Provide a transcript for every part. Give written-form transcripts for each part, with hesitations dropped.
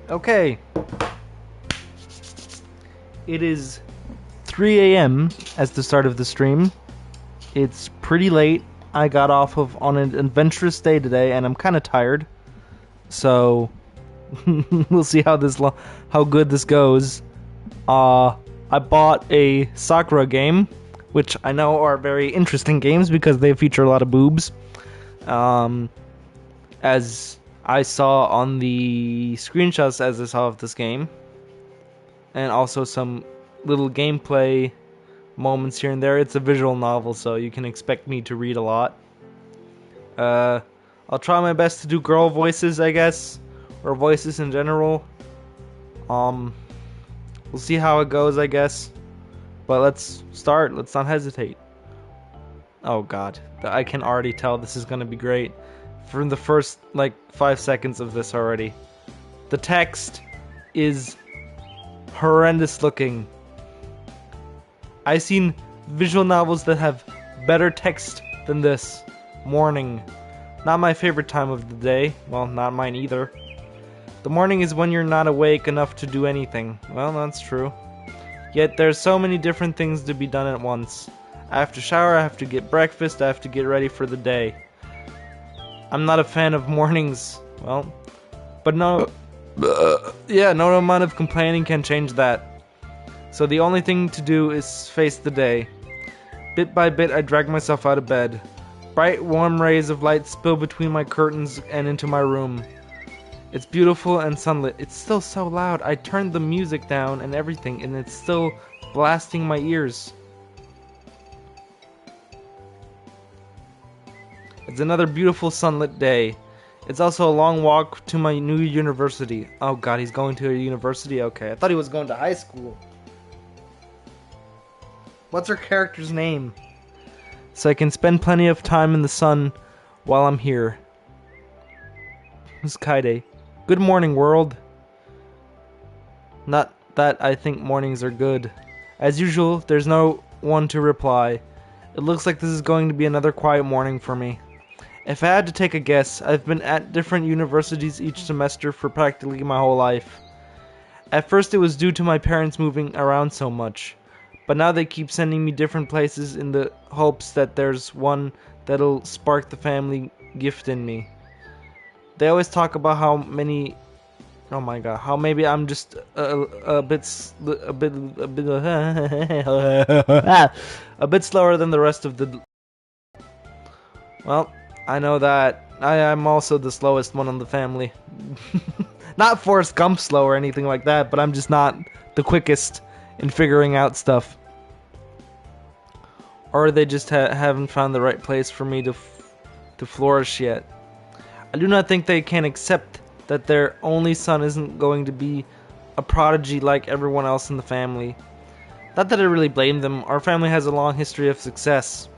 Okay. It is 3 a.m. as the start of the stream. It's pretty late. I got off of on an adventurous day today, and I'm kind of tired. So we'll see how good this goes. I bought a Sakura game, which I know are very interesting games because they feature a lot of boobs. As I saw on the screenshots as I saw of this game, and also some little gameplay moments here and there. It's a visual novel, so you can expect me to read a lot. I'll try my best to do girl voices, I guess, or voices in general. We'll see how it goes, I guess. But let's start. Let's not hesitate. Oh god, I can already tell this is gonna be great from the first, 5 seconds of this already. The text is horrendous looking. I've seen visual novels that have better text than this. Morning. Not my favorite time of the day. Well, not mine either. The morning is when you're not awake enough to do anything. Well, that's true. Yet there's so many different things to be done at once. I have to shower, I have to get breakfast, I have to get ready for the day. I'm not a fan of mornings. Well, but no amount of complaining can change that. So the only thing to do is face the day. Bit by bit, I drag myself out of bed. Bright, warm rays of light spill between my curtains and into my room. It's beautiful and sunlit. It's still so loud. I turned the music down and everything, and it's still blasting my ears. It's another beautiful sunlit day. It's also a long walk to my new university. Oh god, he's going to a university? Okay, I thought he was going to high school. What's her character's name? So I can spend plenty of time in the sun while I'm here. Who's Kaide? Good morning, world. Not that I think mornings are good. As usual, there's no one to reply. It looks like this is going to be another quiet morning for me. If I had to take a guess, I've been at different universities each semester for practically my whole life. At first it was due to my parents moving around so much, but now they keep sending me different places in the hopes that there's one that'll spark the family gift in me. They always talk about how maybe I'm just a bit slower than the rest of the. Well, I know that I am also the slowest one in the family. Not Forrest Gump slow or anything like that, but I'm just not the quickest in figuring out stuff. Or they just haven't found the right place for me to flourish yet. I do not think they can accept that their only son isn't going to be a prodigy like everyone else in the family. Not that I really blame them. Our family has a long history of success.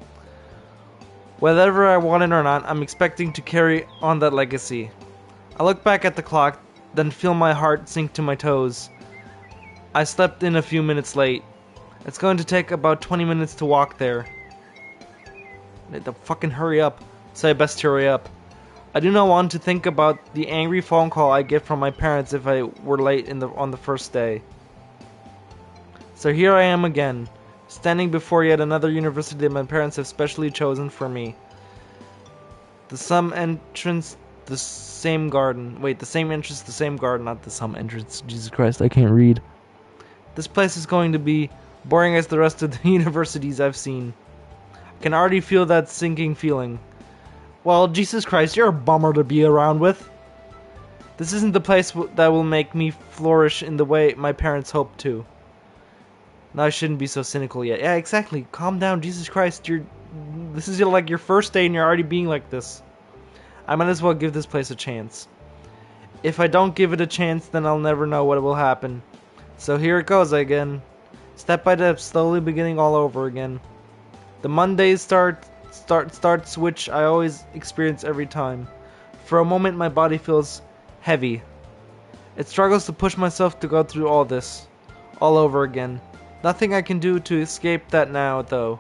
Whether I want it or not, I'm expecting to carry on that legacy. I look back at the clock, then feel my heart sink to my toes. I slept in a few minutes late. It's going to take about 20 minutes to walk there. I need to fucking hurry up, so I best hurry up. I do not want to think about the angry phone call I get from my parents if I were late on the first day. So here I am again, standing before yet another university that my parents have specially chosen for me. The same entrance, the same garden. Wait, the same entrance, the same garden, not the same entrance. Jesus Christ, I can't read. This place is going to be boring as the rest of the universities I've seen. I can already feel that sinking feeling. Well, Jesus Christ, you're a bummer to be around with. This isn't the place that will make me flourish in the way my parents hoped to. Now I shouldn't be so cynical yet. Yeah, exactly. Calm down, Jesus Christ. This is like your first day and you're already being like this. I might as well give this place a chance. If I don't give it a chance, then I'll never know what will happen. So here it goes again. Step by step, slowly beginning all over again. The Monday starts which I always experience every time. For a moment my body feels heavy. It struggles to push myself to go through all this. All over again. Nothing I can do to escape that now, though.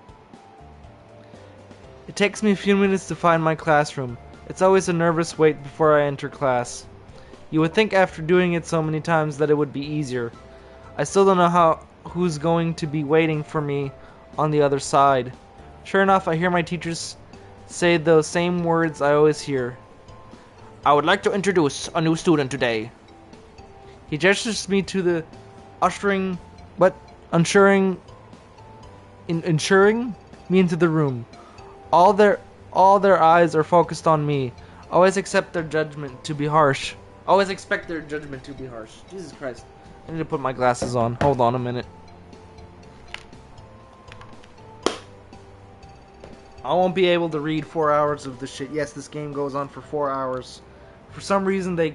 It takes me a few minutes to find my classroom. It's always a nervous wait before I enter class. You would think after doing it so many times that it would be easier. I still don't know who's going to be waiting for me on the other side. Sure enough, I hear my teachers say those same words I always hear. I would like to introduce a new student today. He gestures me to the ensuring me into the room. All their eyes are focused on me. Always expect their judgment to be harsh. Jesus Christ. I need to put my glasses on. Hold on a minute. I won't be able to read 4 hours of this shit. Yes, this game goes on for 4 hours. For some reason they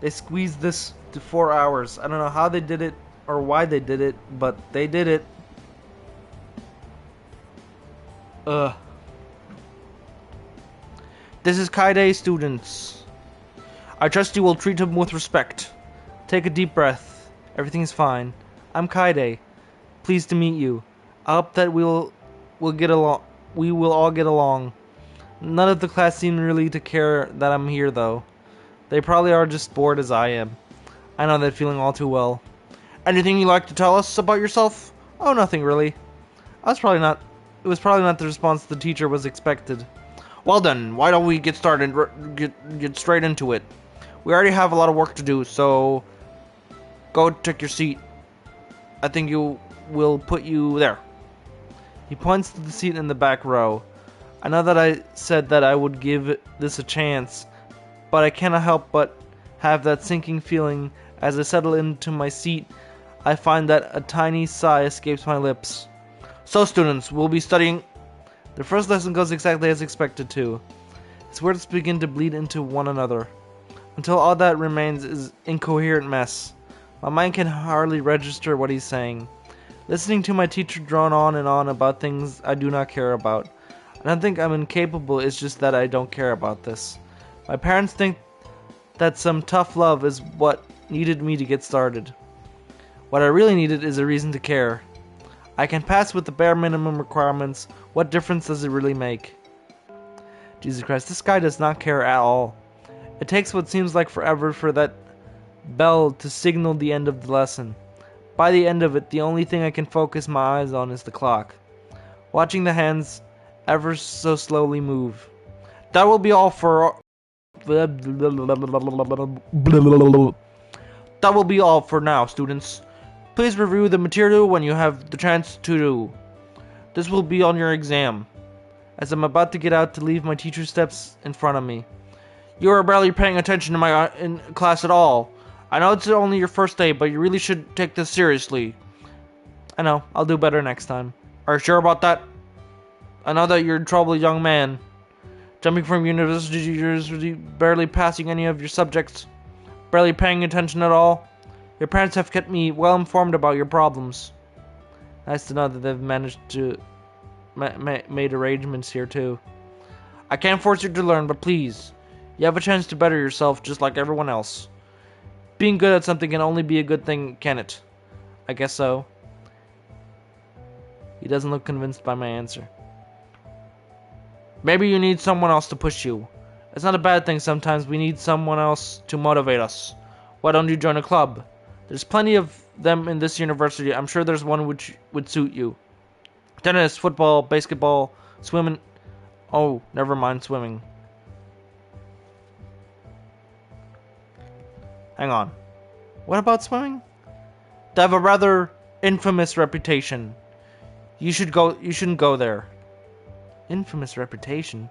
squeezed this to 4 hours. I don't know how they did it or why they did it, but they did it. This is Kaide, students. I trust you will treat him with respect. Take a deep breath. Everything is fine. I'm Kaide. Pleased to meet you. I hope that we'll get along. We will all get along. None of the class seem really to care that I'm here, though. They probably are just bored as I am. I know that feeling all too well. Anything you'd like to tell us about yourself? Oh, nothing really. It was probably not the response the teacher was expected. Well then, why don't we get started? Get straight into it. We already have a lot of work to do, so go take your seat. I think we'll put you there. He points to the seat in the back row. I know that I said that I would give this a chance, but I cannot help but have that sinking feeling as I settle into my seat. I find that a tiny sigh escapes my lips. So students, we'll be studying. The first lesson goes exactly as expected to. His words begin to bleed into one another, until all that remains is incoherent mess. My mind can hardly register what he's saying. Listening to my teacher drone on and on about things I do not care about. I don't think I'm incapable, it's just that I don't care about this. My parents think that some tough love is what needed me to get started. What I really needed is a reason to care. I can pass with the bare minimum requirements. What difference does it really make? Jesus Christ, this guy does not care at all. It takes what seems like forever for that bell to signal the end of the lesson. By the end of it, the only thing I can focus my eyes on is the clock. Watching the hands ever so slowly move. That will be all for... That will be all for now, students. Please review the material when you have the chance to do. This will be on your exam. As I'm about to get out to leave, my teacher steps in front of me. You are barely paying attention to my in class at all. I know it's only your first day, but you really should take this seriously. I know, I'll do better next time. Are you sure about that? I know that you're a troubled young man. Jumping from university to university, barely passing any of your subjects, barely paying attention at all. Your parents have kept me well informed about your problems. Nice to know that they've managed to made arrangements here too. I can't force you to learn, but please, you have a chance to better yourself just like everyone else. Being good at something can only be a good thing, can it? I guess so. He doesn't look convinced by my answer. Maybe you need someone else to push you. It's not a bad thing sometimes we need someone else to motivate us. Why don't you join a club? There's plenty of them in this university. I'm sure there's one which would suit you. Tennis, football, basketball, swimming. Oh, never mind swimming. Hang on. What about swimming? They have a rather infamous reputation. You shouldn't go there. Infamous reputation?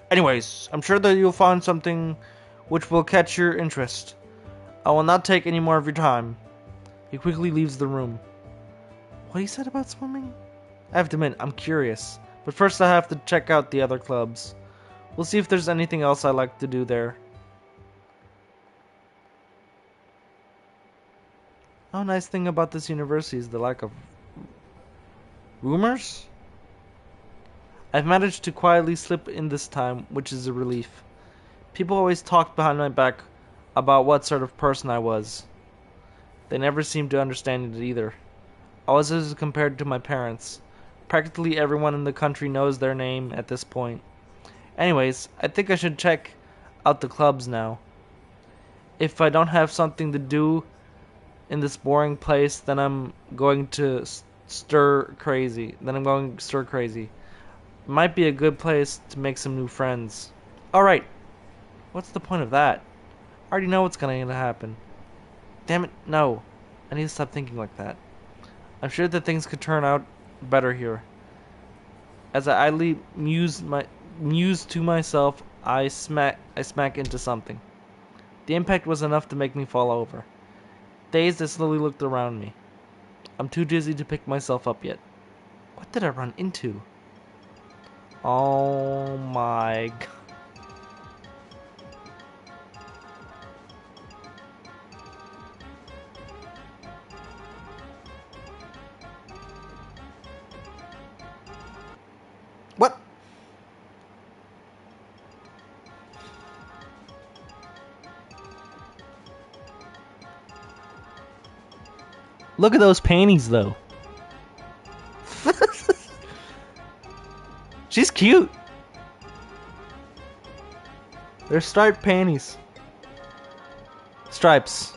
Anyways, I'm sure that you'll find something which will catch your interest. I will not take any more of your time. He quickly leaves the room. What he said about swimming? I have to admit, I'm curious. But first I have to check out the other clubs. We'll see if there's anything else I like to do there. Oh, nice thing about this university is the lack of rumors? I've managed to quietly slip in this time, which is a relief. People always talked behind my back about what sort of person I was. They never seemed to understand it either. I was as compared to my parents. Practically everyone in the country knows their name at this point. Anyways, I think I should check out the clubs now. if I don't have something to do in this boring place, then I'm going to stir crazy. Might be a good place to make some new friends. Alright, what's the point of that? I already know what's going to happen. Damn it, no. I need to stop thinking like that. I'm sure that things could turn out better here. As I idly muse to myself, I smack into something. The impact was enough to make me fall over. Dazed, I slowly looked around me. I'm too dizzy to pick myself up yet. What did I run into? Oh my god. What? Look at those panties, though. She's cute. They're striped panties. Stripes.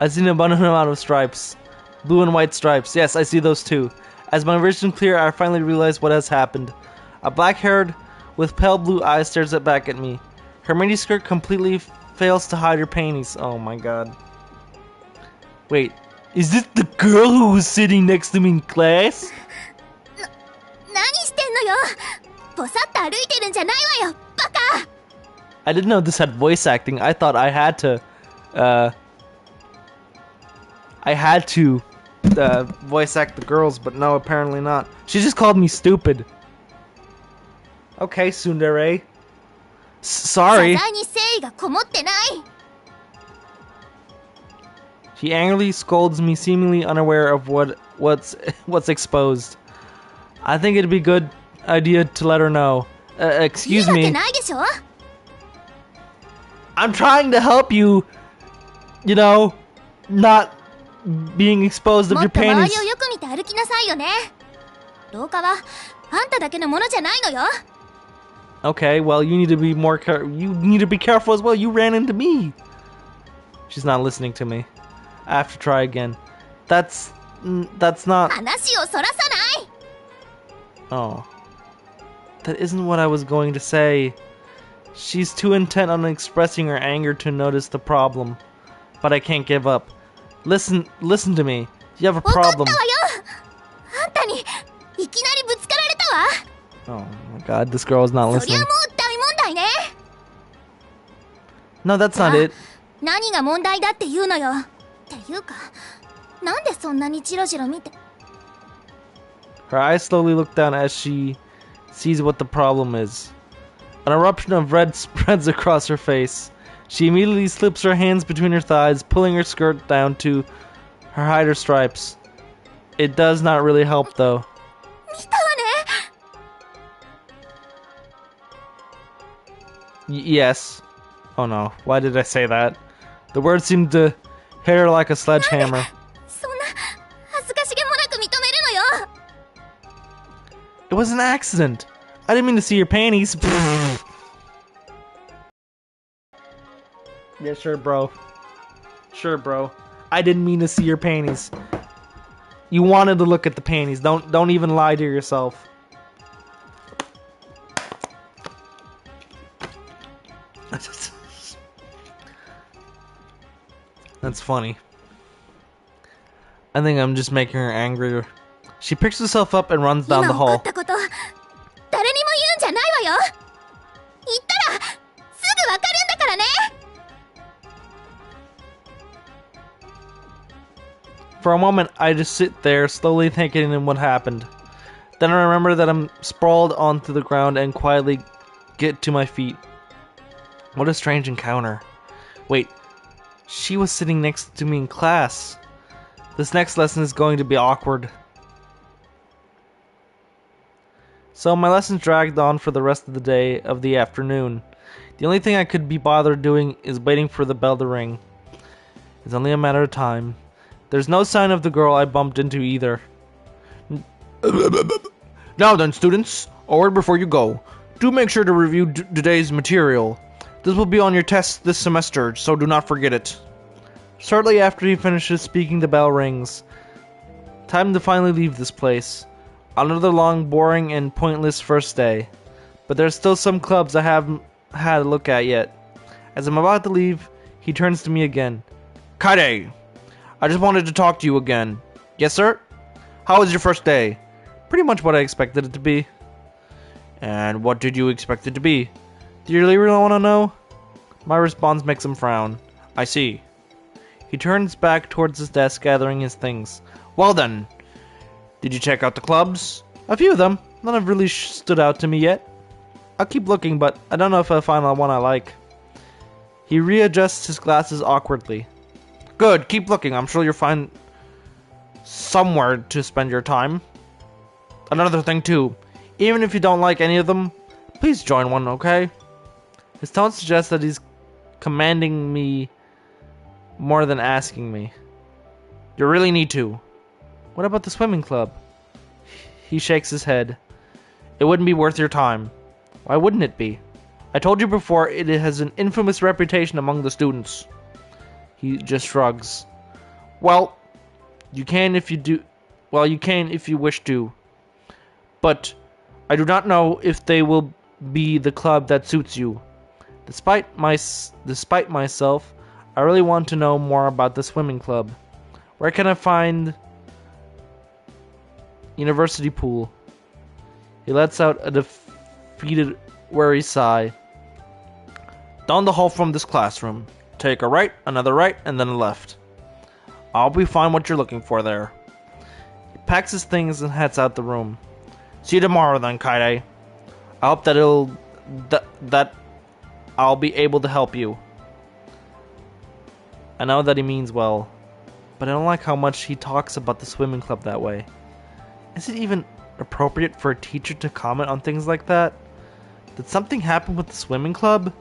I see an abundant amount of stripes. Blue and white stripes. Yes, I see those too. As my vision clear, I finally realize what has happened. A black-haired with pale blue eyes stares back at me. Her mini skirt completely fails to hide her panties. Oh my god. Wait, is this the girl who was sitting next to me in class? I didn't know this had voice acting. I thought I had to voice act the girls, but no, apparently not. She just called me stupid. Okay, tsundere. Sorry. She angrily scolds me, seemingly unaware of what's exposed. I think it'd be a good idea to let her know. Excuse me. I'm trying to help you, you know, not being exposed of your panties. Okay, well, you need to be more you need to be careful as well. You ran into me. She's not listening to me. I have to try again. That's not. Oh. That isn't what I was going to say. She's too intent on expressing her anger to notice the problem. But I can't give up. Listen to me. You have a problem. Oh my god, this girl is not listening. No, that's not it. Her eyes slowly look down as she sees what the problem is. An eruption of red spreads across her face. She immediately slips her hands between her thighs, pulling her skirt down to hide her stripes. It does not really help, though. Yes. Oh no, why did I say that? The words seemed to hit her like a sledgehammer. It was an accident. I didn't mean to see your panties. Yeah, sure, bro. Sure, bro. I didn't mean to see your panties. You wanted to look at the panties. Don't even lie to yourself. That's funny. I think I'm just making her angrier. She picks herself up and runs down the hall. For a moment, I just sit there, slowly thinking in what happened. Then I remember that I'm sprawled onto the ground and quietly get to my feet. What a strange encounter. Wait, she was sitting next to me in class. This next lesson is going to be awkward. So my lessons dragged on for the rest of the afternoon. The only thing I could be bothered doing is waiting for the bell to ring. It's only a matter of time. There's no sign of the girl I bumped into either. Now then, students, a word before you go. Do make sure to review today's material. This will be on your test this semester, so do not forget it. Shortly after he finishes speaking, the bell rings. Time to finally leave this place. Another long, boring, and pointless first day. But there's still some clubs I haven't had a look at yet. As I'm about to leave, he turns to me again. Kaide, I just wanted to talk to you again. Yes, sir? How was your first day? Pretty much what I expected it to be. And what did you expect it to be? Do you really want to know? My response makes him frown. I see. He turns back towards his desk, gathering his things. Well then, did you check out the clubs? A few of them. None have really stood out to me yet. I'll keep looking, but I don't know if I'll find one I like. He readjusts his glasses awkwardly. Good, keep looking. I'm sure you'll find somewhere to spend your time. Another thing too, even if you don't like any of them, please join one, okay? His tone suggests that he's commanding me more than asking me. You really need to. What about the swimming club? He shakes his head. It wouldn't be worth your time. Why wouldn't it be? I told you before, it has an infamous reputation among the students. He just shrugs. Well, you can if you do. Well, you can if you wish to. But I do not know if they will be the club that suits you. Despite myself, I really want to know more about the swimming club. Where can I find University Pool? He lets out a defeated, weary sigh. Down the hall from this classroom. Take a right, another right, and then a left. I'll be fine what you're looking for there. He packs his things and heads out the room. See you tomorrow then, Kaide. I hope that I'll be able to help you. I know that he means well, but I don't like how much he talks about the swimming club that way. Is it even appropriate for a teacher to comment on things like that? Did something happen with the swimming club?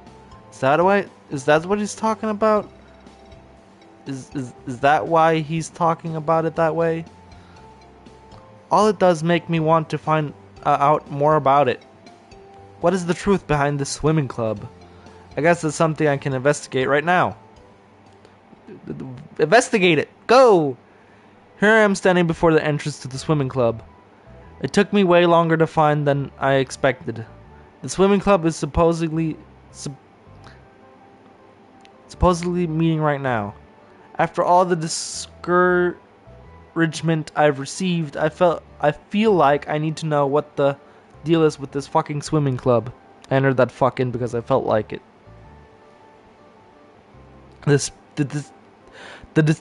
Is that what he's talking about? Is that why he's talking about it that way? All it does make me want to find out more about it. What is the truth behind the swimming club? I guess it's something I can investigate right now. Investigate it! Go! Here I am standing before the entrance to the swimming club. It took me way longer to find than I expected. The swimming club is supposedly meeting right now. After all the discouragement I've received, I feel like I need to know what the deal is with this fucking swimming club. I entered that fucking because I felt like it. The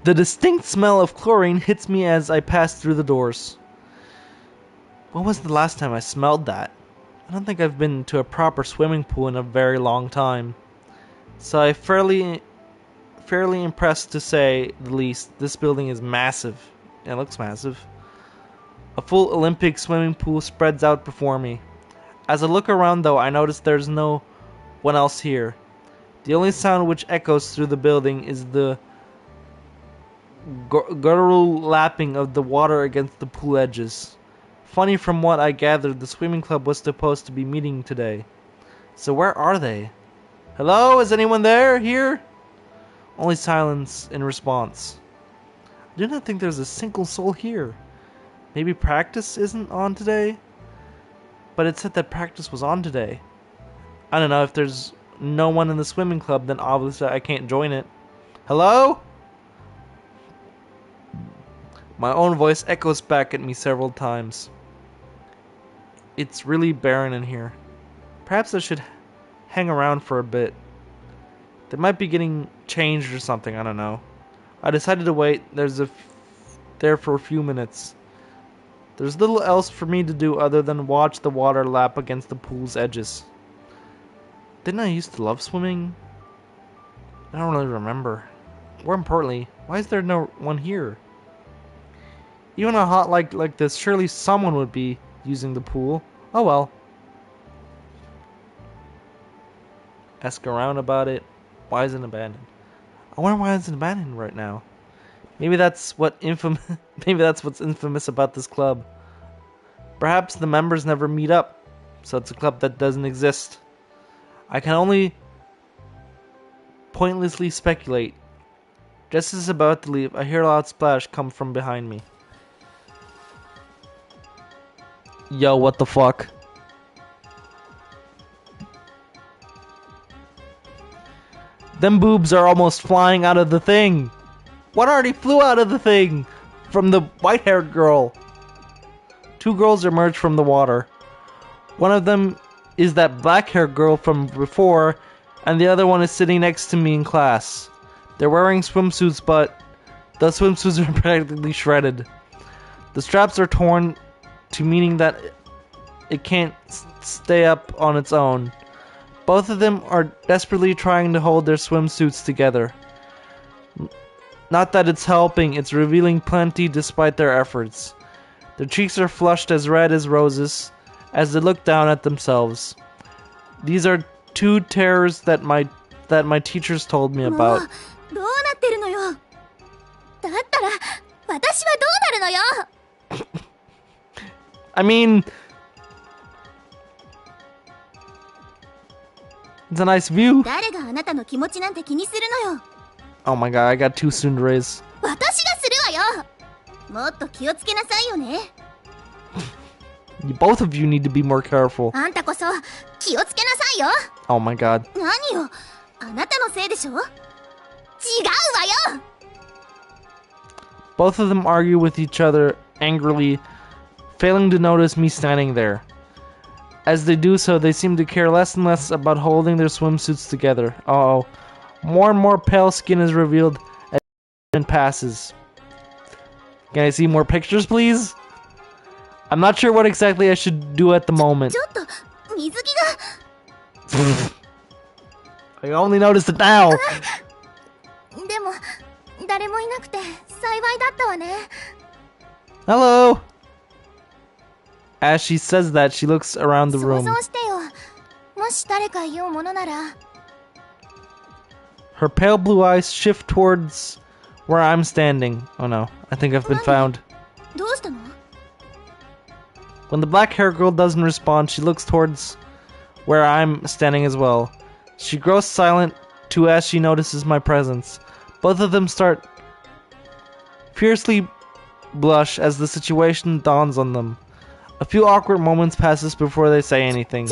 distinct smell of chlorine hits me as I pass through the doors. When was the last time I smelled that? I don't think I've been to a proper swimming pool in a very long time. So I'm fairly impressed, to say the least. This building is massive. It looks massive. A full Olympic swimming pool spreads out before me. As I look around though, I notice there's no one else here. The only sound which echoes through the building is the guttural lapping of the water against the pool edges. Funny, from what I gathered, the swimming club was supposed to be meeting today. So where are they? Hello? Is anyone there? Here? Only silence in response. I do not think there's a single soul here. Maybe practice isn't on today? But it said that practice was on today. I don't know, if there's no one in the swimming club, then obviously I can't join it. Hello? My own voice echoes back at me several times. It's really barren in here. Perhaps I should hang around for a bit. They might be getting changed or something, I don't know. I decided to wait there for a few minutes. There's little else for me to do other than watch the water lap against the pool's edges. Didn't I used to love swimming? I don't really remember. More importantly, why is there no one here? Even on a hot like this, surely someone would be using the pool. Oh well. Ask around about it. Why isn't it abandoned? I wonder why it's abandoned right now. Maybe that's what's infamous about this club. Perhaps the members never meet up, so it's a club that doesn't exist. I can only pointlessly speculate. Just as about to leave, I hear a loud splash come from behind me. Yo, what the fuck? Them boobs are almost flying out of the thing. One already flew out of the thing from the white-haired girl. Two girls emerge from the water. One of them is that black-haired girl from before, and the other one is sitting next to me in class. They're wearing swimsuits, but the swimsuits are practically shredded. The straps are torn to meaning that it can't stay up on its own. Both of them are desperately trying to hold their swimsuits together. Not that it's helping, it's revealing plenty despite their efforts. Their cheeks are flushed as red as roses as they look down at themselves. These are two terrors that my teachers told me about. I mean, it's a nice view. Oh my god, I got two tsunderes. Both of you need to be more careful. Oh my god. Both of them argue with each other angrily, failing to notice me standing there. As they do so, they seem to care less and less about holding their swimsuits together. Uh-oh. More and more pale skin is revealed as time passes. Can I see more pictures, please? I'm not sure what exactly I should do at the moment. I only noticed it now. Hello. As she says that, she looks around the room. Her pale blue eyes shift towards where I'm standing. Oh no, I think I've been found. When the black-haired girl doesn't respond, she looks towards where I'm standing as well. She grows silent too as she notices my presence. Both of them start fiercely blush as the situation dawns on them. A few awkward moments passes before they say anything.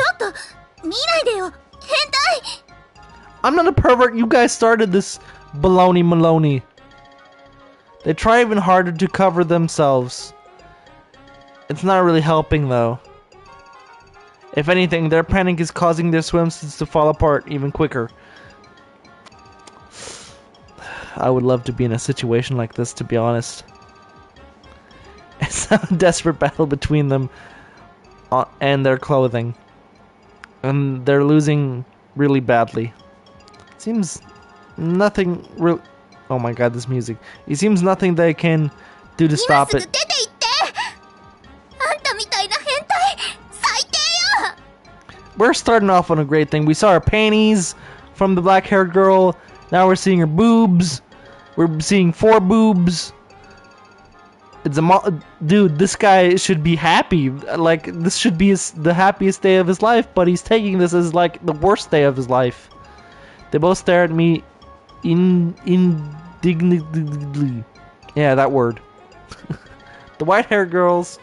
I'm not a pervert, you guys started this baloney maloney. They try even harder to cover themselves. It's not really helping though. If anything, their panic is causing their swimsuits to fall apart even quicker. I would love to be in a situation like this, to be honest. It's a desperate battle between them and their clothing. And they're losing really badly. Seems nothing real. Oh my god, this music. It seems nothing they can do to stop it. We're starting off on a great thing. We saw her panties from the black-haired girl. Now we're seeing her boobs. We're seeing 4 boobs. It's a dude. This guy should be happy. Like, this should be the happiest day of his life, but he's taking this as like the worst day of his life. They both stare at me indignantly. Yeah, that word. The white-haired girls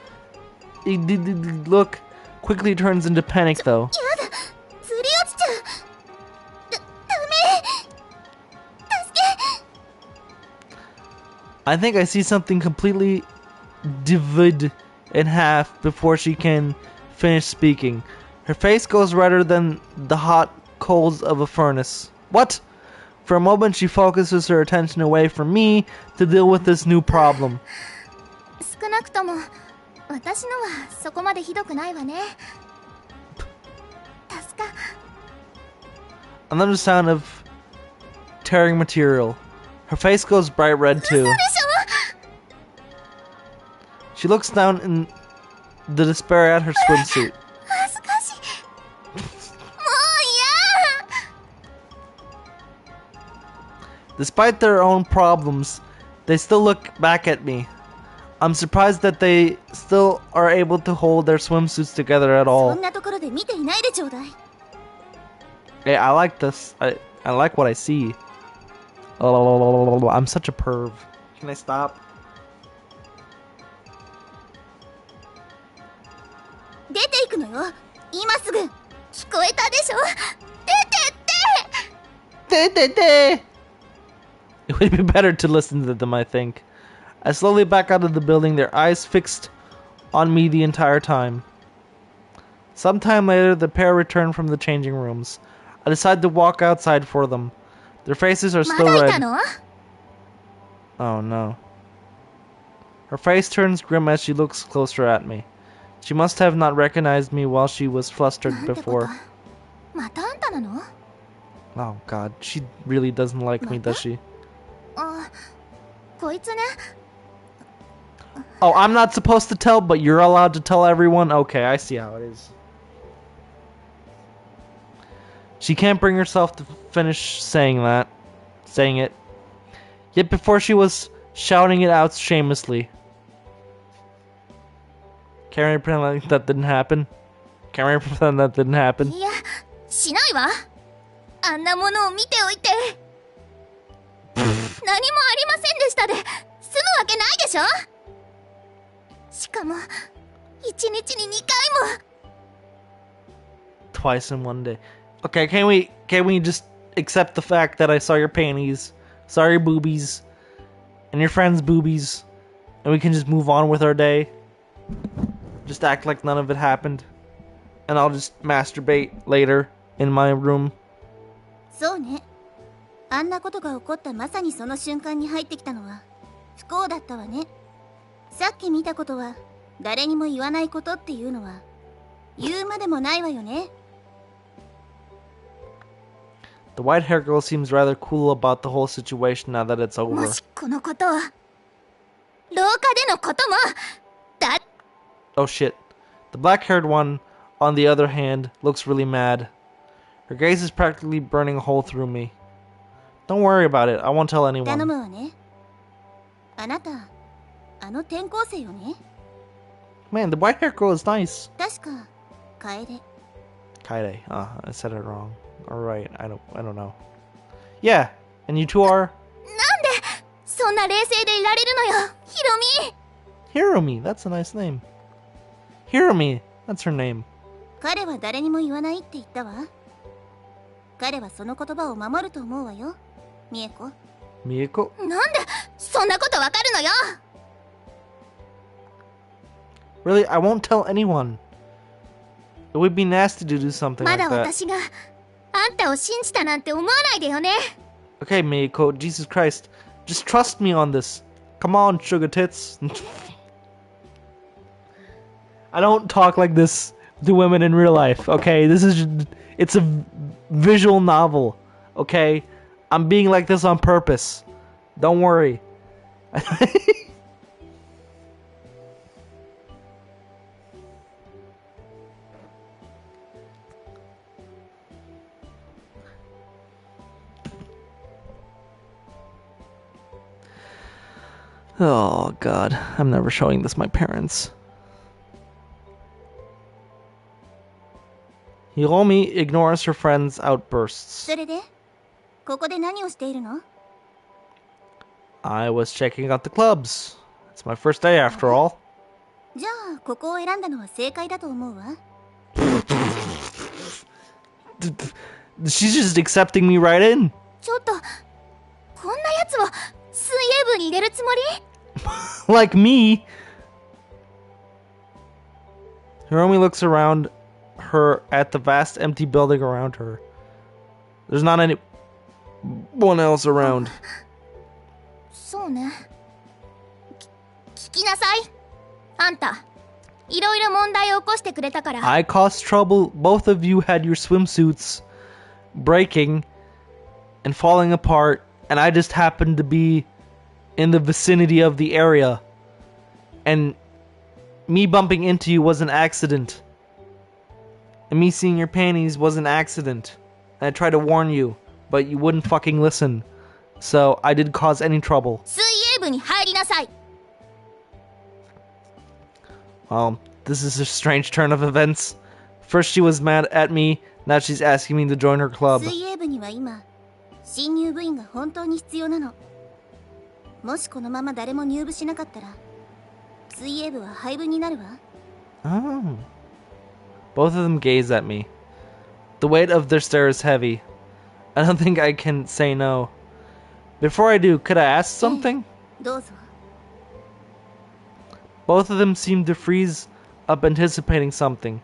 look quickly turns into panic though. I think I see something completely divide in half before she can finish speaking. Her face goes redder than the hot coals of a furnace. What? For a moment she focuses her attention away from me to deal with this new problem. Another sound of tearing material. Her face goes bright red too. She looks down in the despair at her swimsuit. Despite their own problems, they still look back at me. I'm surprised that they still are able to hold their swimsuits together at all. Hey, I like this. I like what I see. I'm such a perv. Can I stop? 出ていくのよ今すぐ聞こえたでしょ出てって It would be better to listen to them, I think. I slowly back out of the building, their eyes fixed on me the entire time. Sometime later, the pair return from the changing rooms. I decide to walk outside for them. Their faces are ま still だいた red. の Oh no. Her face turns grim as she looks closer at me. She must have not recognized me while she was flustered なんてこと before. またあんたなの Oh god, she really doesn't like me, does she? あこいつね Oh, I'm not supposed to tell, but you're allowed to tell everyone? Okay, I see how it is. She can't bring herself to finish saying it. Yet before she was shouting it out shamelessly. Can I pretend like that didn't happen? Can I pretend that didn't happen? いやしないわあんなものを見ておいて何もありませんでしたで済むわけないでしょしかも1日に2回も Twice in one day. Okay, can we just accept the fact that I saw your panties, saw your boobies, and your friend's boobies, and we can just move on with our day? Just act like none of it happened. And I'll just masturbate later in my room. そうねあんなことが起こったまさにその瞬間に入ってきたのは不幸だったわねさっき見たことは誰にも言わないことっていうのは言うまでもないわよね The white-haired girl seems rather cool about the whole situation now that it's も over. しこのことを廊下でのこともだ Oh shit. The black-haired one, on the other hand, looks really mad. Her gaze is practically burning a hole through me. Don't worry about it. I won't tell 頼 anyone. むわねあなたあの転校生よね Man, the white-haired girl is nice. 確か楓 Kaide. I said it wrong. Alright, I don't know. Yeah, and you two are? なんでそんな冷静でいられるのよヒロミ Hiromi. That's a nice name. Hiromi. That's her name. 彼は誰にも言わないって言ったわ彼はその言葉を守ると思うわよミエコ Miyako? なんでそんなことわかるのよ Really? I won't tell anyone. It would be nasty to do something ま like だ that. 私があんたを信じたなんて思わないでよね Okay, Miyako. Jesus Christ. Just trust me on this. Come on, sugar tits. I don't talk like this to women in real life, okay? It's a visual novel, okay? I'm being like this on purpose. Don't worry. Oh god, I'm never showing this my parents. Hiromi ignores her friend's outbursts. それでここで何をしているの I was checking out the clubs. It's my first day after all. じゃあここを選んだのは正解だと思うわ She's just accepting me right in. ちょっとこんなやつを水泳部に入れるつもり Like me. Hiromi looks around her at the vast empty building around her. There's not anyone else around. そうね聞きなさいあんたいろいろ問題を起こしてくれたから I caused trouble. Both of you had your swimsuits breaking and falling apart, and I just happened to be in the vicinity of the area. And me bumping into you was an accident. And me seeing your panties was an accident. And I tried to warn you, but you wouldn't fucking listen. So I did cause any trouble. 水泳部に入りなさい This is a strange turn of events. First she was mad at me, now she's asking me to join her club. 水泳部には今新入部員が本当に必要なの。もしこのまま誰も入部しなかったら水泳部は廃部になるわ。 Oh. Both of them gaze at me. The weight of their stare is heavy. I don't think I can say no. Before I do, could I ask something? どうぞ。 Both of them seem to freeze up anticipating something.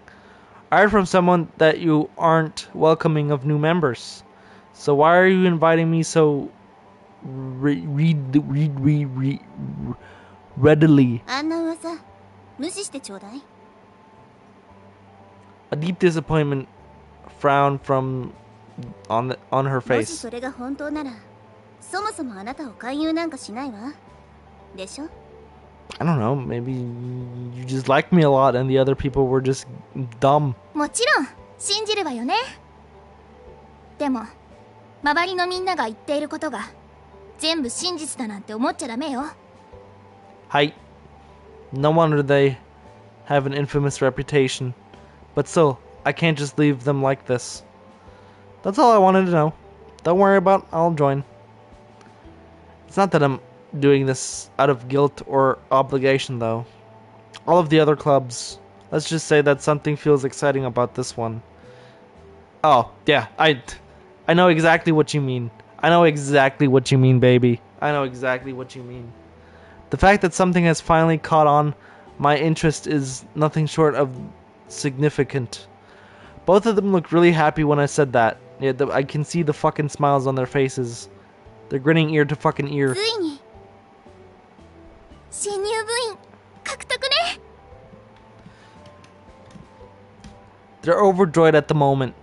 I heard from someone that you aren't welcoming of new members. So why are you inviting me so readily? あんな噂無視してちょうだい。 A deep disappointment frown from on her もし face. それが本当ならそもそもあなたを勧誘なんかしないわ。でしょ？ I don't know, maybe you just liked me a lot and the other people were just dumb. もちろん信じるわよね。でも周りのみんなが言っていることが全部真実だなんて思っちゃダメよ。 Hi. No wonder they have an infamous reputation. But still, I can't just leave them like this. That's all I wanted to know. Don't worry about it, I'll join. It's not that I'm doing this out of guilt or obligation, though. All of the other clubs, let's just say that something feels exciting about this one. Oh, yeah, I know exactly what you mean. I know exactly what you mean, baby. I know exactly what you mean. The fact that something has finally caught on my interest is nothing short of significant. Both of them looked really happy when I said that. Yeah, I can see the fucking smiles on their faces. They're grinning ear to fucking ear. ついに新入部員獲得ね。 They're overjoyed at the moment.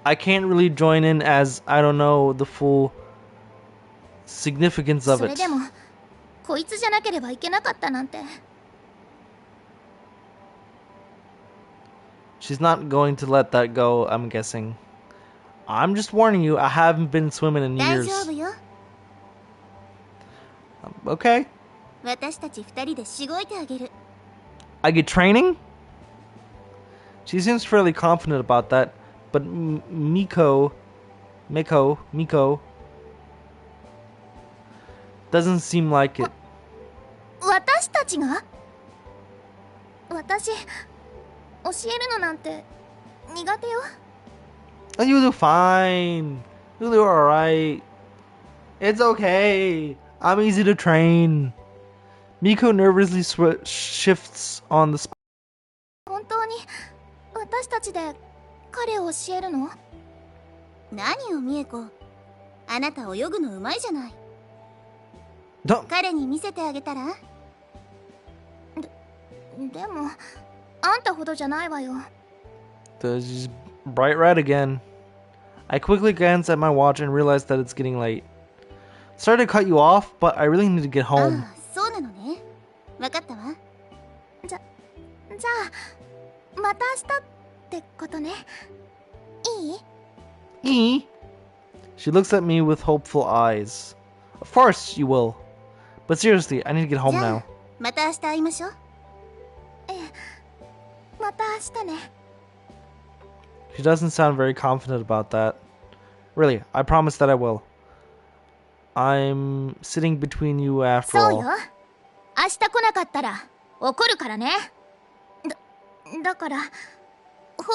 I can't really join in as I don't know the full significance of それ it. でもこいつじゃなければいけなかったなんて。 She's not going to let that go, I'm guessing. I'm just warning you, I haven't been swimming in 大 years. 丈夫よ。 Okay. 私たち二人でしごいてあげる。 I get training? She seems fairly confident about that, but Miko doesn't seem like it. 私たちが？私教えるのなんて苦手よ。 Oh, you do fine. You do alright. It's okay. I'm easy to train. Miko nervously shifts on the spot. 本当に私たちで彼を教えるの？何よ美恵子、あなた泳ぐのうまいじゃない。 Don't. 彼に見せてあげたら？でもあんたほどじゃないわよ。 She's bright red again. I quickly glance at my watch and realize that it's getting late. Sorry to cut you off, but I really need to get home. ああ、そうなのね。わかったわ。じゃあまた明日ってことね。いい？ E? She looks at me with hopeful eyes. Of course you will. But seriously, I need to get home じゃ now. あまた明日会いましょう。ええ、また明日ね。 She doesn't sound very confident about that. Really, I promise that I will. I'm sitting between you after そうよ。 all. 明日来なかったら怒るからね。だから放課後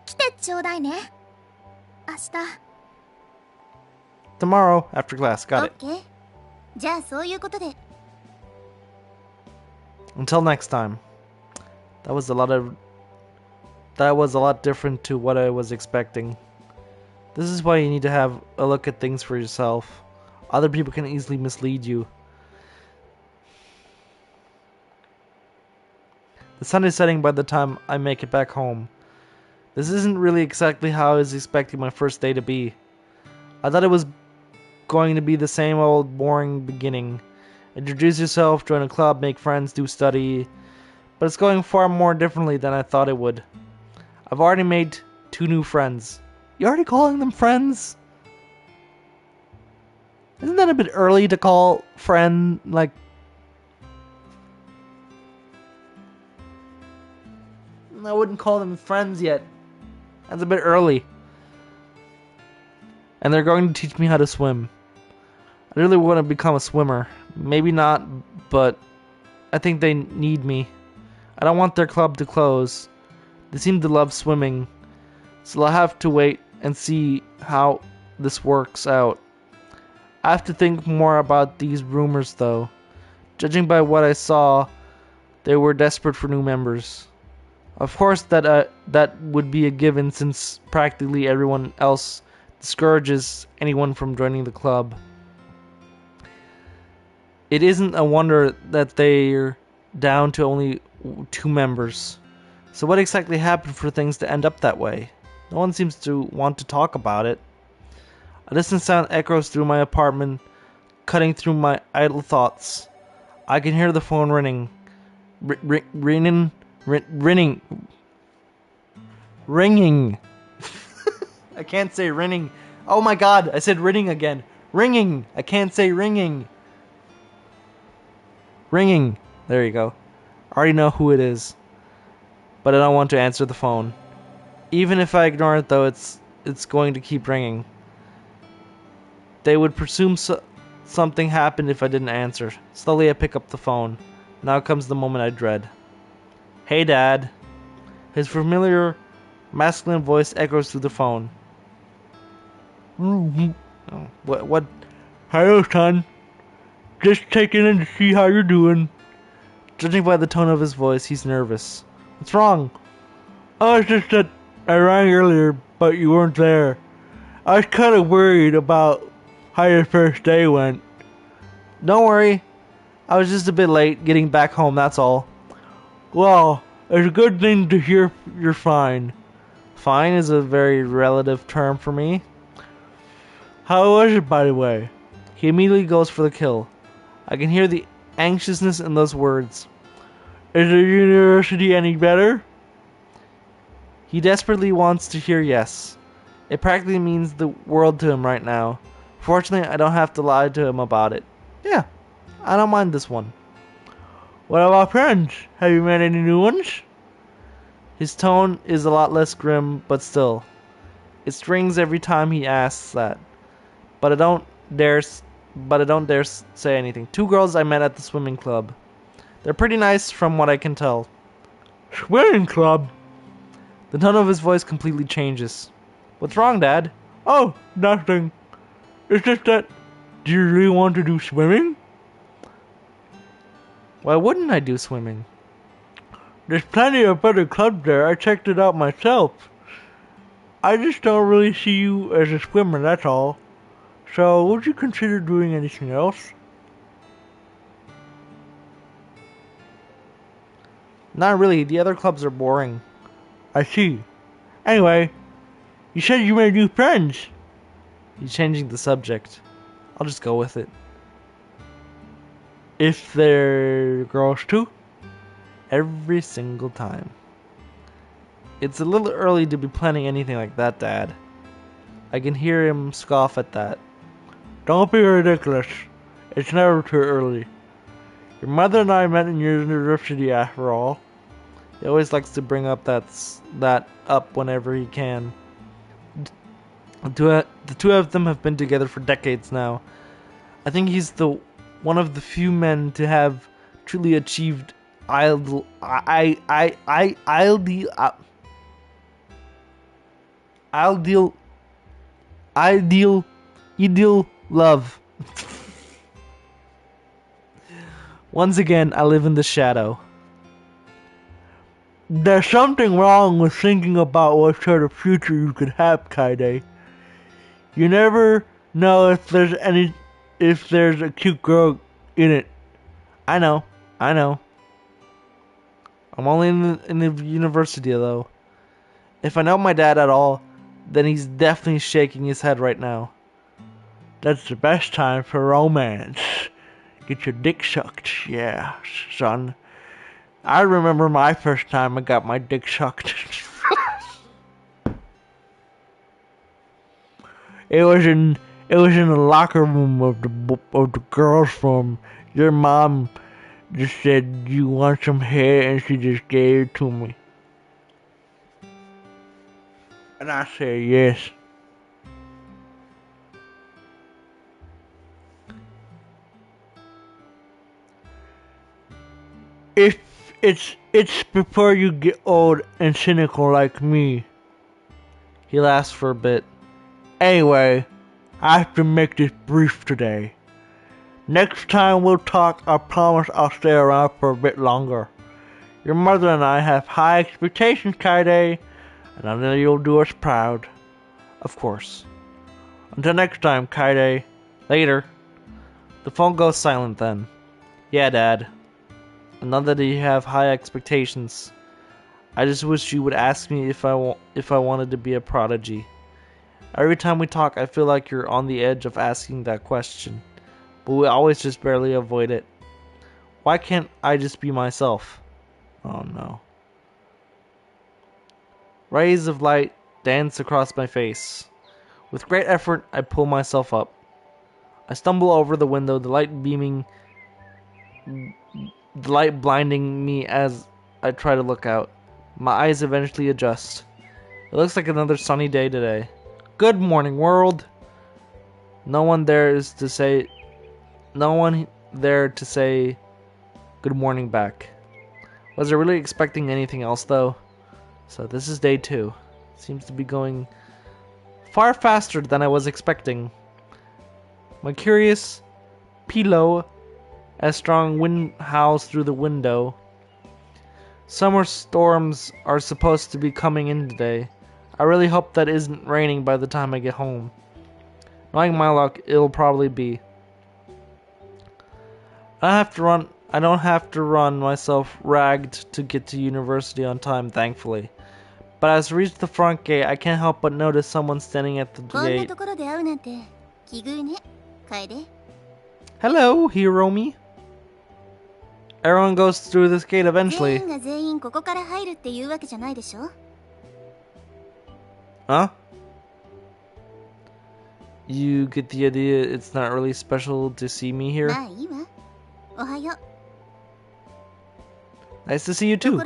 来てちょうだいね。明日。 Tomorrow, after class. Got it. オッケー。じゃあそういうことで。 Until next time. That was a lot different to what I was expecting. This is why you need to have a look at things for yourself. Other people can easily mislead you. The sun is setting by the time I make it back home. This isn't really exactly how I was expecting my first day to be. I thought it was going to be the same old boring beginning. Introduce yourself, join a club, make friends, do study. But it's going far more differently than I thought it would. I've already made 2 new friends. You already calling them friends? Isn't that a bit early to call friend, like... I wouldn't call them friends yet. That's a bit early. And they're going to teach me how to swim. I really want to become a swimmer. Maybe not, but I think they need me. I don't want their club to close. They seem to love swimming. So I'll have to wait and see how this works out. I have to think more about these rumors though. Judging by what I saw, they were desperate for new members. Of course that would be a given since practically everyone else discourages anyone from joining the club. It isn't a wonder that they're down to only 2 members. So what exactly happened for things to end up that way? No one seems to want to talk about it. A distant sound echoes through my apartment, cutting through my idle thoughts. I can hear the phone ringing. Ringing. I can't say ringing. Oh my god, I said ringing again. Ringing. I can't say ringing. Ringing. There you go. I already know who it is. But I don't want to answer the phone. Even if I ignore it though, it's going to keep ringing. They would presume something happened if I didn't answer. Slowly I pick up the phone. Now comes the moment I dread. Hey Dad. His familiar masculine voice echoes through the phone. Oh, what? Hello son. Just checking in to see how you're doing. Judging by the tone of his voice, he's nervous. What's wrong? Oh, it's just that I rang earlier, but you weren't there. I was kind of worried about how your first day went. Don't worry. I was just a bit late getting back home, that's all. Well, it's a good thing to hear you're fine. Fine is a very relative term for me. How was it, by the way? He immediately goes for the kill. I can hear the anxiousness in those words. Is the university any better? He desperately wants to hear yes. It practically means the world to him right now. Fortunately, I don't have to lie to him about it. Yeah, I don't mind this one. What about friends? Have you met any new ones? His tone is a lot less grim, but still. It stings every time he asks that. But I don't dare say anything. 2 girls I met at the swimming club. They're pretty nice from what I can tell. Swimming club? The tone of his voice completely changes. What's wrong, Dad? Oh, nothing. It's just that, do you really want to do swimming? Why wouldn't I do swimming? There's plenty of other clubs there. I checked it out myself. I just don't really see you as a swimmer, that's all. So, would you consider doing anything else? Not really. The other clubs are boring. I see. Anyway, you said you made new friends. He's changing the subject. I'll just go with it. If they're girls too? Every single time. It's a little early to be planning anything like that, Dad. I can hear him scoff at that. Don't be ridiculous. It's never too early. Your mother and I met in university after all. He always likes to bring up that up whenever he can. The 2 of them have been together for decades now. I think he's one of the few men to have truly achieved ideal love. Once again, I live in the shadow. There's something wrong with thinking about what sort of future you could have, Kaide. You never know if there's a cute girl in it. I know. I'm only in the university though. If I know my dad at all, then he's definitely shaking his head right now. That's the best time for romance. Get your dick sucked, yeah, son. I remember my first time I got my dick sucked. It was in the locker room of the girls' room. Your mom just said, "You want some hair?" and she just gave it to me. And I say yes. If it's before you get old and cynical like me. He laughs for a bit. Anyway, I have to make this brief today. Next time we'll talk, I promise I'll stay around for a bit longer. Your mother and I have high expectations, Kaide, and I know you'll do us proud. Of course. Until next time, Kaide. Later. The phone goes silent then. Yeah, Dad. And now that you have high expectations, I just wish you would ask me if I wanted to be a prodigy. Every time we talk, I feel like you're on the edge of asking that question, but we always just barely avoid it. Why can't I just be myself? Oh no. Rays of light dance across my face. With great effort, I pull myself up. I stumble over the window, the light blinding me as I try to look out. My eyes eventually adjust. It looks like another sunny day today. Good morning, world. No one there to say good morning back. Was I really expecting anything else though? So this is day 2. Seems to be going far faster than I was expecting. My curious pillow as strong wind howls through the window. Summer storms are supposed to be coming in today. I really hope that isn't raining by the time I get home. Knowing my luck, it'll probably be. I don't have to run myself ragged to get to university on time, thankfully. But as I reach the front gate, I can't help but notice someone standing at the gate. Hello, Hiromi. Everyone goes through this gate eventually. Huh? You get the idea it's not really special to see me here? Nice to see you too.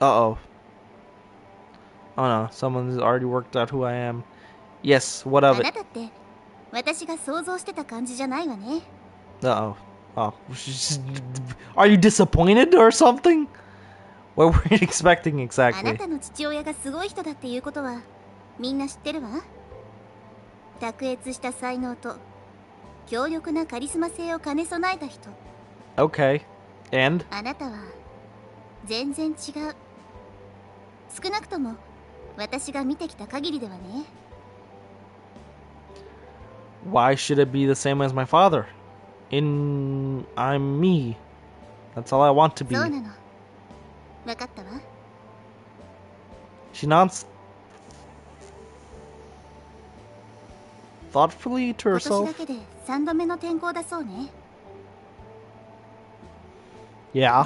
Uh-oh. Oh no, someone's already worked out who I am. Yes, what of it? Uh-oh. Oh. Are you disappointed or something? What were you expecting exactly? Okay. And? Why should it be the same as my father? I'm me. That's all I want to be. She nods thoughtfully to herself. Yeah.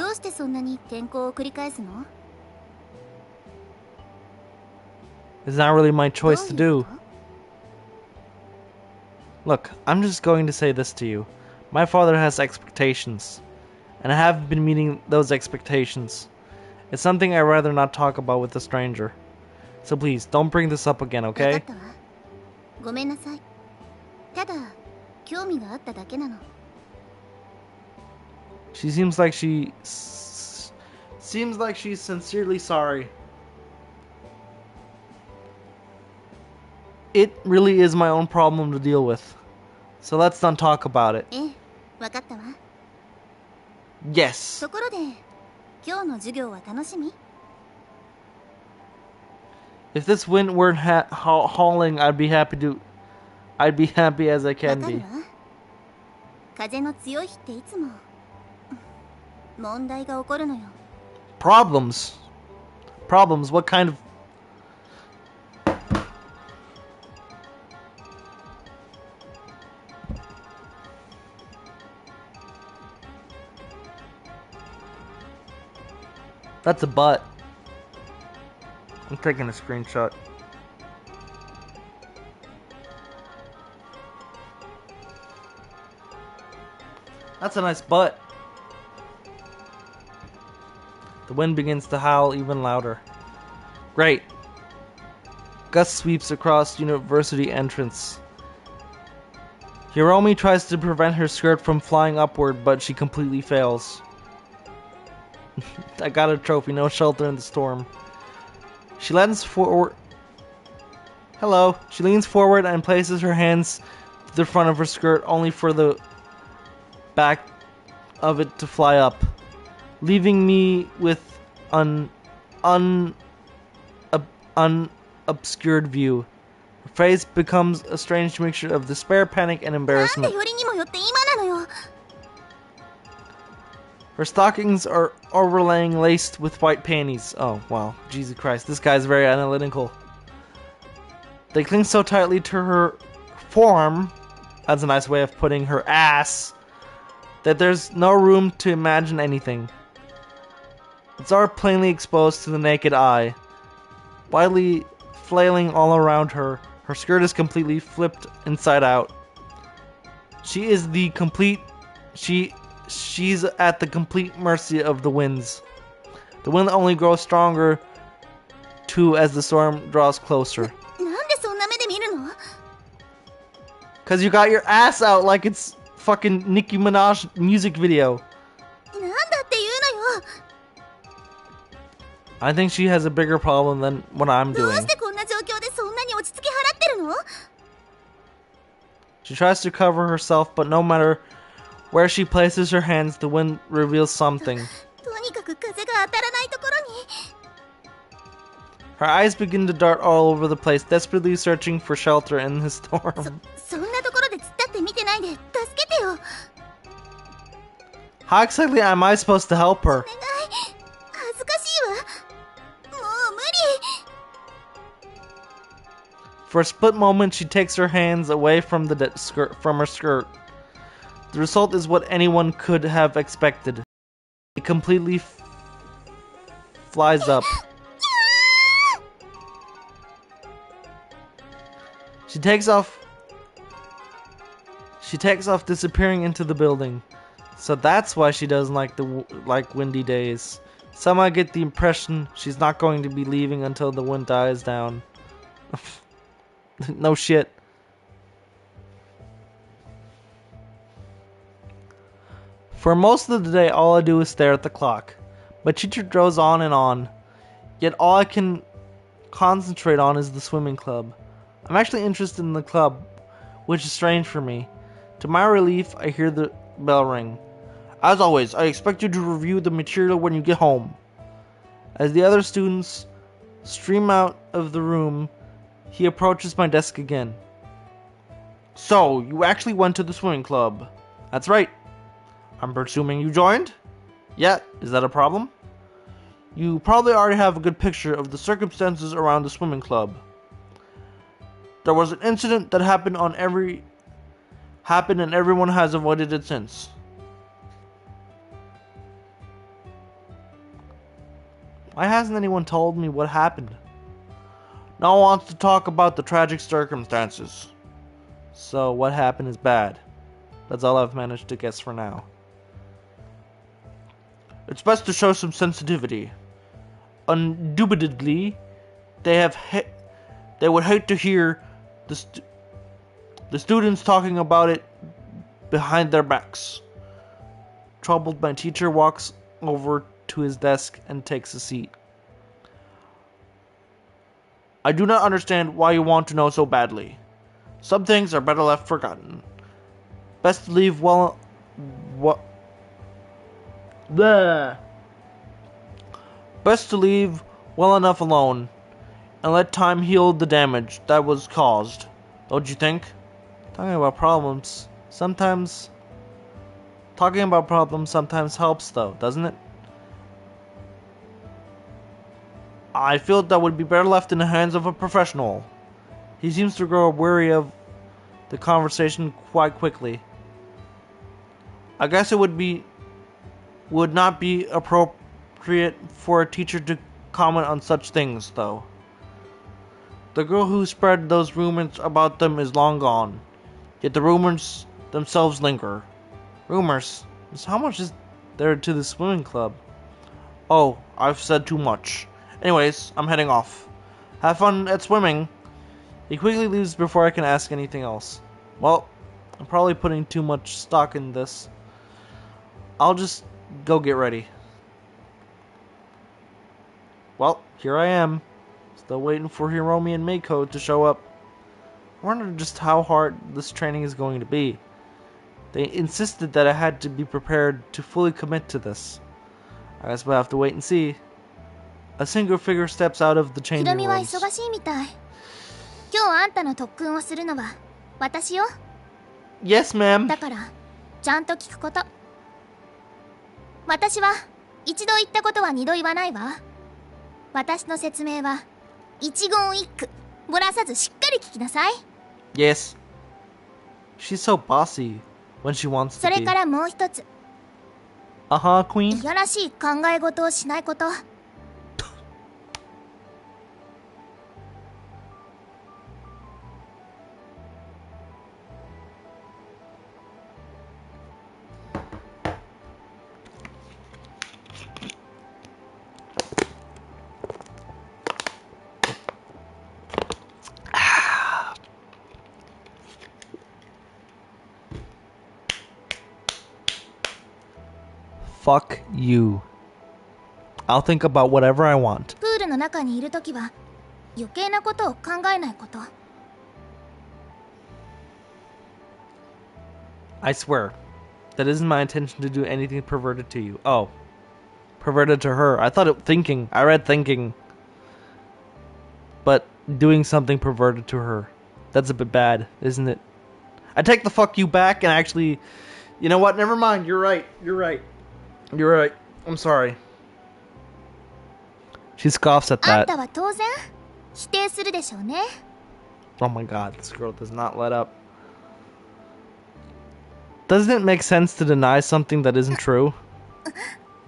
It's not really my choice to do. Look, I'm just going to say this to you. My father has expectations, and I have been meeting those expectations. It's something I'd rather not talk about with a stranger. So please, don't bring this up again, okay? She seems like she's sincerely sorry. It really is my own problem to deal with. So let's not talk about it. Yes. If this wind weren't howling, I'd be happy as I can be. Problems? What kind of... That's a butt. I'm taking a screenshot. That's a nice butt. The wind begins to howl even louder. Great. Gust sweeps across university entrance. Hiromi tries to prevent her skirt from flying upward, but she completely fails. I got a trophy, no shelter in the storm. She leans forward. Hello. She leans forward and places her hands to the front of her skirt, only for the back of it to fly up, leaving me with an unobscured view. Her face becomes a strange mixture of despair, panic, and embarrassment. Her stockings are overlaying laced with white panties. Oh, wow. Jesus Christ. This guy's very analytical. They cling so tightly to her forearm, that's a nice way of putting her ass, that there's no room to imagine anything. It's all plainly exposed to the naked eye. Widely flailing all around her, her skirt is completely flipped inside out. She's at the complete mercy of the winds. The wind only grows stronger too as the storm draws closer. Cause you got your ass out like it's fucking Nicki Minaj music video. I think she has a bigger problem than what I'm doing. She tries to cover herself, but no matter where she places her hands, the wind reveals something. Her eyes begin to dart all over the place, desperately searching for shelter in the storm. How exactly am I supposed to help her? For a split moment, she takes her hands away from her skirt. The result is what anyone could have expected. It completely flies up. She takes off, disappearing into the building. So that's why she doesn't like windy days. Somehow I get the impression she's not going to be leaving until the wind dies down. No shit. For most of the day, all I do is stare at the clock. My teacher goes on and on. Yet all I can concentrate on is the swimming club. I'm actually interested in the club, which is strange for me. To my relief, I hear the bell ring. As always, I expect you to review the material when you get home. As the other students stream out of the room, he approaches my desk again. So, you actually went to the swimming club? That's right. I'm presuming you joined? Yeah, is that a problem? You probably already have a good picture of the circumstances around the swimming club. There was an incident that happened and everyone has avoided it since. Why hasn't anyone told me what happened? No one wants to talk about the tragic circumstances. So what happened is bad. That's all I've managed to guess for now. It's best to show some sensitivity. Undoubtedly, they would hate to hear the students talking about it behind their backs. Troubled, my teacher walks over to his desk and takes a seat. I do not understand why you want to know so badly. Some things are better left forgotten. Best to leave Best to leave well enough alone and let time heal the damage that was caused. Don't you think? Talking about problems sometimes helps though, doesn't it? I feel that would be better left in the hands of a professional. He seems to grow weary of the conversation quite quickly. I guess it would not be appropriate for a teacher to comment on such things, though. The girl who spread those rumors about them is long gone, yet the rumors themselves linger. Rumors. So how much is there to the swimming club? Oh, I've said too much. Anyways, I'm heading off. Have fun at swimming. He quickly leaves before I can ask anything else. Well, I'm probably putting too much stock in this. I'll just go get ready. Well, here I am. Still waiting for Hiromi and Meiko to show up. I wonder just how hard this training is going to be. They insisted that I had to be prepared to fully commit to this. I guess we'll have to wait and see. A single figure steps out of the ヒロ changing ミは rooms. 忙しいみたい。今日あんたの特訓をするのは私よ。 Yes, ma'am. だからちゃんと聞くこと。私は一度言ったことは二度言わないわ。私の説明は一言一句漏らさずしっかり聞きなさい。 Yes. She's so bossy when she wants そ to れ be. からもう一つ。 Uh-huh, queen. いやらしい考え事をしないこと。 Fuck you. I'll think about whatever I want. プールの中にいるときは余計なことを考えないこと。 I swear. That isn't my intention to do anything perverted to you. Oh. Perverted to her. I thought it thinking. I read thinking. But doing something perverted to her. That's a bit bad, isn't it? I take the fuck you back and actually... You know what? Never mind. You're right. You're right. You're right. I'm sorry. She scoffs at あん that. たは当然否定するでしょうね。 Oh my god, this girl does not let up. Doesn't it make sense to deny something that isn't true?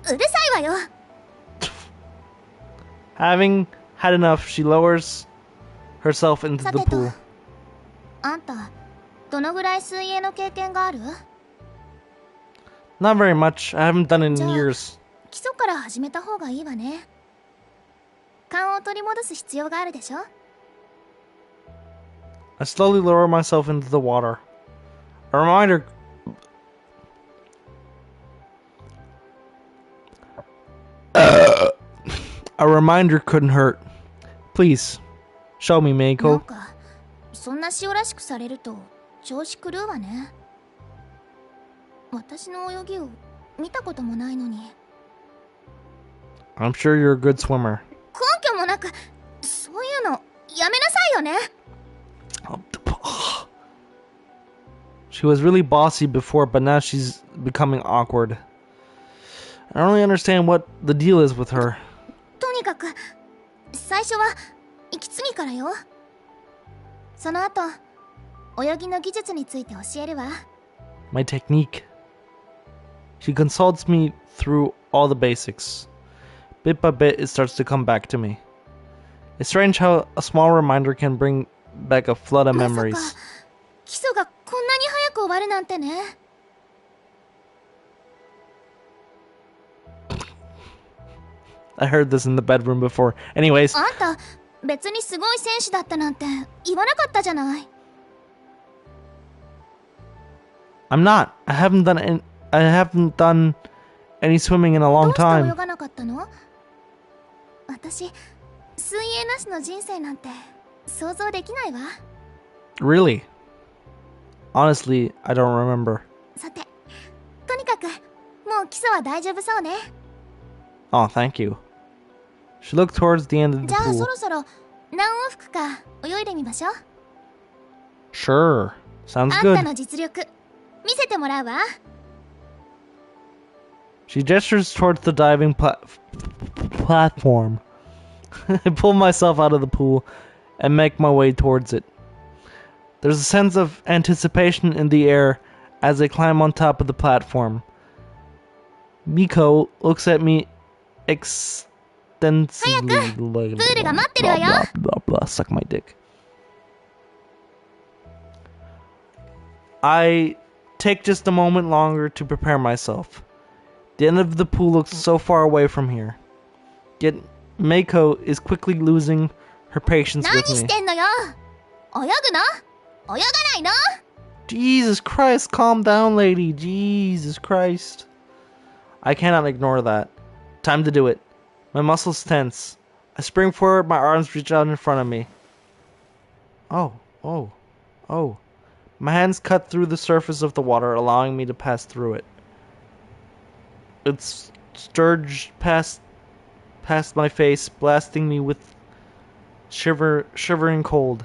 うるさいわよ。 Having had enough, she lowers herself into さ the てと pool. あんたどのぐらい水泳の経験がある？ Not very much. I haven't done it in じゃあ years. 基礎から始めた方がいいわね。勘を取り戻す必要があるでしょ。 I slowly lower myself into the water. A reminder... A reminder couldn't hurt. Please, show me, なん Meiko. かそんな塩らしくされると調子狂うわね。私の泳ぎを見たこともないのに。 I'm sure you're a good swimmer. 根拠もなくそういうのやめなさいよね。 She was really bossy before, but now she's becoming awkward. I don't really understand what the deal is with her. とにかく最初は息継ぎからよ。その後泳ぎの技術について教えるわ。 My technique. She consults me through all the basics. Bit by bit, it starts to come back to me. It's strange how a small reminder can bring back a flood of まさ memories. か基礎がこんなに早く終わるなんてね。 I heard this in the bedroom before. Anyways, あんた別にすごい選手だったなんて言わなかったじゃない。 I'm not. I haven't done any swimming in a ど long うして泳 time. がなかったの？私水泳なしの人生なんて想像できないわ。 Really? Honestly, I don't remember. さてとにかくもう基礎は大丈夫そうね。 Oh, thank you. She looked towards the end of じ the ゃあそ pool. ろそろ何往復か泳いでみましょう。 Sure. Sounds あんた good. の実力見せてもらうわ。 She gestures towards the diving platform. I pull myself out of the pool and make my way towards it. There's a sense of anticipation in the air as I climb on top of the platform. Miko looks at me extensively. Suck my dick. I take just a moment longer to prepare myself. The end of the pool looks so far away from here. Yet Meiko is quickly losing her patience with 何し me. てんのよ。泳ぐの？泳がないの？ Jesus Christ, calm down, lady. Jesus Christ. I cannot ignore that. Time to do it. My muscles tense. I spring forward, my arms reach out in front of me. Oh. My hands cut through the surface of the water, allowing me to pass through it. It surged past my face, blasting me with shivering cold.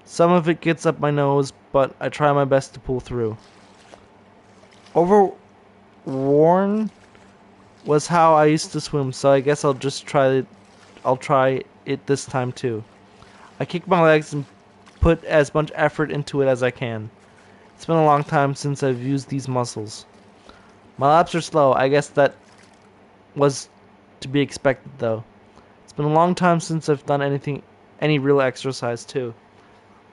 Some of it gets up my nose, but I try my best to pull through. Overworn was how I used to swim, so I guess I'll try it this time too. I kick my legs and put as much effort into it as I can. It's been a long time since I've used these muscles. My laps are slow. I guess that was to be expected though. It's been a long time since I've done any real exercise too.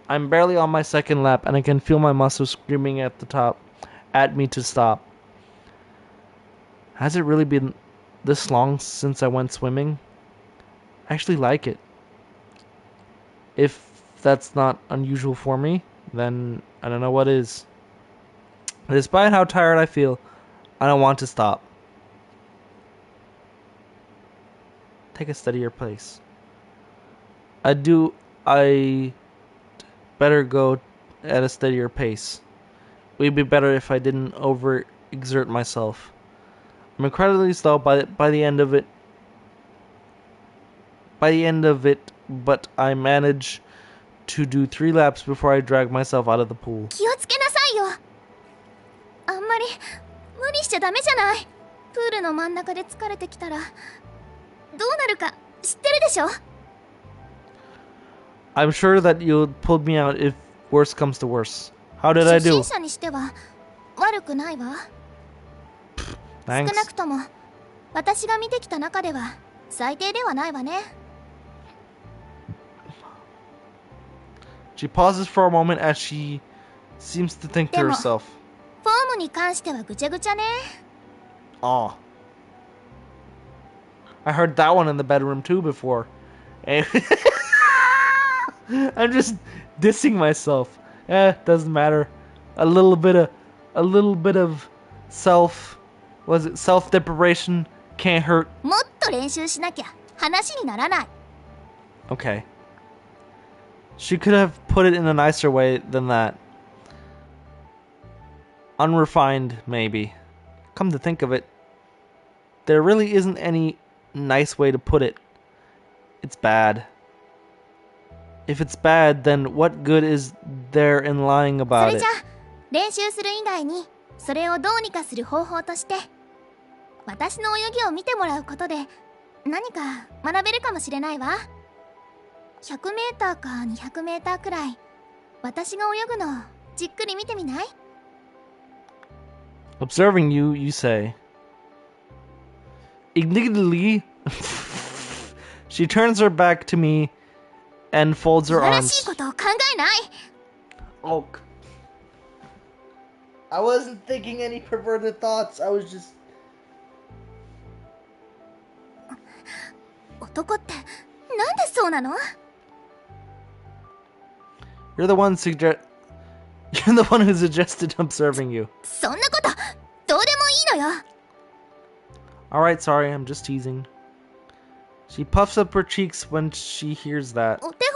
I'm barely on my second lap and I can feel my muscles screaming at me to stop. Has it really been this long since I went swimming? I actually like it. If that's not unusual for me, then I don't know what is. Despite how tired I feel, I don't want to stop. Take a steadier pace. I better go at a steadier pace. It would be better if I didn't overexert myself. I'm incredibly slow by the end of it. But I manage to do 3 laps before I drag myself out of the pool. 気をつけなさいよ。あんまり無理しちゃダメじゃない。プールの真ん中で疲れてきたらどうなるか知ってるでしょ。 I'm sure that you'll pull me out if worse comes to worse. How did I 初 do? 心者にしては悪くないわ。少 Thanks. なくとも私が見てきた中では最低ではないわね。 She pauses for a moment as she seems to think to でも herself. フォームに関してはぐちゃぐちゃね。 Aw. I heard that one in the bedroom too before. And I'm just dissing myself. Doesn't matter. A little bit of self-deprivation can't hurt. もっと練習しなきゃ話にならない。 Okay. She could have put it in a nicer way than that. Unrefined, maybe. Come to think of it, there really isn't any nice way to put it. It's bad. If it's bad, then what good is there in lying そ about れ it? じゃ練習する以外にそれをどうにかする方法として私の泳ぎを見てもらうことで何か学べるかもしれないわ。100m か 200m くらい私が泳ぐのをじっくり見てみない？ Observing you, you say. Indignantly, she turns her back to me and folds 素 her 晴らしい arms. ことを考えない？ Oh. I wasn't thinking any perverted thoughts. I was just... 男ってなんでそうなの？ You're the one who suggested observing you. そんなことどうでもいいのよ。 Alright, sorry, I'm just teasing. She puffs up her cheeks when she hears that. お手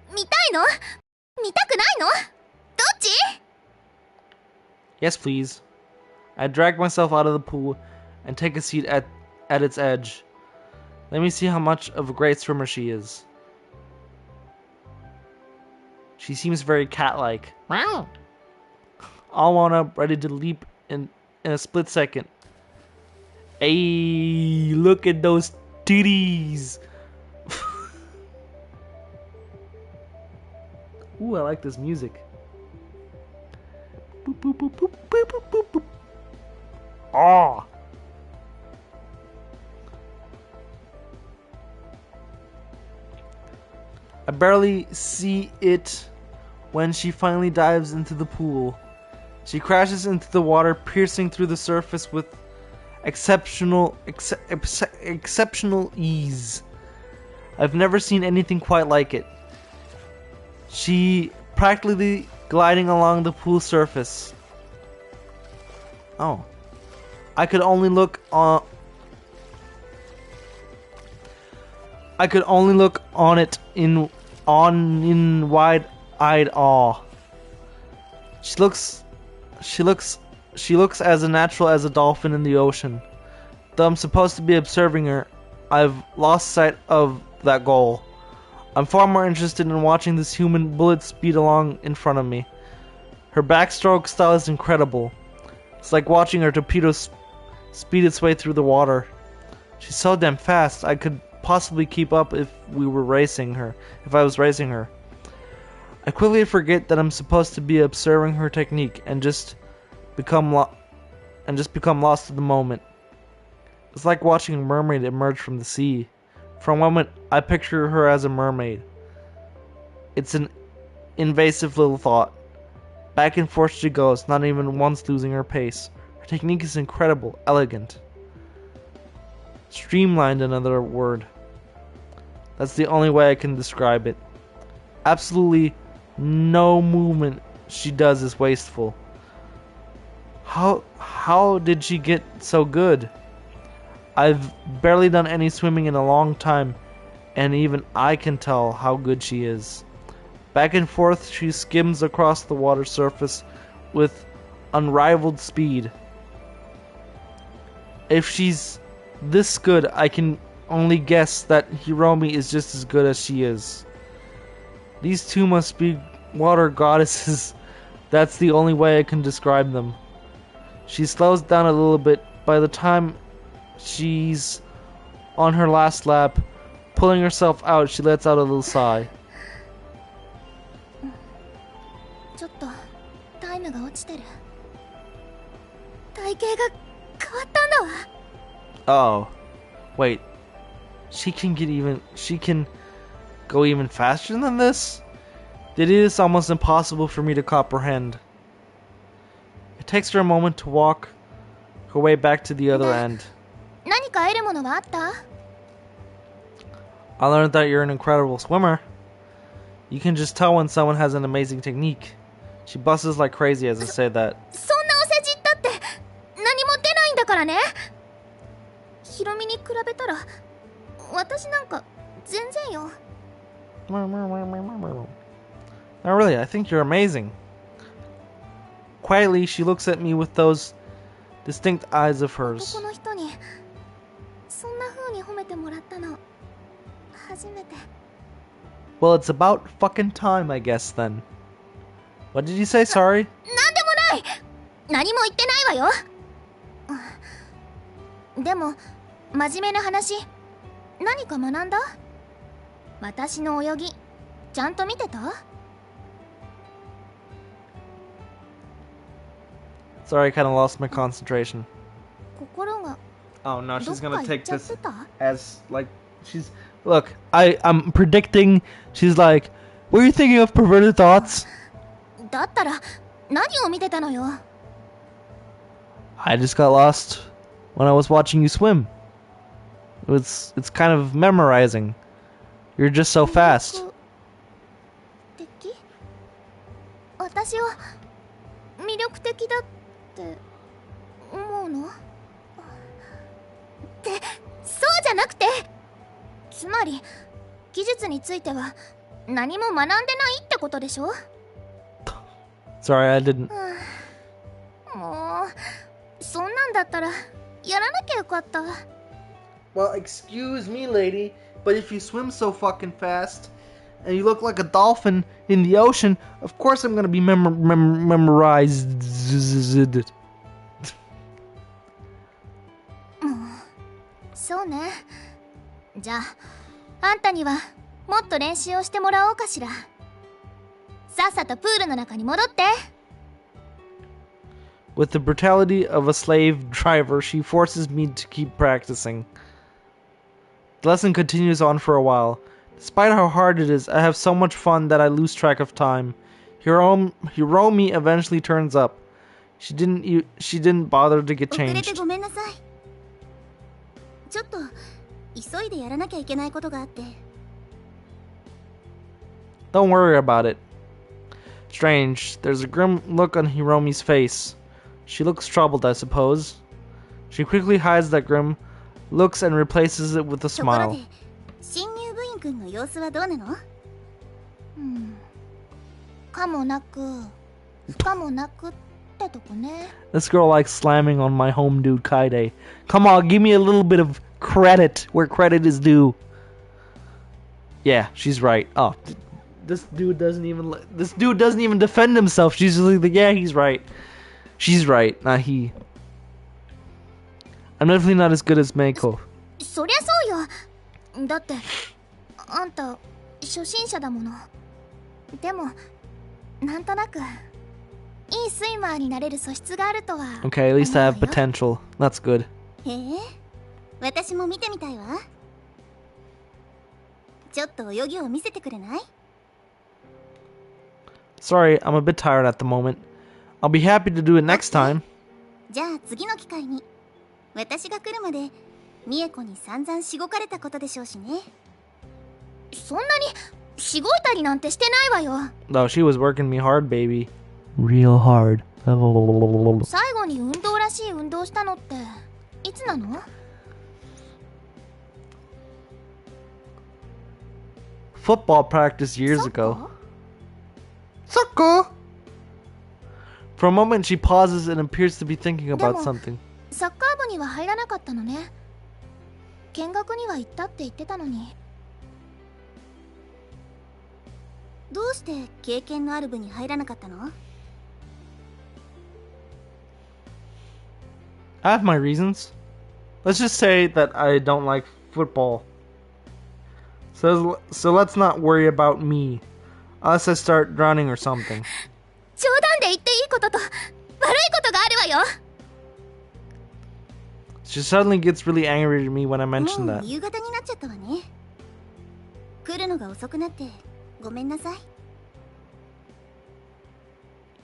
本見たいの？見たくないの？どっち？ Yes, please. I drag myself out of the pool and take a seat at its edge. Let me see how much of a great swimmer she is. She seems very cat-like. Wow. All wound up, ready to leap in a split second. Hey, look at those titties! Ooh, I like this music. Boop, boop, boop, boop, boop, boop, boop, boop. Ah! I barely see it when she finally dives into the pool. She crashes into the water, piercing through the surface with exceptional ease. I've never seen anything quite like it. She practically gliding along the pool surface. Oh. I could only look on it in wide-eyed awe. She looks as natural as a dolphin in the ocean. Though I'm supposed to be observing her, I've lost sight of that goal. I'm far more interested in watching this human bullet speed along in front of me. Her backstroke style is incredible. It's like watching her torpedo speed its way through the water. She's so damn fast, I could possibly keep up if I was racing her. I quickly forget that I'm supposed to be observing her technique and just become lost in the moment. It's like watching a mermaid emerge from the sea. For a moment, I picture her as a mermaid. It's an invasive little thought. Back and forth she goes, not even once losing her pace. Her technique is incredible, elegant. Streamlined, another word. That's the only way I can describe it. Absolutely no movement she does is wasteful. How did she get so good? I've barely done any swimming in a long time, and even I can tell how good she is. Back and forth she skims across the water surface with unrivaled speed. If she's this good, I can only guess that Hiromi is just as good as she is. These two must be water goddesses. That's the only way I can describe them. She slows down a little bit. By the time she's on her last lap, pulling herself out, she lets out a little sigh. ちょっとタイムが落ちてる。体型が変わったんだわ。Oh, wait. She can go even faster than this? It is almost impossible for me to comprehend. It takes her a moment to walk her way back to the other end. 何か得るものはあった？ I learned that you're an incredible swimmer. You can just tell when someone has an amazing technique. She busts like crazy as I say that. そんなお世辞ったって何も出ないんだからね。ヒロミに比べたら私なんか全然よ。No, really, I think you're amazing. Quietly, she looks at me with those distinct eyes of hers. 男の人にそんな風に褒めてもらったの初めて。 Well, it's about fucking time, I guess, then. What did you say, sorry? なんでもない。何も言ってないわよ。でも真面目な話、何か学んだ？私の泳ぎちゃんと見てた？ Sorry, I kind of lost my concentration. 心が Oh no, she's どっ gonna か行っ take ちゃっ this てた？ as like she's look. I'm predicting she's like, were you thinking of perverted thoughts? だったら何を見てたのよ。 I just got lost when I was watching you swim. It's kind of memorizing. You're just so fast. 的？私は魅力的だって思うの？ってそうじゃなくて、つまり技術については何も学んでないってことでしょ？ Sorry, I didn't. もうそんなんだったらやらなきゃよかった。 Well, excuse me, lady, but if you swim so fucking fast and you look like a dolphin in the ocean, of course I'm gonna be memorized. そうね。じゃああんたにはもっと練習をしてもらおうかしら。さっさとプールの中に戻って。 With the brutality of a slave driver, she forces me to keep practicing. The lesson continues on for a while. Despite how hard it is, I have so much fun that I lose track of time. Hiromi eventually turns up. She didn't bother to get 遅れて changed. ごめんなさい。ちょっと急いでやらなきゃいけないことがあって。Don't worry about it. Strange. There's a grim look on Hiromi's face. She looks troubled, I suppose. She quickly hides that grim looks and replaces it with a ところ smile. で、新入部員くんの様子はどうなの？かもなく、不可もなくってとこね。This girl likes slamming on my home dude Kaide. Come on, give me a little bit of credit where credit is due. Yeah, she's right. Oh, this dude doesn't even defend himself. She's just like, yeah, he's right. She's right, not he. I'm definitely not as good as Meiko. そりゃそうよ。だってあんた初心者だもの。でもなんとなくいいスイマーになれる素質があるとは。Okay, at least I have potential. That's good. へえ、私も見てみたいわ。ちょっと泳ぎを見せてくれない？ Sorry, I'm a bit tired at the moment. I'll be happy to do it next time. じゃあ次の機会に。私が来るまで美恵子に散々しごかれたことでしょうしね。そんなにしごいたりなんてしてないわよ。No, she was working me hard, baby. Real hard. 最後に運動らしい運動したのっていつなの？Football practice years ago. Sakura! For a moment, she pauses and appears to be thinking about something. サッカー部には入らなかったのね。見学には行ったって言ってたのに。どうして経験のある部に入らなかったの？ I have my reasons. Let's just say that I don't like football. So let's not worry about me. Unless I start drowning or something. 冗談で言っていいことと悪いことがあるわよ。She suddenly gets really angry at me when I mention もう that. 夕方になっちゃったわね。来るのが遅くなってごめんなさい。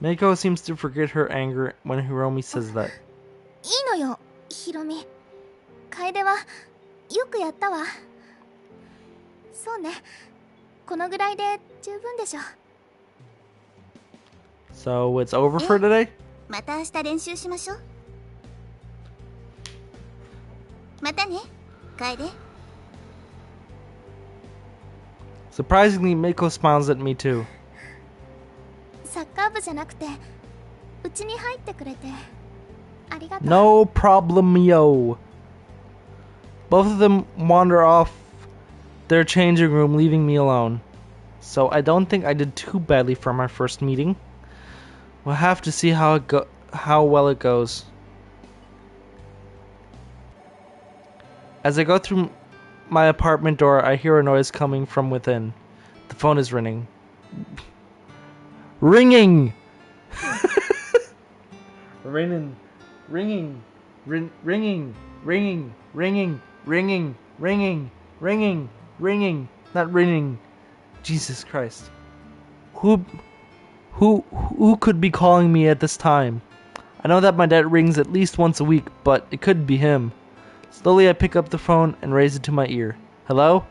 Meiko seems to forget her anger when Hiromi says that. いいのよ、ヒロミ。楓はよくやったわ。そうね。このぐらいで十分でしょ。So it's over for today? また明日練習しましょう。またね、楓。Surprisingly, Meiko smiles at me too. サッカー部じゃなくてうちに入ってくれてありがとう。 No problem, yo. Both of them wander off their changing room, leaving me alone. So I don't think I did too badly for my first meeting. We'll have to see how well it goes. As I go through my apartment door, I hear a noise coming from within. The phone is ringing. Ringing! Ringing. Ringing. Ringing. Ringing. Ringing. Ringing. Ringing. Ringing. Ringing. Not ringing. Jesus Christ. Who could be calling me at this time? I know that my dad rings at least once a week, but it could be him. Slowly I pick up the phone and raise it to my ear. Hello?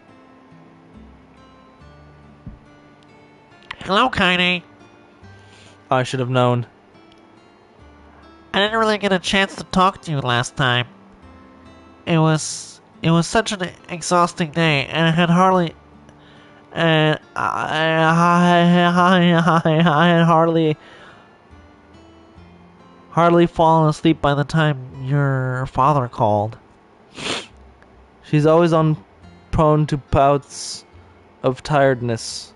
Hello, Kaine. Oh, I should have known. I didn't really get a chance to talk to you last time. It was such an exhausting day, and I had hardly fallen asleep by the time your father called. She's always prone to bouts of tiredness.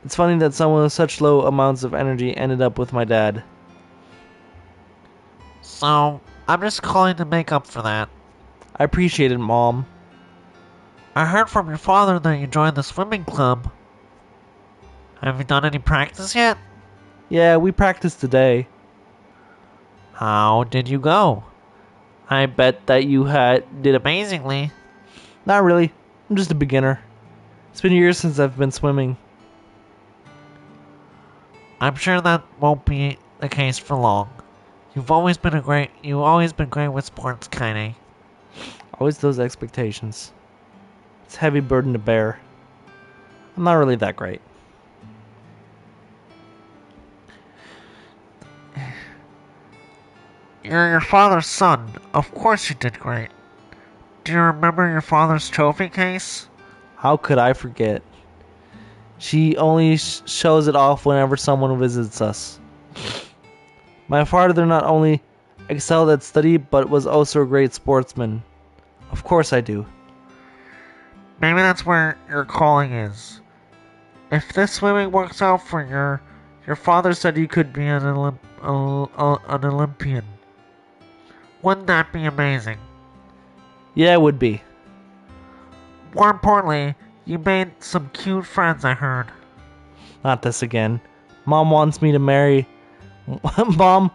It's funny that someone with such low amounts of energy ended up with my dad. So, I'm just calling to make up for that. I appreciate it, Mom. I heard from your father that you joined the swimming club. Have you done any practice yet? Yeah, we practiced today. How did you go? I bet that you Did amazingly. Not really. I'm just a beginner. It's been years since I've been swimming. I'm sure that won't be the case for long. You've always been great with sports, Kaine. Always those expectations. It's a heavy burden to bear. I'm not really that great. You're your father's son. Of course you did great. Do you remember your father's trophy case? How could I forget? She only shows it off whenever someone visits us. My father not only excelled at study, but was also a great sportsman. Of course I do. Maybe that's where your calling is. If this swimming works out for your father said you could be an Olympian. Wouldn't that be amazing? Yeah, it would be. More importantly, you made some cute friends, I heard. Not this again. Mom wants me to marry... Mom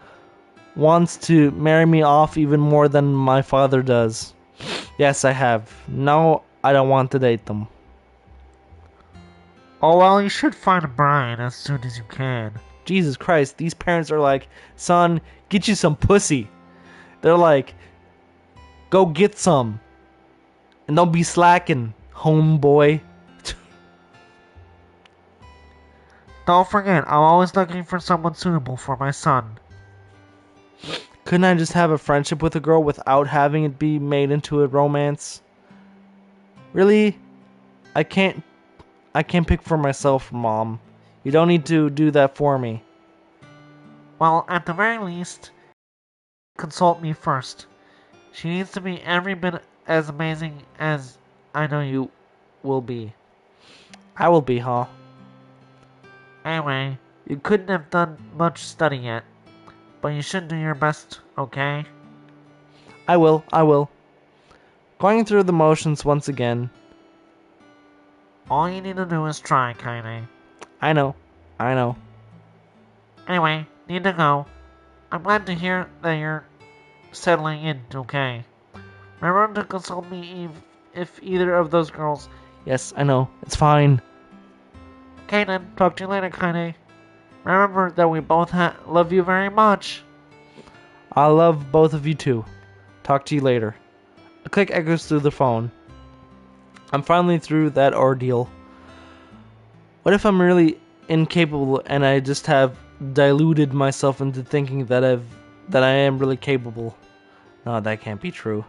wants to marry me off even more than my father does. Yes, I have. No, I don't want to date them. Oh well, you should find a bride as soon as you can. Jesus Christ, these parents are like, son, get you some pussy. They're like, go get some. And don't be slacking, homeboy. Don't forget, I'm always looking for someone suitable for my son. Couldn't I just have a friendship with a girl without having it be made into a romance? Really? I can't pick for myself, Mom. You don't need to do that for me. Well, at the very least, consult me first. She needs to be every bit as amazing as I know you will be. I will be, huh? Anyway, you couldn't have done much study yet, but you should do your best, okay? I will. Going through the motions once again. All you need to do is try, Kaine. I know. Anyway, need to go. I'm glad to hear that you're settling in, okay? Remember to consult me if either of those girls... Yes, I know. It's fine. Okay then, talk to you later, Kaine. Remember that we both love you very much. I love both of you too. Talk to you later. A click echoes through the phone. I'm finally through that ordeal. What if I'm really incapable and I just have diluted myself into thinking that I am really capable? No, that can't be true.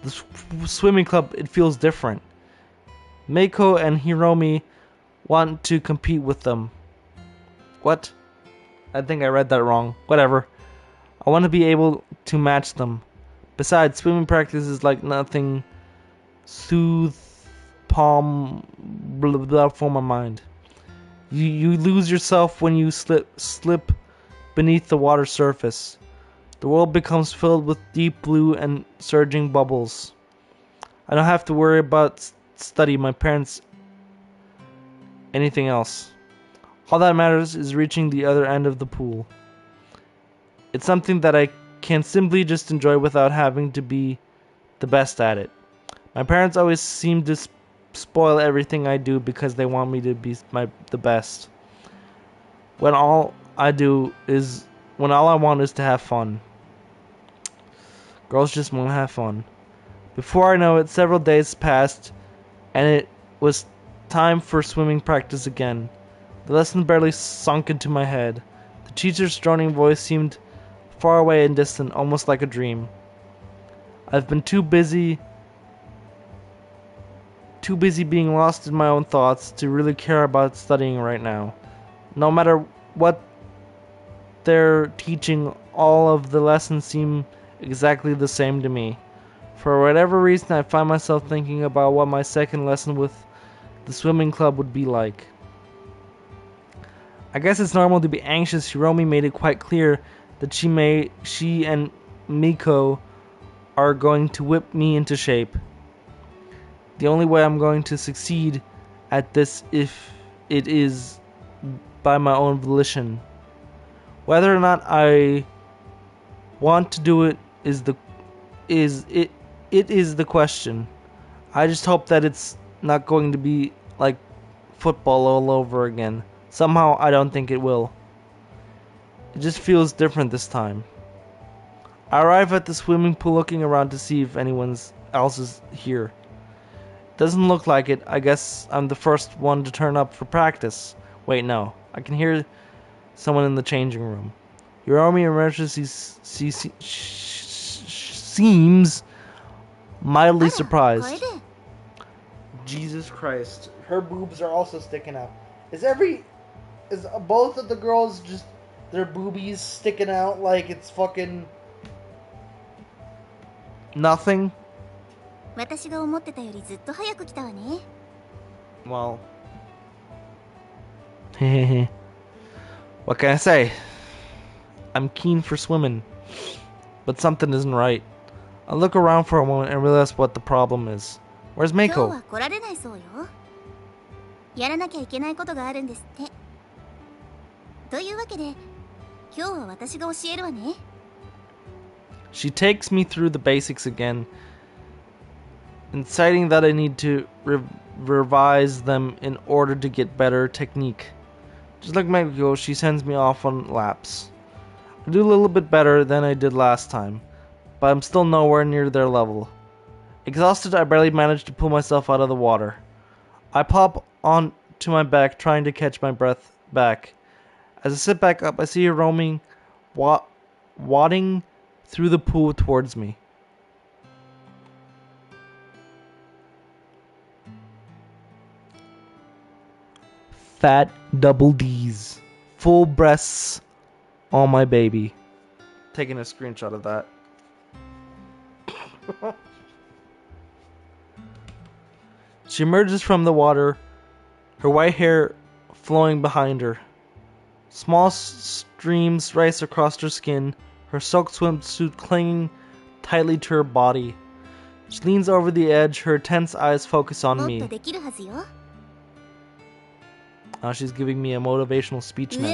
The swimming club, it feels different. Meiko and Hiromi want to compete with them. What? I think I read that wrong. Whatever. I want to be able to match them. Besides, swimming practice is like nothing soothe palm blah blah for my mind. You lose yourself when you slip beneath the water surface. The world becomes filled with deep blue and surging bubbles. I don't have to worry about study, my parents, anything else. All that matters is reaching the other end of the pool. It's something that I can simply just enjoy without having to be the best at it. My parents always seem to spoil everything I do because they want me to be the best. When all I want is to have fun. Girls just want to have fun. Before I know it, several days passed, and it was time for swimming practice again. The lesson barely sunk into my head. The teacher's droning voice seemed far away and distant, almost like a dream. I've been too busy being lost in my own thoughts to really care about studying right now. No matter what they're teaching, all of the lessons seem exactly the same to me. For whatever reason, I find myself thinking about what my second lesson with the swimming club would be like. I guess it's normal to be anxious. Hiromi made it quite clear that she and Miko are going to whip me into shape. The only way I'm going to succeed at this if it is by my own volition. Whether or not I want to do it is the question. I just hope that it's not going to be like football all over again. Somehow I don't think it will. It just feels different this time. I arrive at the swimming pool looking around to see if anyone else is here. Doesn't look like it. I guess I'm the first one to turn up for practice. Wait, no. I can hear someone in the changing room. Your army emergency seems mildly surprised. Jesus Christ. Her boobs are also sticking out. Is both of the girls just their boobies sticking out like it's fucking nothing? Well, what can I say? I'm keen for swimming, but something isn't right. I look around for a moment and realize what the problem is. Where's Meiko? She takes me through the basics again, inciting that I need to revise them in order to get better technique. Just like Meiko, she sends me off on laps. I do a little bit better than I did last time, but I'm still nowhere near their level. Exhausted, I barely manage to pull myself out of the water. I pop onto my back, trying to catch my breath back. As I sit back up, I see her roaming, wadding through the pool towards me. Fat double D's. Full breasts on my baby. Taking a screenshot of that. She emerges from the water, her white hair flowing behind her. Small streams race across her skin, her silk swimsuit clinging tightly to her body. She leans over the edge, her tense eyes focus on me. Now she's giving me a motivational speech now.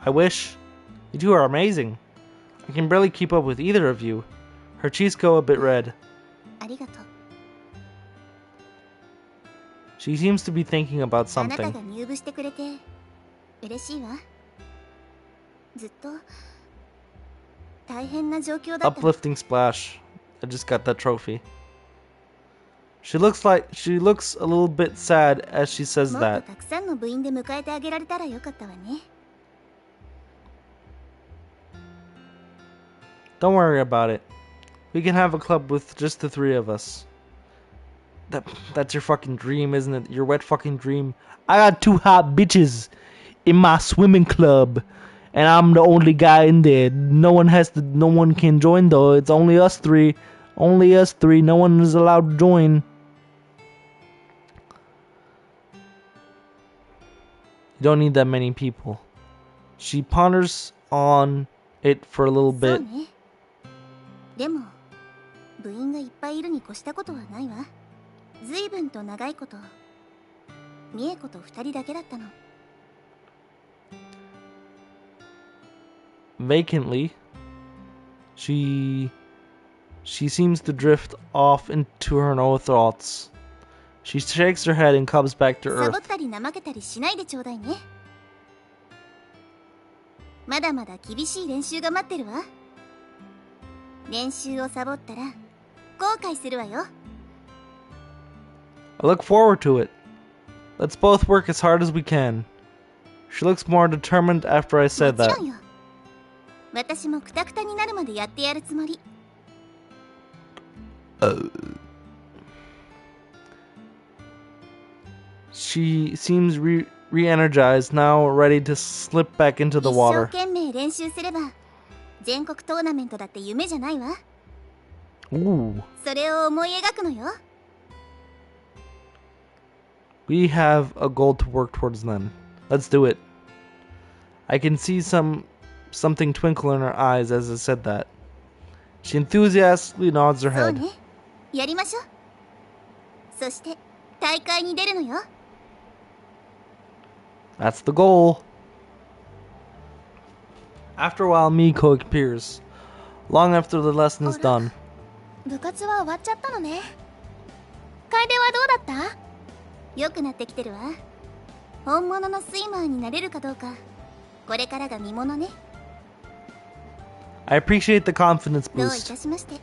I wish. You two are amazing. I can barely keep up with either of you. Her cheeks go a bit red. She seems to be thinking about something. Uplifting splash. I just got that trophy. She looks a little bit sad as she says that. Don't worry about it. We can have a club with just the three of us. That's your fucking dream, isn't it? Your wet fucking dream. I got 2 hot bitches in my swimming club, and I'm the only guy in there. No one can join though. It's only us three. Only us three. No one is allowed to join. You don't need that many people. She ponders on it for a little bit. Vacantly, she seems to drift off into her own thoughts. She shakes her head and comes back to earth. I look forward to it. Let's both work as hard as we can. She looks more determined after I said that. She seems re-energized, now ready to slip back into the water. Ooh. We have a goal to work towards then. Let's do it. I can see something twinkle in her eyes as I said that. She enthusiastically nods her head. That's the goal. After a while, Miko appears. Long after the lesson is done. これからが見ものね。 I appreciate the confidence どうい boost. たしまして。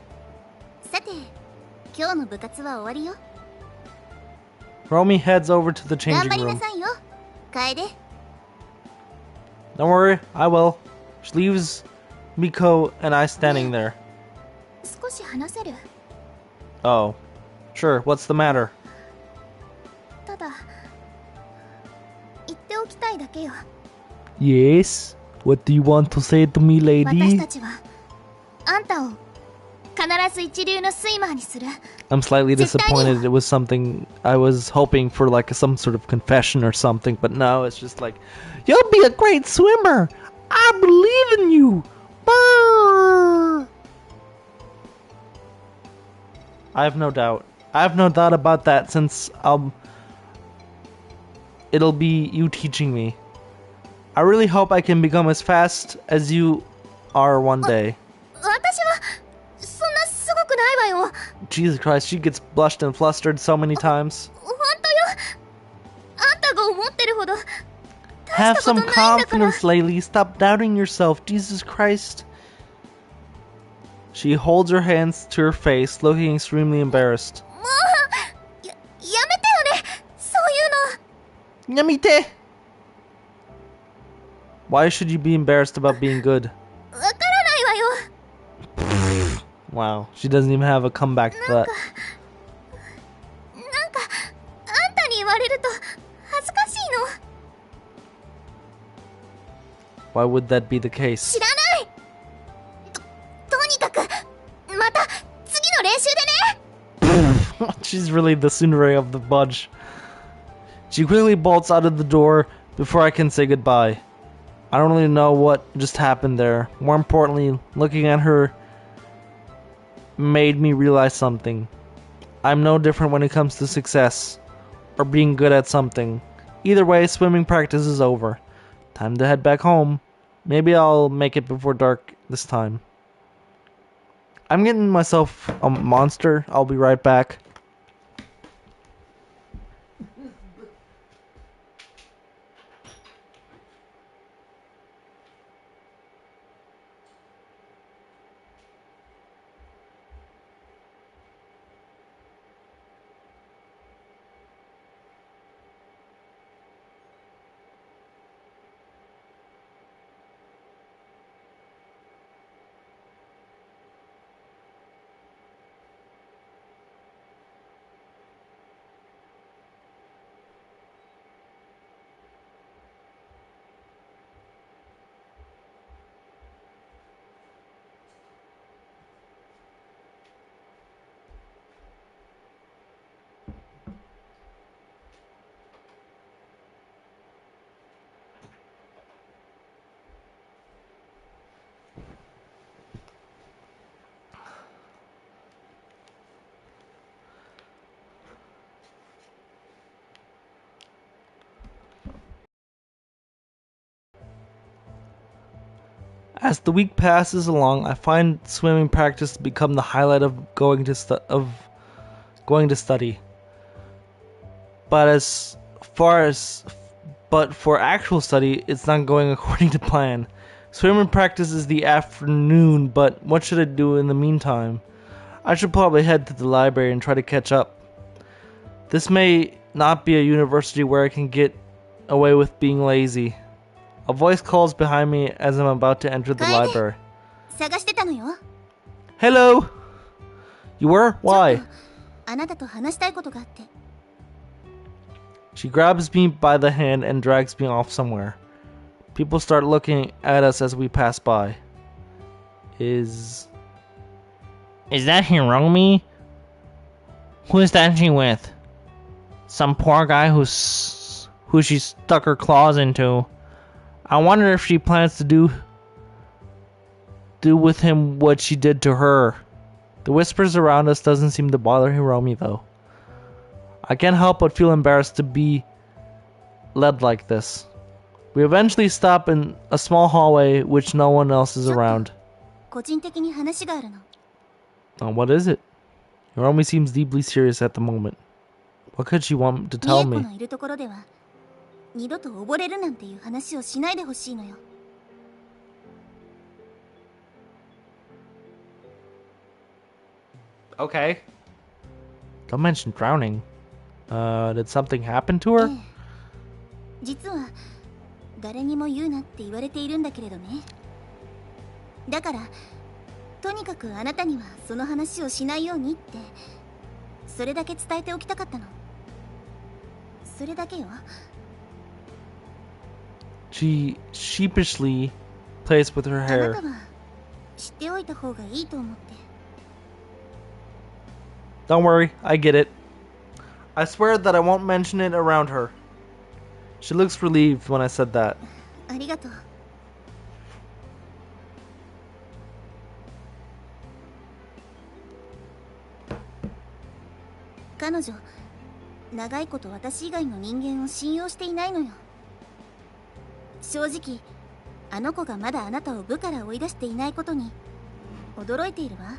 さて、今日の部活は終わりよ。 Romy heads over to the 頑 changing 張りな room. さいよ、楓。 Don't worry, I will. She leaves Miko and I standing there. 少し話せる。 Oh. Sure, what's the matter? ただ、言っておきたいだけよ。 Yes? What do you want to say to me, 私 lady? たちはあんたを必ず一流のスイマーにする。 I'm slightly disappointed. It was something I was hoping for, like some sort of confession or something, but no, it's just like, you'll be a great swimmer. I believe in you. Brr. I have no doubt. I have no doubt about that since it'll be you teaching me. I really hope I can become as fast as you are one day. 私はそんなすごくないわよ。 Jesus Christ, she gets blushed and flustered so many times. 本当よ。あんたが思ってるほど Have 大したこ some とないんだから。 confidence, Laylee. Stop doubting yourself. Jesus Christ. She holds her hands to her face, looking extremely embarrassed. もうやめてよね、そういうの。 Yamite! Why should you be embarrassed about being good? わからないわよ。 Wow, she doesn't even have a comeback to that. なんかあんたに言われると恥ずかしいの。 Why would that be the case? 知らない。とにかくまた次の練習でね。 She's really the tsundere of the bunch. She quickly bolts out of the door before I can say goodbye. I don't really know what just happened there. More importantly, looking at her made me realize something. I'm no different when it comes to success or being good at something. Either way, swimming practice is over. Time to head back home. Maybe I'll make it before dark this time. I'm getting myself a monster. I'll be right back. As the week passes along, I find swimming practice to become the highlight of going to study. But for actual study, it's not going according to plan. Swimming practice is the afternoon, but what should I do in the meantime? I should probably head to the library and try to catch up. This may not be a university where I can get away with being lazy. A voice calls behind me as I'm about to enter the library. 探してたのよ。 Hello! You were? Why? あなたと話したいことがあって。 She grabs me by the hand and drags me off somewhere. People start looking at us as we pass by. Is that Hiromi? Who is that she with? Some poor guy who she stuck her claws into. I wonder if she plans to do with him what she did to her. The whispers around us doesn't seem to bother Hiromi though. I can't help but feel embarrassed to be led like this. We eventually stop in a small hallway which no one else is around. 個人的に話があるの。 What is it? Hiromi seems deeply serious at the moment. What could she want to tell ミエ me? コのいるところでは二度と溺れるなんていう話をしないでほしいのよ。Okay. Don't mention drowning. Did something happen to her? 実は誰にも言うなって言われているんだけれどね。だからとにかくあなたにはその話をしないようにって、それだけ伝えておきたかったの。それだけよ。 She sheepishly plays with her あな hair. たは知っておいた方がいいと思って。 Don't worry, I get it. I swear that I won't mention it around her. She looks relieved when I said that. ありがとう。彼女、長いこと私以外の人間を信用していないのよ。正直、あの子がまだあなたを部から追い出していないことに驚いているわ。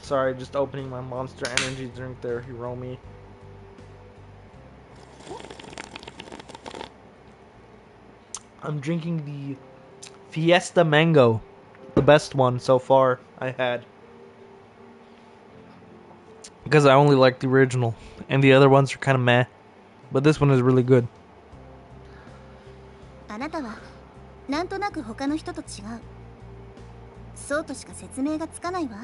Sorry, just opening my Monster Energy drink there, Hiromi. I'm drinking the Fiesta Mango. The best one so far I had. Because I only like the original. And the other ones are kind of meh. But this one is really good. あなたはなんとなく他の人と違う。そうとしか説明がつかないわ。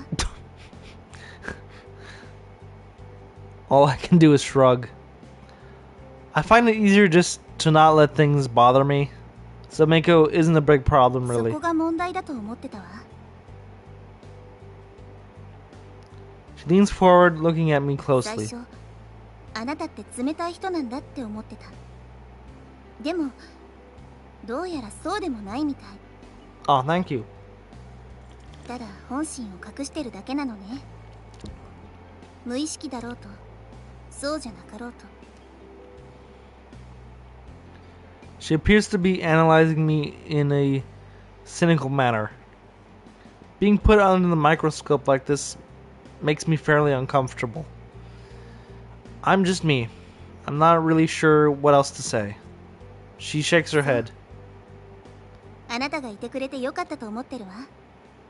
All I can do is shrug. I find it easier just to not let things bother me. So Mako isn't a big problem, そ really. こが問題だと思ってたわ。 She leans forward, looking at me 最 closely. 初、あなたって冷たい人なんだって思ってた。でも、どうやらそうでもないみたい。 Oh, thank you. ただ本心を隠してるだけなのね。無意識だろうと、そうじゃなかろうと。 She appears to be analyzing me in a cynical manner. Being put under the microscope like this makes me fairly uncomfortable. I'm just me. I'm not really sure what else to say. She shakes her head. あなたがいてくれてよかったと思ってるわ。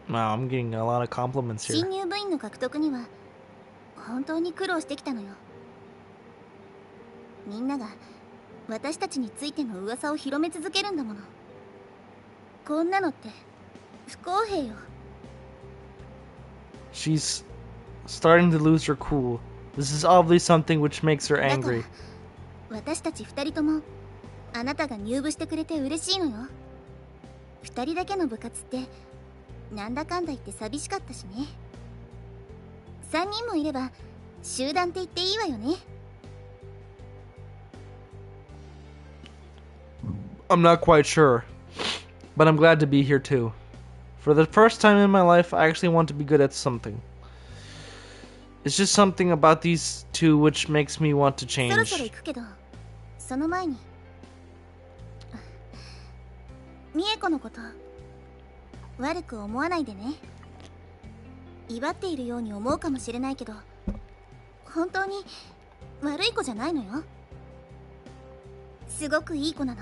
Wow, I'm getting a lot of compliments here. 新入部員の獲得には本当に苦労してきたのよ。みんなが私たちについての噂を広め続けるんだもの。こんなのって不公平よ。 She's starting to lose her cool. This is obviously something which makes her だから angry. 私たち二人ともあなたが入部してくれて嬉しいのよ。二人だけの部活ってなんだかんだ言って寂しかったしね。三人もいれば集団って言っていいわよね。 I'm not quite sure, but I'm glad to be here too. For the first time in my life, I actually want to be good at something. It's just something about these two which makes me want to そろそろ change. 行くけど、その前に美恵子のこと悪く思わないでね。威張っているように思うかもしれないけど、本当に悪い子じゃないのよ。すごくいい子なの。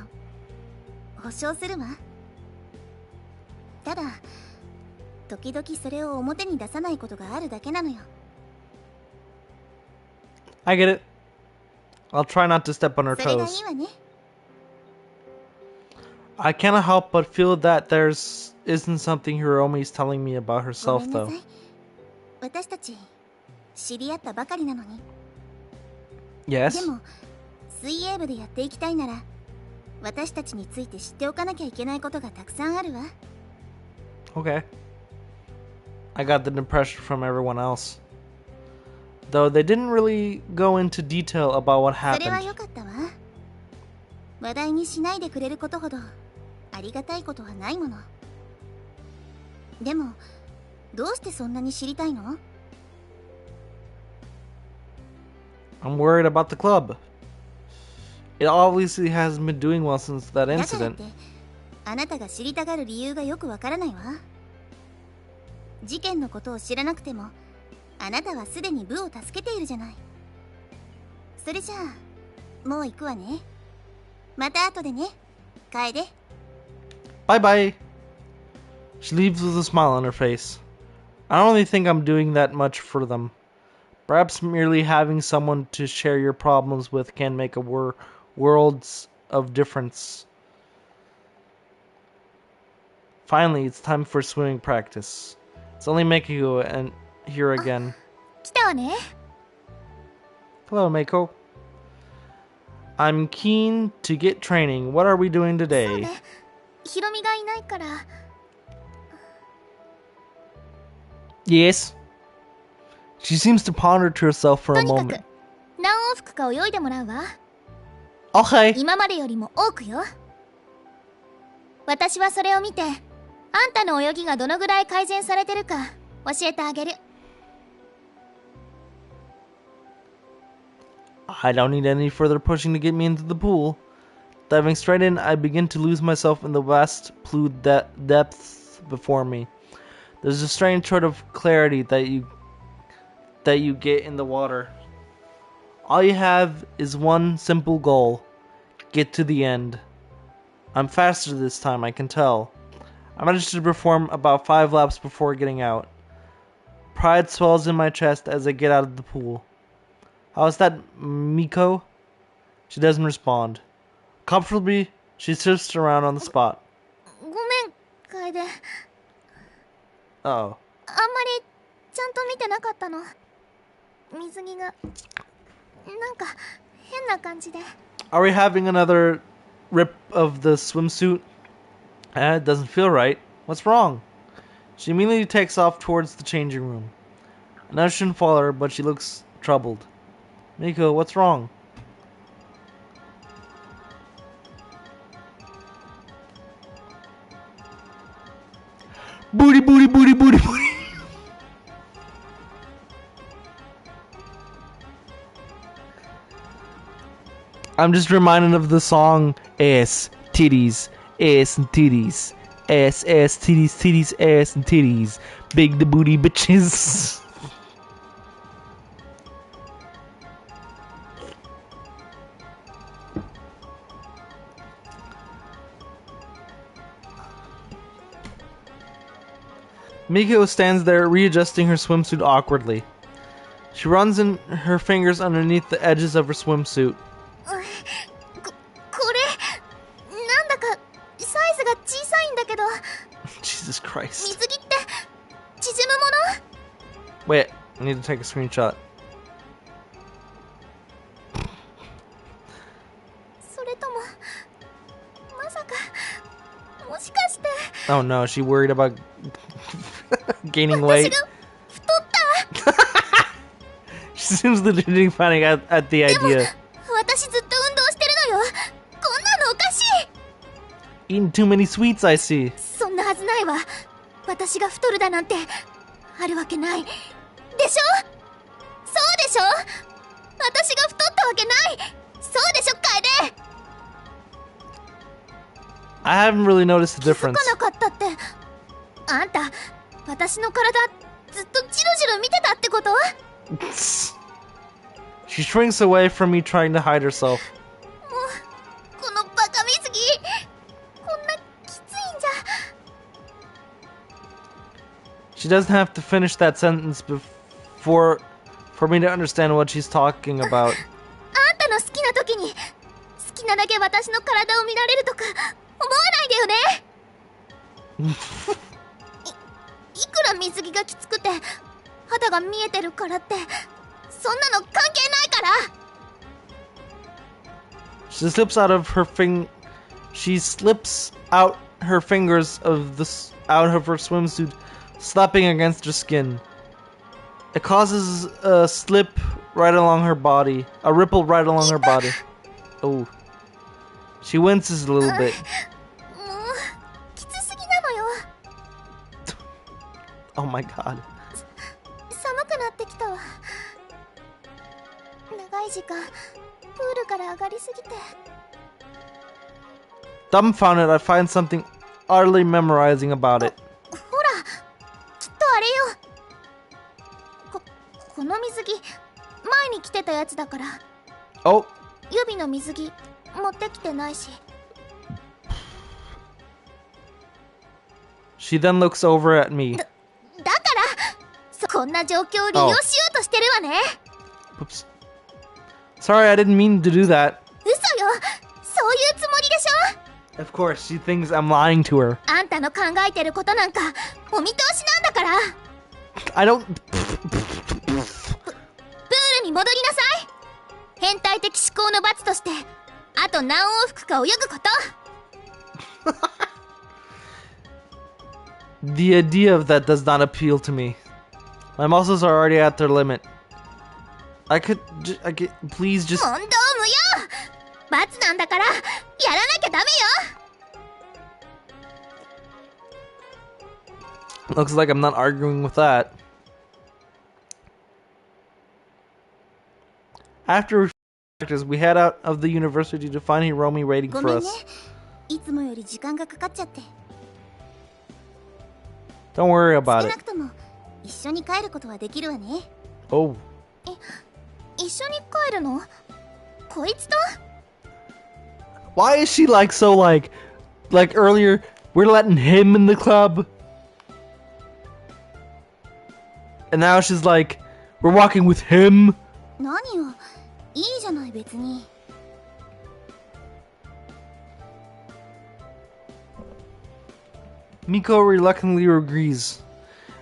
保証するわ。ただ時々それを表に出さないことがあるだけなのよ。 I get it. I'll try not to step on her それがい toes. いわね。 I cannot help but feel that there's isn't something Hiromi's telling me about ご herself めんな though. さい。私たち知り合ったばかりなのに。 Yes? でも水泳部でやっていきたいなら私たちについて知っておかなきゃいけないことがたくさんあるわ。 Okay. I got the impression from everyone else. Though they didn't really go into detail about what それは happened. よかったわ。話題にしないでくれることほどありがたいことはないもの。でもどうしてそんなに知りたいの？ I'm worried about the club. It obviously hasn't been doing well since that だからっ incident. てあなたが知りたがる理由がよくわからないわ。事件のことを知らなくてもあなたはすでに部を助けているじゃない。それじゃあもう行くわね。また後でね、楓。 Bye bye. She leaves with a smile on her face. I don't really think I'm doing that much for them. Perhaps merely having someone to share your problems with can make a worlds of difference. Finally, it's time for swimming practice. It's only Meiko and here again. 来たわね。 Hello, Meiko. I'm keen to get training. What are we doing そう today? ね。ヒロミがいないから。 Yes. She seems to ponder to herself for と a にかく moment. 何往復か泳いでもらうわ。 Okay. 今までよりも多くよ。私はそれを見て、あんたの泳ぎがどのぐらい改善されてるか教えてあげる。 I don't need any further pushing to get me into the pool. Diving straight in, I begin to lose myself in the vast blue depths before me. There's a strange sort of clarity that you get in the water. All you have is one simple goal: get to the end. I'm faster this time, I can tell. I managed to perform about 5 laps before getting out. Pride swells in my chest as I get out of the pool. How is that, Miko? She doesn't respond. Comfortably, she sits around on the spot. ごめん、楓。あんまり Uh-oh. ちゃんと見てなかったの。水着がなんか変な感じで。 Are we having another rip of the swimsuit? It doesn't feel right. What's wrong? She immediately takes off towards the changing room. I know I shouldn't follow her, but she looks troubled. Miko, what's wrong? Booty, booty, booty, booty, booty. I'm just reminded of the song ass, titties, ass and titties. Ass, ass, titties, titties, ass and titties. Big the booty bitches. Miko stands there readjusting her swimsuit awkwardly. She runs in her fingers underneath the edges of her swimsuit. これなんだかサイズが小さいんだけど。 Jesus Christ. 水着って縮むもの？ Wait, I need to take a screenshot. それともまさかもしかして Oh no, she worried about gaining weight. 私が太った？ She seems legitimately panic at the idea. 私ずっと運動してるのよ。こんなのおかしい。 Eating too many sweets, I see. そんなはずないわ。私が太るだなんてあるわけない。でしょ？そうでしょ？私が太ったわけない。そうでしょ、楓。 I haven't really noticed the 気づ difference. かなかったって。あんた、私の体ずっとジロジロ見てたってこと？ She shrinks away from me, trying to hide herself. もうこのバカ水着こんなきついんじゃ。 She doesn't have to finish that sentence for me to understand what she's talking about. あんたの好きな時に好きなだけ私の体を見られるとか思わないでよね。いくら水着がきつくて肌が見えてるからってそんなの関係ないから。 She slips out her fingers out of her swimsuit, slapping against her skin. It causes a slip right along her body, a ripple right along her body. Oh. She winces a little bit. もうきつすぎなのよ。 Oh my god. 寒くなってきたわ。長い時間プールから上がりすぎて。 Dumbfounded, I find something utterly memorizing about it. ほらきっとあれよ。この水着前に着てたやつだから。 Oh, 予備の水着持ってきてないし。 she then looks over at me. だからこんな状況を利用しようとしてるわね。 Oops. Sorry, I didn't mean to do that. 嘘よ、そういうつもりでしょ。 Of course, she thinks I'm lying to her. あんたの考えてることなんかお見通しなんだから。 I don't... プールに戻りなさい。変態的思考の罰としてあと何往復か泳ぐこと。 The idea of that does not appeal to me. My muscles are already at their limit. I could please just... 問答無用。罰なんだからやらなきゃダメよ。 Looks like I'm not arguing with that. After we head out of the university to find Hiromi waiting ご for めんね。 us. いつもより時間がかかっちゃって。 Don't worry 少 about な it. くとも一緒に帰ることはできるわね。 Oh. 一緒に帰るの？こいつと？ Why is she like so like earlier we're letting him in the club? And now she's like we're walking with him? 何よ、いいじゃない別に。 Miko reluctantly agrees.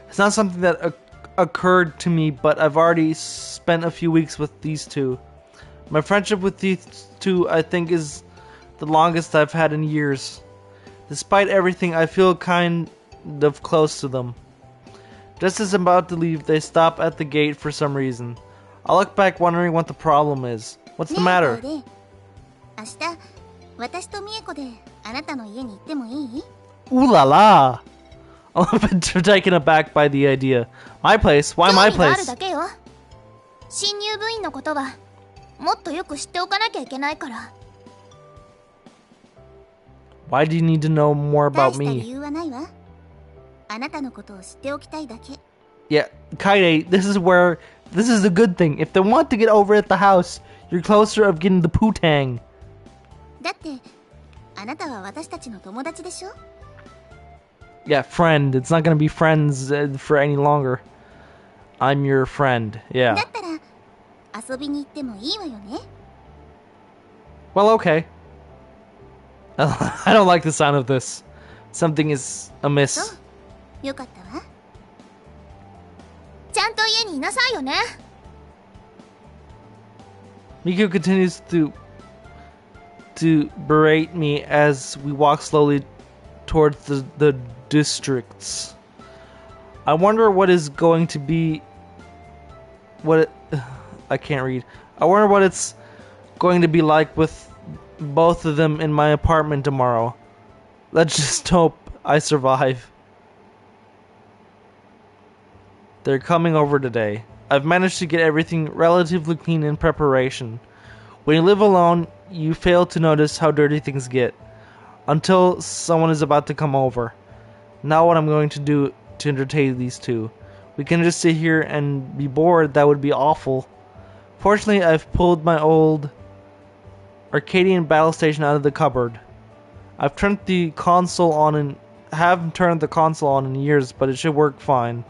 It's not something that occurred to me, but I've already spent a few weeks with these two. My friendship with these two, I think, is the longest I've had in years. Despite everything, I feel kind of close to them. Just as I'm about to leave, they stop at the gate for some reason. I look back wondering what the problem is. What's the matter? ねえ、明日私と美恵子であなたの家に行ってもいい？ Ooh la la! I'm a bit taken aback by the idea. My place? Why my 興味がある place? だけよ。新入部員のことはもっとよく知っておかなきゃいけないから。 Why do you need to know more 大 about した理 me? 由はないわ。あなたのことを知っておきたいだけ。 Yeah, Kaide, this is the good thing. If they want to get over at the house, you're closer of getting the poo-tang. だってあなたは私たちの友達でしょ。 Yeah, friend. It's not gonna be friends for any longer. I'm your friend. だ Yeah. ったら遊びに行ってもいいわよね。 Well, okay. I don't like the sound of this. Something is そ amiss. う、よかったわ。ちゃんと家にいなさいよね。 Miku continues to berate me as we walk slowly towards the districts. I wonder what is going to be I can't read. I wonder what it's going to be like with both of them in my apartment tomorrow. Let's just hope I survive. They're coming over today. I've managed to get everything relatively clean in preparation. When you live alone, you fail to notice how dirty things get until someone is about to come over. Now what I'm going to do to entertain these two. We can just sit here and be bored. That would be awful. Fortunately, I've pulled my old Arcadian battle station out of the cupboard. I've turned the console on and haven't turned the console on in years, but it should work fine.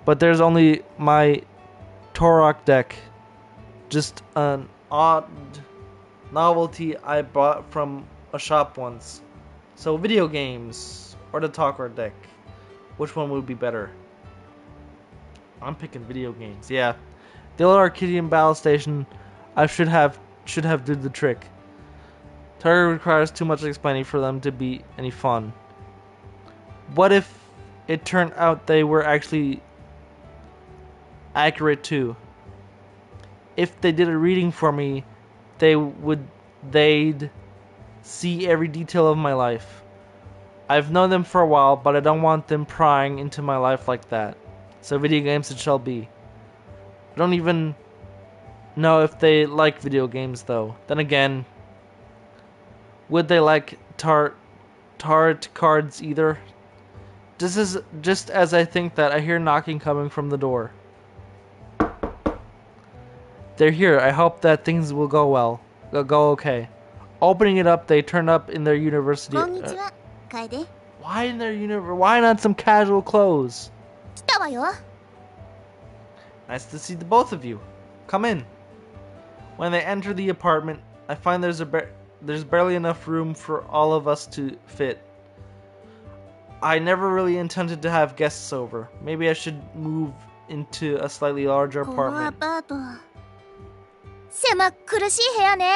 But there's only my Torok deck. Just an odd novelty I bought from a shop once. So video games or the Talker deck. Which one would be better? I'm picking video games. Yeah. The old Arcadian battle station I should have did the trick. Target requires too much explaining for them to be any fun. What if it turned out they were actually accurate too? If they did a reading for me, they'd see every detail of my life. I've known them for a while, but I don't want them prying into my life like that. So video games it shall be. I don't even know if they like video games though. Then again, would they like tarot cards either? Just as I think that, I hear knocking coming from the door. They're here. I hope that things will go well. Go okay. Opening it up, they turn up in their university. こんにちは、楓。 Why in their universe? Why not some casual clothes? 来たわよ。Nice to see the both of you. Come in. When they enter the apartment, I find there's barely enough room for all of us to fit. I never really intended to have guests over. Maybe I should move into a slightly larger このア apartment. パート狭苦しい部屋ね。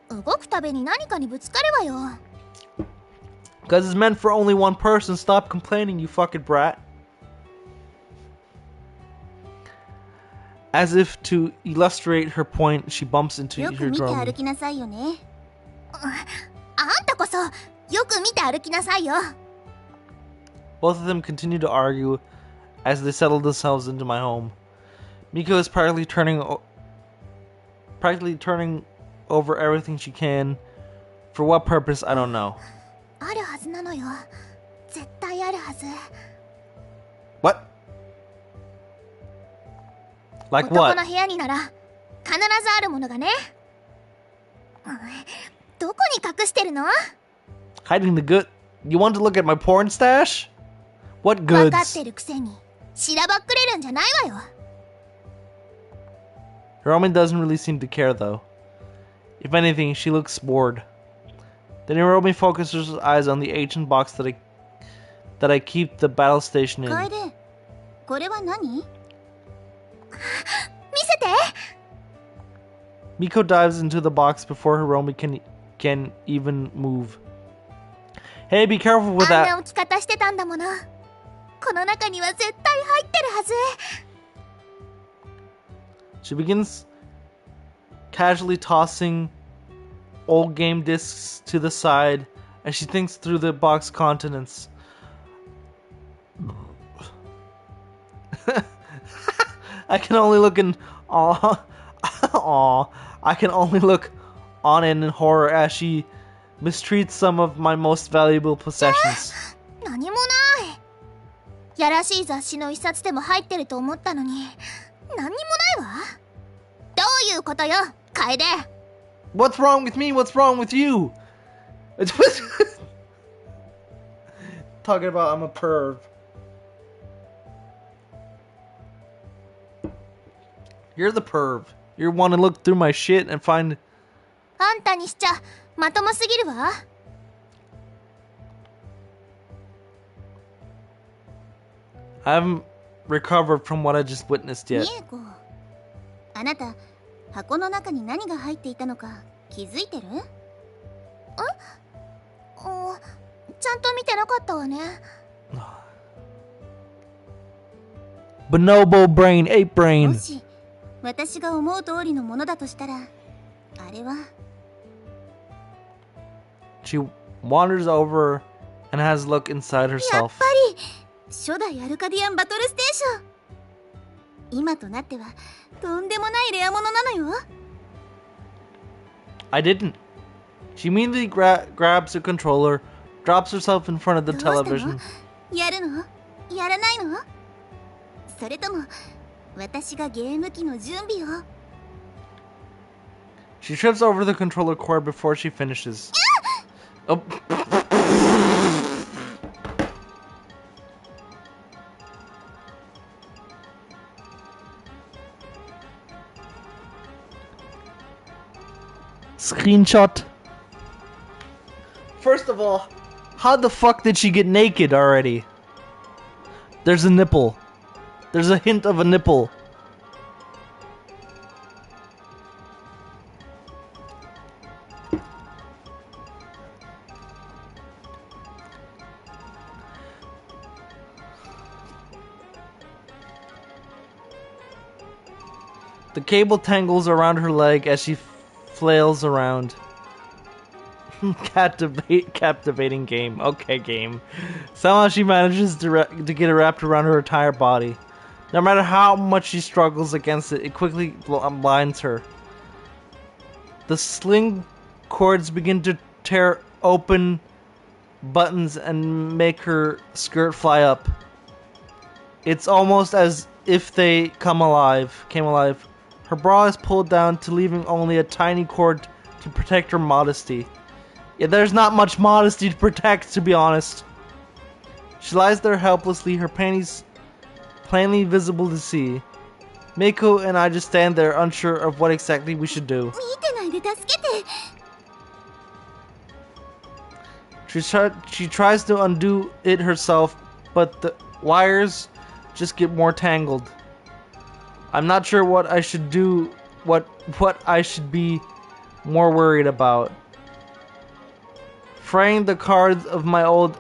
動くたびに何かにぶつかるわよ。 Because it's meant for only one person. Stop complaining, you fucking brat. As if to illustrate her point, she bumps into よく her 見て歩 drum. きなさいよね。あんたこそよく見て歩きなさいよ。 Both of them continue to argue as they settle themselves into my home. Miko is practically turning over everything she can. For what purpose, I don't know. あるはずなのよ。絶対あるはず。 What? Like 男 what? の部屋になら必ずあるものがね。どこに隠してるの？ Hiding the good? You want to look at my porn stash? What 分かっ goods? てるくせにしらばっくれるんじゃないわよ。 Hiromi doesn't really seem to care though. If anything, she looks bored. Then Hiromi focuses her eyes on the ancient box that I keep the battle station in. 楓、これは何？見せて。 Miko dives into the box before Hiromi can even move. Hey, be careful with あんな that. 置き方してたんだもの。この中には絶対入ってるはず。 She begins casually tossing old game discs to the side as she thinks through the box contents. I can only look in awe. I can only look on in horror as she mistreats some of my most valuable possessions. 何もない。やらしい雑誌の一冊でも入ってると思ったのに何にもないわ。どういうことよ、楓。 What's wrong with me? What's wrong with you? Talking about I'm a perv. You're the perv. You want to look through my shit and find... あんたにしちゃまともすぎるわ。 I haven't recovered from what I just witnessed ミ yet. エコ、あなた箱の中に何が入っていたのか気づいてる？ちゃんと見てなかったわね。 Bonobo brain, ape も brain. し私が思う通りのものだとしたら、あれは She wanders over and has a look inside やっ herself. ぱり初代アルカディアンバトルステーション。今となってはとんでもないレアものなのよ。 I didn't. She immediately grabs the controller, drops herself in front of the どうしたの？ television. やるの？やらないの？それとも私がゲーム機の準備を？ She trips over the controller cord before she finishes. Oh. Screenshot. First of all, how the fuck did she get naked already? There's a nipple. There's a hint of a nipple. The cable tangles around her leg as she flails around. Captivating game. Okay, game. Somehow she manages to get it wrapped around her entire body. No matter how much she struggles against it, it quickly blinds her. The sling cords begin to tear open buttons and make her skirt fly up. It's almost as if they came alive. Her bra is pulled down to leaving only a tiny cord to protect her modesty. Yeah, there's not much modesty to protect, to be honest. She lies there helplessly, her panties plainly visible to see. Miko and I just stand there unsure of what exactly we should do. 見てないで助けて。 She tries to undo it herself, but the wires just get more tangled. I'm not sure what I should do, what I should be more worried about. Fraying the cards of my old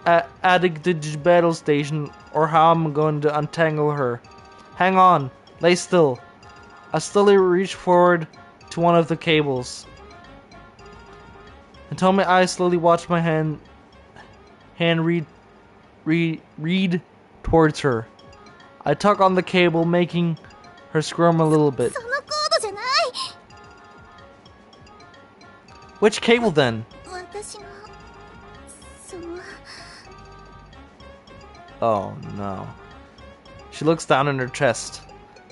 addicted battle station, or how I'm going to untangle her. Hang on, lay still. I slowly reach forward to one of the cables. Until my eyes slowly watch my hand read towards her. I tug on the cable, making her squirm a little bit. そのコードじゃない。 Which cable then? 私のその Oh no. She looks down in her chest.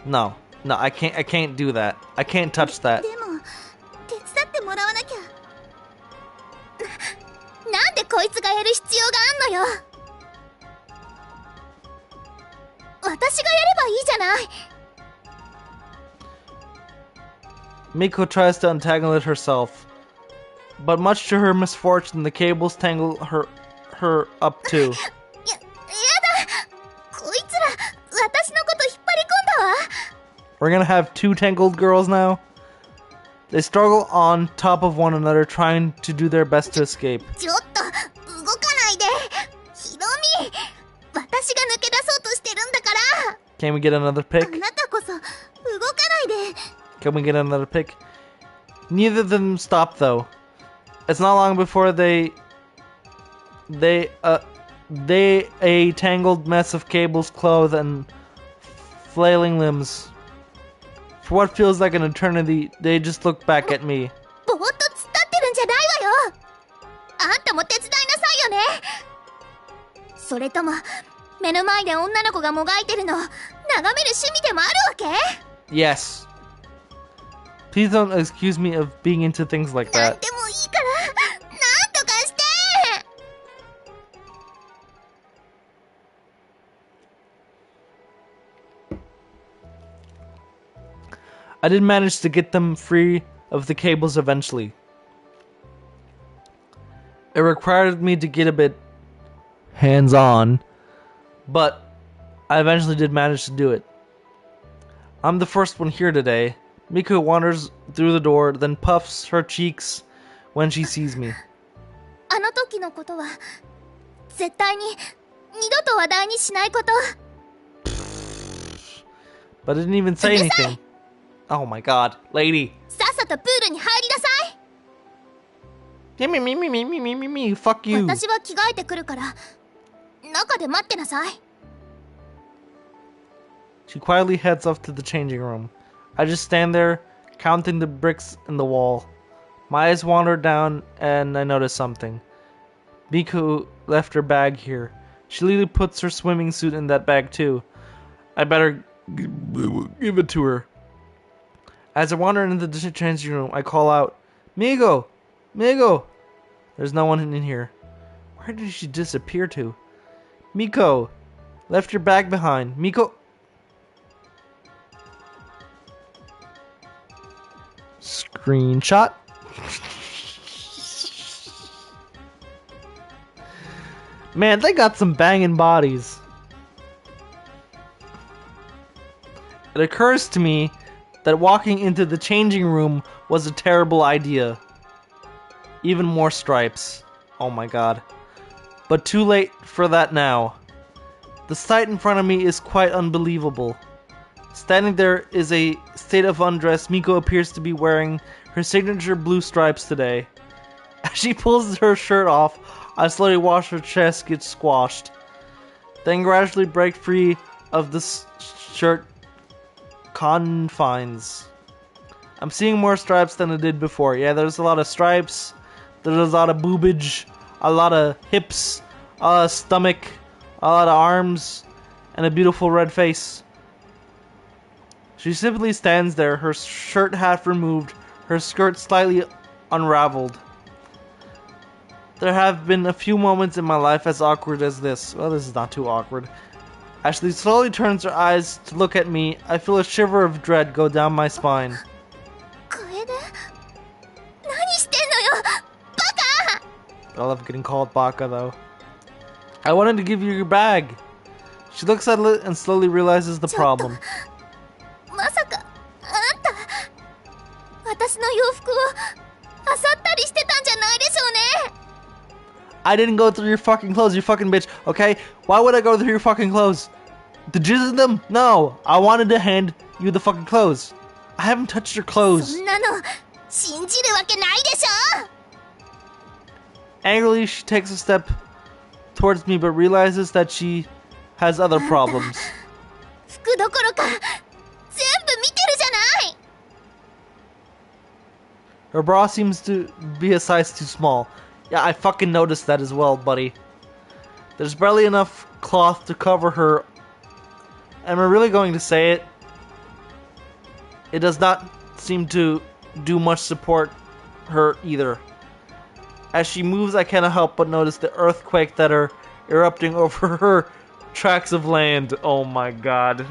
No, I can't do that. I can't touch that. でも手伝ってもらわなきゃ。なんでこいつがやる必要があんのよ。私がやればいいじゃない。 Miko tries to untangle it herself, but much to her misfortune, the cables tangle her up too. やだ。こいつら私のこと引っ張り込んだわ。 We're gonna have two tangled girls now? They struggle on top of one another, trying to do their best to escape. ちょっと動かないで。ひろみ、私が抜け出そうとしてるんだから。 Can we get another あ pick? なたこそ動かないで。 Can we get another pick? Neither of them stop though. It's not long before a tangled mess of cables, clothes, and flailing limbs. For what feels like an eternity, they just look back at me. ぼーっと突っ立ってるんじゃないわよ。あんたも手伝いなさいよね。それとも目の前で女の子がもがいてるの眺める趣味でもあるわけ？ Yes. Please don't excuse me of being into things like なん that. でもいいからなんとかして。 I did manage to get them free of the cables eventually. It required me to get a bit hands-on, but I eventually did manage to do it. I'm the first one here today. Miko wanders through the door, then puffs her cheeks when she sees me. あの時のことは絶対に二度と話題にしないこと。 But I didn't even say anything. Oh my god, lady. さっさとプールに入りなさい。 Me, fuck you. 私は着替えてくるから中で待ってなさい。 She quietly heads off to the changing room. I just stand there, counting the bricks in the wall. My eyes wander down, and I notice something. Miku left her bag here. She literally puts her swimming suit in that bag too. I better give it to her. As I wander into the changing room, I call out, Migo! Migo! There's no one in here. Where did she disappear to? Miko! Left your bag behind. Miko! Screenshot. Man, they got some banging bodies. It occurs to me that walking into the changing room was a terrible idea. Even more stripes. Oh my god. But too late for that now. The sight in front of me is quite unbelievable. Standing there is a state of undress. Miko appears to be wearing her signature blue stripes today. As she pulls her shirt off, I slowly watch her chest get squashed. Then gradually break free of the shirt confines. I'm seeing more stripes than I did before. Yeah, there's a lot of stripes. There's a lot of boobage. A lot of hips. A lot of stomach. A lot of arms. And a beautiful red face. She simply stands there, her shirt half removed, her skirt slightly unraveled. There have been a few moments in my life as awkward as this. Well, this is not too awkward. As she slowly turns her eyes to look at me, I feel a shiver of dread go down my spine. 楓、何してんのよ、バカ！ I love getting called Baka though. I wanted to give you your bag. She looks at it and slowly realizes the problem. まさか、あんた、私の洋服を漁ったりしてたんじゃないでしょうね。 I didn't go through your fucking clothes, you fucking bitch, okay? Why would I go through your fucking clothes? To jizz in them? No, I wanted to hand you the fucking clothes. I haven't touched your clothes. そんなの信じるわけないでしょ。 Angrily, she takes a step towards me but realizes that she has other problems. 服どころか全部見てるじゃない。 Her bra seems to be a size too small. Yeah, I fucking noticed that as well, buddy. There's barely enough cloth to cover her. Am I really going to say it? It does not seem to do much support her either. As she moves, I cannot help but notice the earthquake that are erupting over her tracts of land. Oh my god.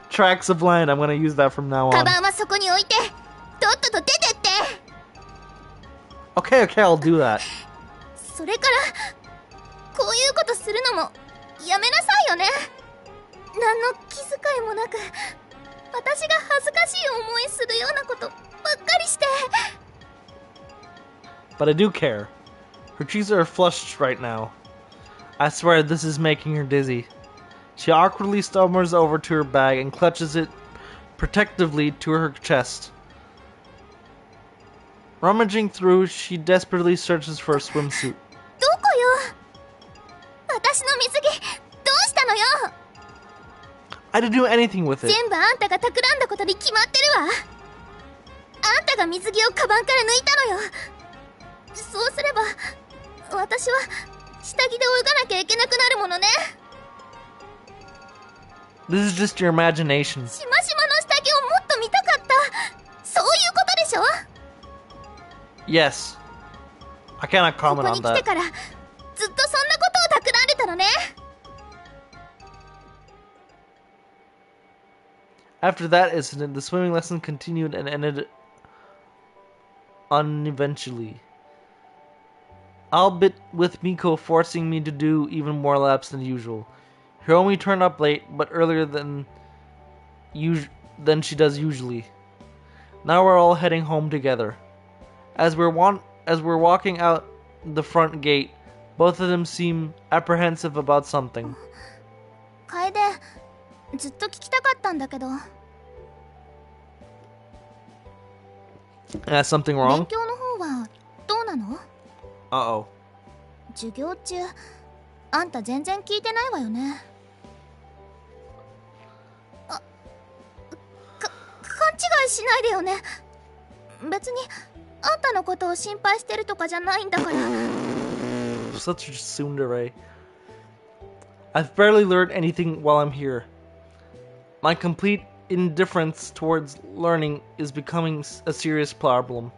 Tracts of land. I'm gonna use that from now カ on. バンはそこに置いて、とっとと出てって。 Okay, I'll do that. それからこういうことするのもやめなさいよね。何の気遣いもなく、私が恥ずかしい思いするようなことばっかりして。 But I do care. Her cheeks are flushed right now. I swear this is making her dizzy. She awkwardly stumbers over to her bag and clutches it protectively to her chest. Rummaging through, she desperately searches for a swimsuit. どこよ。私の水着どうしたのよ。 I didn't do anything with it. 全部あんたが企んだことに決まってるわ。あんたが水着をカバンから抜いたのよ。そうすれば私は下着で泳がなきゃいけなくなるものね。 This is just your imagination. しましまの下着をもっと見たかった。そういうことでしょ。 Yes. I cannot こ comment こに on 来て that. からずっとそんなことを企んでたのね。 After that incident, the swimming lesson continued and ended uneventually. Albeit with Miko forcing me to do even more laps than usual. Hiromi turned up late, but earlier than she does usually. Now we're all heading home together. As we're walking out the front gate, both of them seem apprehensive about something. 楓、ずっと聞きたかったんだけど。 Something 勉 wrong? 強の方はどうなの？ Uh-oh. 授業中あんた全然聞いてないわよね。勘違いしないでよね。別にあんたのことを心配してるとかじゃないんだから。 Such a tsundere. I've barely learned anything while I'm here. My complete indifference towards learning is becoming a serious problem.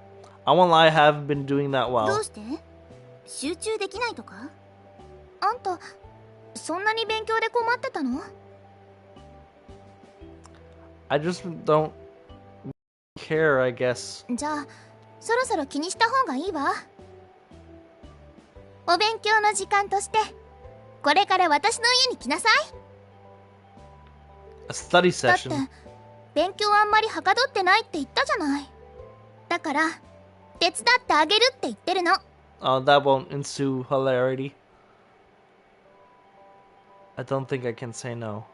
I won't lie, I haven't been doing that ど well. うして？集中できないとか？あんたそんなに勉強で困ってたの？ I just don't care, I guess. じゃあそろそろ気にした方がいいわ。お勉強の時間としてこれから私の家に来なさい。 A study だって session. 勉強あんまりはかどってないって言ったじゃない。だから手伝ってあげるって言ってるの。 Oh, that won't ensue hilarity. I don't think I can say no.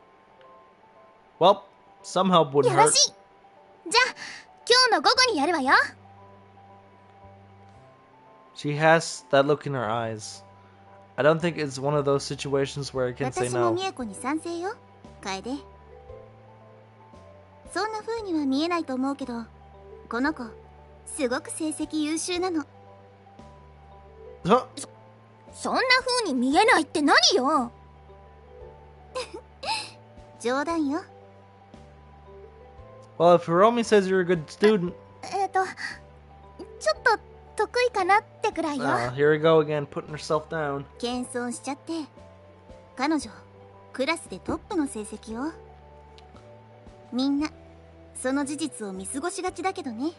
Well, some help wouldn't よろ hurt. しい。じゃあ今日の午後にやるわよ。 She has that look in her eyes. I don't think it's one of those situations where I can say 私も no. 美恵子に賛成よ、楓。そんな風には見えないと思うけど、この子すごく成績優秀なの。 Huh? そんな風に見えないって何よ。冗談よ。 Well, if Hiromi says you're a good student... ちょっと得意かなってくらいよ。 here we go again, putting herself down. 謙遜しちゃって。彼女クラスでトップの成績よ。みんなその事実を見過ごしがちだけどね。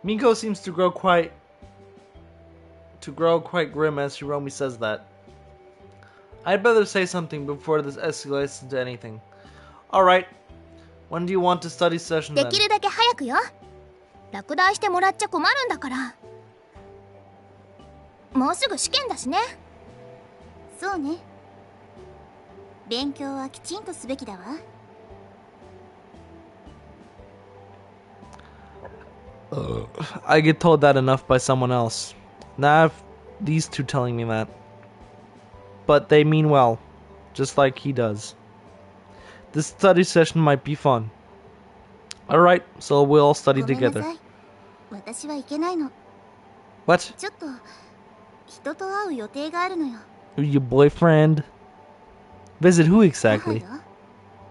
Miko seems to grow quite grim as Hiromi says that. I'd better say something before this escalates into anything. Alright, when do you want to study session で then? きるだけ早くよ。落第してもらっちゃ困るんだから。もうすぐ試験だしね。そうね。勉強はきちんとすべきだわ。I get told that enough by someone else. Now I have these two telling me that. But they mean well, just like he does. This study session might be fun. Alright, so we'll all study ごめんな together. さい。私は行けないの。 What? ちょっと人と会う予定があるのよ。 Your boyfriend? Visit who 母 exactly? よ。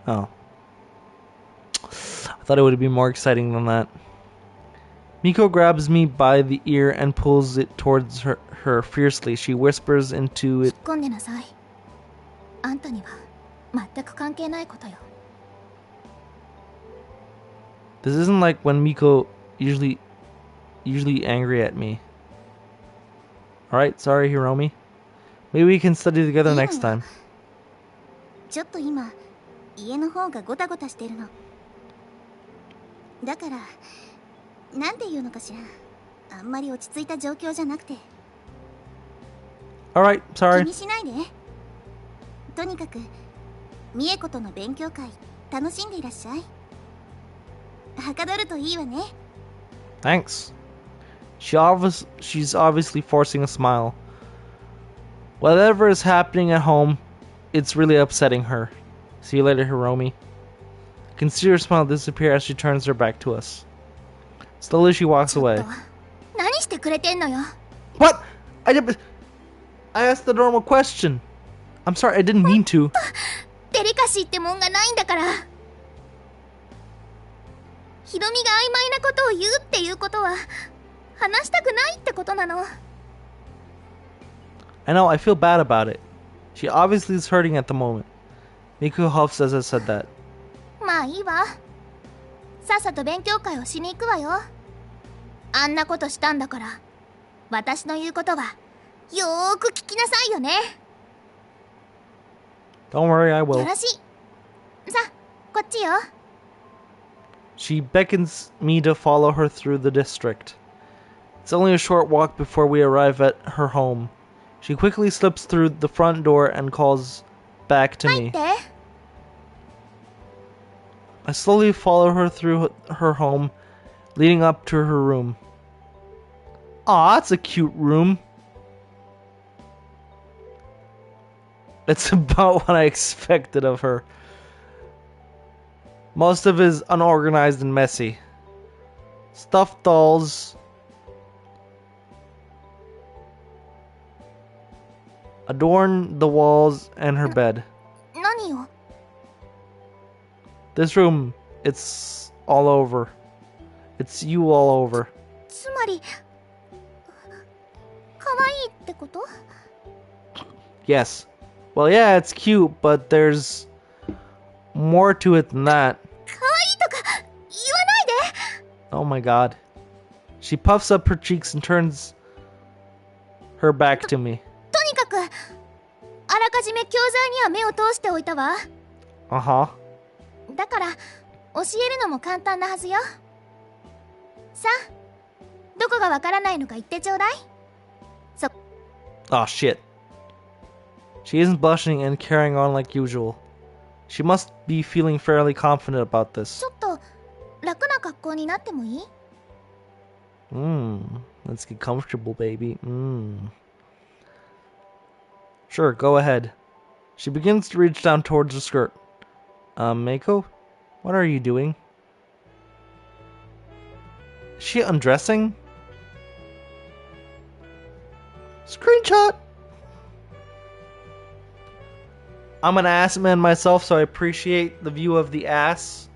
Oh. I thought it would be more exciting than that. Miko grabs me by the ear and pulls it towards her fiercely. She whispers into 引 it. っ込んでなさい。あんたには全く関係ないことよ。 This isn't like when Miko usually angry at me. Alright, sorry Hiromi. Maybe we can study together next time. ちょっと今家の方がゴタゴタしてるの。だからなんていうのかしら、あんまり落ち着いた状況じゃなくて。 Alright, 気 sorry. にしないで。とにかく美恵子との勉強会楽しんでいらっしゃい。はかどるといいわね。 Thanks. She's obviously forcing a smile. Whatever is happening at home, it's really upsetting her. See you later, Hiromi. I can see her smile disappear as she turns her back to us. Slowly she walks ちょっ away. と何してくれてんのよ。 What? I asked the normal question. I'm sorry, I didn't mean to. デリカシーってもんがないんだから。ヒロミが曖昧なことを言うっていうことは話したくないってことなの。 I know, I feel bad about it. She obviously is hurting at the moment. Miku huffs as I said that. まあいいわ。さっさと勉強会をしに行くわよ。あんなことしたんだから私の言うことはよーく聞きなさいよね。 Don't worry, I よ will. ろしい。さあこっちよ。 She beckons me to follow her through the district. It's only a short walk before we arrive at her home. She quickly slips through the front door and calls back to 入 me. って。 I slowly follow her through her home, leading up to her room. Aw, that's a cute room. It's about what I expected of her. Most of it is unorganized and messy. Stuffed dolls adorn the walls and her bed. 何よ。 This room, it's all over. It's you all over. つまり可愛いってこと？ Yes. Well, yeah, it's cute, but there's more to it than that. 可愛いとか言わないで。 Oh my god. She puffs up her cheeks and turns her back to me. とにかくあらかじめ教材には目を通しておいたわ。 Uh-huh. だから教えるのも簡単なはずよ。さあどこがわからないのか言ってちょうだい。 Oh, shit. She isn't blushing and carrying on like usual. She must be feeling fairly confident about ち this. ょっと楽な格好になってもいい？ Let's get comfortable, baby. Sure, go ahead. She begins to reach down towards her skirt. Meiko? What are you doing? Is she undressing? Screenshot! I'm an ass man myself, so I appreciate the view of the ass.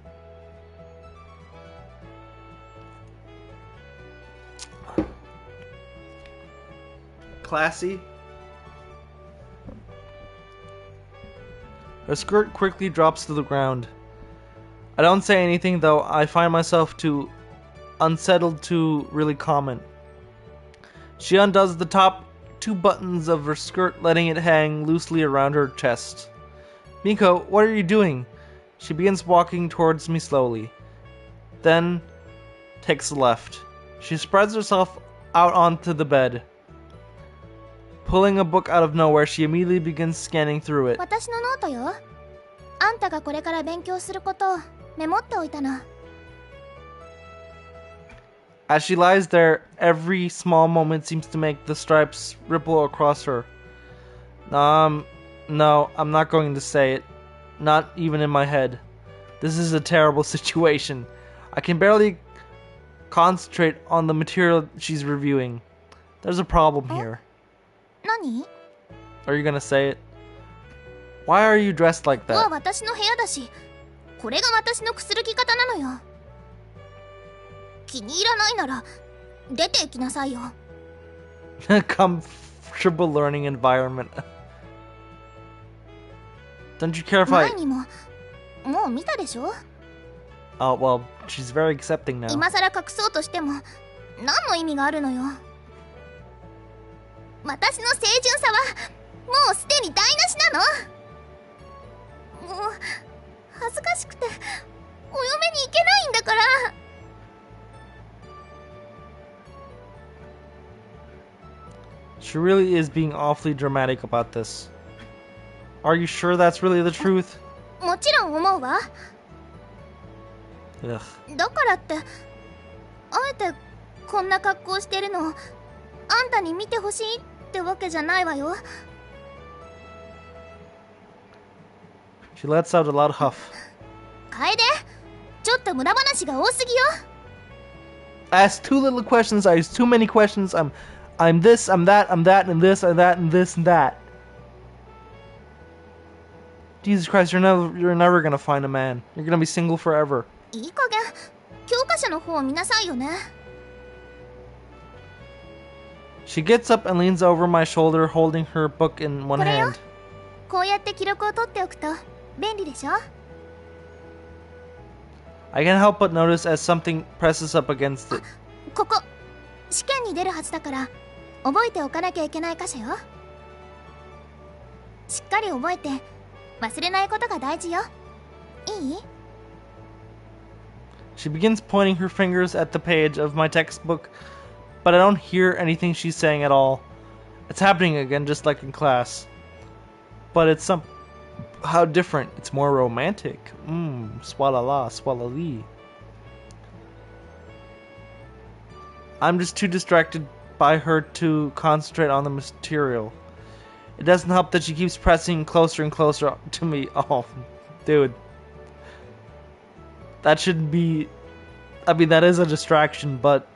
Classy. Her skirt quickly drops to the ground. I don't say anything, though I find myself too unsettled to really comment. She undoes the top 2 buttons of her skirt, letting it hang loosely around her chest. Miko, what are you doing? She begins walking towards me slowly, then takes a left. She spreads herself out onto the bed. Pulling a book out of nowhere, she immediately begins scanning through it. 私のノートよ。あんたがこれから勉強することをメモっておいたの。 As she lies there, every small moment seems to make the stripes ripple across her. No, I'm not going to say it. Not even in my head. This is a terrible situation. I can barely concentrate on the material she's reviewing. There's a problem here. 何？ Are you gonna say it? Why are you dressed like は that? 私の部屋だし、これが私のくするき方なのよ。気に入らないなら出て行きなさいよ。Comfortable learning environment. Don't you care if 前 I... にももう見たでしょ。 Oh, well, she's very accepting now. 今さら隠そうとしても何の意味があるのよ。私の清純さはもうすでに台無しなの。もう恥ずかしくてお嫁に行けないんだから。 She really is being awfully dramatic about this. Are you sure that's really the truth? もちろん思うわ。 Ugh. だからってあえてこんな格好してるのあんたに見てほしいってわけじゃないわよ。 She lets out a loud huff. 楓、ちょっと無駄話が多すぎよ。 I asked too little questions. I asked too many questions. I'm this, I'm that, I'm that, and this, and that, and this, and that. Jesus Christ, you're never gonna find a man. You're gonna be single forever. いい加減教科書の方を見なさいよね。 She gets up and leans over my shoulder, holding her book in one これよ。 hand. こうやって記録を取っておくと便利でしょ。 I can't help but notice as something presses up against it. ここ試験に出るはずだから覚えておかなきゃいけない箇所よ。しっかり覚えて忘れないことが大事よ。いい？ She begins pointing her fingers at the page of my textbook, but I don't hear anything she's saying at all. It's happening again, just like in class. But it's somehow different. It's more romantic. Swalala, swalali. I'm just too distracted by her to concentrate on the material. It doesn't help that she keeps pressing closer and closer to me. Oh, dude. That shouldn't be... I mean, that is a distraction, but...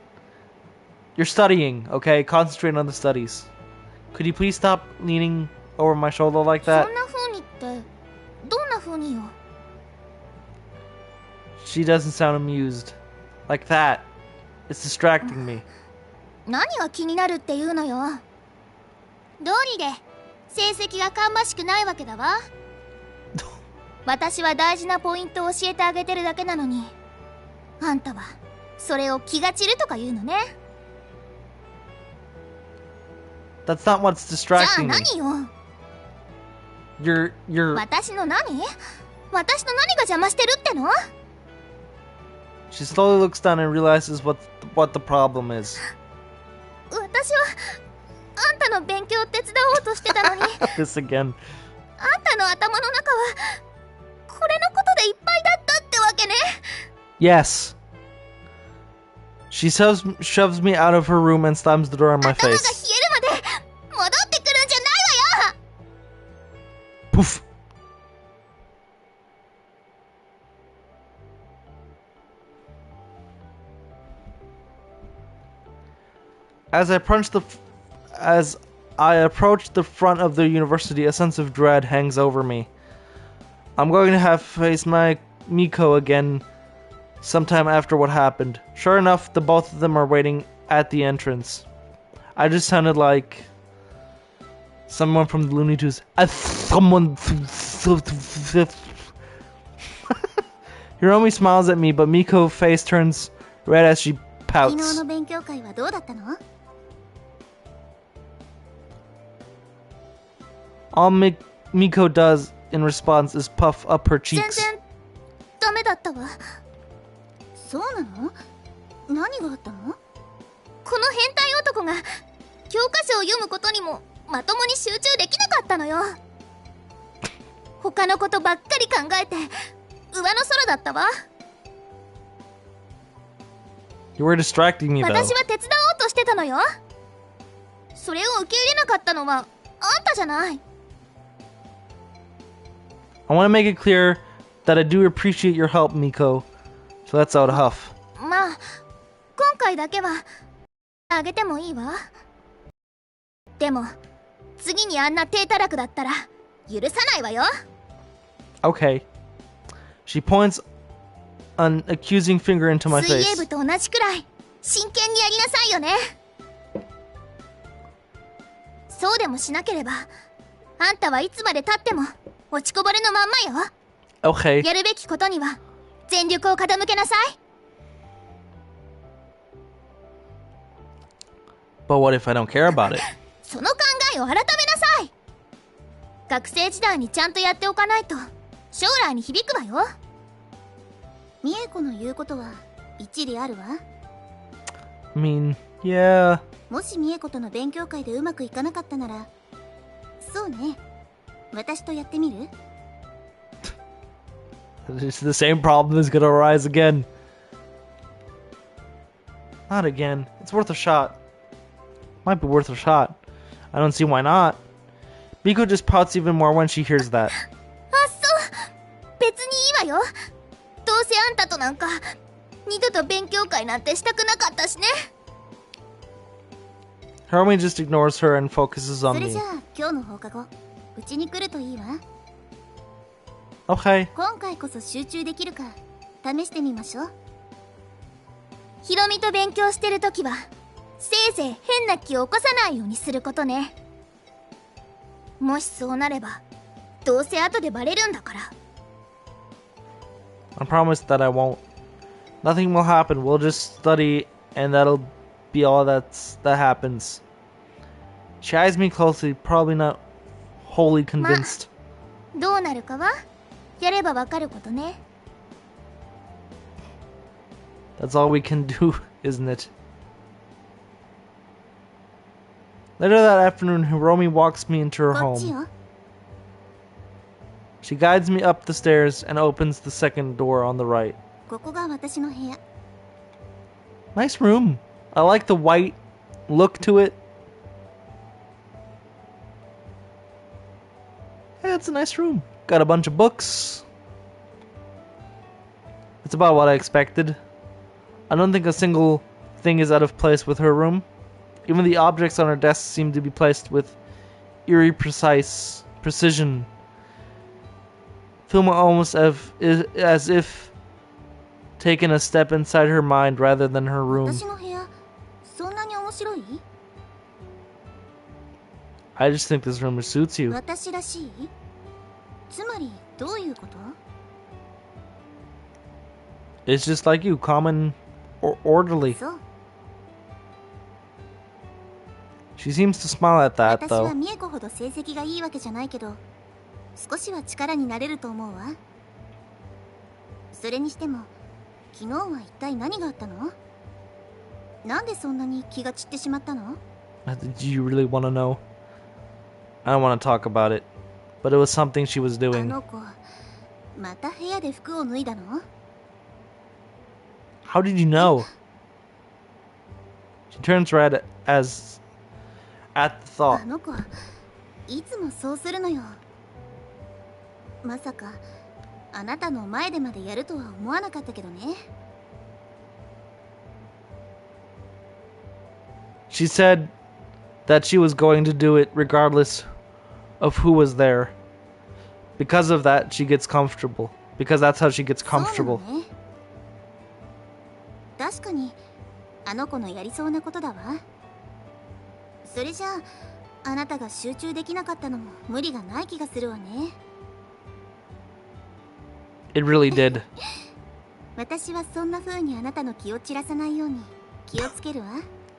You're studying, okay? Concentrate on the studies. Could you please stop leaning over my shoulder like そ that? んな風にってどんな風によ。 She doesn't sound amused. Like that. It's distracting me. 何が気になるっていうのよ。道理で成績が芳しくないわけだわ。私は大事なポイントを教えてあげてるだけなのに、あんたはそれを気が散るとか言うのね。 That's not what's じゃあ distracting me. 何よ。 You're... 私の何？私の何が邪魔してるっての？ She slowly looks down and realizes what the problem is. 私はあんたの勉強を手伝おうとしてたのに、 This again. あんたの頭の中はこれのことでいっぱいだったってわけね。 Yes. She shoves me out of her room and slams the door in my 頭が冷 face. えるまで戻ってくるんじゃないわよ。 Poof. As I approach the front of the university, a sense of dread hangs over me. I'm going to have to face my Miko again sometime after what happened. Sure enough, the both of them are waiting at the entrance. I just sounded like Someone from the Looney Tunes. Someone. Hiromi smiles at me, but Miko's face turns red as she 昨日 pouts. の勉強会はどうだったの？ All Miko does in response is puff up her 全 cheeks. 然ダメだったわ。そうなの？何があったの？この変態男が教科書を読むことにもまともに集中できなかったのよ。他のことばっかり考えて上の空だったわ。 You were distracting me though. 私は手伝おうとしてたのよ。それを受け入れなかったのはあんたじゃない。 I want to make it clear that I do appreciate your help, Miko. So let's out huff. まあ今回だけはあげてもいいわ。でも次にあんな低たらくだったら許さないわよ。 Okay. She points an accusing finger into my 水泳 face. 部と同じくらい真剣にやりなさいよね。そうでもしなければあんたはいつまでたっても落ちこぼれのまんまよ。 Okay. やるべきことには全力を傾けなさい。 But what if I don't care about it? その考えを改めなさい。学生時代にちゃんとやっておかないと将来に響くわよ。美恵子の言うことは一理あるわ。 I mean, yeah. もし美恵子との勉強会でうまくいかなかったなら、そうね、私とやってみる？ It's the same problem is gonna arise again. Not again. It's worth a shot. Might be worth a shot. I don't see why not. Miko just pouts even more when she hears that. あ、そう別にいいわよ。どうせあんたとなんか二度と勉強会なんてしたくなかったしね。 Hiromi just ignores her and focuses そ on れ me. じゃあ今日の放課後うちに来るといいわ。 Okay. 今回こそ集中できるか試してみましょう。ヒロミと勉強してるときはせいぜい変な気を起こさないようにすることね。もしそうなればどうせ後でバレるんだから。 I promise that I won't. Nothing will happen. We'll just study, and that'll be all that happens. She eyes me closely, probably not wholly convinced. どうなるかはやればわかることね。 That's all we can do, isn't it? Later that afternoon, Hiromi walks me into her こっち home. よ。 She guides me up the stairs and opens the second door on the right. ここが私の部屋。 Nice room. I like the white look to it. Yeah, it's a nice room. Got a bunch of books. It's about what I expected. I don't think a single thing is out of place with her room. Even the objects on her desk seem to be placed with eerie precision. Film almost as if taken a step inside her mind rather than her room. 私の部屋そんなに面白い？ I just think this room suits you. 私らしい？つまりどういうこと？ It's just like you, calm and orderly. そう。 She seems to smile at that, 私は though. 美恵子ほど成績がいいわけじゃないけど、少しは力になれると思うわ。それにしても、昨日は一体何があったの？なんでそんなに気が散ってしまったの？ Do you really want to know? I don't want to talk about it, but it was something she was あ doing. の子、また部屋で服を脱いだの？ How did you know? She turns red at the あ thought. の子、いつもそうするのよ。まさか、あなたの前でまでやるとは思わなかったけどね。 She said that she was going to do it regardless of who was there. Because of that, she gets comfortable. Because that's how she gets そうな comfortable. のね。確かにあの子のやりそうなことだわ。それじゃああなたが集中できなかったのも無理がない気がするわね。It really did. 私はそんな風にあなたの気を散らさないように気をつけるわ。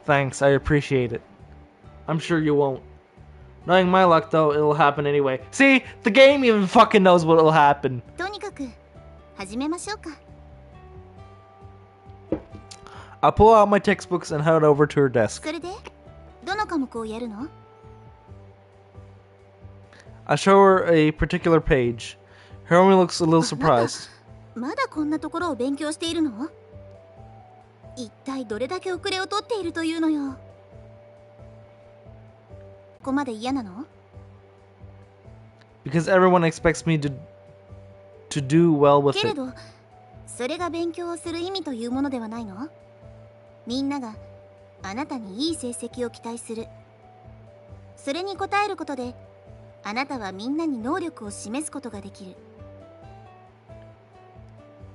Thanks, I appreciate it. I'm sure you won't. Knowing my luck, though, it'll happen anyway. See? The game even fucking knows what'll happen. とにかく始めましょうか。 I'll pull out my textbooks and head over to her desk. それでどの科目をやるの？ I show her a particular page. Her only looks a little surprised. まだこんなところを勉強しているの？一体どれだけ遅れを取っているというのよ。ここまで嫌なの？ Because everyone expects me to do well with けれ it. どそれが勉強をする意味というものではないの？みんながあなたにいい成績を期待する。それに応えることであなたはみんなに能力を示すことができる。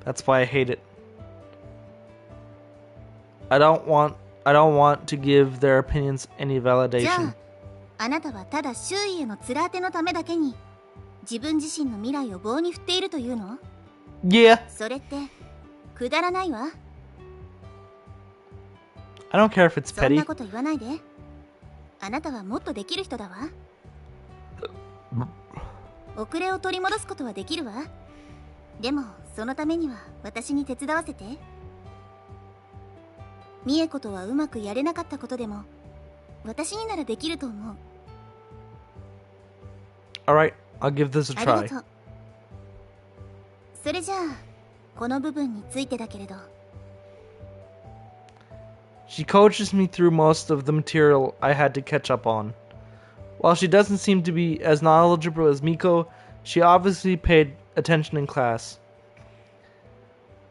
That's why I hate it. I don't want to give their opinions any じゃ validation. ああなたはただ周囲への面当てのためだけに自分自身の未来を棒に振っているというの？ Yeah, それってくだらないわ。 I don't care if it's そんな petty. こと言わないで。あなたはもっとできる人だわ。遅れを取り戻すことはできるわ。でもそのためには私に手伝わせて。ミエコとはうまくやれなかったことでも私にならできると思う。 Alright, I'll give this a ありが try. とう。それじゃあこの部分についてだけれど、 She coaches me through most of the material I had to catch up on. While she doesn't seem to be as knowledgeable as Miko, she obviously paid attention in class.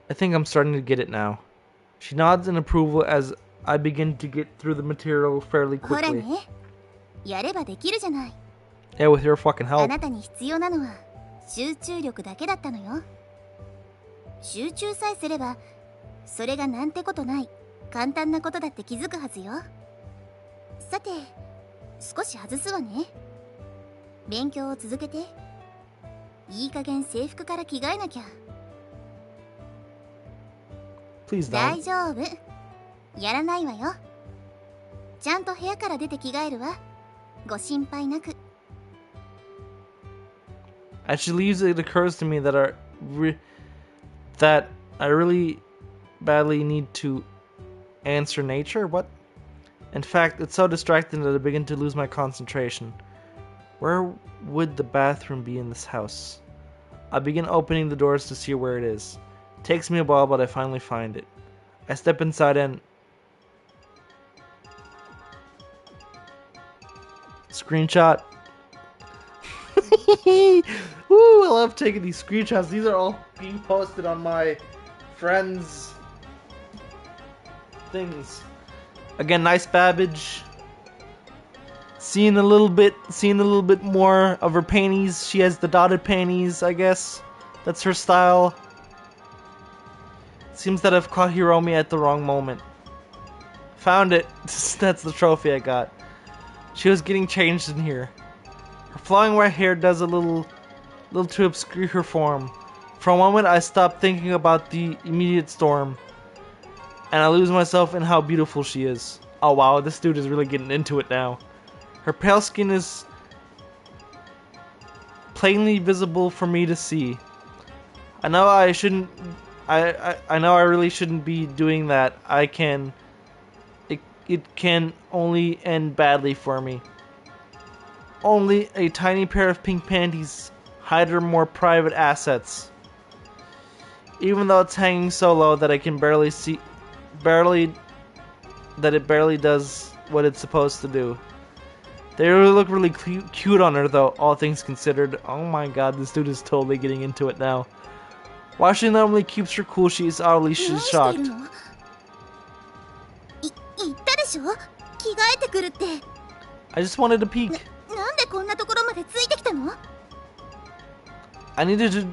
I think I'm starting to get it now. She nods in approval as I begin to get through the material fairly ほら quickly. ね、やればできるじゃない。 Yeah, with your fucking あ help. なたに必要なのは集中力だけだったのよ。集中さえすればそれがなんてことない簡単なことだって気づくはずよ。さて少し外すわね。勉強を続けて。いい加減制服から着替えなきゃ。 Please 大 don't. 丈夫、やらないわよ。ちゃんと部屋から出て着替えるわ。ご心配なく。 As she leaves, it occurs to me that that I really badly need to answer nature. What? In fact, it's so distracting that I begin to lose my concentration. Where would the bathroom be in this house? I begin opening the doors to see where it is. It takes me a while, but I finally find it. I step inside and screenshot. Woo, I love taking these screenshots. These are all being posted on my friends' things. Again, nice Babbage. Seeing a little bit more of her panties. She has the dotted panties, I guess. That's her style. Seems that I've caught Hiromi at the wrong moment. Found it. That's the trophy I got. She was getting changed in here. Her flowing white hair does a little to obscure her form. For a moment, I stop thinking about the immediate storm, and I lose myself in how beautiful she is. Oh wow, this dude is really getting into it now. Her pale skin is plainly visible for me to see. I know I shouldn't. I know I really shouldn't be doing that. It can only end badly for me. Only a tiny pair of pink panties hide her more private assets. Even though it's hanging so low that I can barely see, that it barely does what it's supposed to do. They really look really cute on her though, all things considered. Oh my god, this dude is totally getting into it now. While she normally keeps her cool, she is oddly 何してい shocked. るの？言ったでしょ？着替えてくるって。 I just wanted to peek. なんでこんなところまでついてきたの？ I needed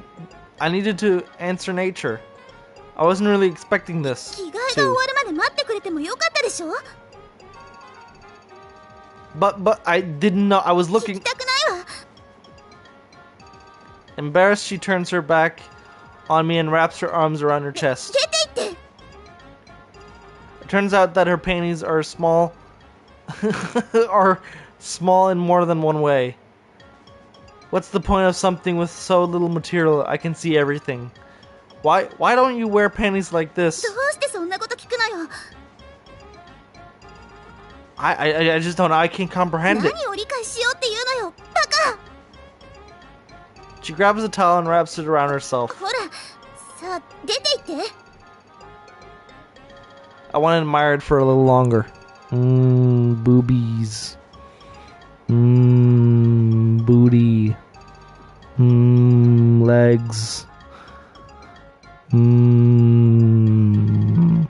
to answer nature. I wasn't really expecting this. 着替えが終わるまで待ってくれてもよかったでしょ？ But I didn't know. I was 聞き looking. たくないわ。 Embarrassed, she turns her back on me and wraps her arms around her chest. 出て行って。 It turns out that her panties are small, are small in more than one way. What's the point of something with so little material? I can see everything. Why don't you wear panties like this? どうしてそんなこと聞くのよ。 I just don't know. I can't comprehend it. 何を理解しようっていうのよ。バカ。 She grabs a towel and wraps it around herself. ほら、さあ出て行って。 I want to admire it for a little longer. Boobies. Booty. Legs. Mm.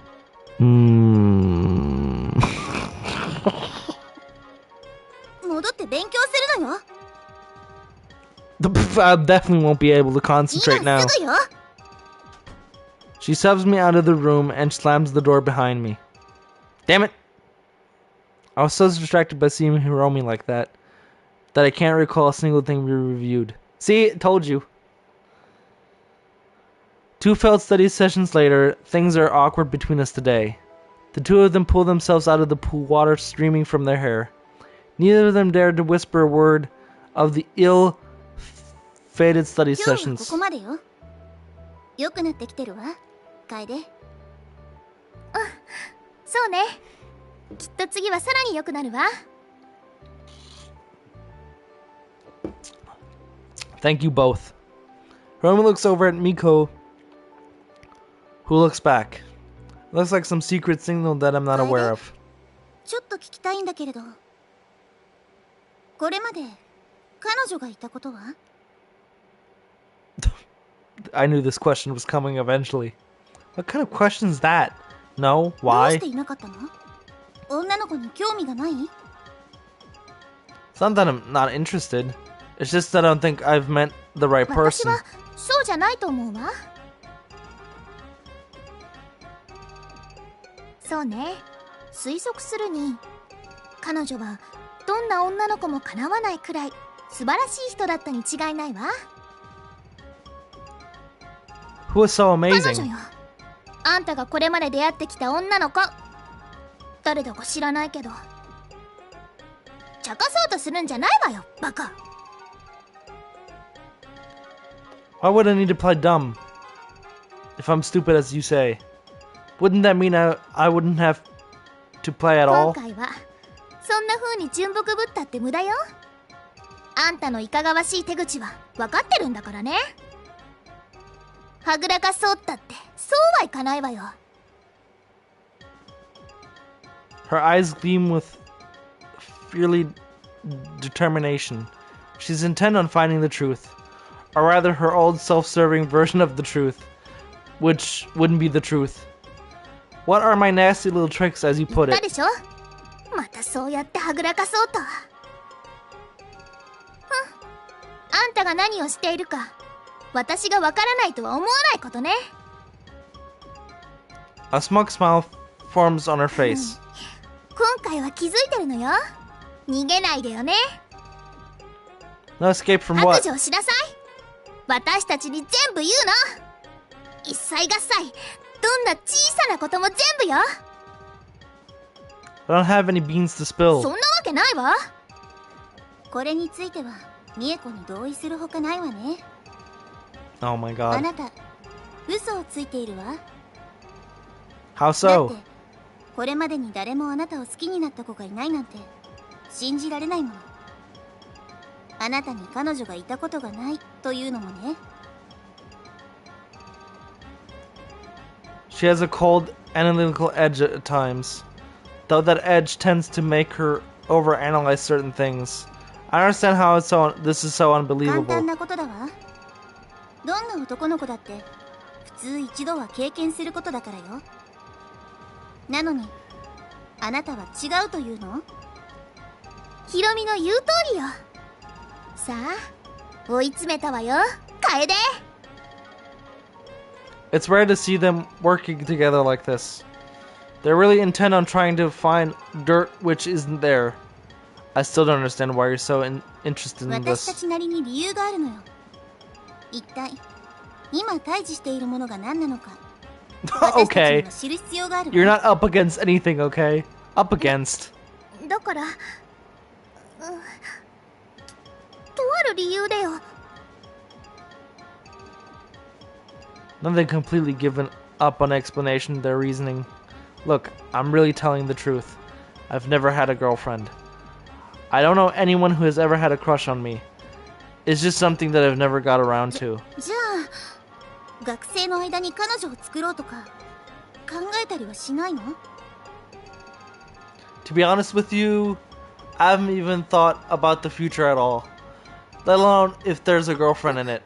戻って勉強するのよ。 I definitely won't be able to concentrate 今 now. すぐよ。 She shoves me out of the room and slams the door behind me. Damn it! I was so distracted by seeing Hiromi like that I can't recall a single thing we reviewed. See, told you. 2 failed study sessions later, things are awkward between us today. The two of them pull themselves out of the pool, water streaming from their hair. Neither of them dared to whisper a word of the ill-fated study 今日はこ sessions. こまでよ。良くなってきてるわ。楓。そうね。きっと次はさらに良くなるわ。 Thank you both. Hiromi looks over at Miko, who looks back. It looks like some secret signal that I'm not aware of. ちょっと聞きたいんだけれど、これまで彼女がいたことは？ I knew this question was coming eventually. What kind of question is that? No? どう Why? していなかったの？女の子に興味がない？ It's not that I'm not interested. It's just that I don't think I've met the right 私 person. はそうじゃないと思うわ。そうね。推測するに、彼女はどんな女の子もかなわないくらい素晴らしい人だったに違いないわ。 Who was so 彼女 amazing? よ。あんたがこれまで出会ってきた女の子。誰だか知らないけど。茶化そうとするんじゃないわよ、バカ。 Why would I need to play dumb? If I'm stupid as you say. Wouldn't that mean I wouldn't have to play at 今 all? 回はそんな風に純朴ぶったって無駄よ。あんたのいかがわしい手口は分かってるんだからね。はぐらかそうったってそうはいかないわよ。 Her eyes gleam with fiery determination. She's intent on finding the truth. Or rather, her old self-serving version of the truth. Which wouldn't be the truth. What are my nasty little tricks, as you 言 put った it? でしょ。またそうやってはぐらかそうと。あんたが何をしているか私がわからないとは思わないことね。 A smug smile forms on her face. 今回は気づいてるのよ。逃げないでよね。 No escape from 白 what? 状しなさい。私たちに全部言うの。一切合切どんな小さなことも全部よ。 I don't have any beans to そ spill. んなわけないわ。これについては美恵子に同意するほかないわね。 Oh my あ god. なた嘘をついているわ。 How だっ so? てこれまでに誰もあなたを好きになった子がいないなんて信じられないもの。あなたに彼女がいたことがないというのもね。 She has a cold, analytical edge at times. Though that edge tends to make her overanalyze certain things. I understand how this is so 簡 unbelievable. 単なことだわ。どんな男の子だって普通一度は経験することだからよ。なのにあなたは違うというの？ヒロミの言う通りよ。さあ追い詰めたわよ、楓。 It's rare to see them working together like this. They're really intent on trying to find dirt which isn't there. I still don't understand why you're so interested in 私た this. ちなりに理由があるのよ。一体今対峙しているものが何なのか私たちに Okay, は知る必要があるわ。 you're not up against anything, okay? Up against. だから、とある理由でよ。 Nothing completely given up on explanation of their reasoning. Look, I'm really telling the truth. I've never had a girlfriend. I don't know anyone who has ever had a crush on me. It's just something that I've never got around to. じゃあ学生の間に彼女を作ろうとか考えたりはしないの？ To be honest with you, I haven't even thought about the future at all. Let alone if there's a girlfriend in it.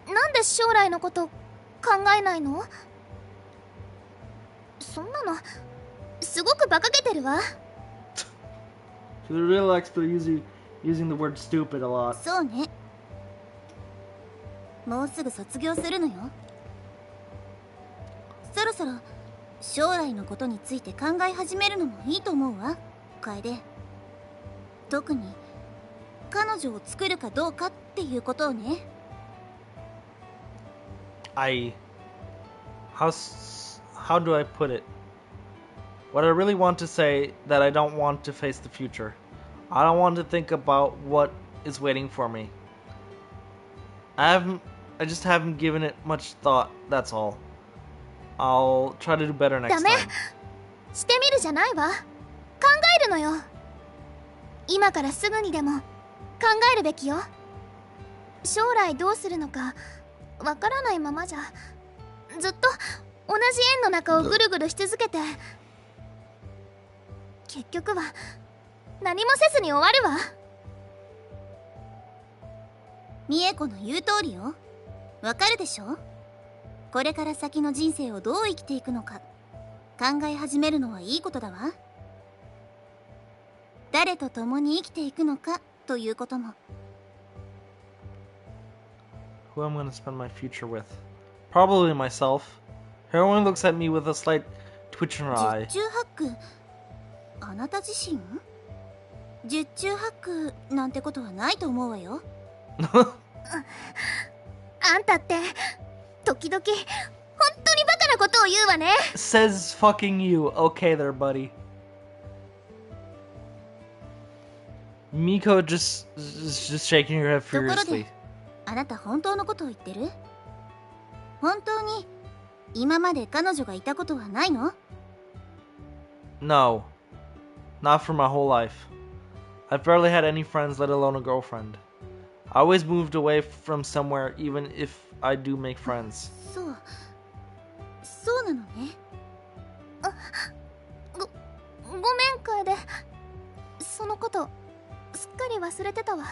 なんで将来のこと考えないの？そんなのすごく馬鹿げてるわ。 The real expert using the word stupid a lot. そうね。もうすぐ卒業するのよ。そろそろ将来のことについて考え始めるのもいいと思うわ、楓。特に彼女を作るかどうかっていうことをね。How do I put it? What I really want to say that I don't want to face the future. I don't want to think about what is waiting for me. I just haven't given it much thought, that's all. I'll try to do better next ダメ time. してみるじゃないわ。考えるのよ。今からすぐにでも考えるべきよ。将来どうするのかわからないままじゃずっと同じ円の中をぐるぐるし続けて結局は何もせずに終わるわ。美恵子の言う通りよ。わかるでしょ？これから先の人生をどう生きていくのか考え始めるのはいいことだわ。誰と共に生きていくのかということも。 Who I'm gonna spend my future with? Probably myself. Heroine looks at me with a slight twitch in her 十 eye. 中八九あなた自身？十中八九なんてことはないと思うわよ。あんたって時々本当にバカなことを言うわね。 Says fucking you. Okay there, buddy. Miko just shaking her head ところ furiously. であなた本当のことを言ってる？本当に今まで彼女がいたことはないの？ No. Not for my whole life. I've barely had any friends, let alone a girlfriend. I always moved away from somewhere, even if I do make friends. そうなのね。ごめん楓。そのことすっかり忘れてたわ。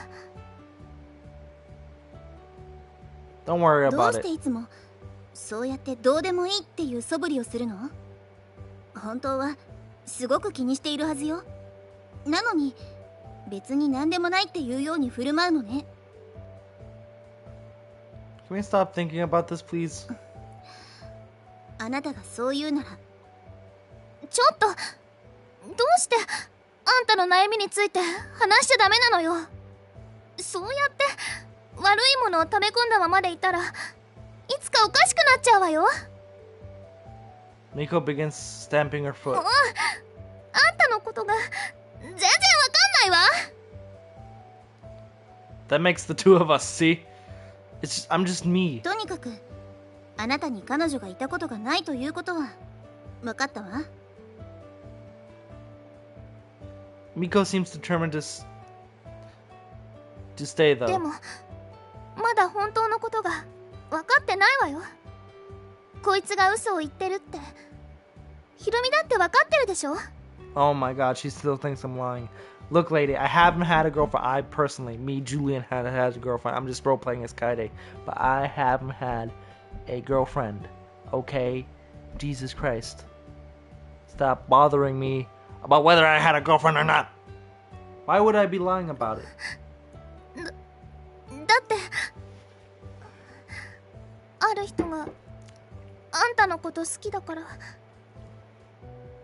Don't worry どう about し it. ていつもそうやってどうでもいいっていう素振りをするの？本当はすごく気にしているはずよ。なのに別に何でもないっていうように振る舞うのね。 Can we stop thinking about this, please? あなたがそう言うなら。ちょっとどうしてあんたの悩みについて話しちゃダメなのよ。そうやって悪いものを溜め込んだままでいたらいつかおかしくなっちゃうわよ。 Miko begins stamping her もう foot. あんたのことが全然わかんないわ。 That makes the two of us, see? I'm just me. とにかくあなたに彼女がいたことがないということは分かったわ。 Miko seems determined to stay, で though. もまだ本当のことが分かってないわよ。こいつが嘘を言ってるってヒロミだって分かってるでしょ。 Oh my god, she still thinks I'm lying. Look, lady, I haven't had a girlfriend. I personally, me, Julian, had a girlfriend. I'm just role-playing as Kaede. But I haven't had a girlfriend. Okay? Jesus Christ. Stop bothering me about whether I had a girlfriend or not. Why would I be lying about it? だってある人があんたのこと好きだからっ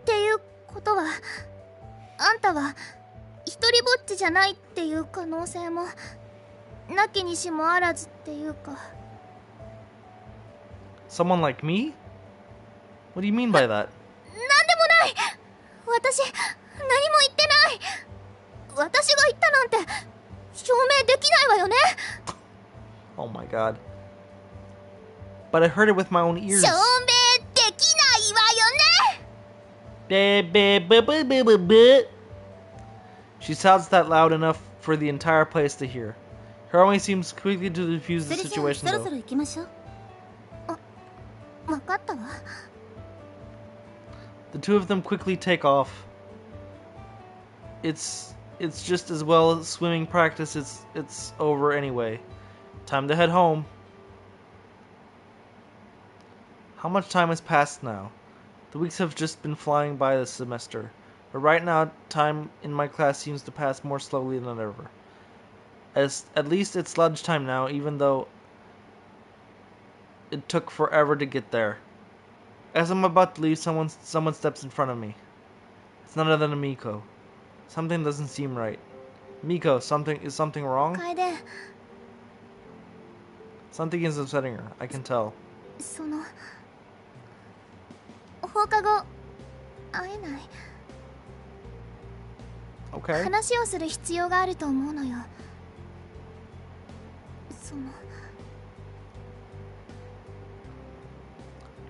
ていうことはあんたは一人ぼぼっちじゃないっていう可能性もなきにしもあらずっていうか。 Someone like me? What do you mean by that? なんでもない。私何も言ってない。私が言ったなんて証明できないわよね。 Oh my god. But I heard it with my own ears. 証明できないわよね。 She shouts that loud enough for the entire place to hear. Hiromi seems quickly to defuse そ the れじゃあ situation そろそ though. ろ行きましょう。分かったわ。 The two of them quickly take off. It's just as well as swimming practice. It's over anyway. Time to head home. How much time has passed now? The weeks have just been flying by this semester. But right now, time in my class seems to pass more slowly than ever. At least it's lunchtime now, even though it took forever to get there. As I'm about to leave, someone steps in front of me. It's none other than Miko. Something doesn't seem right. Miko, is something wrong? 楓、 Something is upsetting her. I can tell. その放課後会えない。 Okay. 話をする必要があると思うのよ。その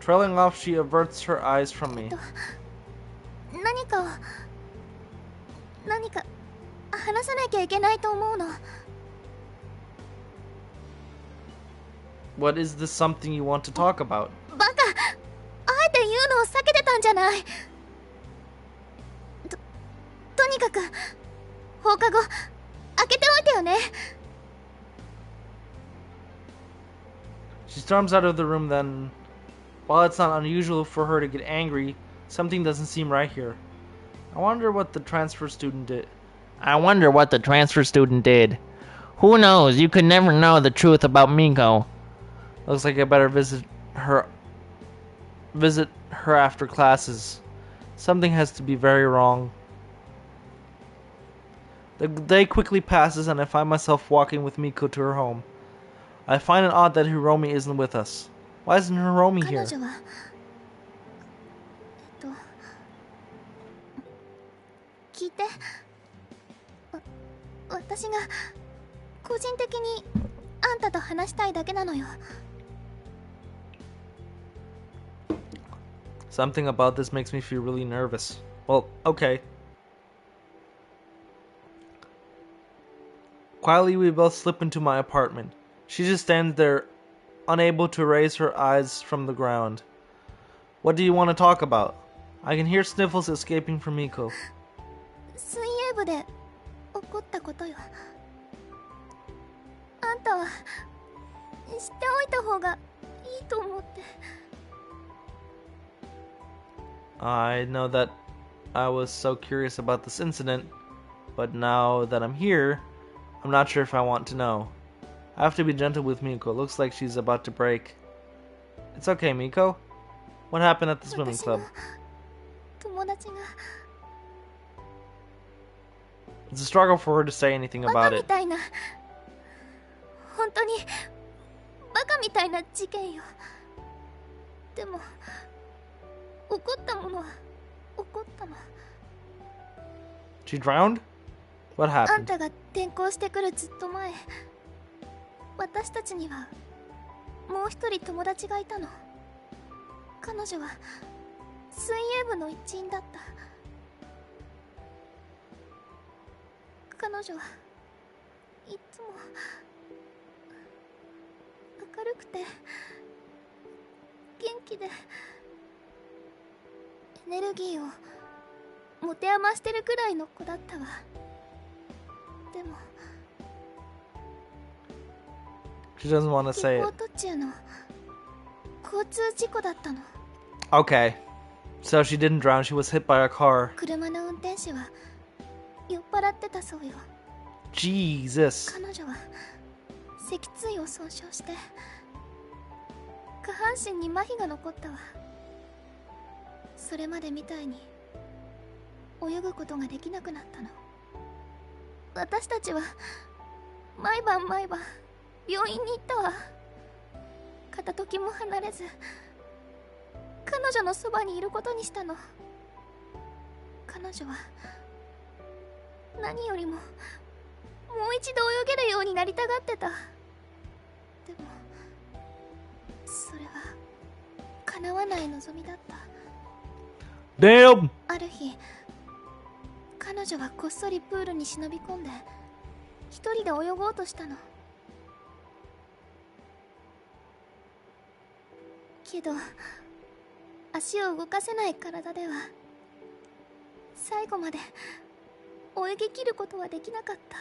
Trailing off, she averts her eyes from me. 何か話さなきゃいけないと思うの。 What is this something you want to talk about? バカ、あえて言うのを避けてたんじゃない。とにかく放課後開けておいてよね。 She storms out of the room then. While it's not unusual for her to get angry, something doesn't seem right here. I wonder what the transfer student did. Who knows? You could never know the truth about Miko. Looks like I better visit her after classes. Something has to be very wrong. The day quickly passes and I find myself walking with Miko to her home. I find it odd that Hiromi isn't with us. Why isn't Hiromi 彼 here? 女は聞いて。私が個人的にあんたと話したいだけなのよ。 Something about this makes me feel really nervous. Well, okay. Quietly, we both slip into my apartment. She just stands there, unable to raise her eyes from the ground. What do you want to talk about? I can hear sniffles escaping from Miko. 水泳部で起こったことよ。あんたは知っておいた方がいいと思って。 I know that I was so curious about this incident, but now that I'm here, I'm not sure if I want to know. I have to be gentle with Miko. Looks like she's about to break. It's okay, Miko. What happened at the swimming 私の club? 友達が It's a struggle for her to say anything バカ about み it. たいな、本当にバカみたいな事件よ。でも起こったものは起こったの。 She drowned? What あん happened? たが転校してくるずっと前、私たちにはもう一人友達がいたの。彼女は水泳部の一員だった。彼女はいつも明るくて元気でエネルギーを持て余してるくらいの子だったわ。でも She doesn't want to 下 say 校 it. 途中の交通事故だったの。 Okay. So she didn't drown, she was hit by a car. 車の運転手は酔っ払ってたそうよ。 Jesus. 彼女は脊椎を損傷して下半身に麻痺が残ったわ。それまでみたいに泳ぐことができなくなったの。私たちは毎晩病院に行ったわ。片時も離れず彼女のそばにいることにしたの。彼女は何よりももう一度泳げるようになりたがってた。でもそれは叶わない望みだった。 Damn! ある日彼女はこっそりプールに忍び込んで一人で泳ごうとしたの。けど足を動かせない体では最後まで泳ぎ切ることはできなかった。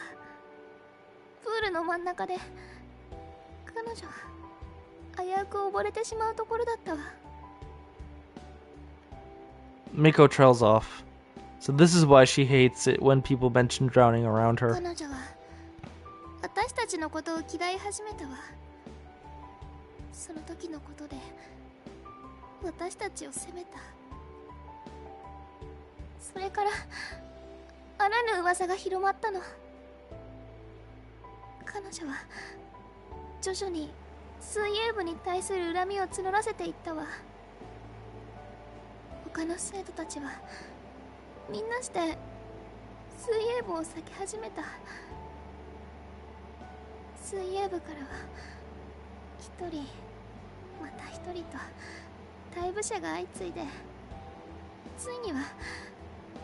プールの真ん中で彼女は危うく溺れてしまうところだったわ。 Miko trails off. So this is why she hates it when people mention drowning around her. 彼女は私たちのことを嫌い始めたわ。その時のことで私たちを責めた。それからあらぬ噂が広まったの。彼女は徐々に水泳部に対する恨みを募らせていったわ。他の生徒たちはみんなして水泳部を避け始めた。水泳部からは一人また一人と退部者が相次いで、ついには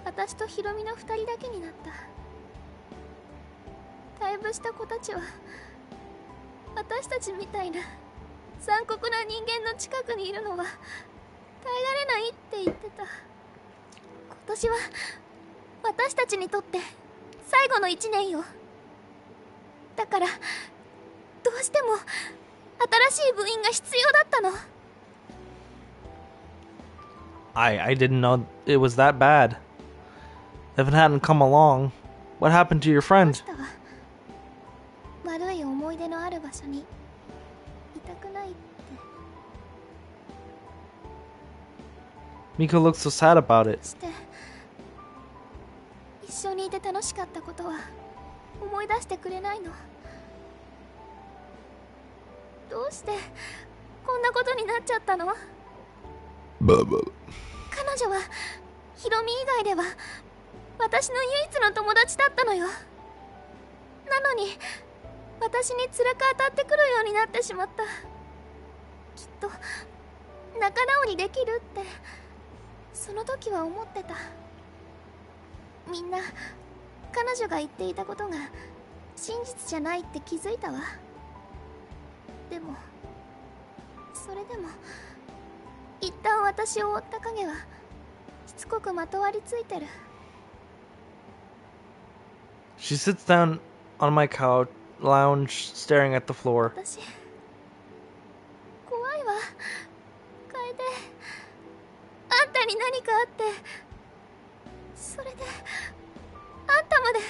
私とヒロミの2人だけになった。退部した子たちは私たちみたいな残酷な人間の近くにいるのは耐えられないって言ってた。今年は私たちにとって最後の1年よ。だからどうしても新しい部員が必要だったの。I didn't know it was that bad. If it hadn't come along, what happened to your friend? 悪い思い出のある場所にいたくないって。 Miko looks so sad about it. して一緒にいて楽しかったことは思い出してくれないの。どうしてこんなことになっちゃったの？彼女はヒロミ以外では私の唯一の友達だったのよ。なのに私に辛く当たってくるようになってしまった。きっと仲直りできるってその時は思ってた。みんな彼女が言っていたことが真実じゃないって気づいたわ。でもそれでも一旦私を追った影はしつこくまとわりついてる。 She sits down on my couch, lounge, staring at the floor. 私怖いわ。楓、あんたに何かあってそれであんたまで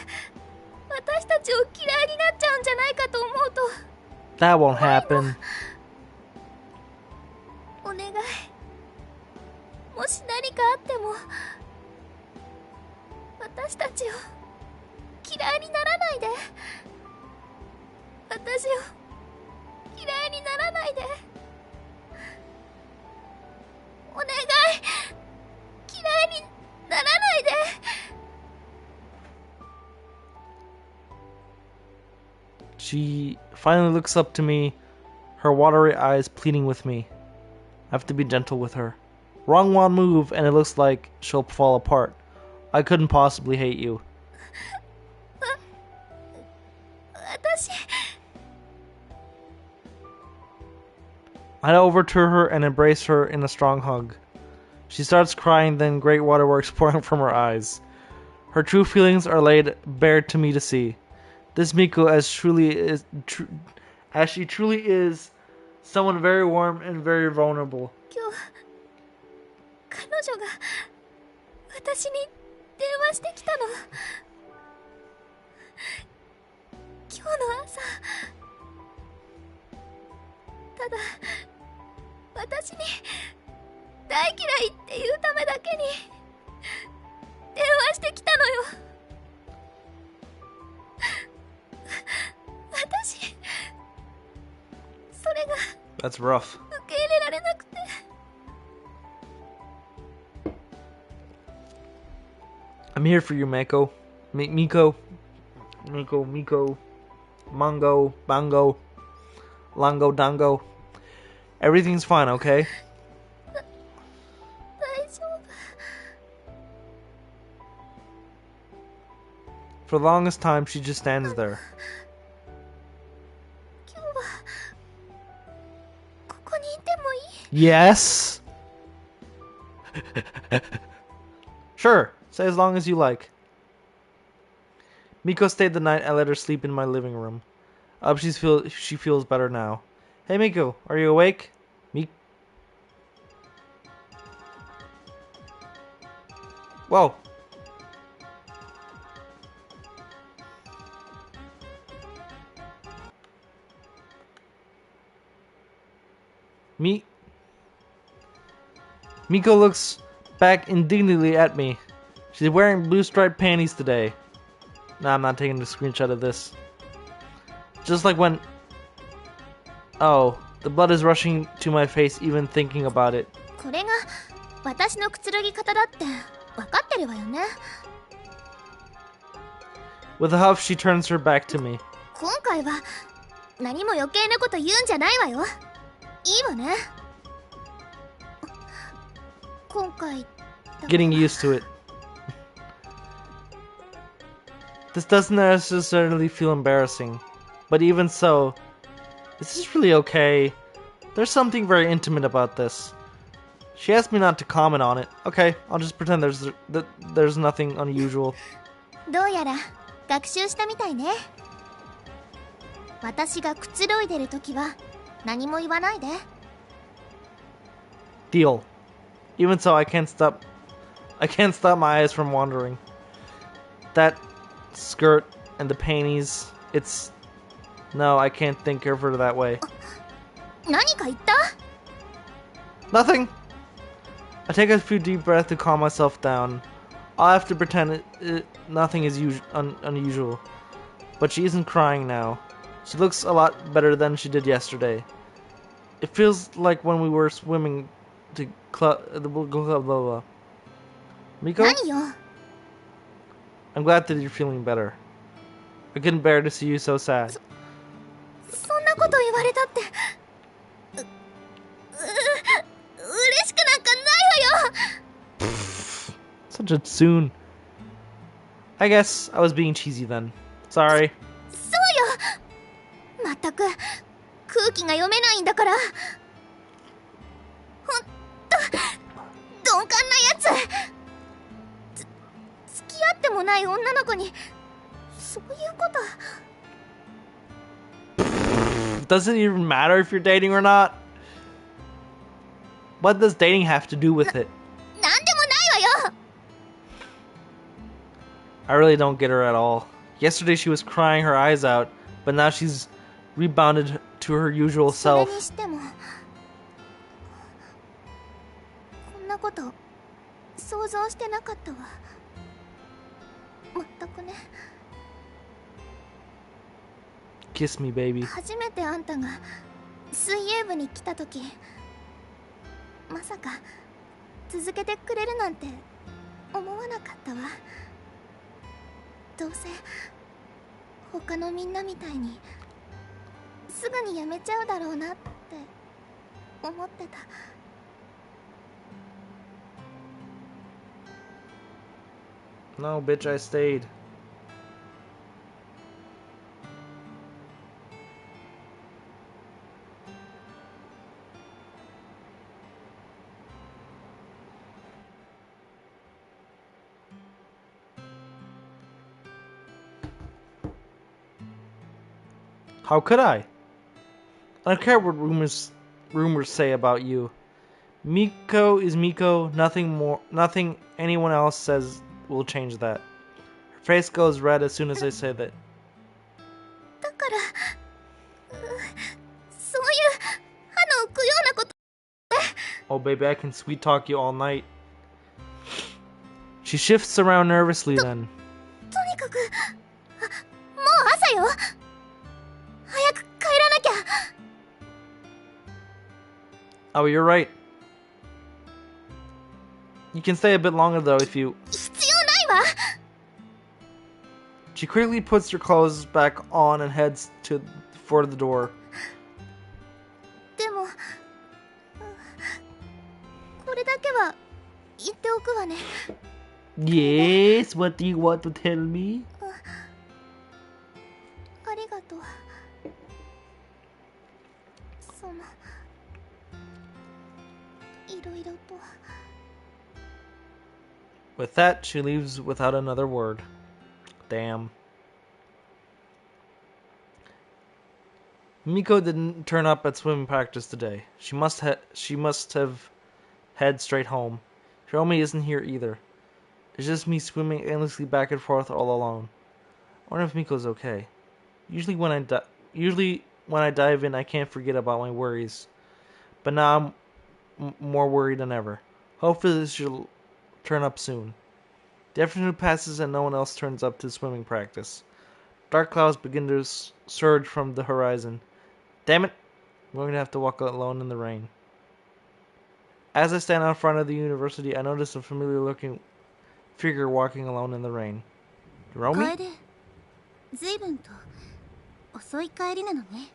私たちを嫌いになっちゃうんじゃないかと思うと。 That won't happen. お願い、もし何かあっても私たちを嫌いにならないで。私を嫌いにならないで。お願い、嫌いにならないで。 She finally looks up to me, her watery eyes pleading with me. I have to be gentle with her. Wrong one move and it looks like she'll fall apart. I couldn't possibly hate you. 私 I head over to her and embrace her in a strong hug. She starts crying, then great waterworks pouring from her eyes. Her true feelings are laid bare to me to see. This Miko, as she truly is, someone very warm and very vulnerable. 今日彼女が私に電話してきたの。今日の朝、ただ私に大嫌いっていうためだけに電話してきたのよ。That's rough. 受け入れられなくて。 I'm here for you, Mako. Miko. Mongo. Bongo. Longo. Dongo. Everything's fine, okay? 大丈夫。 For the longest time, she just stands there. 今日はここにいてもいい？ Yes! Sure, stay as long as you like. Miko stayed the night. I let her sleep in my living room. She feels better now. Hey Miko, are you awake? Whoa. Miko looks back indignantly at me. She's wearing blue striped panties today. Nah, I'm not taking a screenshot of this. Just like when... Oh, the blood is rushing to my face even thinking about it. これが私のくつろぎ方だって分かってるわよね。 With a huff, she turns her back to me. 今回は何も余計なこと言うんじゃないわよ。いいわね。今回 Getting used to it. This doesn't necessarily feel embarrassing, but even so, is this really okay? There's something very intimate about this. She asked me not to comment on it. Okay, I'll just pretend there's nothing unusual. どうやら学習したみたいね。私がくつろいでるときは何も言わないで。 Deal. Even so, I can't stop my eyes from wandering. That skirt and the panties, no, I can't think of her that way. 何か言った？ Nothing. I take a few deep breaths to calm myself down. I'll have to pretend nothing is unusual. But she isn't crying now. She looks a lot better than she did yesterday. It feels like when we were swimming to blah. Miko? 何よ。 I'm glad that you're feeling better. I couldn't bear to see you so sad. そんなこと言われたって嬉しくなんかないわよ。 Such a soon. I guess I was being cheesy then. Sorry. そうよ。まったく空気が読めないんだから。ほんと鈍感なやつ。付き合ってもない女の子にそういうこと。 Does it even matter if you're dating or not? What does dating have to do with it? なんでもないわよ。 I really don't get her at all. Yesterday she was crying her eyes out, but now she's rebounded to her usual それ self. にしてもこんなこと想像してなかったわ。まったくね。 Kiss me, baby. 初めてあんたが水泳部に来た時、まさか続けてくれるなんて思わなかったわ。どうせ他のみんなみたいにすぐにやめちゃうだろうなって思ってた。 No, bitch, I stayed. How could I? I don't care what rumors say about you. Miko is Miko. Nothing anyone else says will change that. Her face goes red as soon as I say that. だからそういう歯の浮くようなこと。 Oh, baby, I can sweet talk you all night. She shifts around nervously then. とにかくもう朝よ。早く帰らなきゃ。Oh, you're right. You can stay a bit longer though if you... 必要ないわ She quickly puts her clothes back on and heads for the door. でもこれだけは言っておくわね Yes, what do you want to tell me? ありがとうそのいろいろと With that, she leaves without another word. Damn. Miko didn't turn up at swimming practice today. She must have head straight home. Hiromi isn't here either. It's just me swimming endlessly back and forth all alone. I wonder if Miko's okay. Usually when I dive in, I can't forget about my worries. But now I'm more worried than ever. Hopefully she'll turn up soon. The afternoon passes and no one else turns up to swimming practice. Dark clouds begin to surge from the horizon. Damn it! I'm going to have to walk alone in the rain. As I stand out front of the university, I notice a familiar-looking figure walking alone in the rain. Hiromi? 楓ずいぶんと遅い帰りなのね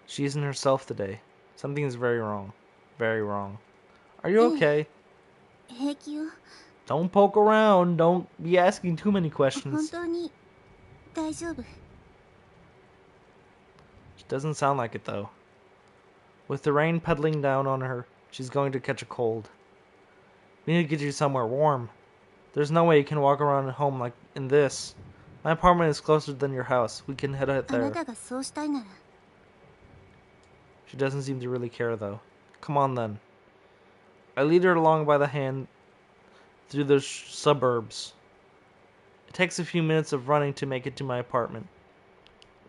She isn't herself today. Something is very wrong. Very wrong. Are you okay? 平気よ Don't poke around. Don't be asking too many 本 questions. 当に大丈夫 She doesn't sound like it, though. With the rain peddling down on her, she's going to catch a cold. We need to get you somewhere warm. There's no way you can walk around at home like in this. My apartment is closer than your house. We can head out あな there. たがそうしたいなら She doesn't seem to really care, though. Come on, then. I lead her along by the hand through the suburbs. It takes a few minutes of running to make it to my apartment.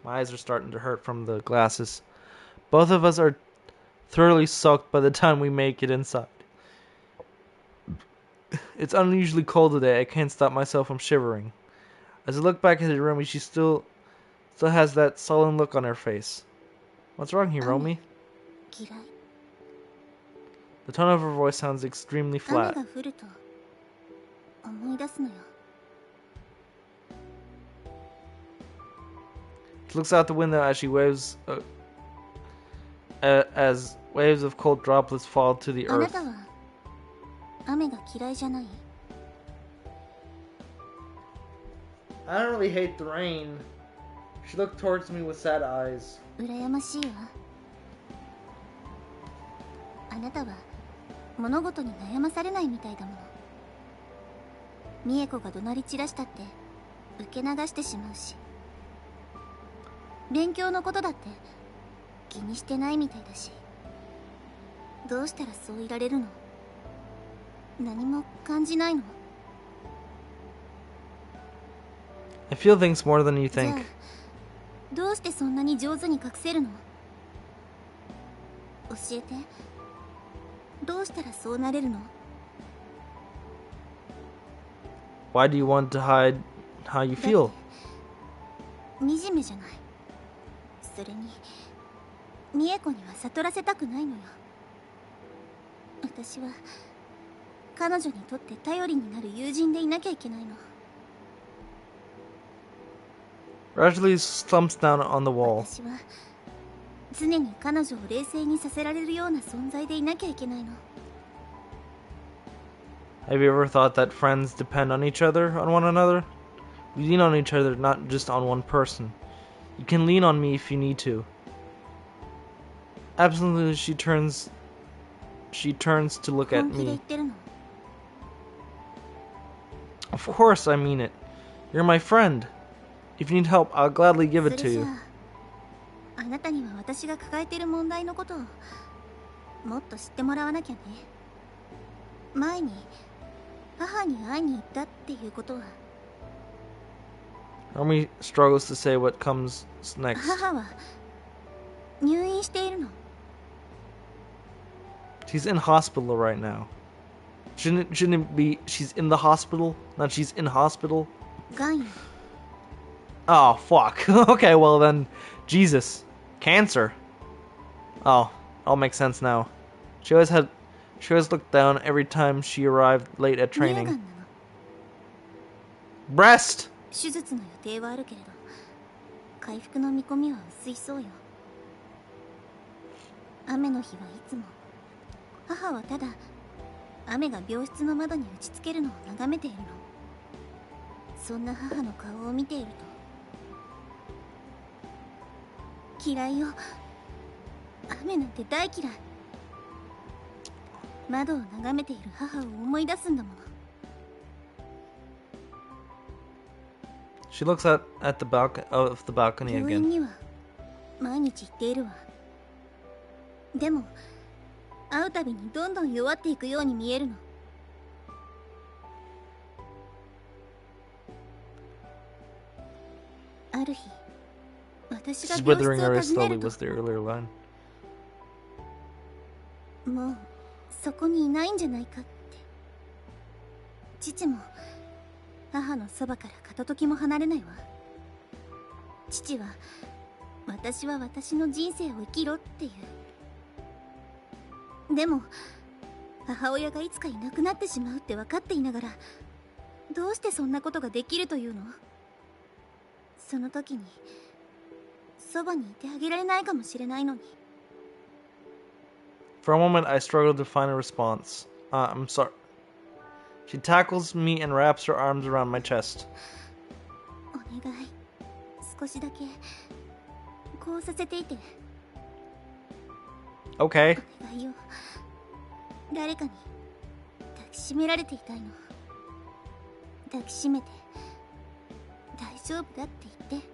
My eyes are starting to hurt from the glasses. Both of us are thoroughly soaked by the time we make it inside. It's unusually cold today. I can't stop myself from shivering. As I look back at Hiromi, she still has that sullen look on her face. What's wrong, Hiromi? 嫌い The tone of her voice sounds extremely 雨 flat. が降ると思い出すのよ She looks out the window as she waves, as waves of cold droplets fall to the あな earth. たは雨が嫌いじゃない I don't really hate the rain. She looked towards me with sad eyes. 羨ましいわあなたは物事に悩まされないみたいだもの美恵子が怒鳴り散らしたって受け流してしまうし勉強のことだって気にしてないみたいだしどうしたらそういられるの何も感じないの I feel things more than you じゃ think. あどうしてそんなに上手に隠せるの教えてどうしたらそうなれるの Why do you want to hide how you feel? 惨めじゃないそれに美恵子には悟らせたくないのよ私は彼女にとって頼りになる友人でいなきゃいけないの Gradually slumps down on the wall. 私は常に彼女を冷静にさせられるような存在でいなきゃいけないの Have you ever thought that friends depend on each other, on one another? We lean on each other, not just on one person. You can lean on me if you need to. Absolutely, she turns to look at 本気で言っ me. てるの Of course I mean it. You're my friend. If you need help, I'll gladly give そ it れ to じゃ you. ああなたには私が抱えている問題のことをもっと知ってもらわなきゃね前に母に会いに行ったっていうことは Army struggles to say what comes next. 母は入院しているの She's in hospital right now. Shouldn't it be she's in the hospital, not she's in hospital? がんよ Oh, fuck. Okay, well then, Jesus. Cancer. Oh, all makes sense now. She always looked down every time she arrived late at 乳がんな training. の。 Breast! 手術の予定はあるけれど回復の見込みは薄いそうよ。雨の日はいつも母はただ雨が病室の窓に打ちつけるのを眺めているの。そんな母の顔を見ていると嫌いよ。雨なんて大嫌い。窓を眺めている母を思い出すんだもの。 She looks at the balcony 病院 again. には毎日行っているわ。でも会うたびにどんどん弱っていくように見えるの。ある日私が She's 病室 withering を away 訪ね slowly ると was the earlier line. もうそこにいないんじゃないかって。父も母のそばから片時も離れないわ。父は私は私の人生を生きろっていう。でも母親がいつかいなくなってしまうって分かっていながらどうしてそんなことができるというの。その時にそばにいてあげられないかもしれないのに。 For a moment, I struggled to find a response. I'm sorry. She tackles me and wraps her arms around my chest. お願い少しだけこうさせていて。 Okay. お願いよ。誰かに抱きしめられていたいの。抱きしめて大丈夫だって言って。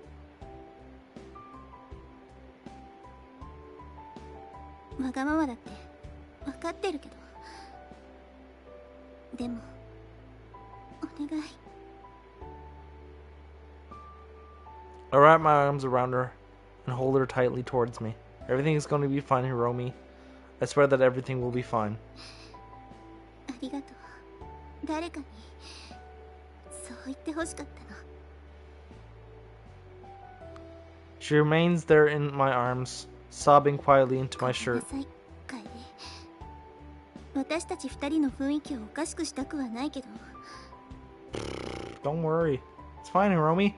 わがままだって分かってるけど、でもお願い。 I wrap my arms around her and hold her tightly towards me. Everything is going to be fine, Hiromi. I swear that everything will be fine. ありがとう。誰かにそう言ってほしかったの。 She remains there in my arms, sobbing quietly into my ごめん shirt. なさい、楓。私たち二人の雰囲気をおかしくしたくはないけど。 Don't worry. It's fine, Hiromi.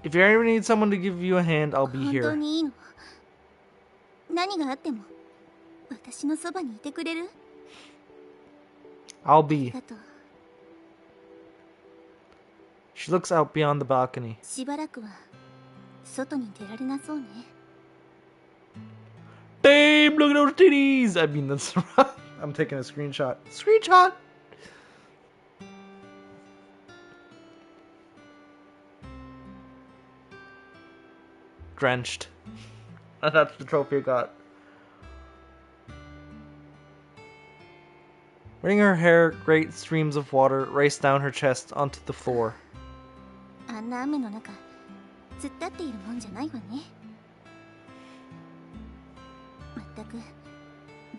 If you ever need someone to give you a hand, I'll be 本当 here. にいいの？何があっても私のそばにいてくれる？ I'll あり be. がとう。 She looks out beyond the balcony. しばらくは外に出られなそうね。 Babe, look at those titties! I mean, that's I'm taking a screenshot. Screenshot! Drenched. That's the trophy I got. Running her hair, great streams of water raced down her chest onto the floor. あんな雨の中突っ立っているもんじゃないわね。まったく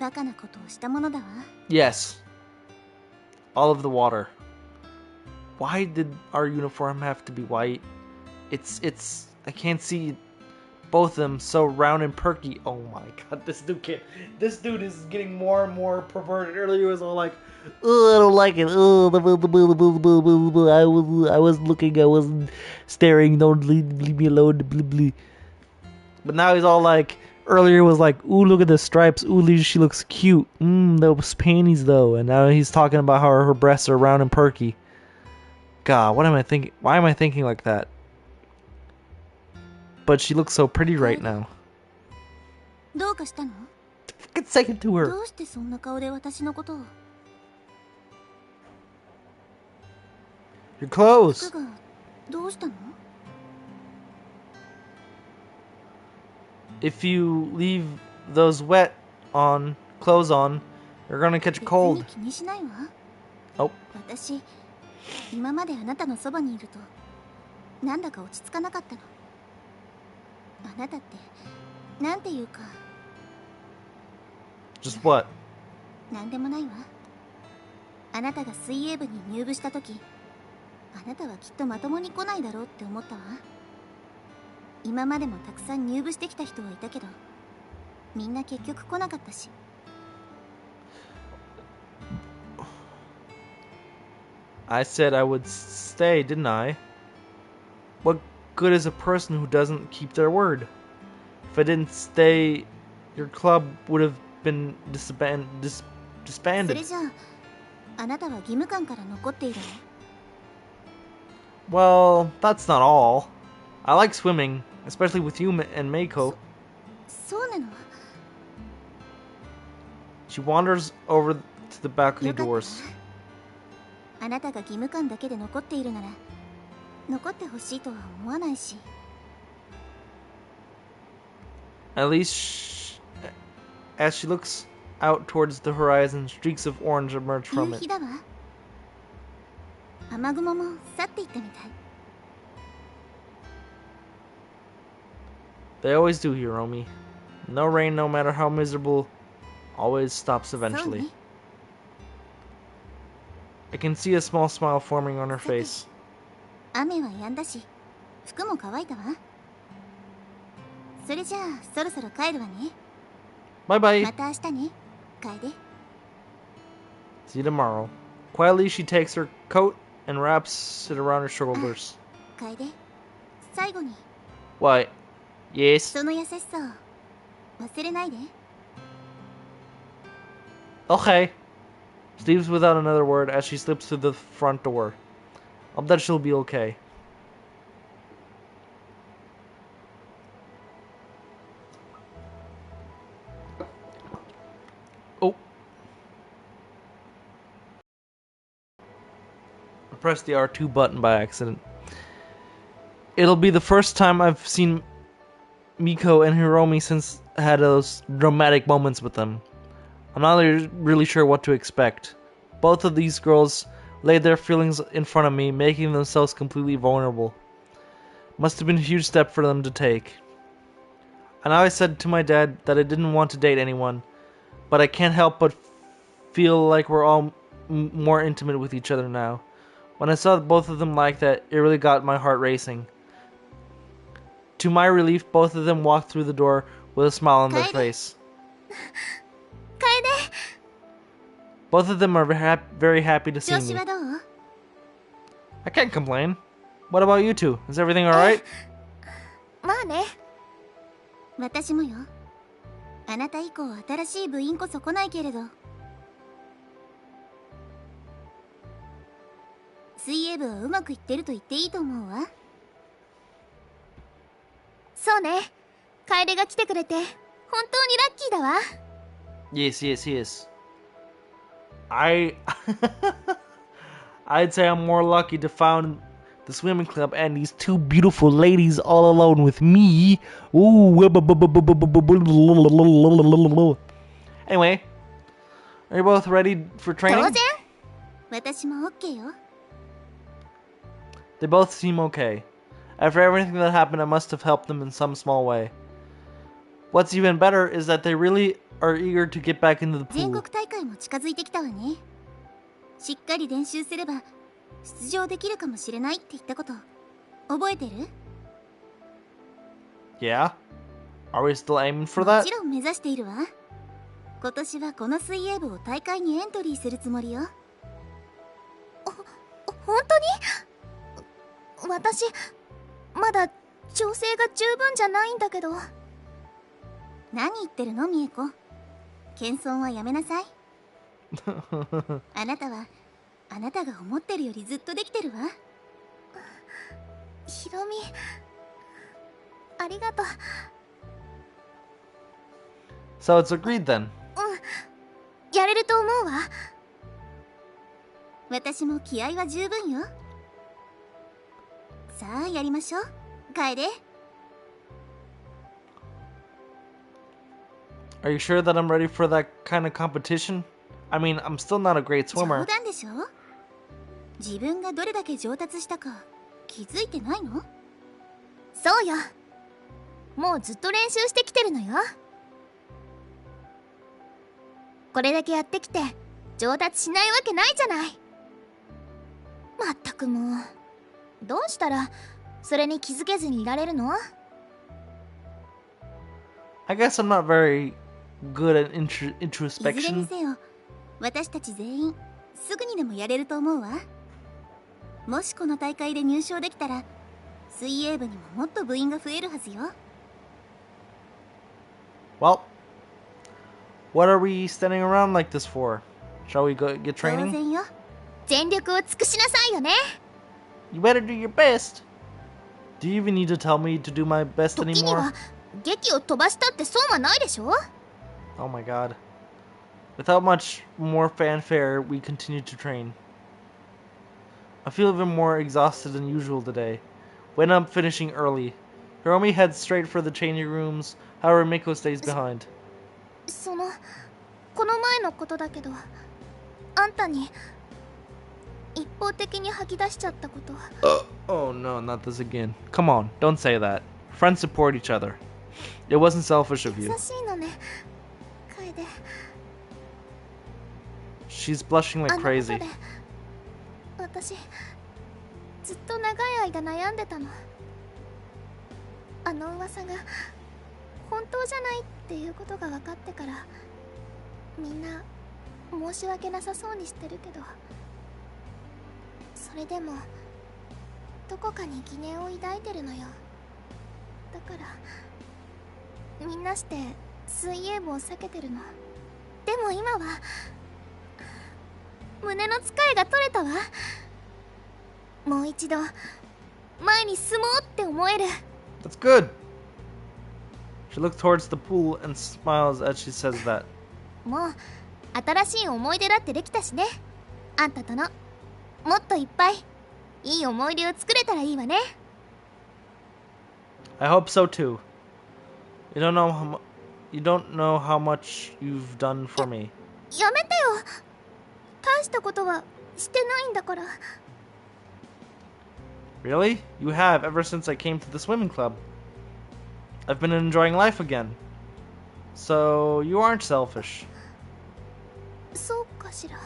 バカなことをしたものだわ。 Yes. All of the water. Why did our uniform have to be white? I can't see both of them so round and perky. Oh my god, this dude is getting more and more perverted. Earlier he was all like, "Oh, I don't like it. Oh, I was looking, I was staring. Don't leave me alone." But now he's all like, earlier was like, "Ooh, look at the stripes. Ooh, she looks cute. Those panties though." And now he's talking about how her breasts are round and perky. God, what am I thinking? Why am I thinking like that? But she looks so pretty right now. どうかしたの？ Fucking say it to her. どうしてそんな顔で私のことを。 Your clothes. 服がどうしたの？ If you leave those wet clothes on, you're gonna catch a 別に cold. 気にしないわ。 Oh, 私今まであなたのそばにいるとなんだか落ち着かなかったの。あなたってなんていうか just what? なんでもないわ。あなたが水泳部に入部した時あなたはきっとまともに来ないだろうって思ったわ。今までもたくさん入部してきた人はいたけどみんな結局来なかったし。 I said I would stay, didn't I? What good is a person who doesn't keep their word? If I didn't stay, your club would have been そ disbanded. れじゃあ、あなたは義務感から残っているの？ Well, that's not all. I like swimming, especially with you and Meiko. そうなの？ She wanders over to the balcony よかった doors. な。あなたが義務感だけで残っているなら、残ってほしいとは思わないし。 At least, as she looks out towards the horizon, streaks of orange emerge 夕 from 日 it. だわ。雨雲も去っていったみたい。 They always do, Hiromi. No rain, no matter how miserable, always stops そう eventually. ね。 I can see a small smile forming on her face. 雨は止んだし、服も乾いたわ。それじゃあ、そろそろ帰るわね。 Bye bye. また明日ね、楓。 See you tomorrow. Quietly, she takes her coat and wraps it around her shoulders. 楓、最後に、 What? Yes? その優しさを忘れないで。 Okay. She leaves without another word as she slips through the front door. I'll bet she'll be okay. Oh. I pressed the R2 button by accident. It'll be the first time I've seen Miko and Hiromi since I had those dramatic moments with them. I'm not really sure what to expect. Both of these girls laid their feelings in front of me, making themselves completely vulnerable. Must have been a huge step for them to take. I know I said to my dad that I didn't want to date anyone, but I can't help but feel like we're all more intimate with each other now. When I saw both of them like that, it really got my heart racing. To my relief, both of them walked through the door with a smile on their face. 楓、 Both of them are very happy to see 調子 me. はどう？ I can't complain. What about you two? Is everything alright? まあね。私もよ。あなた以降新しい部員こそ来ないけれど。水泳部はうまくいってると言っていいと思うわ。そうね。楓が来てくれて本当にラッキーだわ。Yes, yes, yes. I'd say I'm more lucky to found the swimming club and these two beautiful ladies all alone with me. Ooh. Anyway, are you both ready for 当 training? 然。私も OK よ。 They both seem okay. After everything that happened, I must have helped them in some small way. What's even better is that they really are eager to get back into the 全 pool. 国大会も近づいてきたわね。しっかり練習すれば出場できるかもしれないって言ったこと覚えてる？ Yeah? Are we still aiming for も that? ちろん目指しているわ。今年はこの水泳部を大会にエントリーするつもりよ。本当に？私まだ調整が十分じゃないんだけど。何言ってるの美恵子。謙遜はやめなさい。あなたはあなたが思ってるよりずっとできてるわ。ひろみ、ありがとう。 So it's agreed then. やれると思うわ。私も気合は十分よ。さあやりましょう、楓。 Are you sure that I'm ready for that kind of competition? I mean, I'm still not a great 冗 swimmer. 談でしょ。自分がどれだけ上達したか気づいてないの？そうよ。もうずっと練習してきてるのよ。これだけやってきて上達しないわけないじゃない。まったくもう、どうしたらそれに気づけずにいられるの？ I guess I'm not very good at いずれに introspection. せよ私たち全員すぐにでもやれると思うわ。もしこの大会で入賞できたら水泳部にももっと部員が増えるはずよ。 Well, what are we standing around like this for? Shall we go get 当 training? 然よ。全力を尽くしなさいよね。 You better do your best. Do you even need to tell me to do my best 時に anymore? は劇を飛ばしたって損はないでしょ。 Oh my god. Without much more fanfare, we continue to train. I feel even more exhausted than usual today. Went up finishing early. Hiromi heads straight for the changing rooms, however Miko stays behind. この前のことだけど、あんたに一方的に吐き出しちゃったこと。Oh no, not this again. Come on, don't say that. Friends support each other. It wasn't selfish of you. 優しいのね、楓。 She's blushing あ like のこと crazy. で私ずっと長い間悩んでたの。あの噂が本当じゃないっていうことが分かってから、みんな申し訳なさそうにしてるけど、それでもどこかに疑念を抱いてるのよ。だからみんなして水泳部を避けてるの。でも今は胸の使いが取れたわ。もう一度前に進もうって思える。 That's good. She looks towards the pool and smiles as she says that. もう新しい思い出だってできたしね。あんたとのもっといっぱいいい思い出を作れたらいいわね。 I hope so too. You don't know how much you've done for me. やめてよ。大したことはしてないんだから。 Really? You have ever since I came to the swimming club. I've been enjoying life again. So you aren't selfish. そうかしら。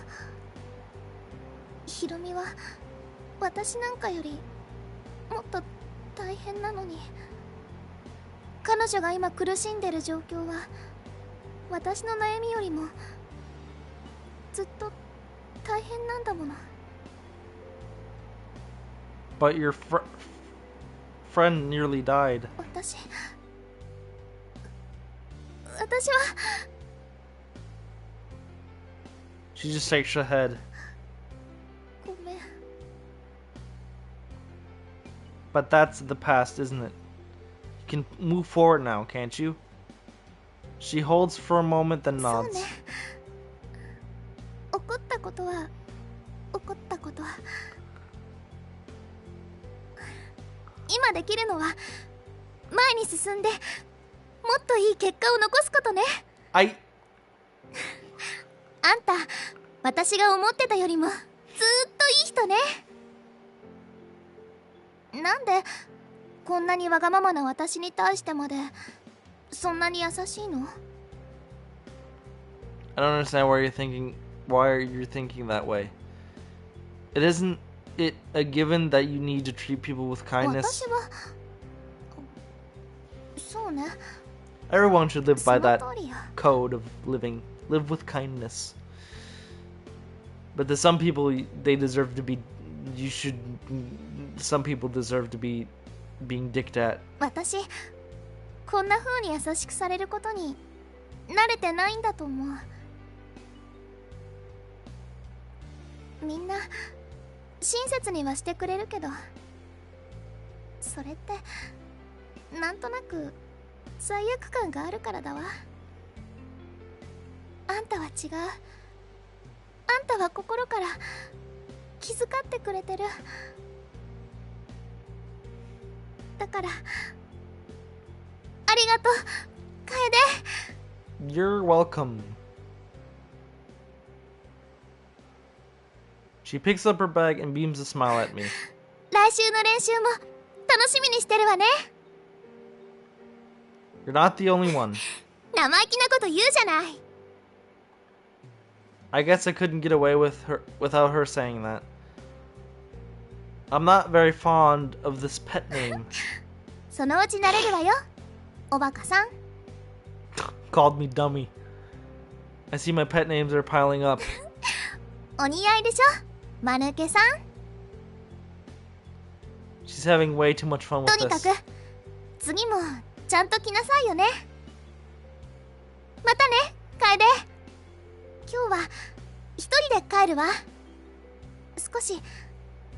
ヒロミは私なんかよりもっと大変なのに。彼女が今苦しんでる状況は私の悩みよりもずっと大変なんだもの。 But your friend nearly died. 私はShe just shakes her head. ごめん。 But that's the past, isn't it? You can move forward now, can't you? She holds for a moment, then そう nods. ね。怒ったことは怒ったこと。今できるのは前に進んでもっといい結果を残すことね。あんた、私が思ってたよりもずーっといい人ね。なんでこんなにわがままな私に対してまでそんなに優しいの？ I don't understand why you're thinking that way. It isn't it a given that you need to treat people with kindness? 私はそうね。 Everyone should live そ by の that 通りよ。 code of living. Live with kindness. But to some people, they deserve to be. Some people deserve to be being dicked at. 私こんな風に優しくされることに慣れてないんだと思う。みんな親切にはしてくれるけど、それってなんとなく罪悪感があるからだわ。あんたは違う。あんたは心から気遣ってくれてる。だからありがとう、楓。 You're welcome. She picks up her bag and beams a smile at me. 来週の練習も楽しみにしてるわね。 You're not the only one. 生意気なこと言うじゃない。 I guess I couldn't get away without her saying that. I'm not very fond of this pet name. そのうち慣れるわよ、おバカさん。 Called me dummy. I see my pet names are piling up. お似合いでしょマヌケさん。 She's having way too much fun と with にか this. く次もちゃんと来なさいよね。またね楓。今日は一人で帰るわ。少し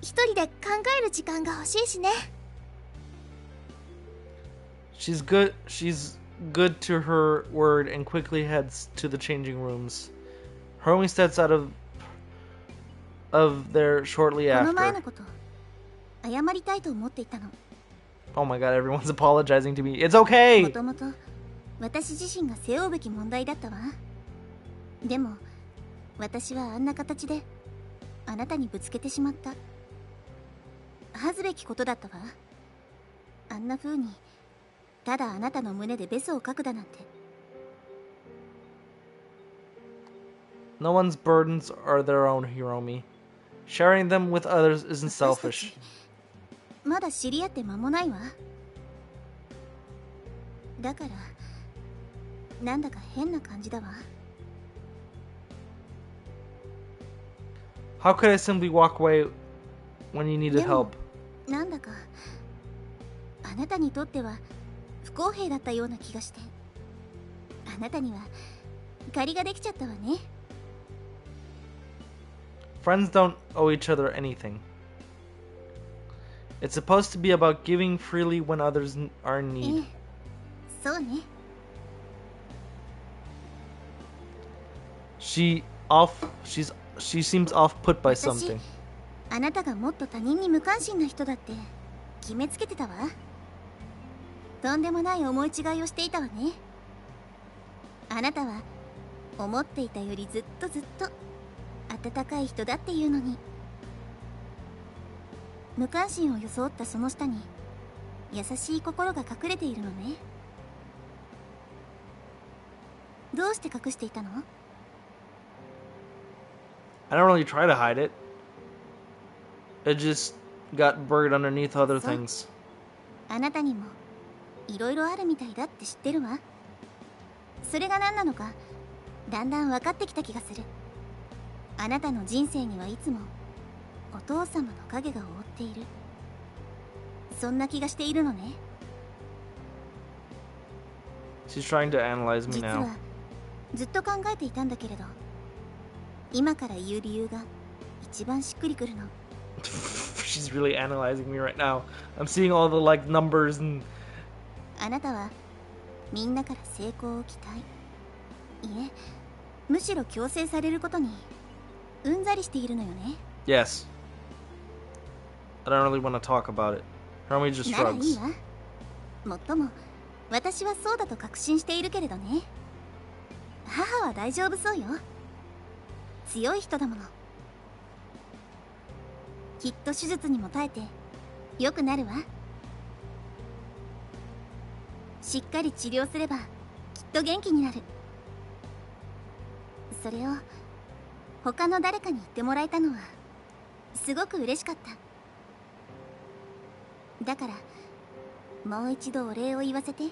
一人で考える時間が欲しいしね。 She's good to her word and quickly heads to the changing rooms. Hiromi steps out of there shortly この前 after. のこと謝りたいと思っていたの。 Oh my god, everyone's apologizing to me. It's も okay! ともと私自身が背負うべき問題だったわ。でも私はあんな形であなたにぶつけてしまった。恥ずべきことだったわ。あんな風にただあなたの胸でベスをかくだなんて。 No one's burdens are their own, Hiromi. Sharing them with others isn't 私た selfish. ちまだ知り合って間もないわ。だからなんだか変な感じだわ。 How could I simply walk away when you needed でも help? なんだかあなたにとっては不公平だったような気がして。あなたには借りができちゃったわね。 Friends don't owe each other anything. It's supposed to be about giving freely when others are in え need. え、そうね。 She seems off put by 私 something. あなたがもっと他人に無関心な人だって決めつけてたわ。とんでもない思い違いをしていたわね。あなたは思っていたよりずっと温かい人だっていうのに。無関心を装ったその下に優しい心が隠れているのね。どうして隠していたの？ I don't really try to hide it. It just got buried underneath other So- things. あなたにもいろいろあるみたいだって知ってるわ。それが何なのかだんだん分かってきた気がする。あなたの人生にはいつもお父様の影が覆っている。そんな気がしているのね。 She's trying to analyze me 実 now. はずっと考えていたんだけれど、今から言う理由が一番しっくりくるの。 She's really analyzing me right now. I'm seeing all the like numbers and あなたはみんなから成功を期待。いえ、むしろ強制されることにうんざりしているのよね。 yes. I don't really want to talk about it. Hiromi just ならいい shrugs. わ。もっとも私はそうだと確信しているけれどね。母は大丈夫そうよ。強い人だもの。きっと手術にも耐えて良くなるわ。しっかり治療すればきっと元気になる。それを他の誰かに言ってもらえたのはすごく嬉しかった。だからもう一度お礼を言わせて。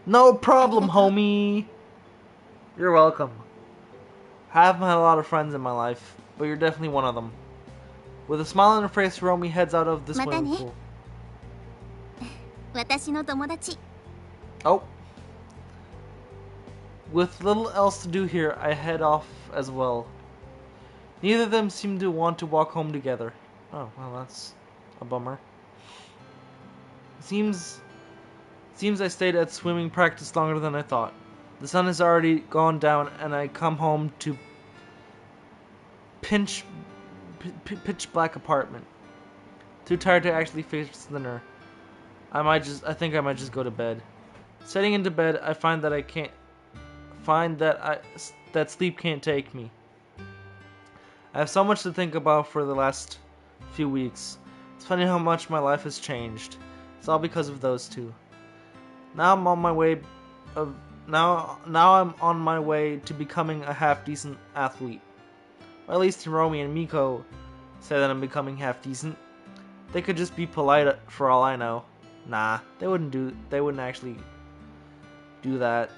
No problem, homie. You're welcome. I haven't had a lot of friends in my life, but you're definitely one of them. With a smile on her face, Hiromi heads out of the swimming Mata ne. pool. 私の友達。 Oh. With little else to do here, I head off as well. Neither of them seem to want to walk home together. Oh, well, that's a bummer. Seems I stayed at swimming practice longer than I thought. The sun has already gone down, and I come home to pitch black apartment. Too tired to actually face dinner. I think I might just go to bed. Setting into bed, I find that sleep can't take me. I have so much to think about for the last few weeks. It's funny how much my life has changed. It's all because of those two. Now I'm on my way to becoming a half decent athlete. Or at least Hiromi and Miko say that I'm becoming half decent. They could just be polite for all I know. Nah, they wouldn't actually do that.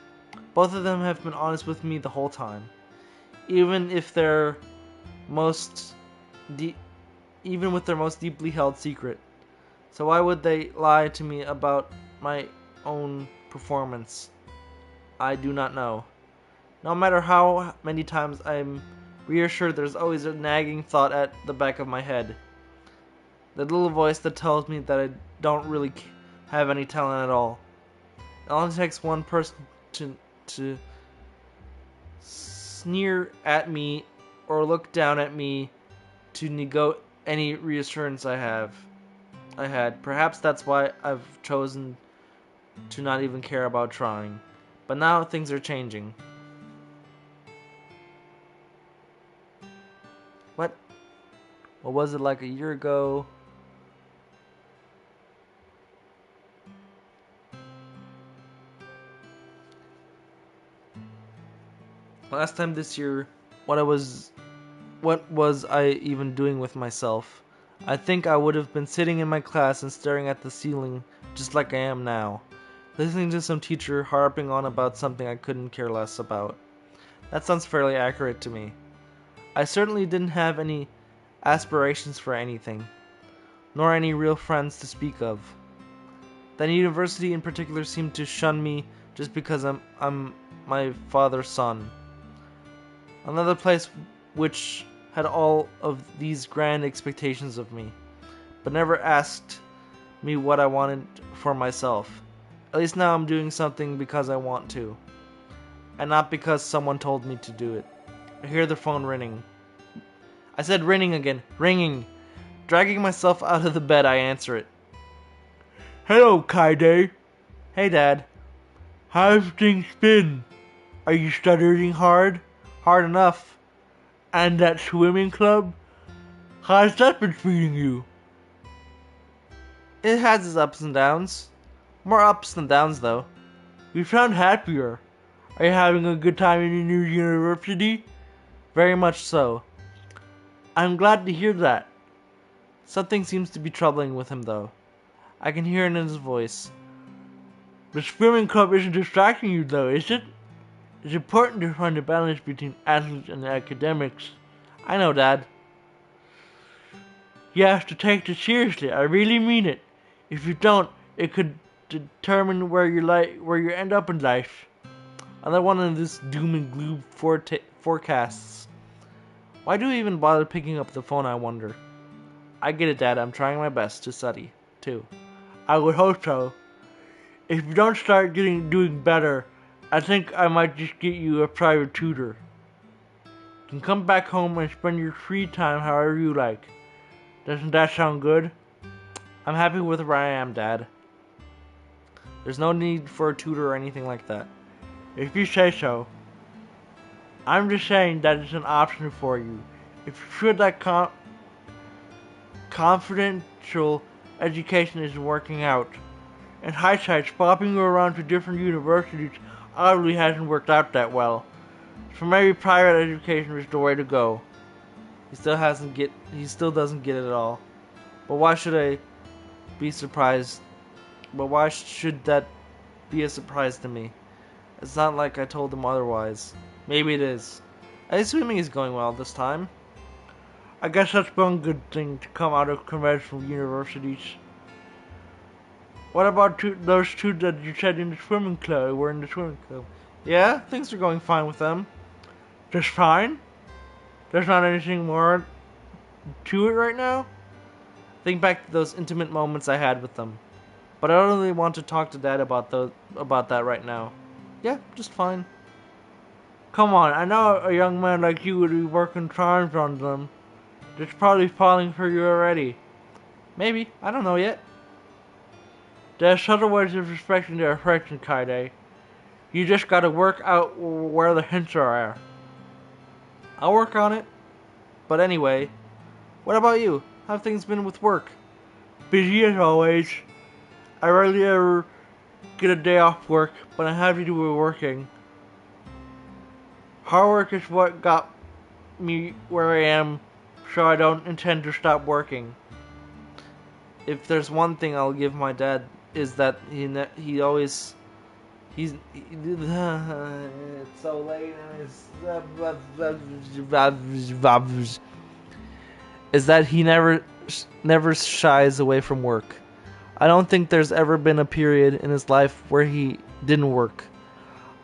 Both of them have been honest with me the whole time, even if their most de- even with their most deeply held secret. So why would they lie to me about my own performance? I do not know. No matter how many times I'm reassured, there's always a nagging thought at the back of my head. The little voice that tells me that I don't really have any talent at all. It only takes one person to sneer at me or look down at me to negate any reassurance I had. Perhaps that's why I've chosen to not even care about trying. But now things are changing. What? What was it like a year ago? Last time this year, what was I even doing with myself? I think I would have been sitting in my class and staring at the ceiling just like I am now, listening to some teacher harping on about something I couldn't care less about. That sounds fairly accurate to me. I certainly didn't have any aspirations for anything, nor any real friends to speak of. Then university in particular seemed to shun me just because I'm my father's son. Another place which had all of these grand expectations of me, but never asked me what I wanted for myself. At least now I'm doing something because I want to, and not because someone told me to do it. I hear the phone ringing. I said ringing again. Ringing. Dragging myself out of the bed, I answer it. Hello, Kaide. Hey, Dad. How's things been? Are you studying hard? Hard enough. And that swimming club? How's that been treating you? It has its ups and downs. More ups than downs, though. You sound happier. Are you having a good time in your new university? Very much so. I'm glad to hear that. Something seems to be troubling with him, though. I can hear it in his voice. The swimming club isn't distracting you, though, is it? It's important to find a balance between athletes and academics. I know, Dad. You have to take this seriously. I really mean it. If you don't, it could determine where you end up in life. Another one of this doom and gloom forecasts. Why do we even bother picking up the phone, I wonder? I get it, Dad. I'm trying my best to study, too. I would hope so. If you don't start doing better, I think I might just get you a private tutor. You can come back home and spend your free time however you like. Doesn't that sound good? I'm happy with where I am, Dad. There's no need for a tutor or anything like that. If you say so. I'm just saying that it's an option for you. If you feel that confidential education isn't working out. In hindsight, swapping you around to different universities obviously hasn't worked out that well. So maybe private education is the way to go. He still doesn't get it at all. But why should I be surprised? But why should that be a surprise to me? It's not like I told him otherwise. Maybe it is. At least swimming is going well this time. I guess that's one good thing to come out of conventional universities. What about those two that you said in the swimming club were in the swimming club? Yeah, things are going fine with them. Just fine? There's not anything more to it right now? Think back to those intimate moments I had with them. But I don't really want to talk to Dad about that right now. Yeah, just fine. Come on, I know a young man like you would be working charms on them. They're probably falling for you already. Maybe, I don't know yet. There's subtle ways of respecting their affection, Kaide. You just gotta work out where the hints are. I'll work on it. But anyway, what about you? How have things been with work? Busy as always. I rarely ever get a day off work, but I'm happy to be working. Hard work is what got me where I am, so I don't intend to stop working. If there's one thing I'll give my dad is that he It's so late is that he never shies away from work. I don't think there's ever been a period in his life where he didn't work.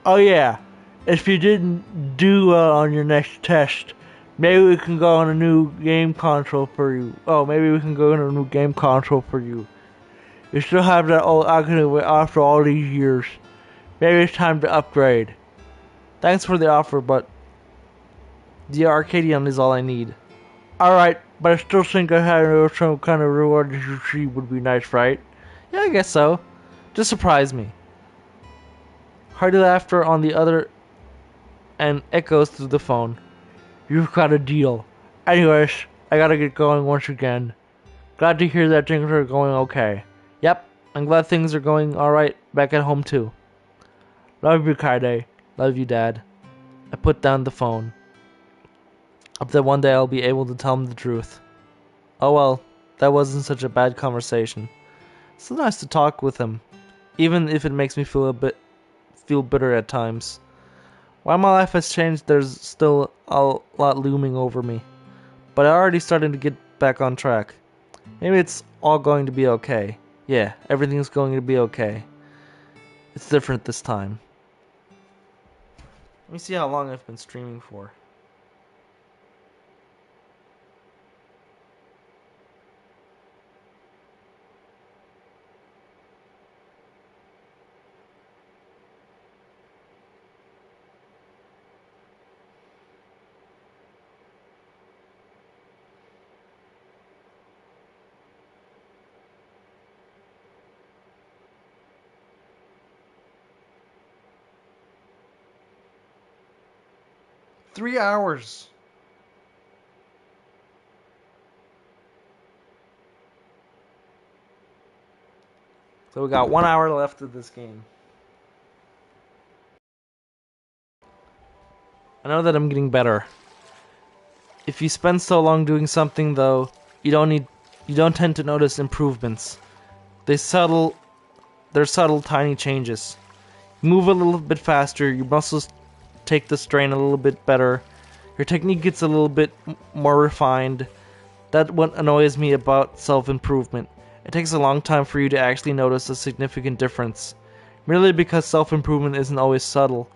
Oh yeah, if you didn't do well on your next test, maybe we can go on a new game console for you. Oh, maybe we can go on a new game console for you. You still have that old Academy after all these years. Maybe it's time to upgrade. Thanks for the offer, but the Arcadian is all I need. Alright, but I still think I had some kind of reward to see would be nice, right? Yeah, I guess so. Just surprise me. Hearty laughter on the other end echoes through the phone. You've got a deal. Anyways, I gotta get going once again. Glad to hear that things are going okay. Yep, I'm glad things are going alright back at home too. Love you, Kaide. Love you, Dad. I put down the phone. Hope that one day I'll be able to tell him the truth. Oh well, that wasn't such a bad conversation. It's so nice to talk with him, even if it makes me feel bitter at times. While my life has changed, there's still a lot looming over me. But I'm already starting to get back on track. Maybe it's all going to be okay. Yeah, everything's going to be okay. It's different this time. Let me see how long I've been streaming for. Three hours. So we got 1 hour left of this game. I know that I'm getting better. If you spend so long doing something though, you don't tend to notice improvements. They're subtle tiny changes. You move a little bit faster, your muscles take the strain a little bit better, your technique gets a little bit more refined. That's what annoys me about self-improvement. It takes a long time for you to actually notice a significant difference, merely because self-improvement isn't always subtle.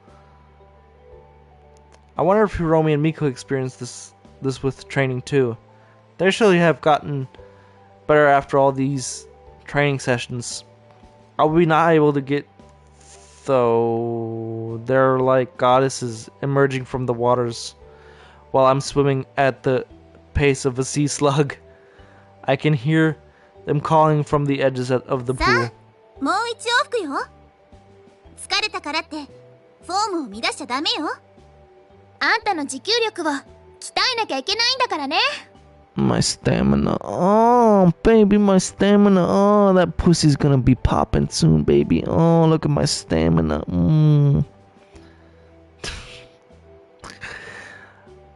I wonder if Hiromi and Miko experienced this with training too. They surely have gotten better after all these training sessions. Are we not able to get though? They're like goddesses emerging from the waters while I'm swimming at the pace of a sea slug. I can hear them calling from the edges of the pool. もう一往復よ。疲れたからってフォームを乱しちゃダメよ。あんたの持久力を鍛えなきゃいけないんだからね。My stamina. Oh, baby, my stamina. Oh, that pussy's gonna be popping soon, baby. Oh, look at my stamina.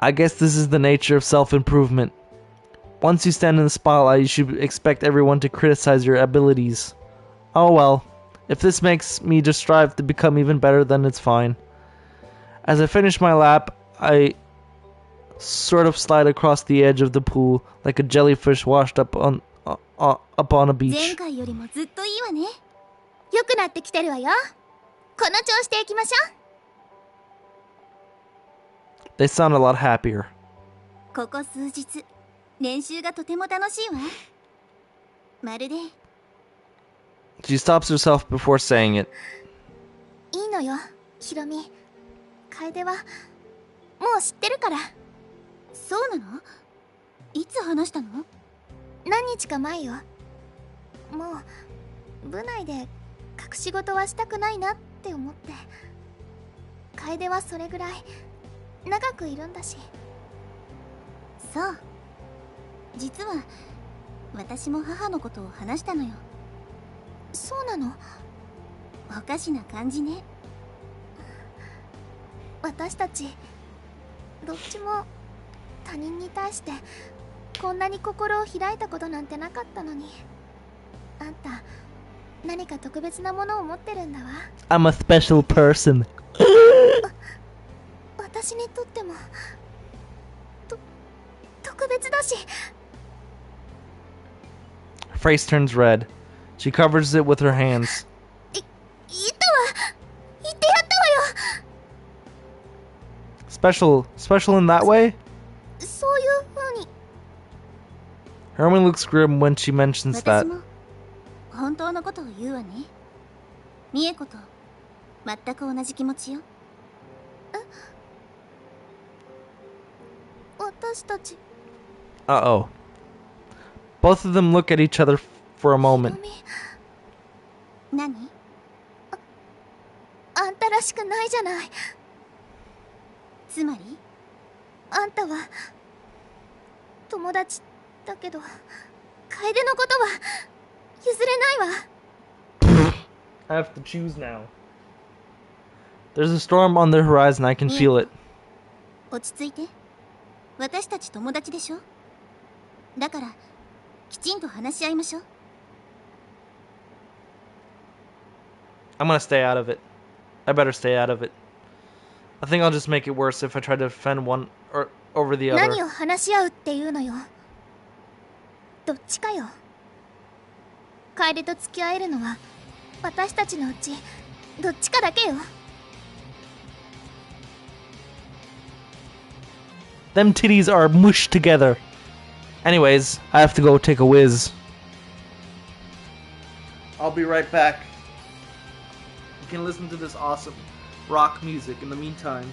I guess this is the nature of self-improvement. Once you stand in the spotlight, you should expect everyone to criticize your abilities. Oh well. If this makes me just strive to become even better, then it's fine. As I finish my lap, I sort of slide across the edge of the pool like a jellyfish washed up on a beach. 前回よりもずっといいわね。良くなってきてるわよ。この調子でいきましょう。 They sound a lot happier. ここ数日練習がとても楽しいわ。まるで She stops herself before saying it. いいのよ、ヒロミ。楓はもう知ってるから。そうなの？いつ話したの？何日か前よ。もう部内で隠し事はしたくないなって思って。楓はそれぐらい長くいるんだし。そう。実は私も母のことを話したのよ。そうなの？おかしな感じね。私たちどっちも他人に対してこんなに心を開いたことなんてなかったのに。あんた何か特別なものを持ってるんだわ。 I'm a special person. 私にとっても特別だし。 Her face turns red. She covers it with her hands. 言ったわ。言ってやったわよ。 Special in that way? そういう風に。 Hermione looks grim when she mentions 私 that. も本当のことを言うわね。美恵子と全く同じ気持ちよ。私たち。 Uh-oh. Both of them look at each other for a moment. 何？あんたらしくないじゃない。つまり？あんたは友達だけど、楓のことは譲れないわ。 I have to choose now. There's a storm on the horizon. I can feel it. 落ち着いて。私たち友達でしょ。だからきちんと話し合いましょう。 I'm gonna stay out of it. I better stay out of it. I think I'll just make it worse if I try to defend one or over the other. 何を話し合うっていうのよ。どっちかよ。楓と付き合えるのは私たちのうちどっちかだけよ。 Them titties are mushed together. Anyways, I have to go take a whiz. I'll be right back. You can listen to this awesome rock music in the meantime.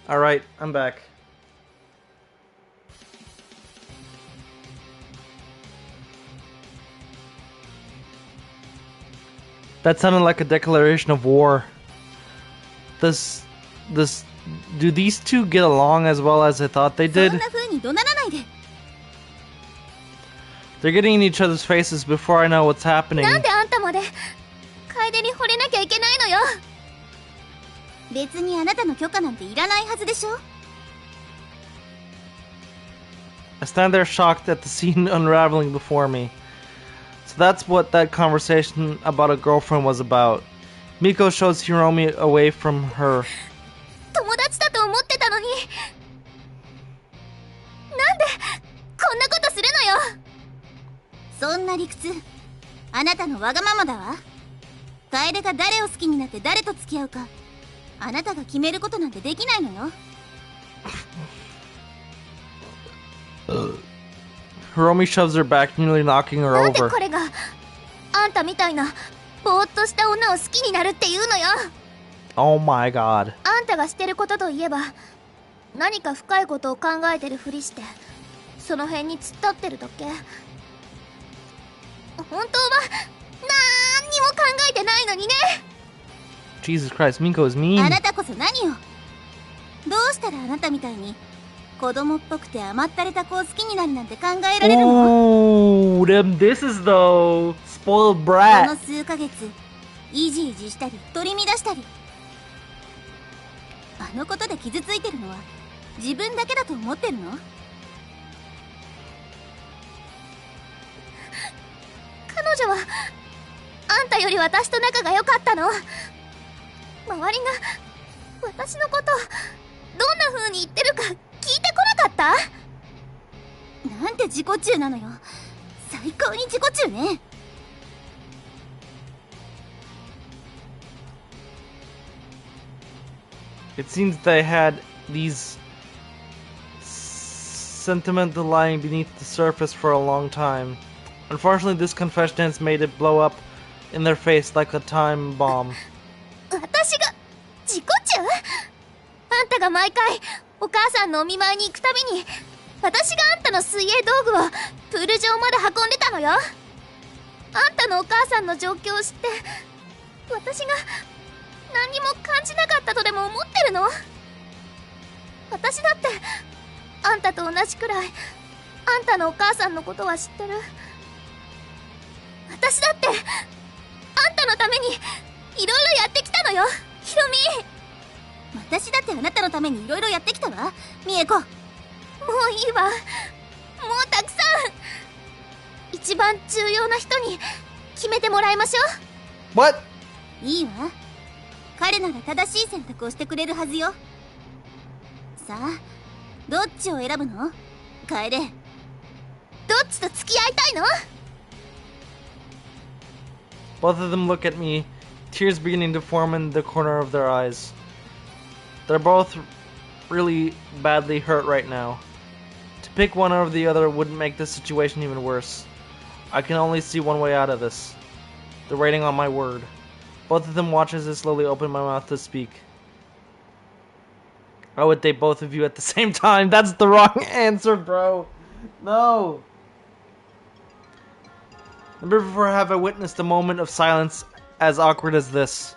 Alright, I'm back. That sounded like a declaration of war. Do these two get along as well as I thought they そ did? んな風に怒鳴らないで。 They're getting in each other's faces before I know what's happening. なんであんたまで楓に惚れなきゃいけないのよ。別にあなたの許可なんていらないはずでしょ。 I stand there shocked at the scene unraveling before me. So that's what that conversation about a girlfriend was about. Miko shows Hiromi away from her. 友達だと思ってたのに、なんでこんなことするのよ。そんな理屈あなたのわがままだわ。楓が誰を好きになって誰と付き合うかあなたが決めることなんてできないのよ。Hiromi shoves her back, nearly knocking her なんで over. これがあんたみたいなぼーっとした女を好きになるっていうのよ。 Oh my god. あんたがしてることといえば何か深いことを考えてるふりしてその辺に突っ立ってるだけ。本当はなんにも考えてないのにね。 Jesus Christ, Minko is あ mean. なたこそ何よ。どうしたらあなたみたいに子供っぽくて甘ったれた子を好きになるなんて考えられるの？ Oh, them disses though. Spoiled こ brat. の数ヶ月イジイジしたり取り乱したり、あのことで傷ついてるのは自分だけだと思ってるの？彼女はあんたより私と仲が良かったの。周りが私のことどんな風に言ってるか聞いてこなかった？なんて自己中なのよ。最高に自己中ね。It seems they had these sentimental lying beneath the surface for a long time. Unfortunately, this confession has made it blow up in their face like a time bomb. 私が自己中？あんたが毎回お母さんのお見舞いに行くたびに私があんたの水泳道具をプール場まで運んでたのよ。あんたのお母さんの状況を知って私が何にも感じなかったとでも思ってるの？私だってあんたと同じくらいあんたのお母さんのことは知ってる。私だってあんたのためにいろいろやってきたのよ、ヒロミ。私だってあなたのためにいろいろやってきたわ、ミエコ。もういいわ。もうたくさん。一番重要な人に決めてもらいましょう。 What? いいわ。彼なら正しい選択をしてくれるはずよ。さあ、どっちを選ぶの？楓。どっちと付き合いたいの？ Both of them look at me, tears beginning to form in the corner of their eyes. They're both really badly hurt right now. To pick one over the other wouldn't make the situation even worse. I can only see one way out of this. They're waiting on my word. Both of them watch as I slowly open my mouth to speak. I would date both of you at the same time. That's the wrong answer, bro. No. Never before have I witnessed a moment of silence as awkward as this.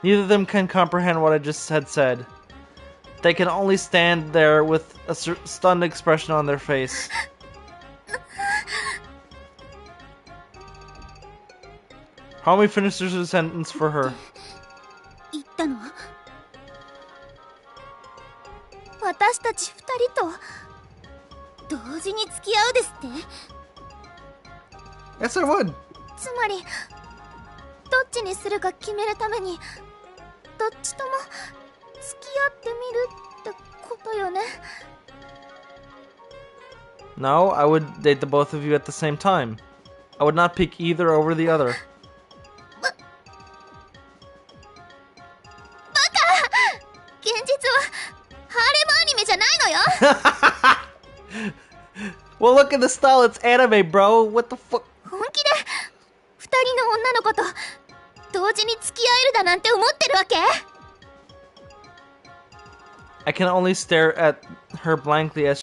Neither of them can comprehend what I just had said. They can only stand there with a stunned expression on their face. Harumi finishes her sentence for her. 言ったの？私たち二人と同時に付き合うですって？ Yes, I would. つまりどっちにするか決めるためにどっちとも付き合ってみるってことよね。 No, I would date the both of you at the same time. I would not pick either over the other. 現実はハーレムアニメじゃないのよ。 Well, look at the style. It's anime, bro. What the fuck? 本気で二人の女の子と同時に付き合えるだなんて思ってるわけ？ I can only stare at her blankly as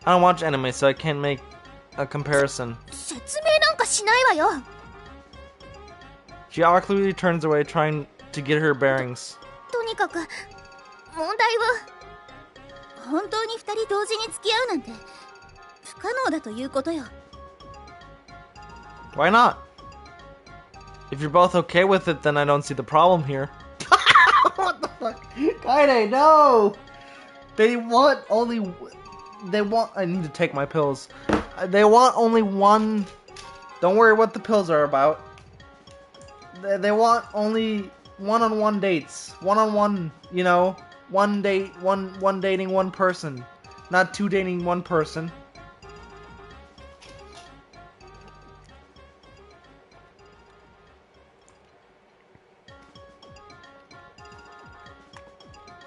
I don't watch anime, so I can't make a comparison. 説明なんかしないわよ。 She awkwardly turns away, trying to get her bearings. とにかく問題は本当に二人同時に付き合うなんて不可能だということよ。 Why not? If you're both okay with it, then I don't see the problem here. What the fuck? Kaide, no! They want only... They want... I need to take my pills. They want only one... Don't worry what the pills are about. They want only one-on-one dates. One-on-one, you know? One date, one dating one person. Not two dating one person.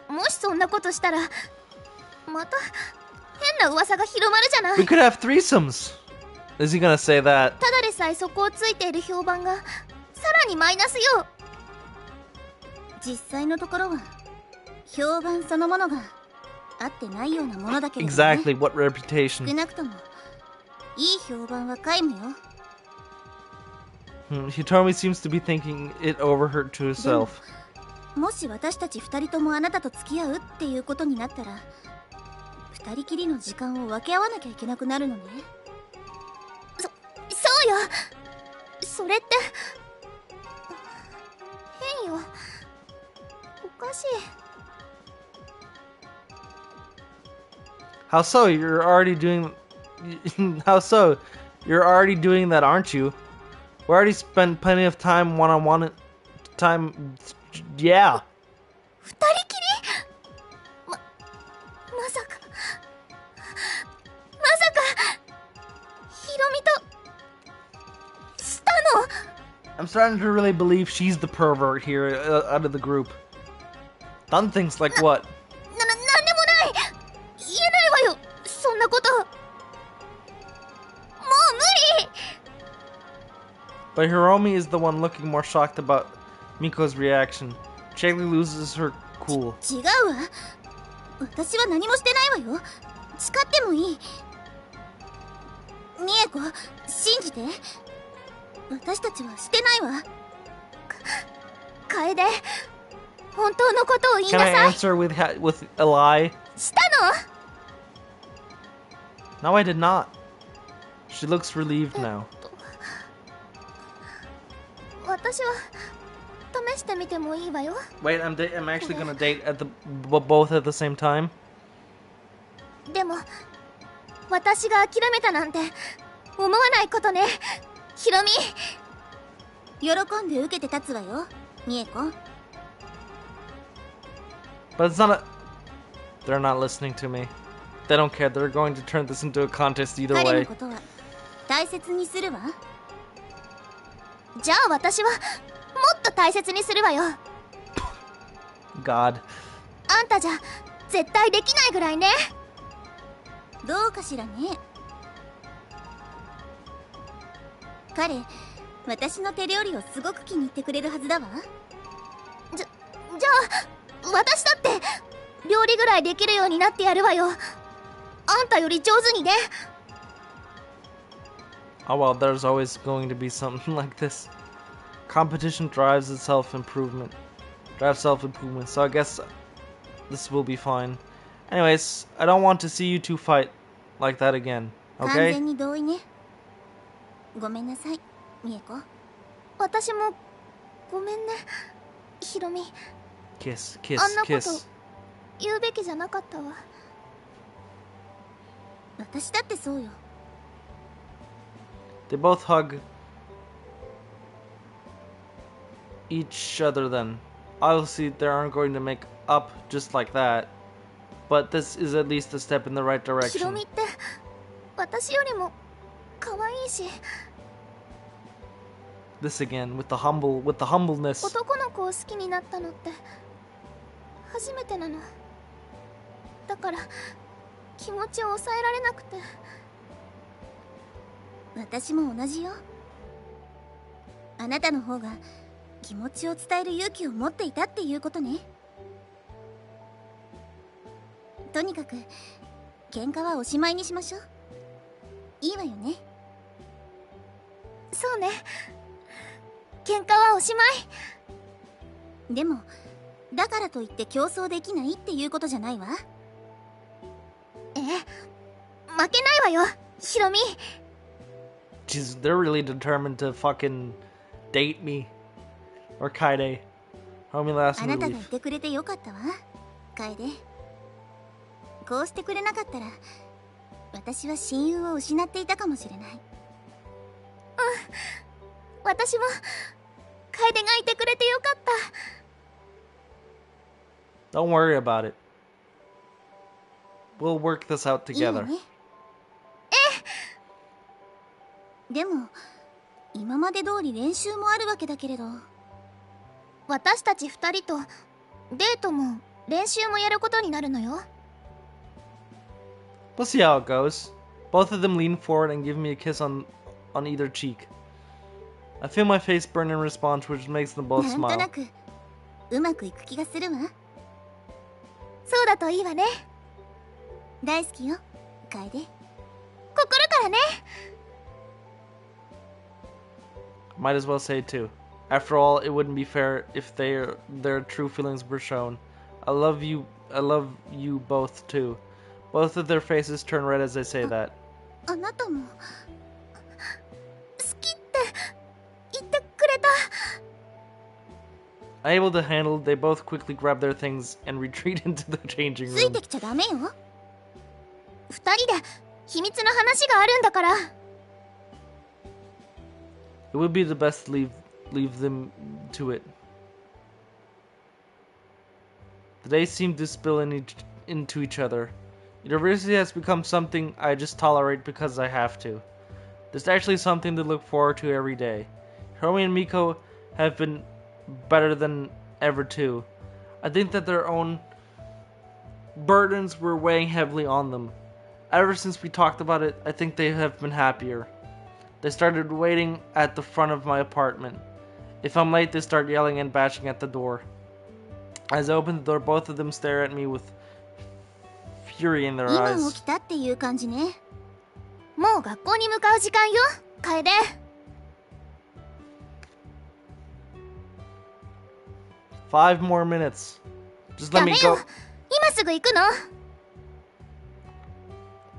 もしそんなことしたらまた変変な噂が広まるじゃない。 We could have threesomes. Is he gonna say that? ただでさえそこをついている評判がさらにマイナスよ。実際のところは評判そのものが合ってないようなものだけれどね。 Exactly. What 少 reputation? なくともいい評判は皆無よ。Hitomi seems to be thinking it over her to herself. もし私たち二人ともあなたと付き合うっていうことになったら、二人きりの時間を分け合わなきゃいけなくなるのね。そうよ。それって変よ。おかしい。 How so? You're already doing. How so? You're already doing that, aren't you? We already spent plenty of time one-on-one time. Yeah. 二人きり？まさかヒロミとしたの？ I'm starting to really believe she's the pervert here out of the group. Done things like what? なんでもない。言えないわよ。そんなこと。もう無理。 But Hiromi is the one looking more shocked about Miko's reaction. Chayli loses her cool. 違うわ。私は何もしてないわよ。誓ってもいい。ミエコ、信じて。私たちはしてないわ。楓、本当のことを言い Can な I さい。 answer with a lie? したの？ No, I did not. She looks relieved now. 私は試してみてもいいわよ。 Wait, I'm actually gonna date both at the same time? でも私が諦めたなんて思わないことね。ヒロミ、喜んで受けて立つわよ、ミエコ。But it's not a... They're not listening to me. They don't care. They're going to turn this into a contest either 彼の way. ことは大切にするわ。じゃあ私はもっと大切にするわよ。 God. あんたじゃ絶対できないぐらいね。どうかしらね。彼、私の手料理をすごく気に入ってくれるはずだわ。じゃあ私だって料理ぐらいできるようになってやるわよ。あんたより上手にね。 Oh well, there's always going to be something like this. Competition drives self-improvement. So I guess this will be fine. Anyways, I don't want to see you two fight like that again. 完 Okay? 全に同意ね。ごめんなさい、ミエコ。私もごめんね、ヒロミ。 Kiss, kiss, あんなこと kiss. 言うべきじゃなかったわ。私だってそうよ。 They both hug each other then. Obviously, they aren't going to make up just like that. But this is at least a step in the right ヒロ direction. ミって私よりも可愛いし、 This again, with the humbleness. 男の子を好きになったのって初めてなの。だから気持ちを抑えられなくて。私も同じよ。あなたの方が気持ちを伝える勇気を持っていたっていうことね。とにかく喧嘩はおしまいにしましょう。いいわよね。そうね、喧嘩はおしまい。でもだからといって競争できないっていうことじゃないわ。負けないわよ、ヒロミ。 Jeez, they're really determined to fucking date me. Or Kaide. Homie last あなたが relief. いてくれてよかったわ、楓。こうしてくれなかったら私は親友を失っていたかもしれない。私も楓がいてくれてよかった。 Don't worry about it. We'll work this out いいわ together. ね。でも今まで通り練習もあるわけだけれど。私たち二人とデートも練習もやることになるのよ。We'll see how it goes. Both of them lean forward and give me a kiss on either cheek. I feel my face burn in response, which makes them both なんと smile. なくうまくいく気がするわ。そうだといいわね。大好きよ、楓。心からね。 Might as well say it too. After all, it wouldn't be fair if their true feelings were shown. I love you both too. Both of their faces turn red as I say that. あなたも好きって言ってくれた。 Unable to handle, they both quickly grab their things and retreat into the changing つい room. てきちゃダメよ。二人で秘密の話があるんだから。 It would be the best to leave them to it. The days seem to spill into each other. University has become something I just tolerate because I have to. There's actually something to look forward to every day. Hiromi and Miko have been better than ever too. I think that their own burdens were weighing heavily on them. Ever since we talked about it, I think they have been happier. They started waiting at the front of my apartment. If I'm late, they start yelling and bashing at the door. As I open the door, both of them stare at me with fury in their 今 eyes. 起きたっていう感じね。もう学校に向かう時間よ、楓。 5 more minutes. Just let ダ me メ go. よ、今すぐ行くの。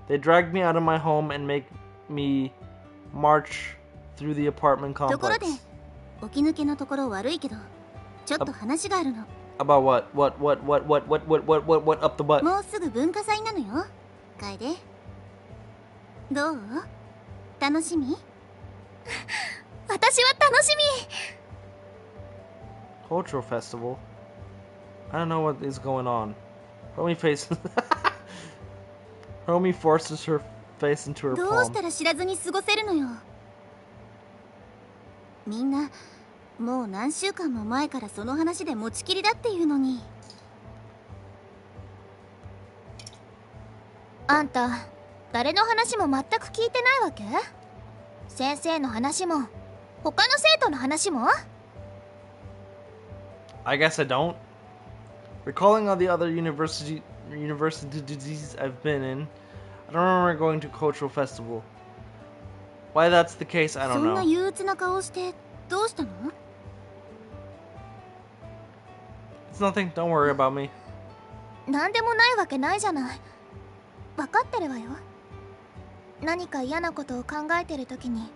They drag me out of my home and make me march through the apartment ところで complex. 起き抜けのところ悪いけど、ちょっと話があるの。 About what? What up the butt? もうすぐ文化祭なのよ、楓。どう？楽しみ？私は楽しみ。 Cultural festival? I don't know what is going on. Romy forces her face into her どう palm. したら知らずに過ごせるのよ。みんなもう何週間も前からその話で持ちきりだっていうのに。あんた、誰の話も全く聞いてないわけ？先生の話も、他の生徒の話も？ I guess I don't. Recalling all the other universities I've been in, I don't remember going to cultural festival. Why that's the case, I そ don't んな know. 憂鬱な顔してどうしたの？ It's nothing. Don't worry about me. なんでもないわけないじゃない。分かってるわよ。何か嫌なことを考えてるときに、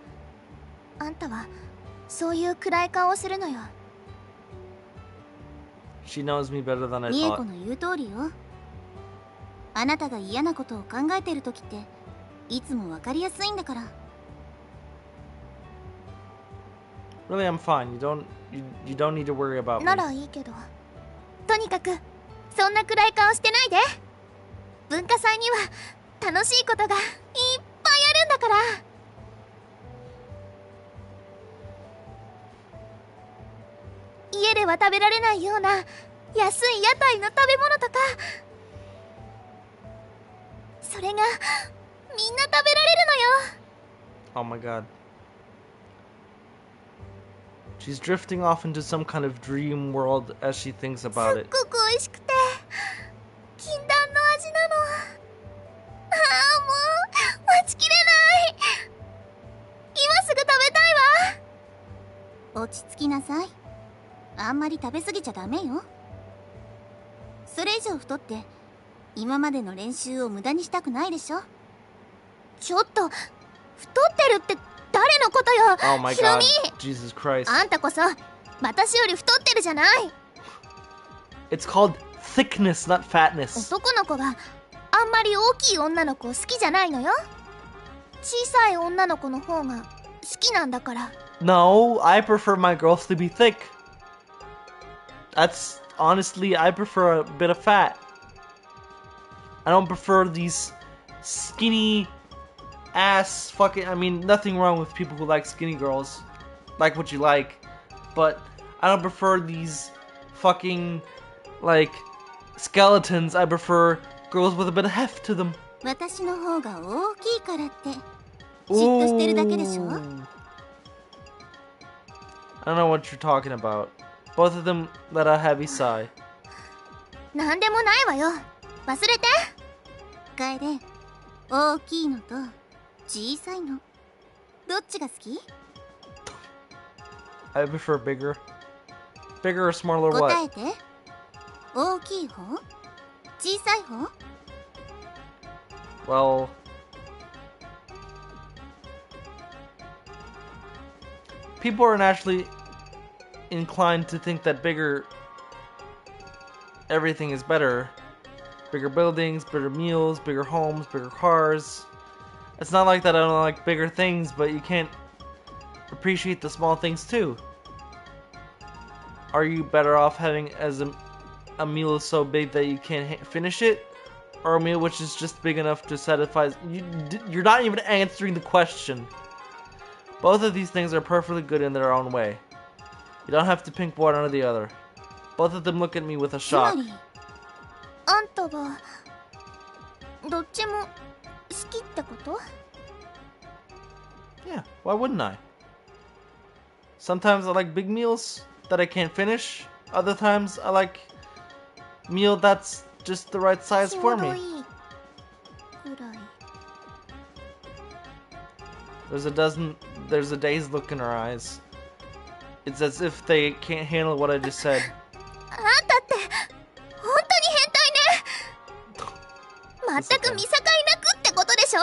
あんたはそういう暗い顔をするのよ。 She knows me better than I 美恵子 thought. の言う通りよ。あなたが嫌なことを考えてる時っていつも分かりやすいんだから。 Really, I'm fine. You don't need to worry about な me. らいいけど、とにかくそんな暗い顔してないで。文化祭には楽しいことがいっぱいあるんだから。家では食べられないような安い屋台の食べ物とか、それがみんな食べられるのよ。 Oh my god. She's drifting off into some kind of dream world as she thinks す about っ it. ごく美味しくて禁断の味なの。ああ、もう待ちきれない。今すぐ食べたいわ。落ち着きなさい。あんまり食べ過ぎちゃダメよ。それ以上太って今までの練習を無駄にしたくないでしょ。ちょっと太ってるって誰のことよ。 Oh my ヒロ god. ミ、 Jesus Christ. あんたこそ私より太ってるじゃない。 It's called thickness, not fatness. 男の子があんまり大きい女の子好きじゃないのよ。小さい女の子の方が好きなんだから。 No, I prefer my girls to be thick. That's honestly, I prefer a bit of fat. I don't prefer these skinny ass fucking. I mean, nothing wrong with people who like skinny girls. Like what you like. But I don't prefer these fucking, like, skeletons. I prefer girls with a bit of heft to them. 私の方が大きいからって嫉妬してるだけでしょ。 Ooh. I don't know what you're talking about. Both of them let a heavy sigh. なんでもないわよ。忘れて。楓、大きいのと小さいのどっちが好き？ I prefer bigger. Bigger or smaller 答 what? えて。大きい方？小さい方？ Well, people are naturally inclined to think that bigger everything is better. Bigger buildings, bigger meals, bigger homes, bigger cars. It's not like that I don't like bigger things, but you can't appreciate the small things too. Are you better off having a meal so big that you can't finish it? Or a meal which is just big enough to satisfy... You're not even answering the question. Both of these things are perfectly good in their own way. You don't have to pick one or the other. Both of them look at me with a つま shock. りあんたはどっちも好きってこと？ Yeah, why wouldn't I? Sometimes I like big meals that I can't finish. Other times I like meal that's just the right size ちょ for うど me. いいくらい。 There's a dazed look in her eyes. It's as if they can't handle what I just said. あんたって本当に変態ね。全く見境なくってことでしょ。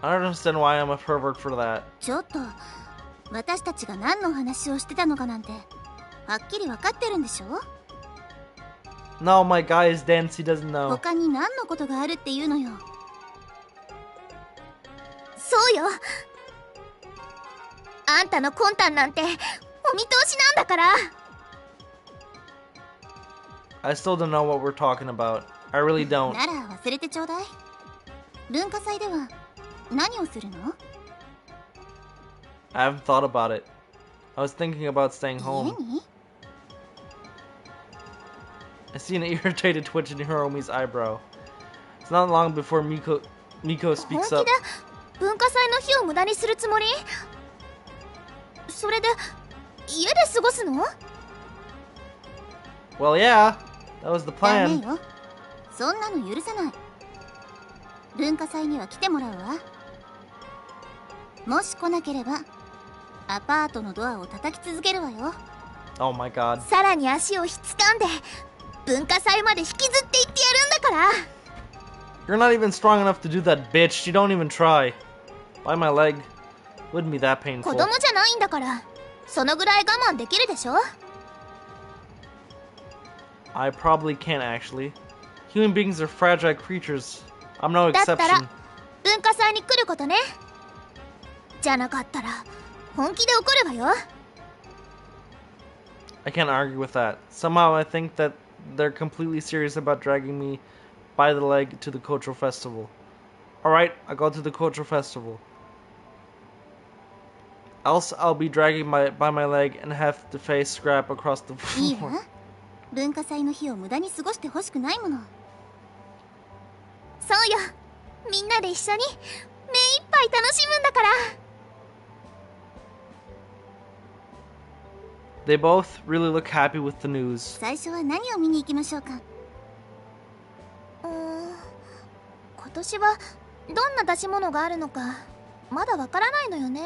I don't understand why I'm a pervert for that. ちょっと私たちが何の話をしてたのかなんてはっきり分かってるんでしょ？ No, my guy is dense, he doesn't know. 他に何のことがあるっていうのよ。そうよ。あんたの魂胆なんてお見通しなんだから。 I still don't know what we're talking about. I really don't. なら忘れてちょうだい。文化祭では何をするの？ I haven't thought about it. I was thinking about staying 家 home. に？ I see an irritated twitch in Hiromi's eyebrow. It's not long before Miko 本 speaks 気で up. 文化祭の日を無駄にするつもり？それで家で過ごすの？ Well, yeah, that was the ダメ plan. よ。そんなの許さない。文化祭には来てもらうわ。もし来なければアパートのドアを叩き続けるわよ。 Oh my god. さらに足をひっつかんで文化祭まで引きずっていってやるんだから。 You're not even strong enough to do that, bitch. You don't even try. Why my leg? Wouldn't be that 子 painful. 供じゃないんだからそのぐらい我慢できるでしょ。 I probably can't actually. Human beings are fragile creatures. I'm no だったら exception. 文化祭に来ることね。じゃなかったら本気で怒るわよ。 I can't argue with that. Somehow I think that they're completely serious about dragging me by the leg to the cultural festival. Alright, I'll go to the cultural festival. Else I'll be dragging by my leg and have to face scrap across the いい floor. わ。文化祭の日を無駄に過ごしてほしくないもの。そうよ。みんなで一緒に目いっぱい楽しむんだから。 They both really look happy with the news. 最初は何を見に行きましょうか？今年はどんな出し物があるのかまだわからないのよね。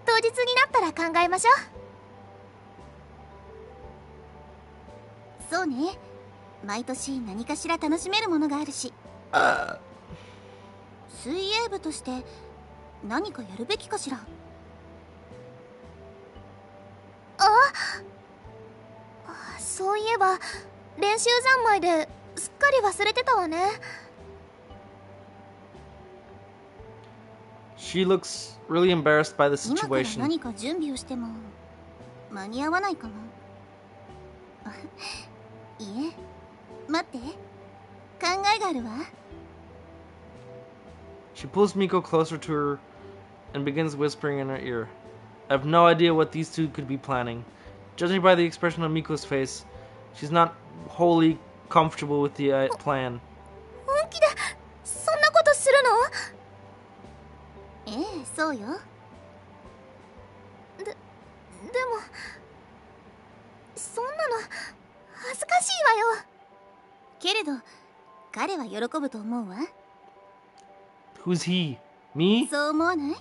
当日になったら考えましょう。そうね。毎年何かしら楽しめるものがあるし。水泳部として何かやるべきかしら。そういえば練習三昧ですっかり忘れてたわね。 She looks really embarrassed by the 今から situation. 何か準備をしても間に合わないかも。いえ、待って。考えがあるわ。 She pulls Miko closer to her and begins whispering in her ear. I have no idea what these two could be planning. Judging by the expression on Miko's face, she's not wholly comfortable with the plan. 本気でそんなことするの？ええ、そうよ。でもそんなの恥ずかしいわよ。けれど彼は喜ぶと思うわ。 Who's he? Me? そう思わない？まあ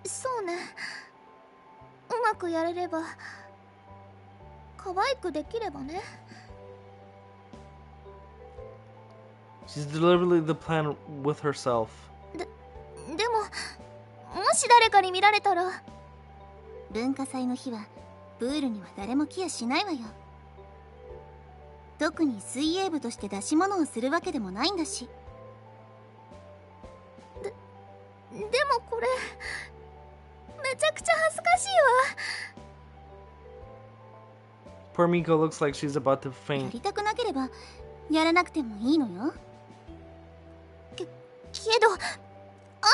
そうね。うまくやれれば、可愛くできればね。 She's deliberately the plan with herself. でももし誰かに見られたら。文化祭の日はプールには誰も来やしないわよ。特に水泳部として出し物をするわけでもないんだし。でもこれめちゃくちゃ恥ずかしいわ。 Poor Miko looks like she's about to や faint. りたくなければやらなくてもいいのよ。けどあ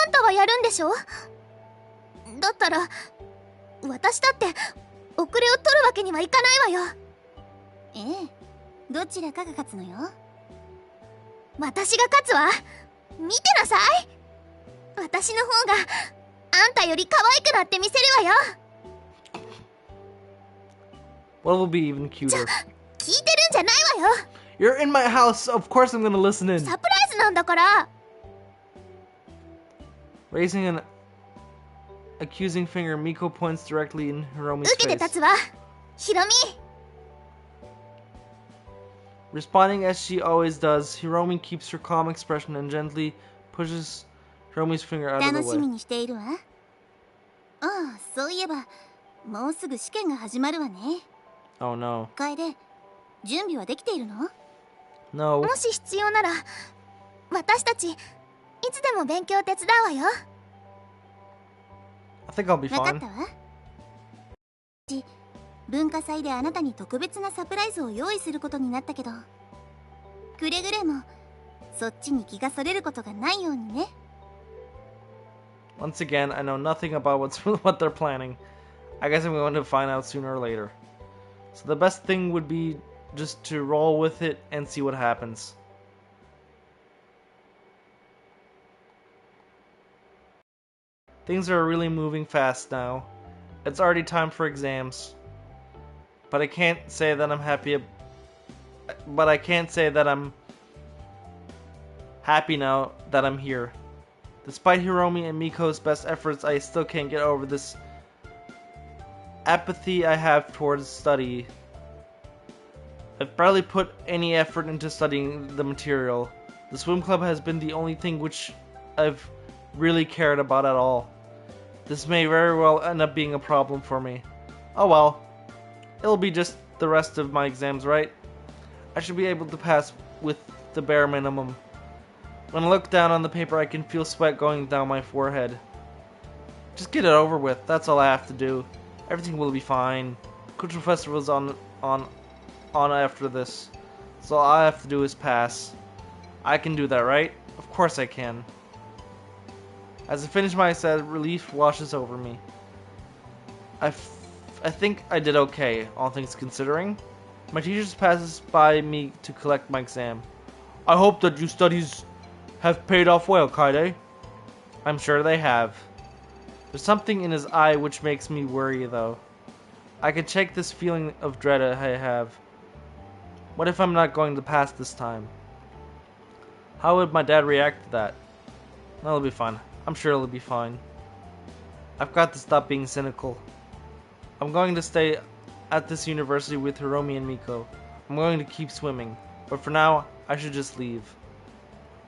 んたはやるんでしょ？だったら私だって遅れを取るわけにはいかないわよ。ええ、どちらかが勝つのよ。私が勝つわ。見てなさい。私の方があんたより可愛くなってみせるわよ。 What will be even 聞い cuter? てるんじゃないわよ。 You're in my house. Of course I'm gonna listen in. サプライズなんだから。 Raising an accusing finger, Miko points directly in Hiromi's 受けて face. 立つわ、ヒロミ。 Responding as she always does, Hiromi keeps her calm expression and gently pushes Hiromi's finger out of 楽 the しみ way. にしているわ。ああ、そういえばもうすぐ試験が始まるわね。 Oh no. 楓、準備はできているの？ No. もし必要なら私たちいつでも勉強手伝うわよ。 I think I'll be わかっ fine. たわ。文化祭であなたに特別なサプライズを用意することになったけど、くれぐれもそっちに気がそれることがないようにね。 Once again, I know nothing about what they're planning. I guess I'm going to find out sooner or later. So the best thing would be just to roll with it and see what happens. Things are really moving fast now. It's already time for exams. But I can't say that I'm happy. But I can't say that I'm happy now that I'm here. Despite Hiromi and Miko's best efforts, I still can't get over this apathy I have towards study. I've barely put any effort into studying the material. The swim club has been the only thing which I've really cared about at all. This may very well end up being a problem for me. Oh well. It'll be just the rest of my exams, right? I should be able to pass with the bare minimum. When I look down on the paper, I can feel sweat going down my forehead. Just get it over with, that's all I have to do. Everything will be fine. Cultural Festival's on after this. So all I have to do is pass. I can do that, right? Of course I can. As I finish my exam, relief washes over me. I think I did okay, all things considering. My teacher passes by me to collect my exam. I hope that your studies have paid off well, Kaide. I'm sure they have. There's something in his eye which makes me worry, though. I can shake this feeling of dread I have. What if I'm not going to pass this time? How would my dad react to that? That'll be fine. I'm sure it'll be fine. I've got to stop being cynical. I'm going to stay at this university with Hiromi and Miko. I'm going to keep swimming. But for now, I should just leave.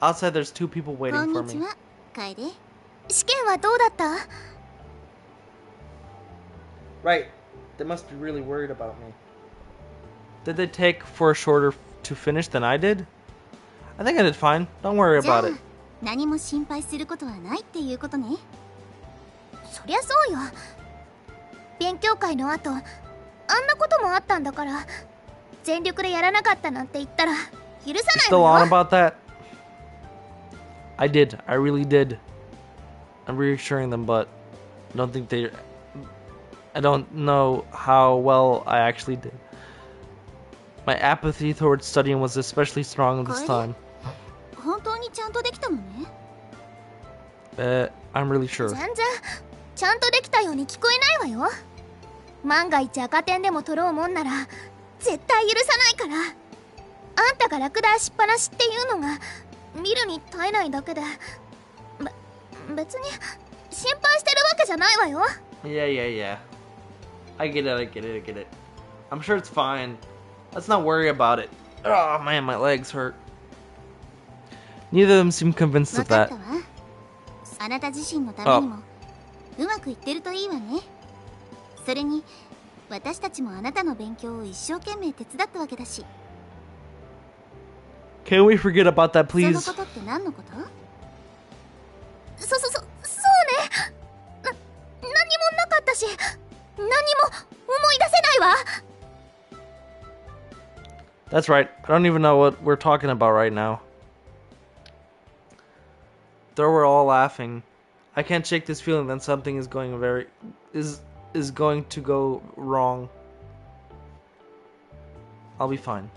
Outside, there's two people こ waiting ん for にち me. は、楓。試験はどうだった？ Right. They must be really worried about me. Did they take for shorter to finish than I did? I think I did fine. Don't worry じゃあ about it. 何も心配することはないっていうことね。そりゃそうよ。勉強会の後あんなこともあったんだから、全力でやらなかったなんて言ったら許さ Still ない on わよ。 about that? I did. I really did. I'm reassuring them, but I don't think they... I don't know how well I actually did. My apathy towards studying was especially strong this time. 本当にちゃんとできたのね。I'm really sure. 全然ちゃんとできたように聞こえないわよ。万が一赤点でも取ろうもんなら絶対許さないから。あんたが落第しっぱなしっていうのが見るに耐えないだけで、別に心配してるわけじゃないわよ。Yeah. I get it. I'm sure it's fine. Let's not worry about it. Oh man, my legs hurt. Neither of them seem convinced 分 of かっ that. たわ。あなた自身のためにもうまくいってるといいわね。それに私たちもあなたの勉強を一生懸命手伝ったわけだし。 Can we forget about that, その please? ことって何のこと？そうね。何もなかったし、何も思い出せないわ。That's right. I don't even know what we're talking about right now. Though we're all laughing, I can't shake this feeling that something is going to go wrong. I'll be fine.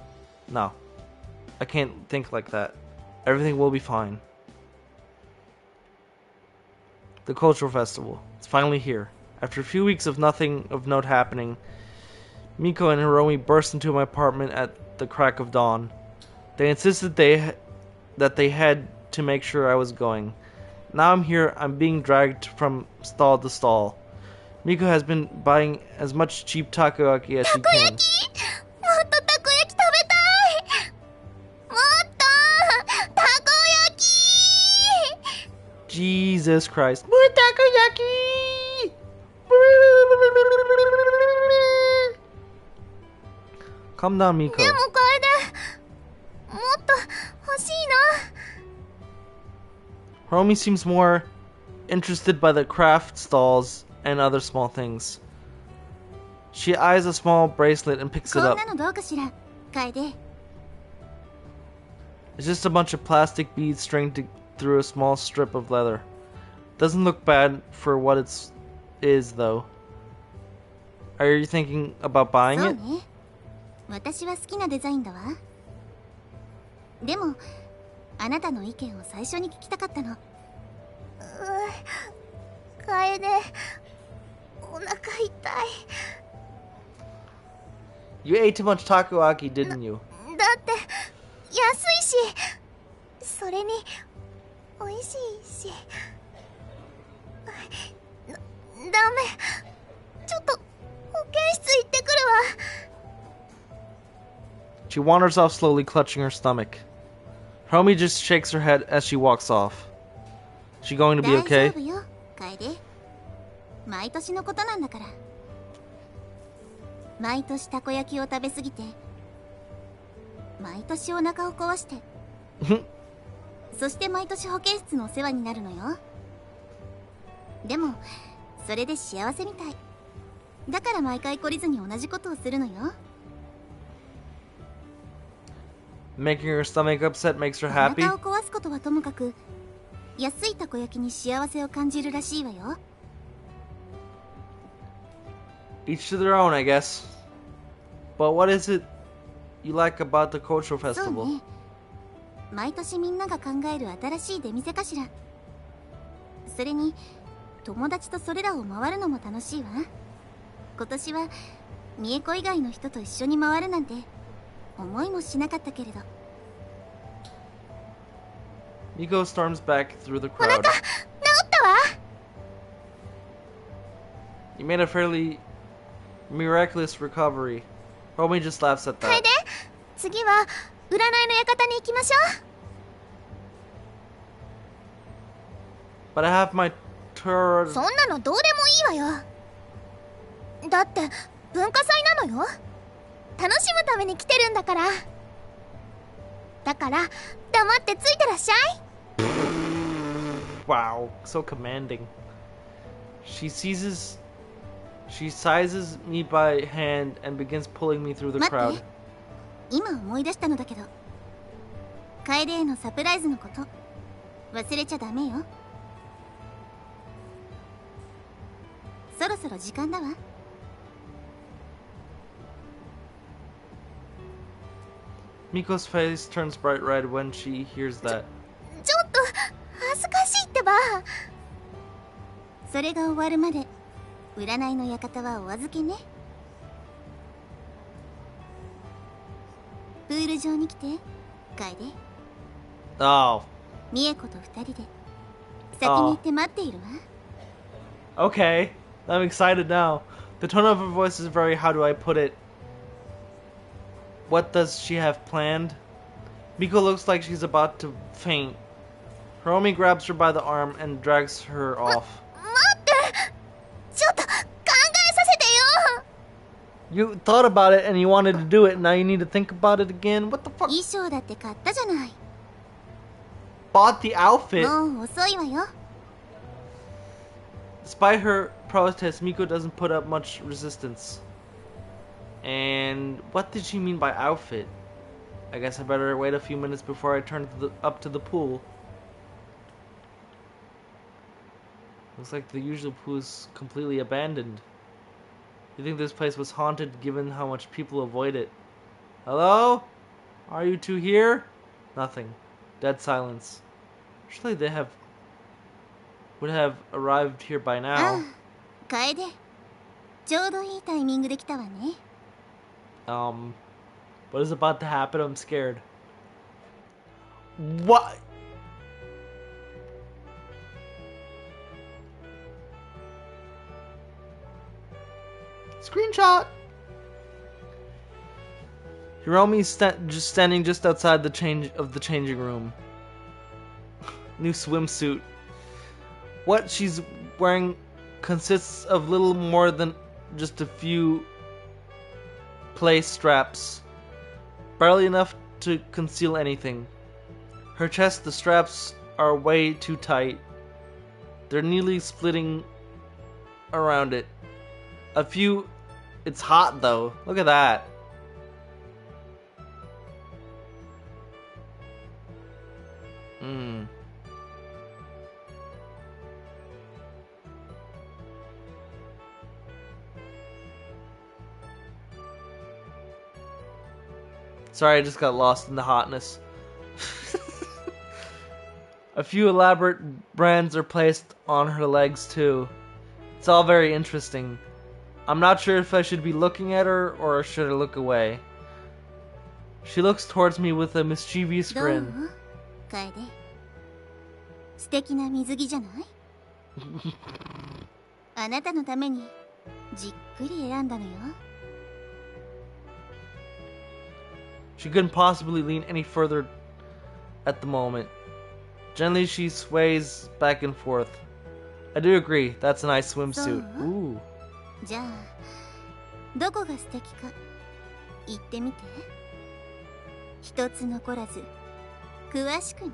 No. I can't think like that. Everything will be fine. The cultural festival. It's finally here. After a few weeks of nothing of note happening, Miko and Hiromi burst into my apartment at the crack of dawn. They insisted that they had to make sure I was going. Now I'm here, I'm being dragged from stall to stall. Miko has been buying as much cheap takoyaki as she can. もっとたこ焼き食べたい。もっとたこ焼き。 Jesus Christ. More takoyaki! Calm down, Miko. でも楓、もっと欲しいな。 Hiromi seems more interested by the craft stalls and other small things. She eyes a small bracelet and picks こ it ん up. なのどうかしら、楓。 It's just a bunch of plastic beads stringed through a small strip of leather. Doesn't look bad for what it is, though. Are you thinking about buying そう it? ね。私は好きなデザインだわ。でもあなたの意見を最初に聞きたかったの。楓、お腹痛い。 You ate too much takoyaki, didn't you? だって安いし、それに美味しいし。ダメ、ちょっと保健室行ってくるわ。 She wanders off slowly, clutching her stomach. Hiromi just shakes her head as she walks off. She going to be 大 okay? 丈夫よ、楓。毎年のことなんだから。毎年たこ焼きを食べ過ぎて、毎年お腹を壊して、そして毎年保健室のお世話になるのよ。でもそれで幸せみたい。だから毎回懲りずに同じことをするのよ。 Making her stomach upset makes her お happy. 腹を壊すことはともかく、安いたこ焼きに幸せを感じるらしいわよ。 Each to their own, I guess. But what is it you like about the cultural そう festival? ね。毎年みんなが考える新しい出店かしら。それに友達とそれらを回るのも楽しいわ。今年は三重子以外の人と一緒に回るなんて思いもしなかったけれど。 Miko storms back through the お crowd. 腹治ったわ。 You made a fairly miraculous recovery. Hiromi just laughs at 楓、 that. 次は占いの館に行きましょう。 But I have my tour. そんなのどうでもいいわよ。だって文化祭なのよ。楽しむために来てるんだから。だから黙ってついてらっしゃい。 Wow, so commanding. She sizes me by hand and begins pulling me through the 待っ crowd. て、今思い出したのだけど、楓へのサプライズのこと忘れちゃダメよ。そろそろ時間だわ。Miko's face turns bright red when she hears that. ちょっと恥ずかしいってば。それが終わるまで占いの館はお預けね。プール上に来て、楓。 Oh. 美恵子と二人で先に行って待っているわ。 Okay. I'm excited now. The tone of her voice is very, how do I put it? What does she have planned? Miko looks like she's about to faint. Hiromi grabs her by the arm and drags her off. 待って、ちょっと考えさせてよ。 You thought about it and you wanted to do it, and now you need to think about it again? What the fuck? 衣装だって買ったじゃない。 Bought the outfit? もう遅いわよ。 Despite her protest, Miko doesn't put up much resistance. And what did she mean by outfit? I guess I better wait a few minutes before I turn up to the pool. Looks like the usual pool is completely abandoned. You think this place was haunted given how much people avoid it? Hello? Are you two here? Nothing. Dead silence. Surely they would have arrived here by あ now. あ、楓。ちょうどいいタイミングで来たわね。 What is about to happen? I'm scared. What? Screenshot. Hiromi's just standing just outside the changing room. New swimsuit. What she's wearing consists of little more than just a few play straps, barely enough to conceal anything. Her chest, the straps are way too tight. They're nearly splitting around it. It's hot though. Look at that. Sorry, I just got lost in the hotness. A few elaborate brands are placed on her legs too. It's all very interesting. I'm not sure if I should be looking at her or should I look away. She looks towards me with a mischievous どう grin. 楓。素敵な水着じゃない。あなたのためにじっくり選んだのよ。 She couldn't possibly lean any further at the moment. Gently she sways back and forth. I do agree, that's a nice swimsuit. So? Ooh. じゃあどこが素敵か言ってみて。一つ残らず詳しくね。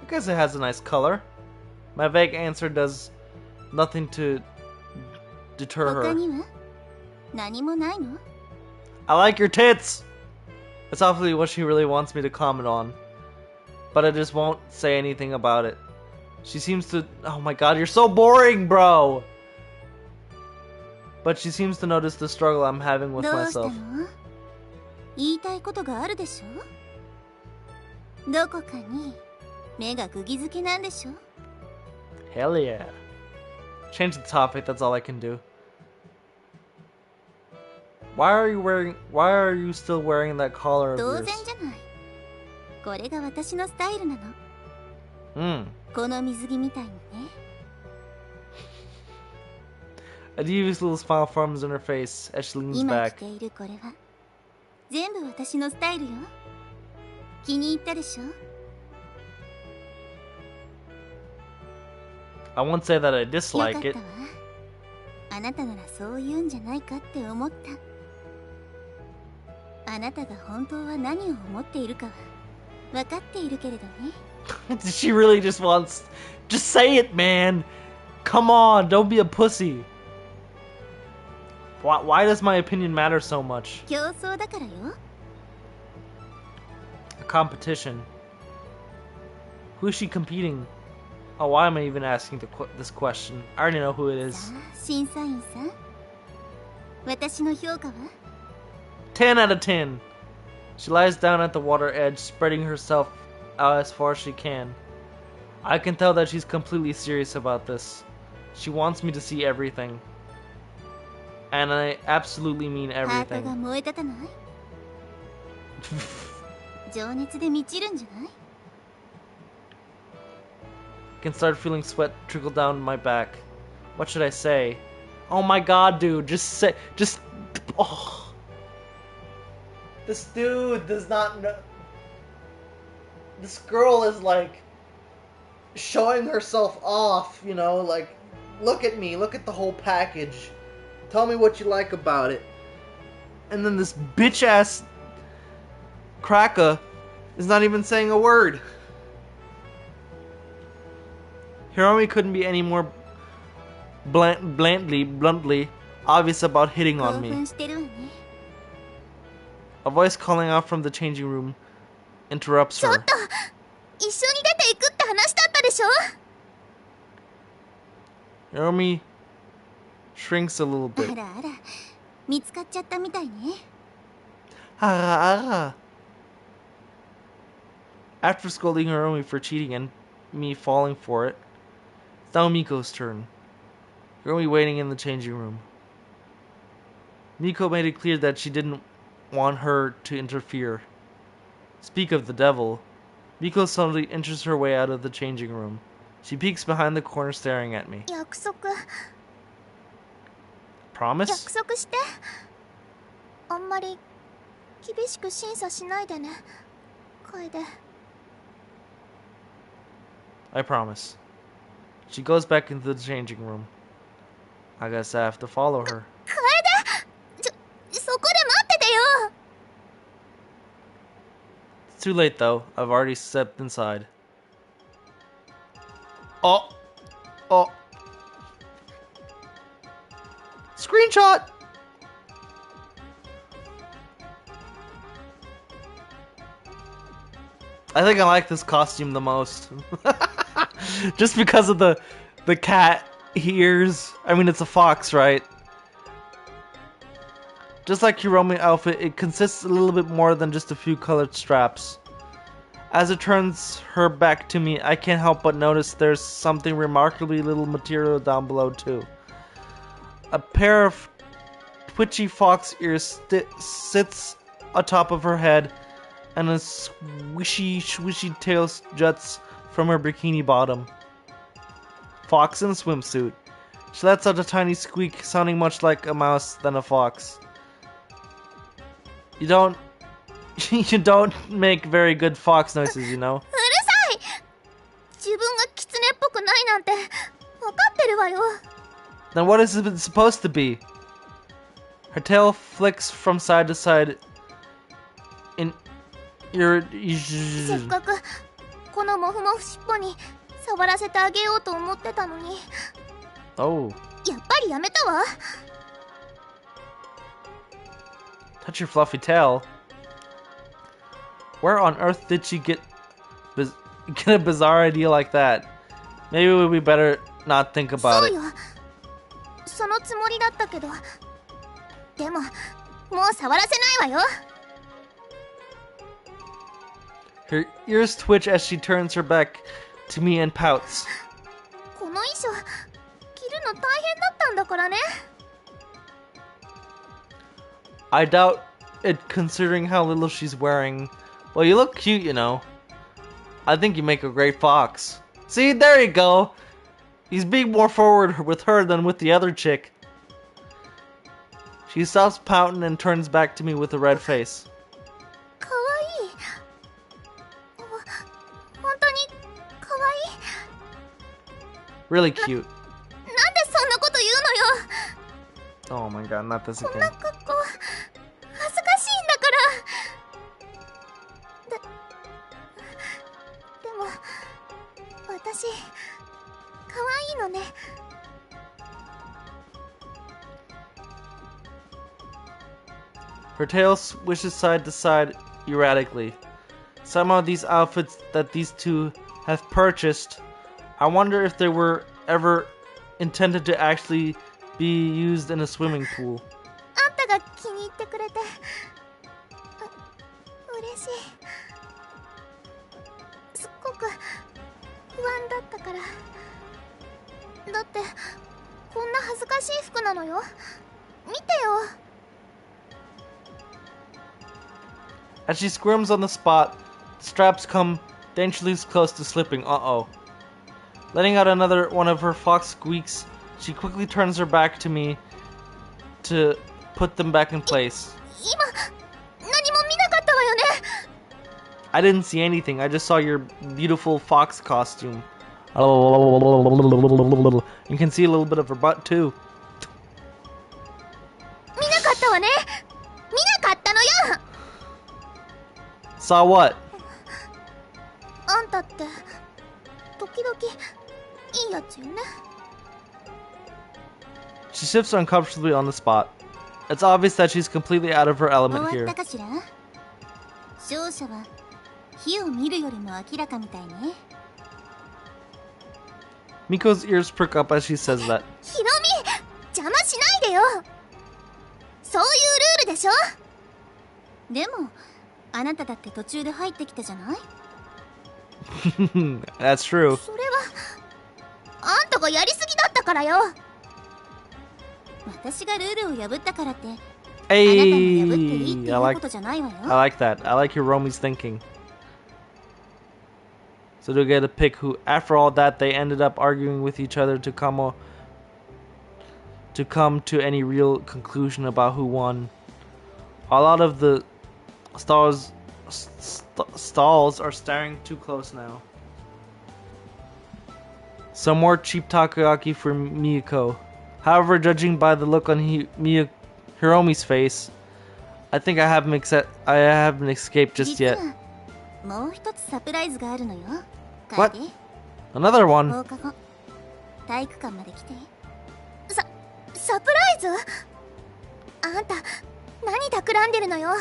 I guess it has a nice color. My vague answer does nothing to deter 他 her. には何もないの？ I like your tits! That's awfully what she really wants me to comment on. But I just won't say anything about it. She seems to... Oh my god, you're so boring, bro! But she seems to notice the struggle I'm having with どうした myself. の？言いたいことがあるでしょ？どこかに目が釘付けなんでしょ？ Hell yeah. Change the topic, that's all I can do. Why are you still wearing that collar of 当 yours? 然じゃない。これが私のスタイルなの。 Hmm. この水着みたいにね。 A devious little smile forms in her face as she leans 今着 back. ているこれは全部私のスタイルよ。気に入ったでしょ？ I won't say that I よか dislike っ it. たわ。あなたならそう言うんじゃないかって思った。あなたが本当は何を思っているかは分かっているけれどね。She really just wants... Just say it, man! Come on, don't be a pussy. Why does my opinion matter so much? 競争だからよ。 A competition. Who is she competing? Oh, why am I even asking this question? I already know who it is. さあ審査員さん、私の評価は？ 10 out of 10. She lies down at the water edge, spreading herself out as far as she can. I can tell that she's completely serious about this. She wants me to see everything. And I absolutely mean ハートが everything. 燃えてたない？情熱で満ちるんじゃない？ I can start feeling sweat trickle down my back. What should I say? Oh my god, dude, oh. This dude does not know. This girl is like showing herself off, you know, like, look at me, look at the whole package. Tell me what you like about it. And then this bitch ass cracker is not even saying a word. Hiromi couldn't be any more bluntly obvious about hitting on 興 me. 奮してるわね。 A voice calling out from the changing room interrupts ちょっ her. と一緒に出ていくって話だったでしょ。 Hiromi shrinks a little あ bit. らあら、見つかっちゃったみたいね。 Ara. After scolding Hiromi for cheating and me falling for it, it's now Miko's turn. Hiromi waiting in the changing room. Miko made it clear that she didn't want her to interfere. Speak of the devil. Miko suddenly enters her way out of the changing room. She peeks behind the corner staring at me. 約束 Promise? 約束して。あんまり厳しく審査しないでね、楓。 I promise. She goes back into the changing room. I guess I have to follow her. そこで待っててよ。 It's too late though. I've already stepped inside. Oh! Oh! Screenshot! I think I like this costume the most. Just because of the cat ears. I mean, it's a fox, right? Just like Hiromi's outfit, it consists a little bit more than just a few colored straps. As it turns her back to me, I can't help but notice there's something remarkably little material down below too. A pair of twitchy fox ears sits atop of her head, and a swishy tail juts from her bikini bottom. Fox in a swimsuit. She lets out a tiny squeak, sounding much like a mouse than a fox. You don't make very good fox noises, you know. うるさい。自分が狐っぽくないなんて分かってるわよ。 Then what is it supposed to be? Her tail flicks from side to side in your せっかくこのモフモフ尻尾に触らせてあげようと思ってたのに。 Oh. やっぱりやめたわ。 Touch your fluffy tail. Where on earth did she get a bizarre idea like that? Maybe it would be better not think そ about う it. よ。そのつもりだったけど。でももう触らせないわよ。 Her ears twitch as she turns her back to me and pouts. この衣装着るの大変だったんだからね。 I doubt it considering how little she's wearing. Well, you look cute, you know. I think you make a great fox. See, there you go. He's being more forward with her than with the other chick. She stops pouting and turns back to me with a red face. かわいい。本当にかわいい。 Really cute. なんでそんなこと言うのよ。 Oh my god, not this こんな again. 格好恥ずかしいんだから。でも私可愛いのね。 Her tail swishes side to side erratically. Somehow these outfits that these two have purchased, I wonder if they were ever intended to actually be used in a swimming pool. あんたが気に入ってくれて嬉しい。すっごく不安だったから。だってこんな恥ずかしい服なのよ。見てよ。 As she squirms on the spot, straps come dangerously close to slipping. Uh-oh. Letting out another one of her fox squeaks, she quickly turns her back to me to put them back in place. 今何も見なかったわよね。 I didn't see anything. I just saw your beautiful fox costume. You can see a little bit of her butt too. 見なかったわね。見なかったのよ。 Saw what? あんたって時々いいやつよね。 She shifts uncomfortably on the spot. It's obvious that she's completely out of her 終 element わっ here. たかしら。勝者は火を見るよりも明らかみたいね。 Miko's ears prick up as she says that. ヒロミ、邪魔しないでよ。そういうルールでしょ。でもあなただって途中で入ってきたじゃない。 That's true. それはあんたがやりすぎだったからよ。私がルールを破ったからって Hey, あなたも破っていいってい I う like ことじゃないわよ。 I like that. I like your Romy's thinking. So they get to pick who. After all that, they ended up arguing with each other to come to any real conclusion about who won. A lot of the stalls are staring too close now. Some more cheap takoyaki for Miyako. However, judging by the look on Hiromi's face, I think I haven't escaped just 実 yet. はもう一つサプライズがあるのよ。 What? 楓、 Another one. 放課後体育館まで来て。サプライズ？あんた何企んでるのよ。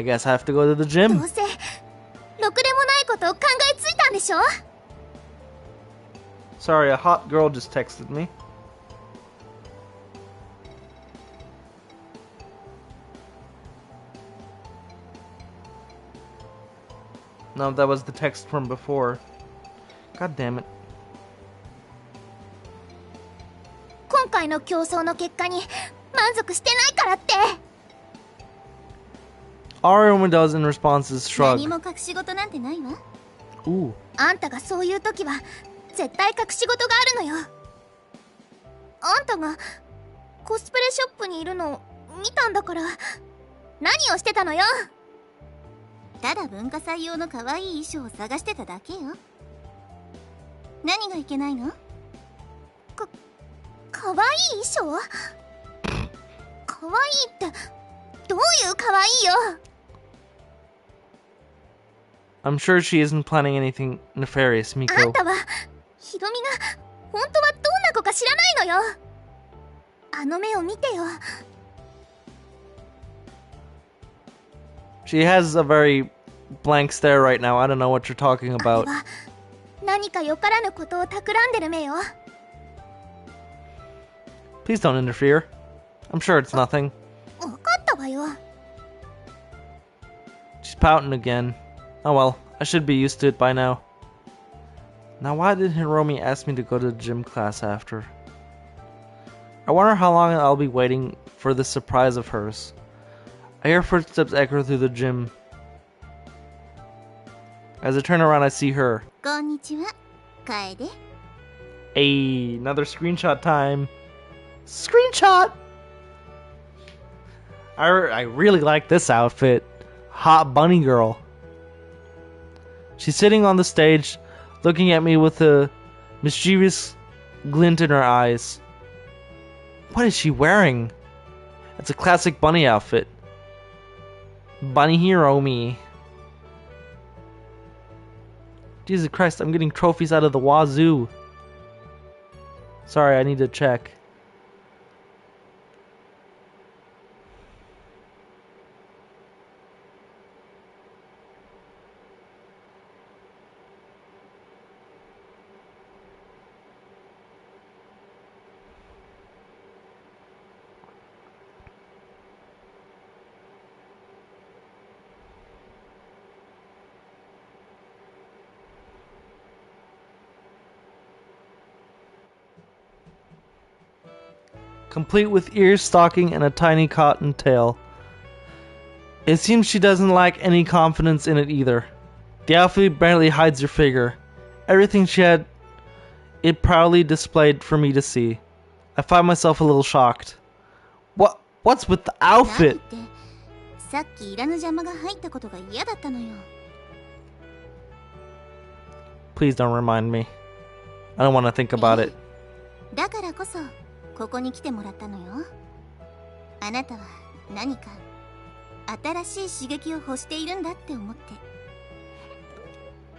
I guess I have to go to the ど gym. うせろくでもないことを考えついたんでしょ。 Sorry, a hot girl just texted me. No, that was the text from before. God damn it. 今回の競争の結果に満足してないからって。 All everyone does in response is 何 shrug. も隠し事なんてないわ。 Ooh. あんたがそういう時は絶対隠し事があるのよ。あんたがコスプレショップにいるの見たんだから。何をしてたのよ。ただ文化祭用の可愛い衣装を探してただけよ。何がいけないの？可愛い衣装？可愛いってどういう可愛いよ。 I'm sure she isn't planning anything nefarious, あん Miko. たはヒロミが本当はどんな子か知らないのよ。あの目を見てよ。 She has a very blank stare right now. I don't know what you're talking あれ about. は何かよからぬことを企んでる目よ。 Please don't interfere. I'm sure it's nothing. 分かったわよ。 She's pouting again. Oh well, I should be used to it by now. Now why did Hiromi ask me to go to the gym class after? I wonder how long I'll be waiting for this surprise of hers. I hear footsteps echo through the gym. As I turn around, I see her. こんにちは、楓。 Hey, another screenshot time. Screenshot! I really like this outfit. Hot bunny girl. She's sitting on the stage, looking at me with a mischievous glint in her eyes. What is she wearing? It's a classic bunny outfit. Bunny Hiromi. Jesus Christ, I'm getting trophies out of the wazoo. Sorry, I need to check. complete with ears, stocking, and a tiny cotton tail. It seems she doesn't lack any confidence in it either. The outfit barely hides her figure. Everything she had, it proudly displayed for me to see. I find myself a little shocked. What's with the outfit? 何ってさっきいらぬ邪魔が入ったことが嫌だったのよ。 Please don't remind me. I don't want to think about it. だからこそここに来てもらったのよ。あなたは何か新しい刺激を欲しているんだって思って。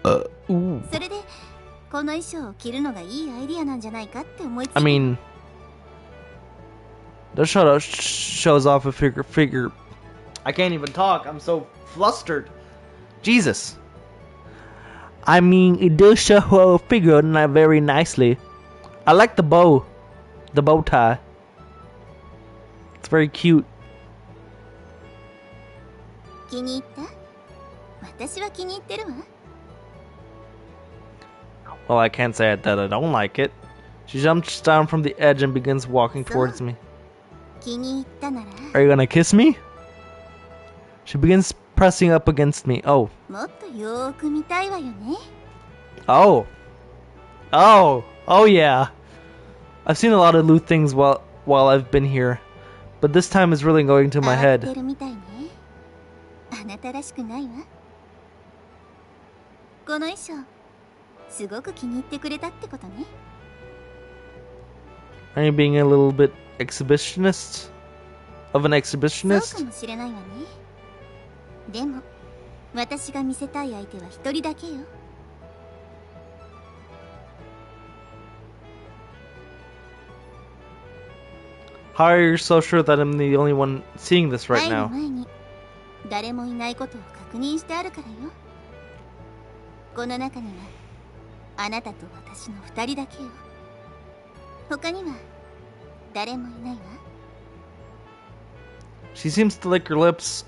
それでこの衣装を着るのがいいアイディアなんじゃないかって思いついた。 I mean, this shows off a figure. I can't even talk. I'm so flustered. Jesus. I mean, it does show her figure very nicely. I like the bow tie. It's very cute. 気に入った？私は気に入ってるわ。 Well, I can't say that I don't like it. She jumps down from the edge and begins walking towards me. 気に入ったなら Are you gonna kiss me? She begins pressing up against me. Oh. もっとよーく見たいわよね。 Oh yeah. I've seen a lot of loot things while I've been here, but this time is really going to my 慌て head. るみたいね。あなたらしくないわ。この衣装すごく気に入ってくれたってことね。 Are you being a little bit exhibitionist? Of an そう exhibitionist? かもしれないわね。でも私が見せたい相手は一人だけよ。 How are you so sure that I'm the only one seeing this right 入る now? 前に誰もいないことを確認してあるからよ。この中にはあなたと私の二人だけよ。他には誰もいないわ。 She seems to lick her lips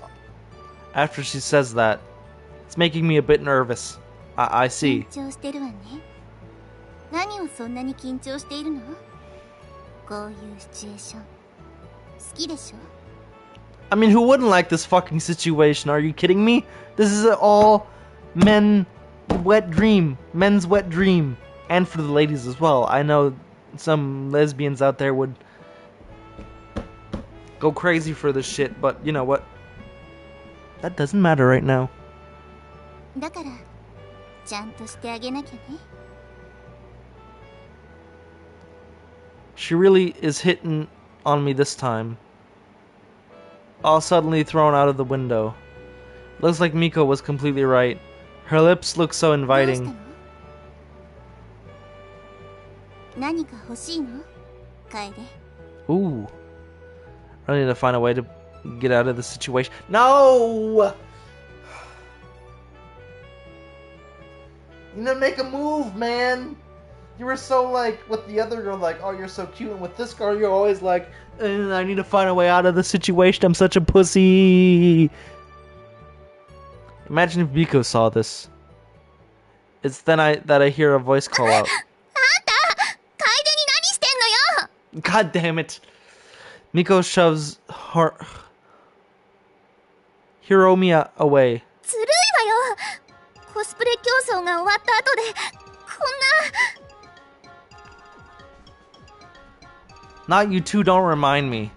after she says that. It's making me a bit nervous. I 緊 see. 張してるわね。何をそんなに緊張しているの？こういうシチュエーション好きでしょ？ I mean, who wouldn't like this fucking situation? Are you kidding me? This is an all men's wet dream. And for the ladies as well. I know some lesbians out there would go crazy for this shit, but you know what? That doesn't matter right now. だからちゃんとしてあげなきゃね。 She really is hitting on me this time. All suddenly thrown out of the window. Looks like Miko was completely right. Her lips look so どうした inviting. の？何か欲しいの？楓。 Ooh. I need to find a way to get out of this situation. No! You need to make a move, man! You were so like, with the other girl, like, oh, you're so cute, and with this girl, you're always like, I need to find a way out of the situation, I'm such a pussy! Imagine if Biko saw this. It's then that I hear a voice call out. あんた楓に何してんのよ。 God damn it! Miko shoves her Hiromi away. ずるいわよ。コスプレ競争が終わった後でこんな。 Not you two, don't remind me.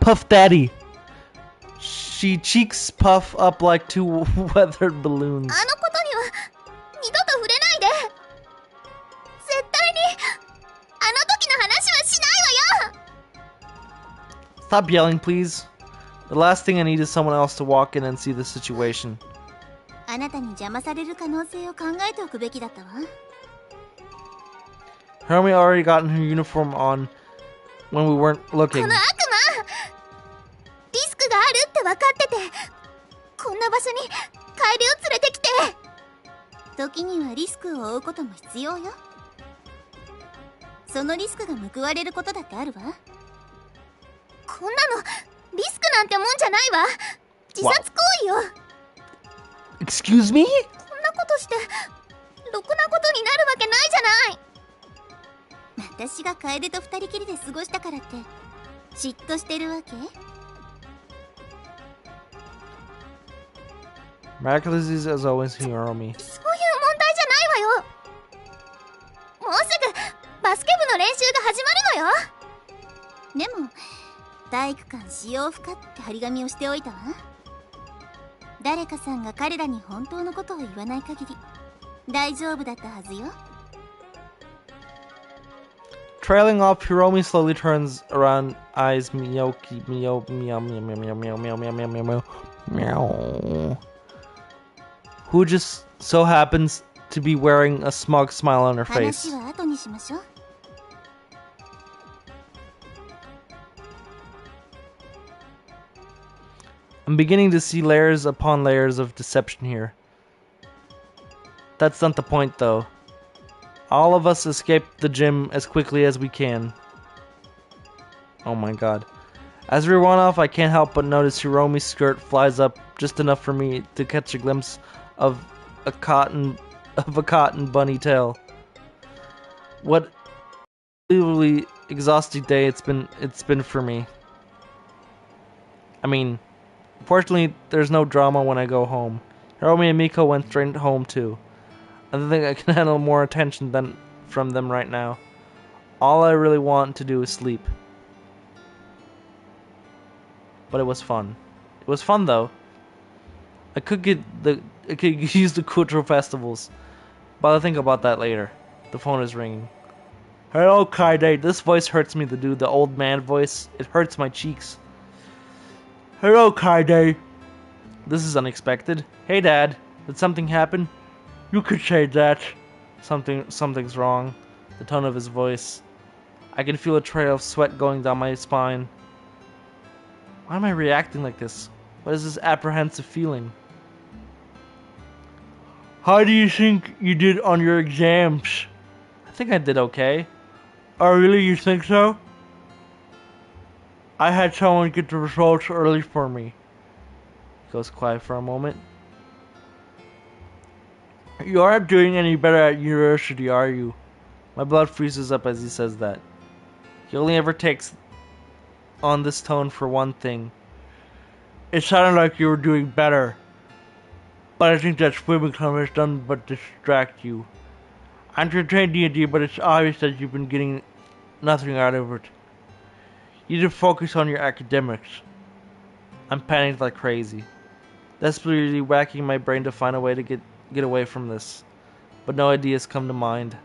Puff daddy. She cheeks puff up like two weathered balloons. あのことには二度と触れないで。絶対にあの時の話はしないわよ。 Stop yelling, please. The last thing I need is someone else to walk in and see the situation. あなたに邪魔される可能性を考えておくべきだったわ。 Hiromi already gotten her uniform on when we weren't こ looking. の悪魔リスクがあるって分かっててこんな場所に楓を連れてきて。時にはリスクを負うことも必要よ。そのリスクが報われることだってあるわ。こんなのリスクなんてもんじゃないわ。自殺行為よ。 Excuse me? こんなことしてロ得なことになるわけないじゃない。私が楓と二人きりで過ごしたからって嫉妬してるわけ？ Miraculously as always, Hiromi. そういう問題じゃないわよ。もうすぐバスケ部の練習が始まるのよ。でも体育館使用不可って張り紙をしておいたわ。誰かさんが彼らに本当のことを言わない限り大丈夫だったはずよ。 Trailing off, Hiromi slowly turns around, eyes Miyoki, meow, meow, meow, meow, meow, meow, meow, meow, meow, meow, meow, who just so happens to be wearing a smug smile on her 話 face. は後にしましょう。 I'm beginning to see layers upon layers of deception here. That's not the point, though. All of us escape the gym as quickly as we can. Oh my god. As we run off, I can't help but notice Hiromi's skirt flies up just enough for me to catch a glimpse of a cotton bunny tail. What unbelievably exhausting day it's been for me. I mean, fortunately, there's no drama when I go home. Hiromi and Miko went straight home too. I don't think I can handle more attention from them right now. All I really want to do is sleep. But it was fun. It was fun though. I could use the cultural festivals, but I'll think about that later. The phone is ringing. Hello, Kaide. This voice hurts me to do the old man voice. It hurts my cheeks. Hello, Kaide. This is unexpected. Hey, Dad. Did something happen? You could say that. Something's wrong. The tone of his voice. I can feel a trail of sweat going down my spine. Why am I reacting like this? What is this apprehensive feeling? How do you think you did on your exams? I think I did okay. Oh, really? You think so? I had someone get the results early for me. He goes quiet for a moment. You aren't doing any better at university, are you? My blood freezes up as he says that. He only ever takes on this tone for one thing. It sounded like you were doing better. But I think that swimming club has done but distract you. I entertain D&D, but it's obvious that you've been getting nothing out of it. You need to focus on your academics. I'm panicked like crazy, desperately racking my brain to find a way to get away from this. But no ideas come to mind.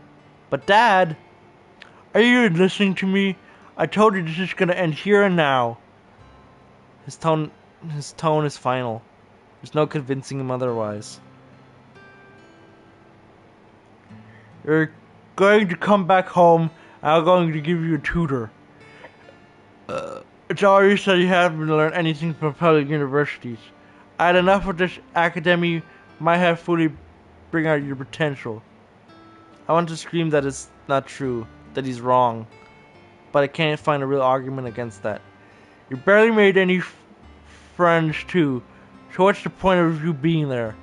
But Dad! Are you even listening to me? I told you this is gonna end here and now. His tone is final. There's no convincing him otherwise. You're going to come back home, and I'm going to give you a tutor. It's obvious that you haven't learned anything from public universities. I had enough of this academy might have fully bring out your potential. I want to scream that it's not true, that he's wrong, but I can't find a real argument against that. You barely made any friends too, so what's the point of you being there?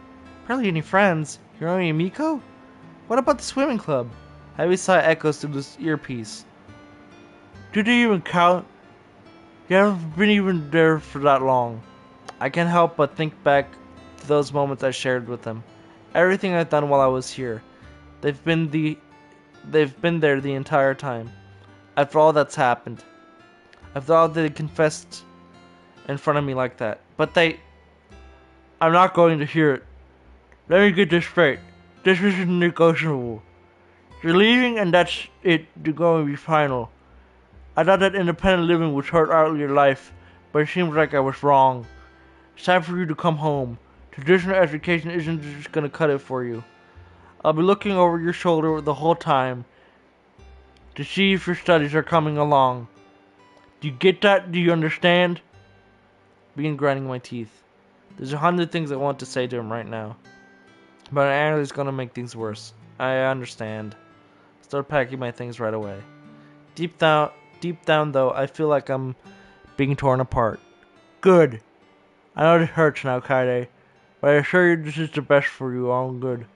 Barely any friends? Hiromi and Miko? What about the swimming club? Heavy sigh echoes through this earpiece. Do they even count? You haven't been even there for that long. I can't help but think back to those moments I shared with them. Everything I've done while I was here. They've been there the entire time. After all that's happened. After all they confessed in front of me like that. But I'm not going to hear it. Let me get this straight. This isn't negotiable. You're leaving and that's it. You're going to be final. I thought that independent living would sort out your life, but it seems like I was wrong. It's time for you to come home. Traditional education isn't just gonna cut it for you. I'll be looking over your shoulder the whole time to see if your studies are coming along. Do you get that? Do you understand? Begin grinding my teeth. There's 100 things I want to say to him right now, but anger is gonna make things worse. I understand. Start packing my things right away. Deep down though, I feel like I'm being torn apart. Good. I know this hurts now, Kaide, but I assure you this is the best for you all good.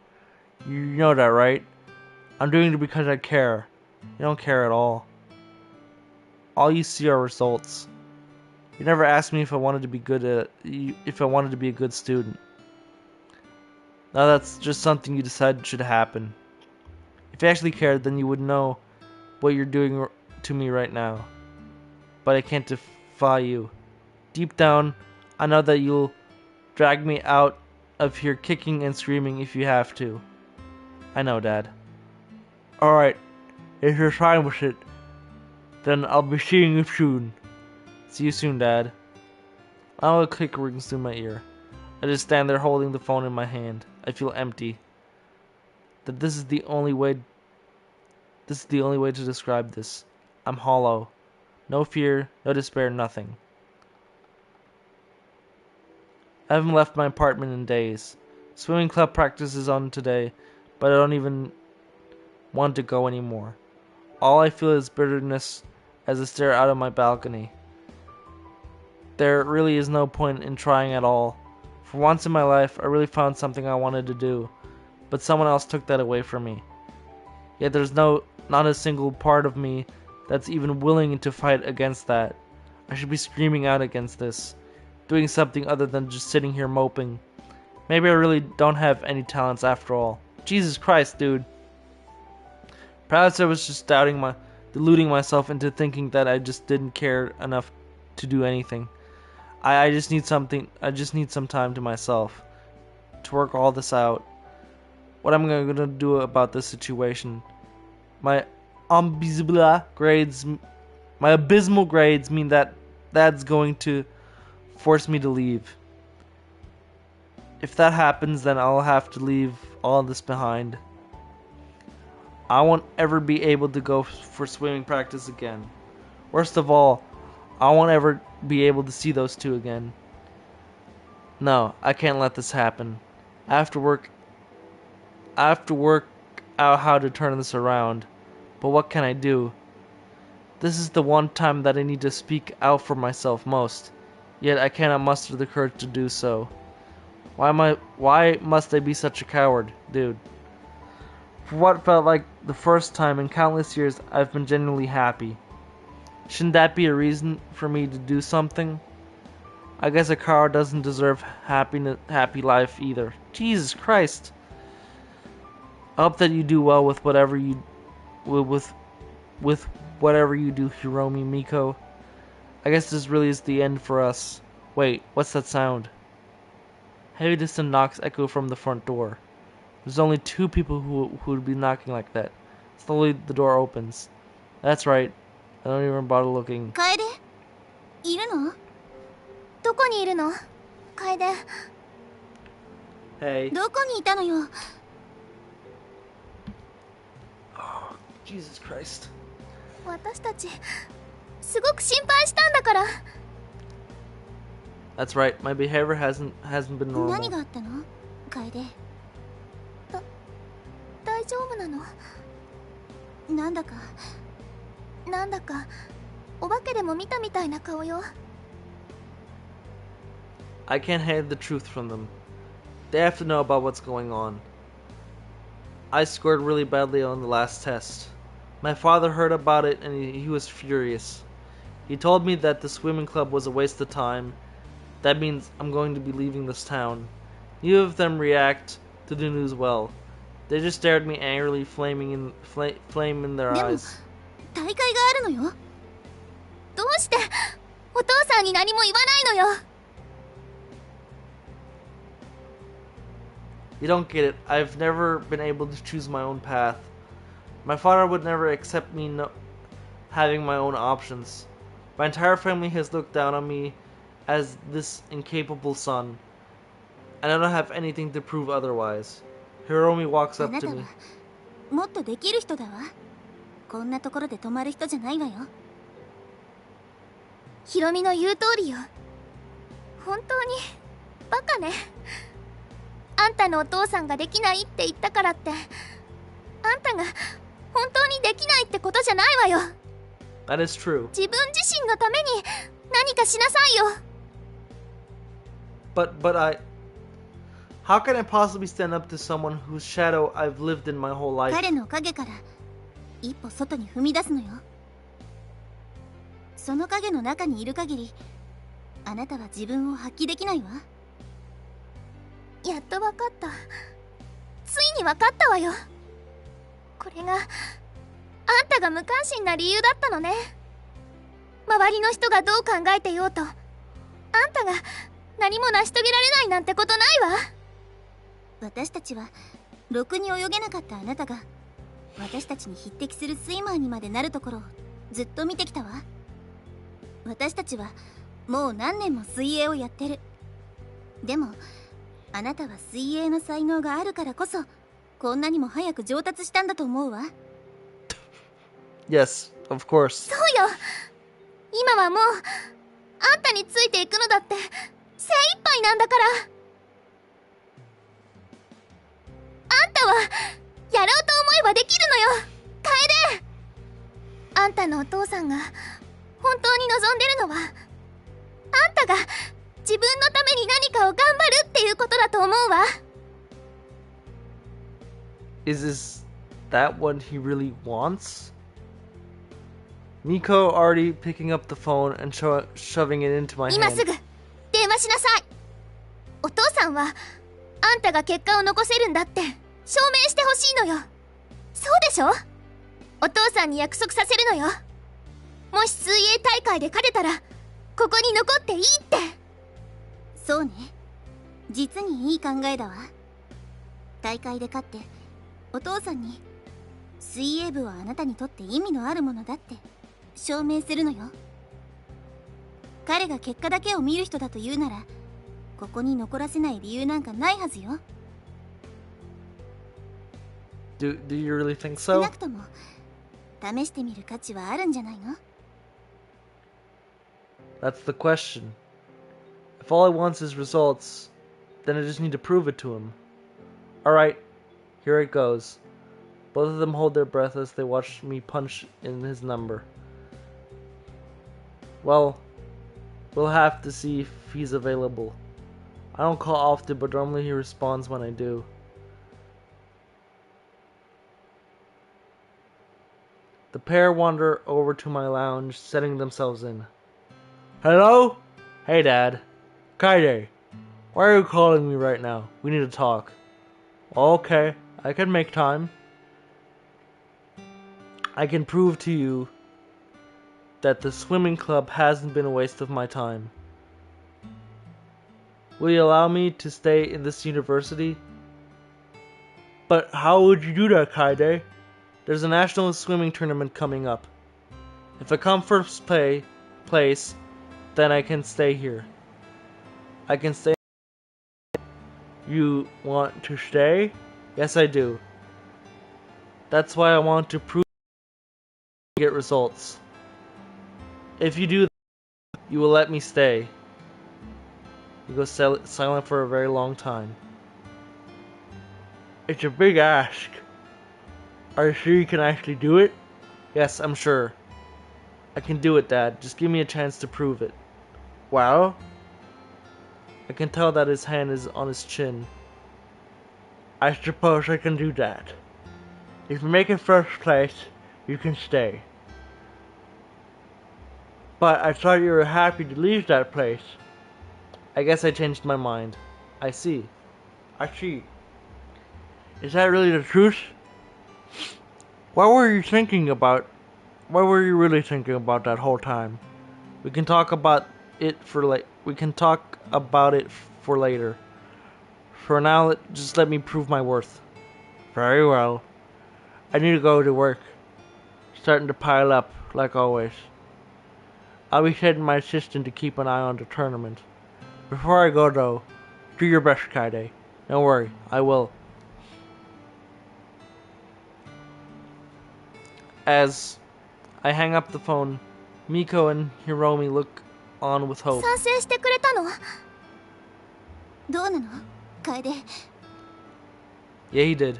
You know that, right? I'm doing it because I care. You don't care at all. All you see are results. You never asked me if I wanted to be if I wanted to be a good student. Now that's just something you decided should happen. If you actually cared, then you would know what you're doing to me right now. But I can't defy you. Deep down, I know that you'll drag me out of here kicking and screaming if you have to. I know, Dad. Alright, if you're fine with it, then I'll be seeing you soon. See you soon, Dad. A click rings through my ear. I just stand there holding the phone in my hand. I feel empty. That this is the only way to describe this. I'm hollow. No fear, no despair, nothing. I haven't left my apartment in days. Swimming club practice is on today, but I don't even want to go anymore. All I feel is bitterness as I stare out of my balcony. There really is no point in trying at all. For once in my life, I really found something I wanted to do, but someone else took that away from me. Yet there's not a single part of me that's even willing to fight against that. I should be screaming out against this, doing something other than just sitting here moping. Maybe I really don't have any talents after all. Jesus Christ, dude. Perhaps I was just deluding myself into thinking that I just didn't care enough to do anything. I just need some time to myself to work all this out. What I'm gonna do about this situation. My abysmal grades mean that that's going to force me to leave. If that happens, then I'll have to leave all this behind. I won't ever be able to go for swimming practice again. Worst of all, I won't ever be able to see those two again. No, I can't let this happen. I have to work out how to turn this around. But what can I do? This is the one time that I need to speak out for myself most. Yet I cannot muster the courage to do so. Why must I be such a coward, dude? For what felt like the first time in countless years, I've been genuinely happy. Shouldn't that be a reason for me to do something? I guess a coward doesn't deserve happy life either. Jesus Christ. I hope that you do well with whatever you do, Hiromi Miko. I guess this really is the end for us. Wait, what's that sound? Heavy distant knocks echo from the front door. There's only two people who would be knocking like that. Slowly the door opens. That's right. I don't even bother looking. Kaede? いるの？どこにいるの？Kaede。Hey. どこにいたのよ？ Oh, Jesus Christ. 私たちすごく心配したんだから。That's right. My behavior hasn't been normal. 何があったの？Kaede。大丈夫なの？なんだかお化けでも見たみたいな顔よ。I can't hide the truth from them. They have to know about what's going on. I scored really badly on the last test. My father heard about it and he was furious. He told me that the swimming club was a waste of time. That means I'm going to be leaving this town. Neither of them react to the news well. They just stared at me angrily, flame in their eyes. 大会があるのよ。どうしてお父さんに何も言わないのよ。You don't get it. I've never been able to choose my own path. My father would never accept me having my own options. My entire family has looked down on me as this incapable son, and I don't have anything to prove otherwise. Hiromi walks up to me. もっとできる人だわ。こんなところで泊まる人じゃないわよ。ヒロミの言う通りよ。本当にバカね。あんたのお父さんができないって言ったからって、あんたが本当にできないってことじゃないわよ。That is true. 自分自身のために何かしなさいよ。But How can I possibly stand up to someone whose shadow I've lived in my whole life? 彼の影から一歩外に踏み出すのよ。その影の中にいる限り、あなたは自分を発揮できないわ。やっとわかった。ついにわかったわよ。これがあんたが無関心な理由だったのね。周りの人がどう考えてようと、あんたが何も成し遂げられないなんてことないわ。私たちはろくに泳げなかったあなたが私たちに匹敵するスイマーにまでなるところをずっと見てきたわ。私たちはもう何年も水泳をやってる。でもあなたは水泳の才能があるからこそこんなにも早く上達したんだと思うわ。 Yes, of course. そうよ。今はもうあんたについていくのだって精一杯なんだから。あんたはやろうと思えばできるのよ、楓。あんたのお父さんが本当に望んでるのは、あんたが自分のために何かを頑張るっていうことだと思うわ。 Is that what he really wants? Miko already picking up the phone and shoving it into my 今 hand. すぐ電話しなさい。お父さんはあんたが結果を残せるんだって証明してほしいのよ。そうでしょ。お父さんに約束させるのよ。もし水泳大会で勝てたらここに残っていいって。そうね、実にいい考えだわ。大会で勝ってお父さんに水泳部はあなたにとって意味のあるものだって証明するのよ。彼が結果だけを見る人だと言うならここに残らせない理由なんかないはずよ。 Do you really think 少 so? なくとも試してみる価値はあるんじゃないの？ That's the question. If all he wants is results, then I just need to prove it to him. Alright, here it goes. Both of them hold their breath as they watch me punch in his number. Well, we'll have to see if he's available. I don't call often, but normally he responds when I do. The pair wander over to my lounge, setting themselves in. Hello? Hey, Dad. Kaide. Why are you calling me right now? We need to talk. Okay, I can make time. I can prove to you that the swimming club hasn't been a waste of my time. Will you allow me to stay in this university? But how would you do that, Kaide? There's a national swimming tournament coming up. If I come first place, then I can stay here. I can stay. You want to stay? Yes, I do. That's why I want to prove get results. If you do that, you will let me stay. He goes silent for a very long time. It's a big ask. Are you sure you can actually do it? Yes, I'm sure. I can do it, Dad. Just give me a chance to prove it. Well? I can tell that his hand is on his chin. I suppose I can do that. If you make it first place, you can stay. But I thought you were happy to leave that place. I guess I changed my mind. I see. I see. Is that really the truth? What were you thinking about? What were you really thinking about that whole time? We can talk about it for later. For now, just let me prove my worth. Very well. I need to go to work. Starting to pile up, like always. I'll be setting my assistant to keep an eye on the tournament. Before I go though, do your best, Kaide. Don't worry, I will. As I hang up the phone, Miko and Hiromi look on with hope. 賛成してくれたの？どうなの？楓。 Yeah, he did.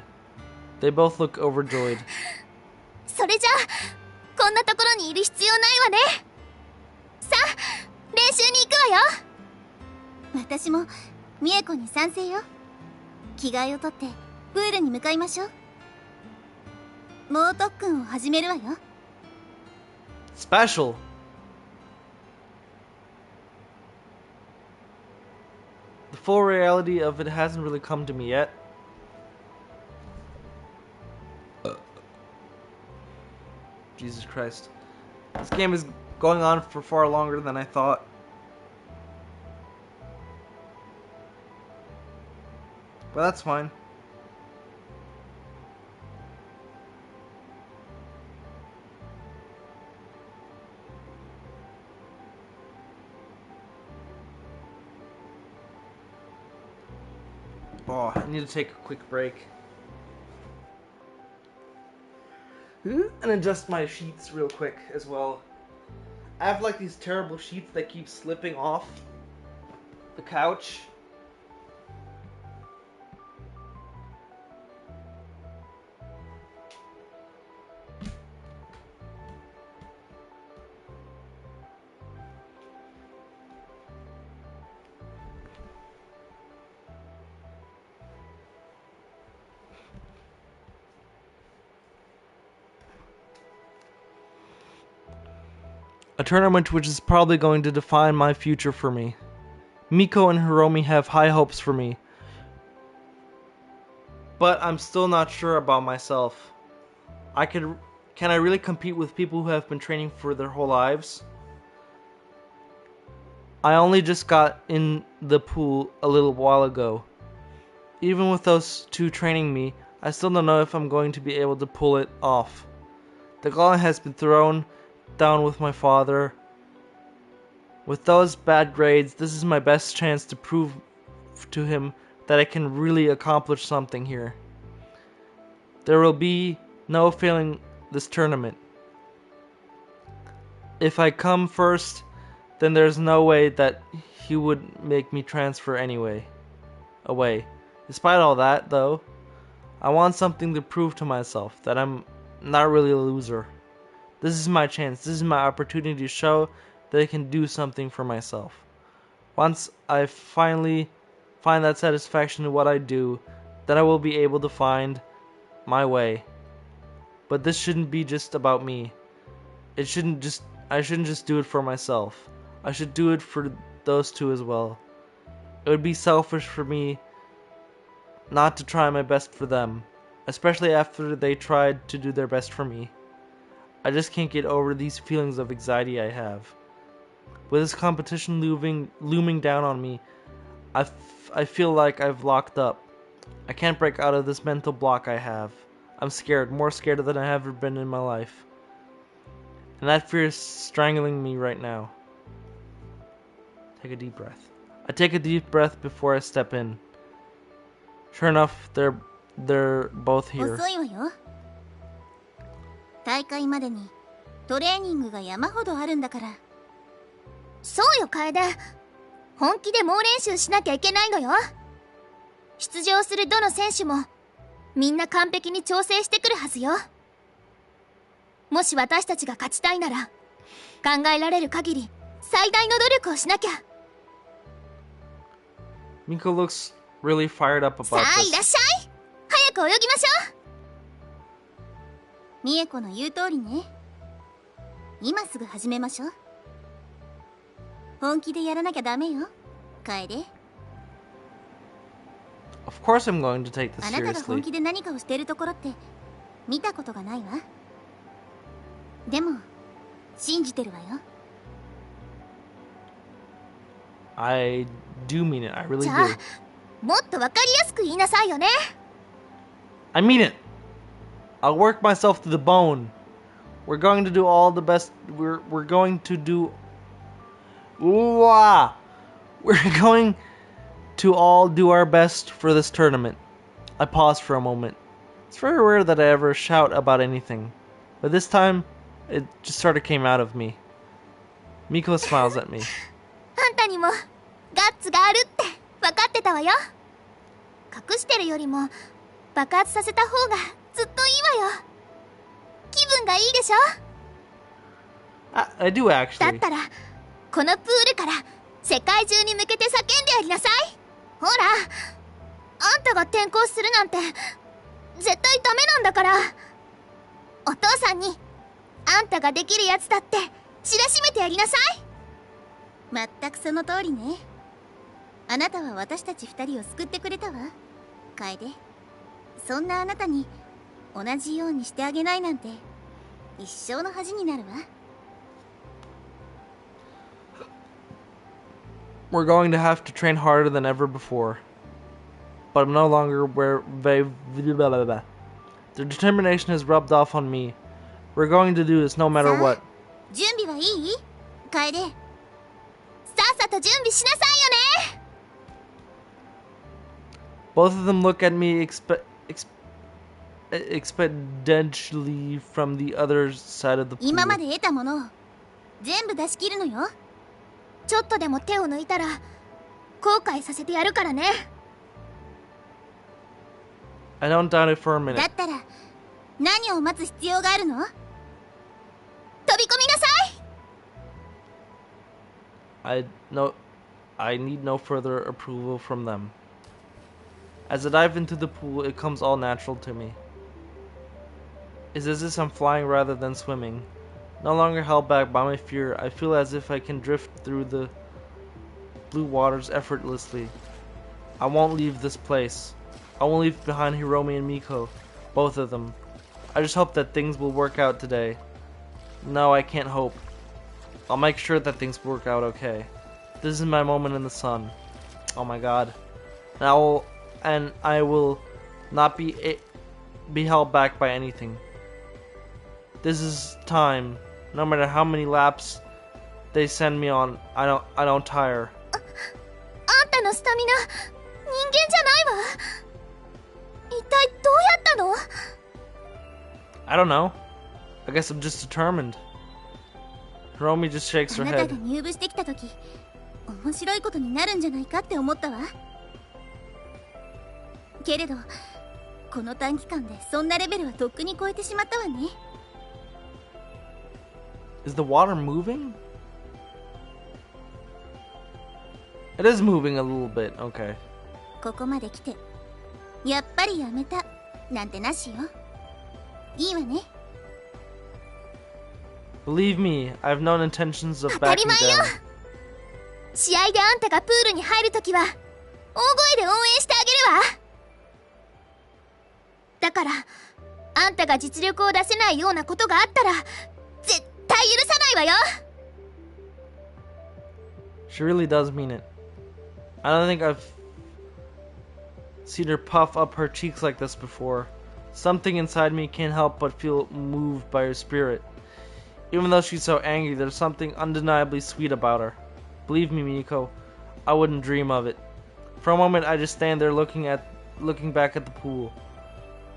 They both look overjoyed. それじゃあこんなところにいる必要ないわね。さあ練習に行くわよ。私も美恵子に賛成よ。着替えをとってプールに向かいましょう。猛特訓を始めるわよ。 Special. The full reality of it hasn't really come to me yet. Jesus Christ. This game is going on for far longer than I thought. But that's fine. Oh, I need to take a quick break. And adjust my sheets real quick as well. I have like these terrible sheets that keep slipping off the couch. A tournament which is probably going to define my future for me. Miko and Hiromi have high hopes for me. But I'm still not sure about myself. Can I really compete with people who have been training for their whole lives? I only just got in the pool a little while ago. Even with those two training me, I still don't know if I'm going to be able to pull it off. The gauntlet has been thrown down with my father. With those bad grades, this is my best chance to prove to him that I can really accomplish something here. There will be no failing this tournament. If I come first, then there's no way that he would make me transfer away. Despite all that, though, I want something to prove to myself that I'm not really a loser. This is my chance. This is my opportunity to show that I can do something for myself. Once I finally find that satisfaction in what I do, then I will be able to find my way. But this shouldn't be just about me. I shouldn't just do it for myself. I should do it for those two as well. It would be selfish for me not to try my best for them, especially after they tried to do their best for me. I just can't get over these feelings of anxiety I have. With this competition looming down on me, I feel like I've locked up. I can't break out of this mental block I have. I'm scared, more scared than I have ever been in my life. And that fear is strangling me right now. Take a deep breath. I take a deep breath before I step in. Sure enough, they're both here. 遅いわよ。大会までにトレーニングが山ほどあるんだから。そうよ楓、本気で猛練習しなきゃいけないのよ。出場するどの選手もみんな完璧に調整してくるはずよ。もし私たちが勝ちたいなら考えられる限り最大の努力をしなきゃ。Miko looks really fired up さ about あいらっ this. しゃい、早く泳ぎましょう。美恵子の言う通りね。今すぐ始めましょう。本気でやらなきゃダメよ、楓。Of course I'm going to take this あなたが本 seriously. 気で何かをしているところって見たことがないわ。でも信じてるわよ。I do mean it. I really じゃあ do. もっとわかりやすく言いなさいよね。 I mean it. I'll work myself to the bone. We're going to do all the best. We're going to do. Ooh-ah. We're going to all do our best for this tournament. I pause for a moment. It's very rare that I ever shout about anything, but this time it just sort of came out of me. Miko smiles at me. あんたにもガッツがあるって分かってたわよ。隠してるよりも爆発させた方がずっといいわよ。気分がいいでしょ。 I do だっ actually. たらこのプールから世界中に向けて叫んでやりなさい。ほら、あんたが転校するなんて絶対ダメなんだから。お父さんにあんたができるやつだって知らしめてやりなさい。全くその通りね。あなたは私たち2人を救ってくれたわ、楓。そんなあなたに同じようにしてあげないなんて一生の恥になるわ。 We're going to have to train harder than ever before. But I'm no longer where they... Their determination has rubbed off on me. We're going to do this no matter さあ what. 準備はいい？楓。さっさと準備しなさいよね。 Both of them look at me expectantly from the other side of the pool. 今まで得たものを全部出し切るのよ。ちょっとでも手を抜いたら後悔させてやるからね。 I don't doubt it for a だ minute. ったら何を待つ必要があるの？飛び込みなさい。 I need no further approval from them. As I dive into the pool, it comes all natural to me. It's as if I'm flying rather than swimming. No longer held back by my fear, I feel as if I can drift through the blue waters effortlessly. I won't leave this place. I won't leave behind Hiromi and Miko, both of them. I just hope that things will work out today. No, I can't hope. I'll make sure that things work out okay. This is my moment in the sun. Oh my god. And I will not be held back by anything. This is time. No matter how many laps they send me on, I don't tire. あんたのスタミナ人間じゃないわ。一体どうやったの？ I don't know. I guess I'm just determined. Hiromi just shakes あ her なた head. が入部してきた時面白いことになるんじゃないかって思ったわ。けれどこの短期間でそんなレベルはとっくに超えてしまったわね。 Is the water moving? It is moving a little bit. Okay. ここまで来てやっぱりやめたなんてなしよ。いいわね。 Believe me, I have no intentions of 当たり backing 前よ。 down. 試合であんたがプールに入るときは大声で応援してあげるわ。だからあんたが実力を出せないようなことがあったら絶対許さないわよ。 She really does mean it. I don't think I've seen her puff up her cheeks like this before. Something inside me can't help but feel moved by her spirit. Even though she's so angry, there's something undeniably sweet about her. Believe me, Miko, I wouldn't dream of it. For a moment, I just stand there looking back at the pool.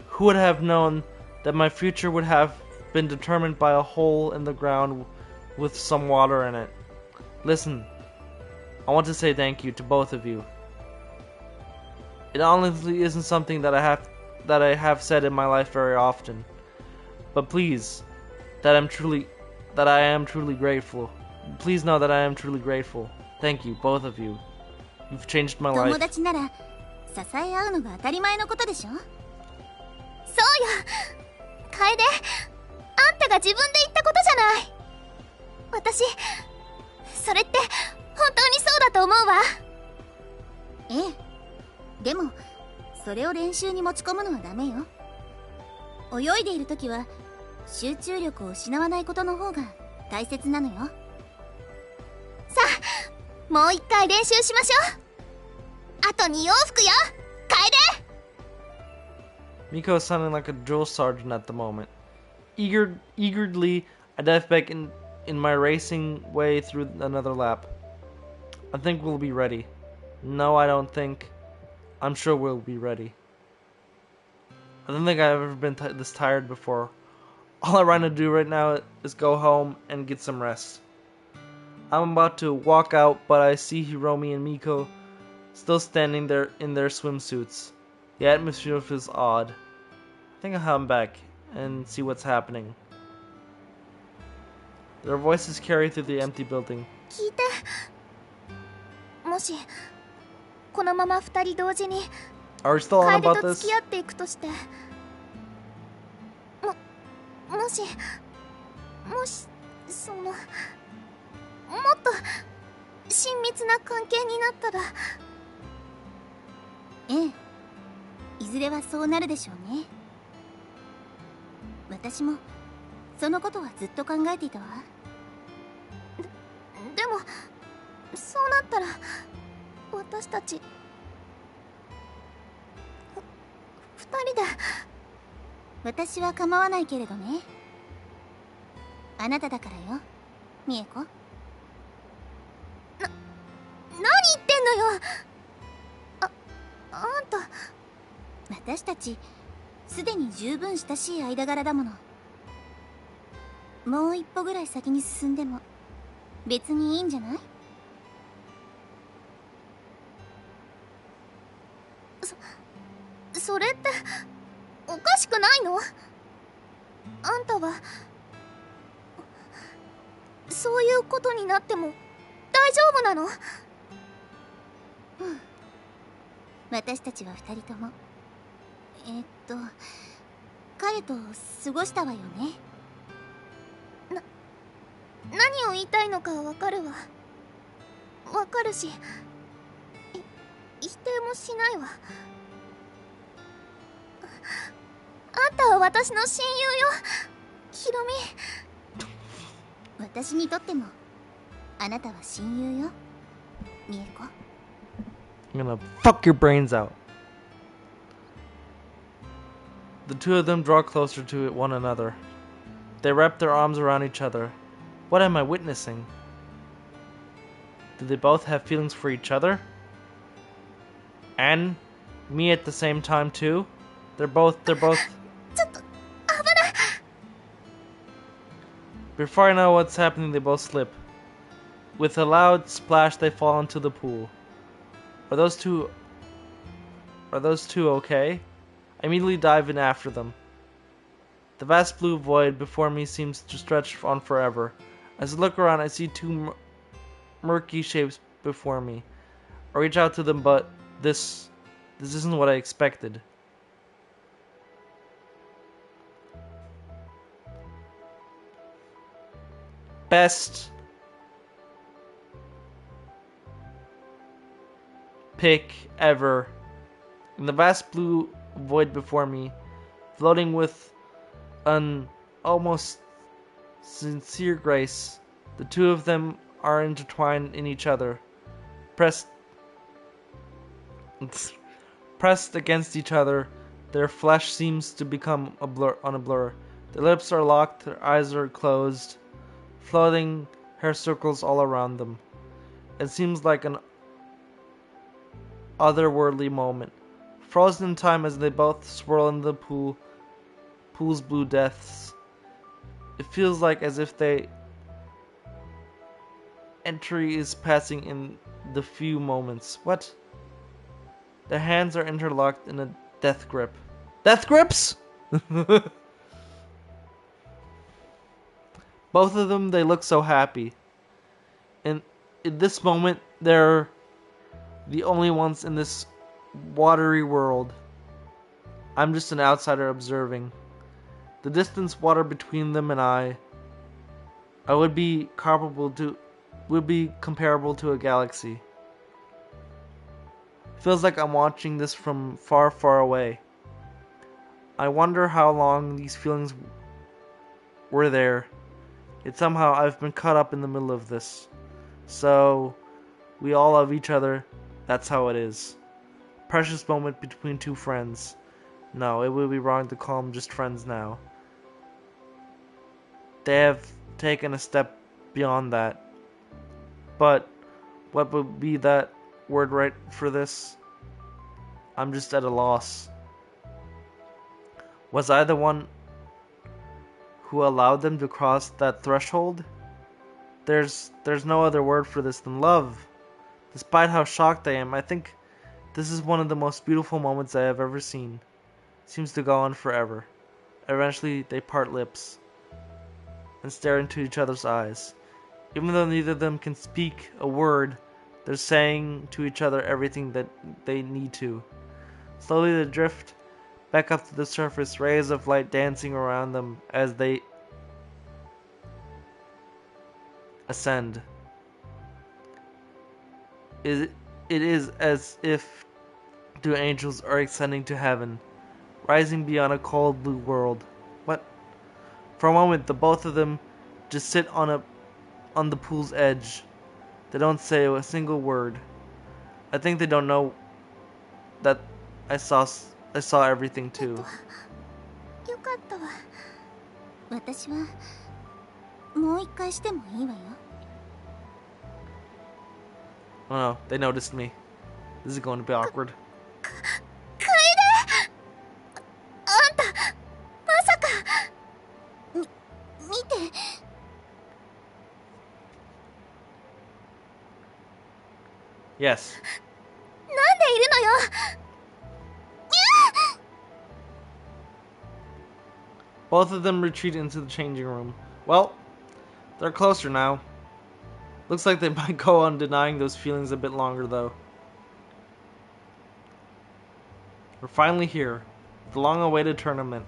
Who would have known that my future would have been determined by a hole in the ground with some water in it? Listen, I want to say thank you to both of you. It honestly isn't something that I have said in my life very often. But please, that I am truly grateful. Please know that I am truly grateful. Thank you, both of you. You've changed my 友 life. 達なら支え合うのが当たり前のことでしょ。そうよ楓、あんたが自分で言ったことじゃない。私それって本当にそうだと思うわ。ええ。でもそれを練習に持ち込むのはダメよ。泳いでいる時は集中力を失わないことの方が大切なのよ。さあもう一回練習しましょう。あと2往復よ楓。 Miko is sounding like a drill sergeant at the moment. Eagerly, I dive back in my racing way through another lap. I think we'll be ready. No, I don't think. I'm sure we'll be ready. I don't think I've ever been this tired before. All I want to do right now is go home and get some rest. I'm about to walk out, but I see Hiromi and Miko still standing there in their swimsuits. The atmosphere feels odd. I think I'll head back and see what's happening. Their voices carry through the empty building. 聞いて、もしこのまま2人同時に Are we still on 楓 about と this? 付き合っていくとして、もしそのもっと親密な関係になったら。ええ、いずれはそうなるでしょうね。私もそのことはずっと考えていたわ。でもそうなったら私たち二人で。私は構わないけれどね。あなただからよ、美恵子。何言ってんのよ。あんた。私たちすでに十分親しい間柄だもの。もう一歩ぐらい先に進んでも別にいいんじゃない？それっておかしくないの？あんたはそういうことになっても大丈夫なの？私たちは二人とも彼と過ごしたわよね。何を言いたいのかわかるわ。わかるし否定もしないわ。あんたは私の親友よ、ヒロミ。私にとってもあなたは親友よ、美恵子。I'm gonna fuck your brains out. The two of them draw closer to one another. They wrap their arms around each other. What am I witnessing? Do they both have feelings for each other? And me at the same time too? They're both ちょっと危ない。Before I know what's happening, they both slip. With a loud splash, they fall into the pool. Are those two okay? I immediately dive in after them. The vast blue void before me seems to stretch on forever. As I look around, I see two murky shapes before me. I reach out to them, but this isn't what I expected. Best pick ever. In the vast blue void before me, floating with an almost sincere grace, the two of them are intertwined in each other, pressed against each other. Their flesh seems to become a blur. Their lips are locked, their eyes are closed, floating hair circles all around them. It seems like an otherworldly moment, frozen in time as they both swirl in the pool's blue depths. It feels like as if entry is passing in the few moments. What? Their hands are interlocked in a death grip. Death grips? Both of them, they look so happy. And in this moment, they're the only ones in this watery world. I'm just an outsider observing. The distance water between them and I would be comparable to a galaxy. Feels like I'm watching this from far, far away. I wonder how long these feelings were there. Yet somehow I've been caught up in the middle of this. So, we all love each other. That's how it is. Precious moment between two friends. No, it would be wrong to call them just friends now. They have taken a step beyond that. But what would be that word right for this? I'm just at a loss. Was I the one who allowed them to cross that threshold? There's no other word for this than love. Despite how shocked I am, I think this is one of the most beautiful moments I have ever seen. It seems to go on forever. Eventually, they part lips and stare into each other's eyes. Even though neither of them can speak a word, they're saying to each other everything that they need to. Slowly they drift back up to the surface, rays of light dancing around them as they ascend. It is as if two angels are ascending to heaven, rising beyond a cold blue world. What? For a moment, the both of them just sit on the pool's edge. They don't say a single word. I think they don't know that I saw everything too. よかったわ。私はもう一回してもいいわよ。Oh no, they noticed me. This is going to be awkward. 楓あんたまさか見て。Yes. なんでいるのよ。 Both of them retreat into the changing room. Well, they're closer now. Looks like they might go on denying those feelings a bit longer, though. We're finally here. The long-awaited tournament.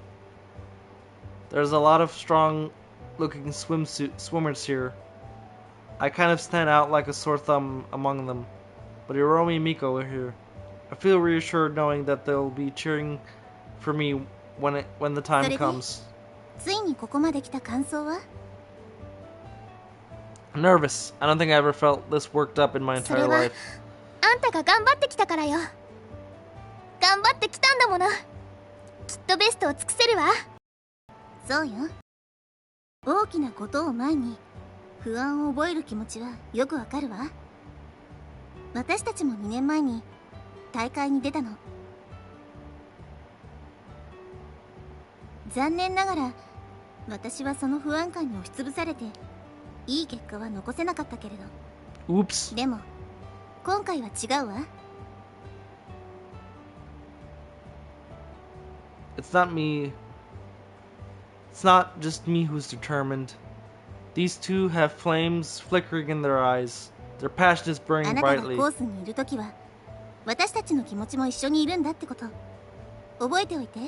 There's a lot of strong-looking swimmers here. I kind of stand out like a sore thumb among them. But Hiromi and Miko are here. I feel reassured knowing that they'll be cheering for me when the time comes. ついにここまで来た感想は？ I'm nervous. I don't think I ever felt this worked up in my それ entire は life. あんたが頑張ってきたからよ。頑張ってきたんだもの。きっとベストを尽くせるわ。そうよ。大きなことを前に不安を覚える気持ちはよくわかるわ。私たちも2年前に大会に出たの。残念ながら私はその不安感に押しつぶされていい結果は残せなかったけれど。 Oops. でも今回は違うわ。 It's not me. It's not just me who's determined. These two have flames flickering in their eyes. Their passion is あ burning なたが brightly. コースにいるときは私たちの気持ちも一緒にいるんだってこと覚えておいて。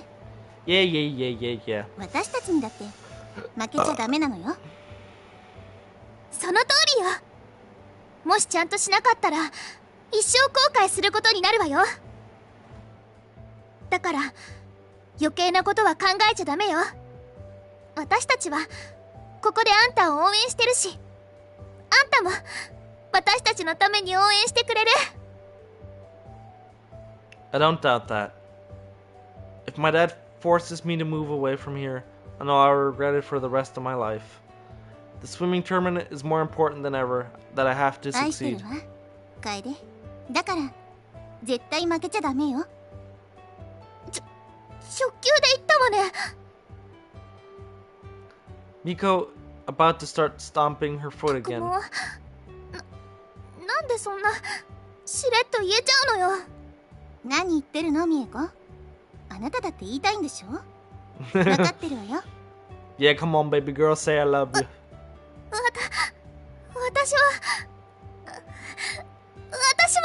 Yeah, yeah, yeah, yeah, yeah. 私たちにだって負けちゃダメなのよ。その通りよ。もしちゃんとしなかったら一生後悔することになるわよ。だから余計なことは考えちゃダメよ。私たちはここであんたを応援してるし、あんたも私たちのために応援してくれる。 I don't doubt that. If my dad forces me to move away from here, I know I'll regret it for the rest of my life. The swimming tournament is more important than ever, that I have to 愛してる succeed. わ楓。だから絶対負けちゃダメよ。初級で言ったわね。 Miko, about to start stomping her foot も again. うなんでそんなしれっと言えちゃうのよ。何言ってるのミエコ。あなただって言いたいんでしょ。分かってるわよ。 Yeah, come on, baby girl, say I love you. 私は私も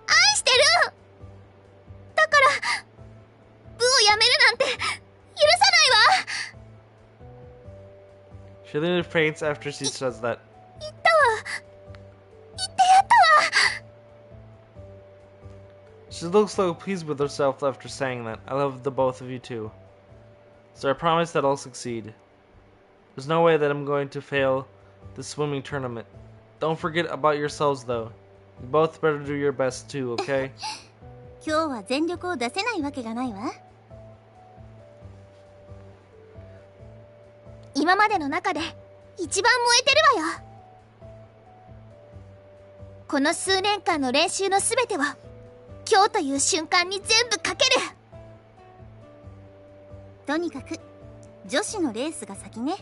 愛してる。だから部をやめるなんて許さないわ。 She literally faints after she says that. 言ったわ。言ってやったわ。 She looks so pleased with herself after saying that. I love the both of you too. So I promise that I'll succeed. There's no way that I'm going to fail the swimming tournament. Don't forget about yourselves though. You both better do your best too, okay? 今日は全力を出せないわけがないわ。今までの中で一番燃えてるわよ。この数年間の練習のすべてを今日という瞬間に全部かける。とにかく女子のレースが先ね。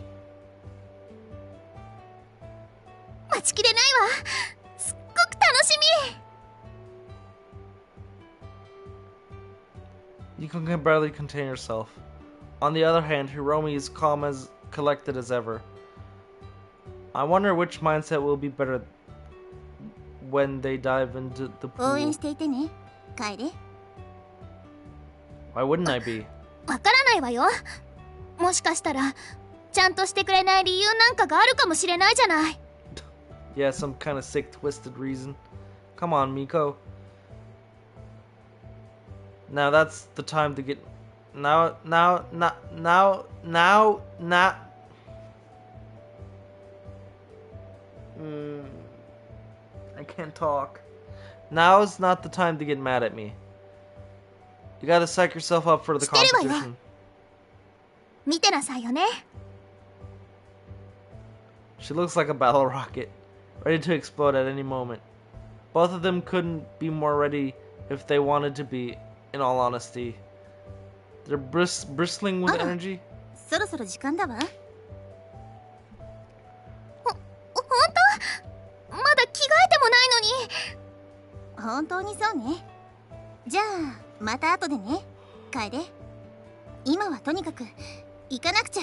待ちきれないわ。すっごく楽しみ。 Yukon can barely contain herself. On the other hand, Hiromi is calm as collected as ever. I wonder which mindset will be better when they dive into the 応援 pool. していてね、楓。 Why wouldn't I be? わからないわよ。もしかしたらちゃんとしてくれない理由なんかがあるかもしれないじゃない。 Yeah, some kind of sick, twisted reason. Come on, Miko. Now that's the time to get... Now... I can't talk. Now's not the time to get mad at me. You gotta psych yourself up for the してるわよ。 competition. 見てなさいよね。 She looks like a battle rocket, ready to explode at any moment. Both of them couldn't be more ready if they wanted to be, in all honesty. They're bristling with energy. そろそろ時間だわ。ほんと？まだ着替えてもないのに。本当にそうね。じゃあまた後でね、楓。今はとにかく行かなくちゃ。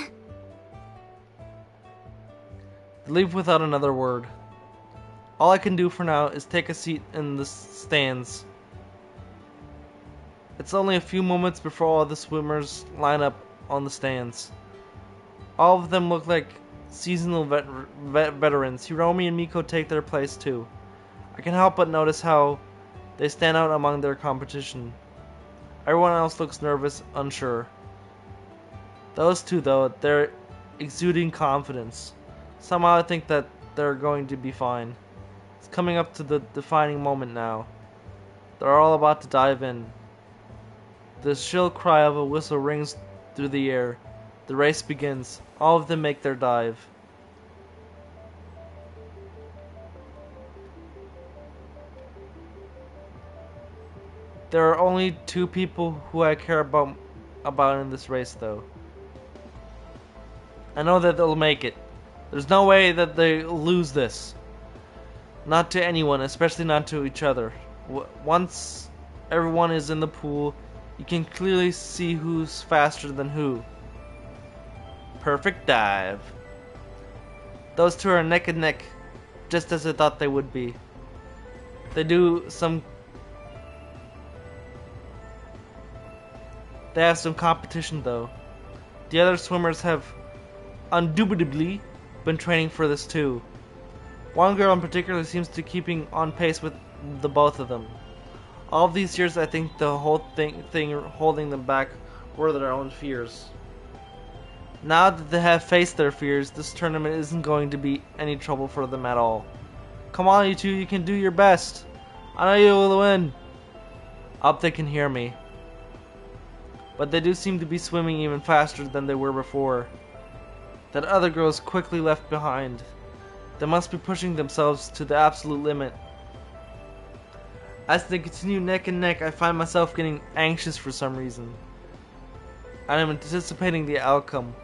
Leave without another word. All I can do for now is take a seat in the stands. It's only a few moments before all the swimmers line up on the stands. All of them look like seasonal veterans. Hiromi and Miko take their place too. I can help but notice how they stand out among their competition. Everyone else looks nervous, unsure. Those two, though, they're exuding confidence. Somehow I think that they're going to be fine. It's coming up to the defining moment now. They're all about to dive in. The shrill cry of a whistle rings through the air. The race begins. All of them make their dive. There are only two people who I care about in this race, though. I know that they'll make it. There's no way that they lose this. Not to anyone, especially not to each other. Once everyone is in the pool, you can clearly see who's faster than who. Perfect dive. Those two are neck and neck, just as I thought they would be. They have some competition though. The other swimmers have undoubtedly been training for this too. One girl in particular seems to keeping on pace with the both of them. All of these years I think the whole thing holding them back were their own fears. Now that they have faced their fears, this tournament isn't going to be any trouble for them at all. Come on you two, you can do your best. I know you will win. Up they can hear me. But they do seem to be swimming even faster than they were before. That other girl is quickly left behind. They must be pushing themselves to the absolute limit. As they continue neck and neck, I find myself getting anxious for some reason. I am anticipating the outcome.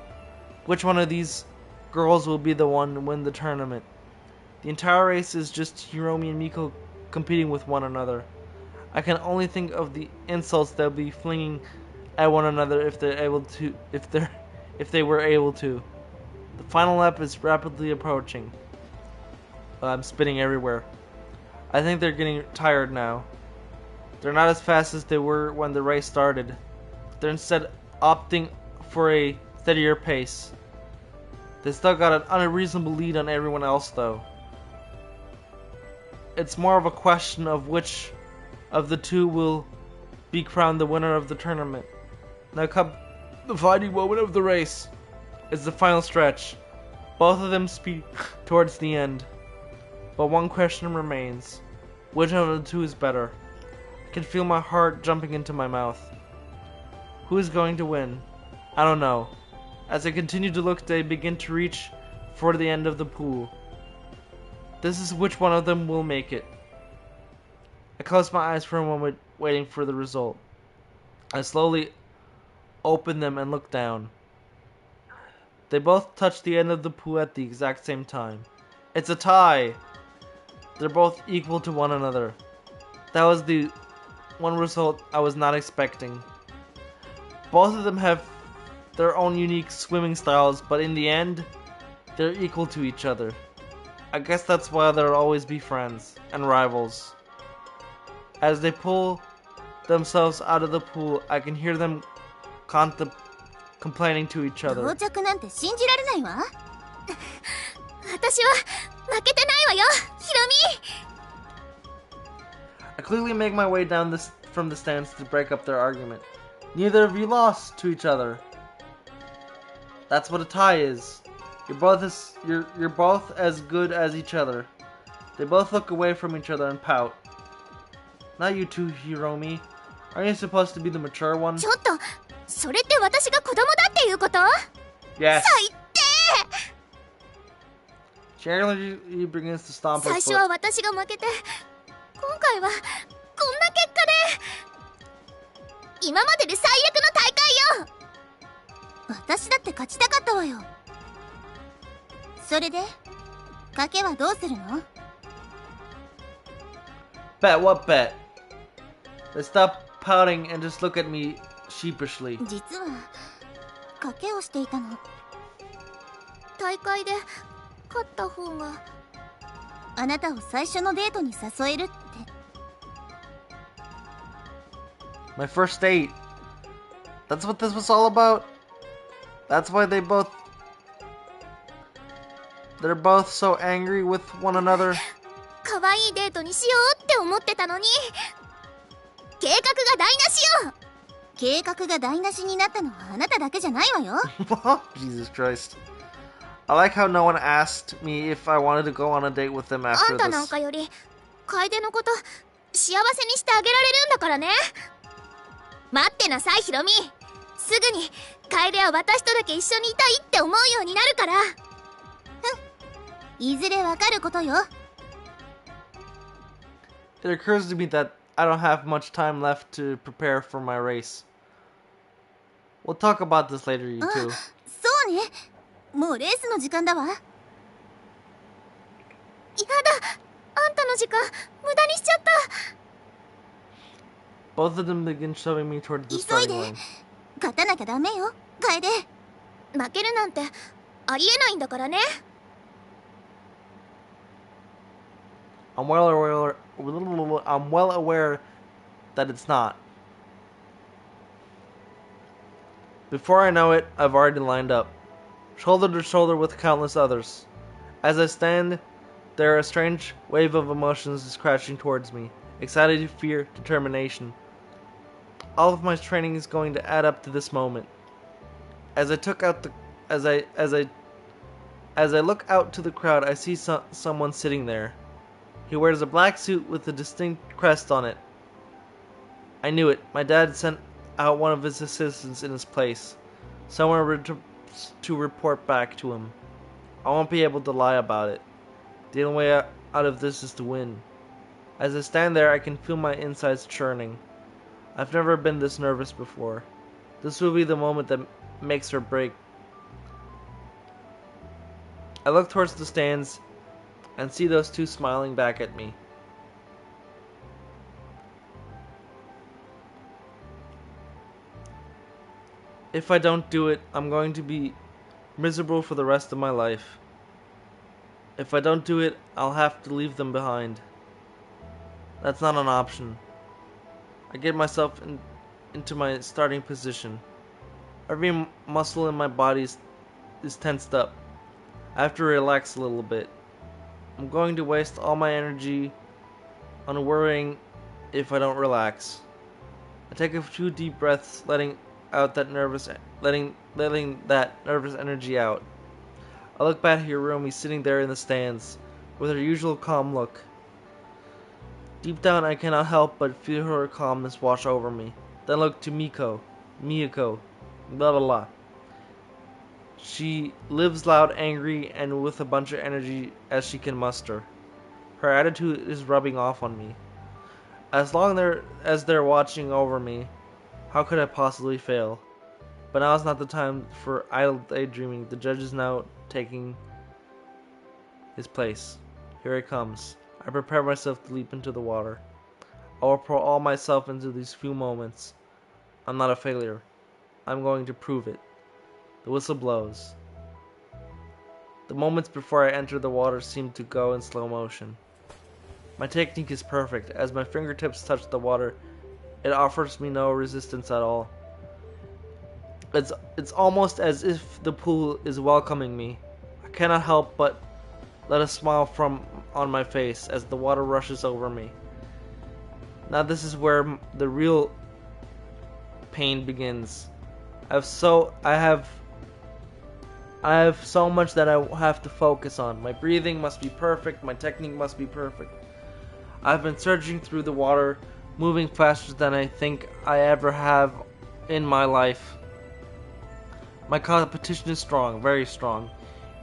Which one of these girls will be the one to win the tournament? The entire race is just Hiromi and Miko competing with one another. I can only think of the insults they'll be flinging at one another if they were able to. The final lap is rapidly approaching. I'm spinning everywhere. I think they're getting tired now. They're not as fast as they were when the race started. They're instead opting for a steadier pace. They still got an unreasonable lead on everyone else though. It's more of a question of which of the two will be crowned the winner of the tournament. Now come the fighting moment of the race. It's the final stretch. Both of them speed towards the end. But one question remains. Which of the two is better? I can feel my heart jumping into my mouth. Who is going to win? I don't know. As I continue to look, they begin to reach for the end of the pool. This is which one of them will make it. I close my eyes for a moment, waiting for the result. I slowly open them and look down. They both touch the end of the pool at the exact same time. It's a tie! They're both equal to one another. That was the one result I was not expecting. Both of them have their own unique swimming styles, but in the end, they're equal to each other. I guess that's why there'll always be friends and rivals. As they pull themselves out of the pool, I can hear them complaining to each 同 other. 着なんて信じられないわ。私は負けてないわよ、ヒロミ。 I quickly make my way down from the stands to break up their argument. Neither of you lost to each other. That's what a tie is. You're both as good as each other. They both look away from each other and pout. Not you two, Hiromi. Aren't you supposed to be the mature one? ちょっと、それって私が子供だっていうこと？ Yes. 最低！ She angrily begins to stomp her 最初 foot. は私が負けて、今回はこんな結果で。今までで最悪の大会よ。私だって勝ちたかったわよ。それで賭けはどうするの？ Bet, what bet? They stop pouting and just look at me sheepishly. 実は賭けをしていたの。大会で勝った方が。あなたを最初のデートに誘えるって。 My first date. That's what this was all about? That's why they're both so angry with one another? 可愛いデートにしようって思ってたのに、計画が台無しよ。計画が台無しになったのはあなただけじゃないわよ。Jesus Christ. I like how no one asked me if I wanted to go on a date with them あ after んたなん this. かより楓のこと幸せにしてあげられるんだからね。待ってなさいヒロミ。すぐに楓は私とだけ一緒にいたいって思うようになるから。いずれわかることよ。 It occurs to me that I don't have much time left to prepare for my race. We'll talk about this later, you あ、 two. そうね。もうレースの時間だわ。やだ、あんたの時間無駄にしちゃった。 Both of them begin shoving me towards the 急い starting で。 line. 勝たなきゃダメよ、楓。負けるなんてありえないんだからね。 I'm well aware that it's not. Before I know it, I've already lined up, shoulder to shoulder with countless others. As I stand there, a strange wave of emotions is crashing towards me. Excited, fear, determination. All of my training is going to add up to this moment. As I look out to the crowd, I see someone sitting there. He wears a black suit with a distinct crest on it. I knew it. My dad sent out one of his assistants in his place. Someone to report back to him. I won't be able to lie about it. The only way out of this is to win. As I stand there, I can feel my insides churning. I've never been this nervous before. This will be the moment that makes or break. I look towards the stands and see those two smiling back at me. If I don't do it, I'm going to be miserable for the rest of my life. If I don't do it, I'll have to leave them behind. That's not an option. I get myself into my starting position. Every muscle in my body is tensed up. I have to relax a little bit. I'm going to waste all my energy on worrying if I don't relax. I take a few deep breaths, letting that nervous energy out. I look back at Hiromi sitting there in the stands with her usual calm look. Deep down, I cannot help but feel her calmness wash over me. Then look to Miyako, blah blah blah. She lives loud, angry, and with a bunch of energy as she can muster. Her attitude is rubbing off on me. As long as they're watching over me, how could I possibly fail? But now is not the time for idle daydreaming. The judge is now taking his place. Here it comes. I prepare myself to leap into the water. I will pour all myself into these few moments. I'm not a failure. I'm going to prove it. The whistle blows. The moments before I enter the water seem to go in slow motion. My technique is perfect. As my fingertips touch the water, it offers me no resistance at all. It's almost as if the pool is welcoming me. I cannot help but let a smile from on my face as the water rushes over me. Now this is where the real pain begins. I have so much that I have to focus on. My breathing must be perfect, my technique must be perfect. I've been surging through the water, moving faster than I think I ever have in my life. My competition is strong, very strong.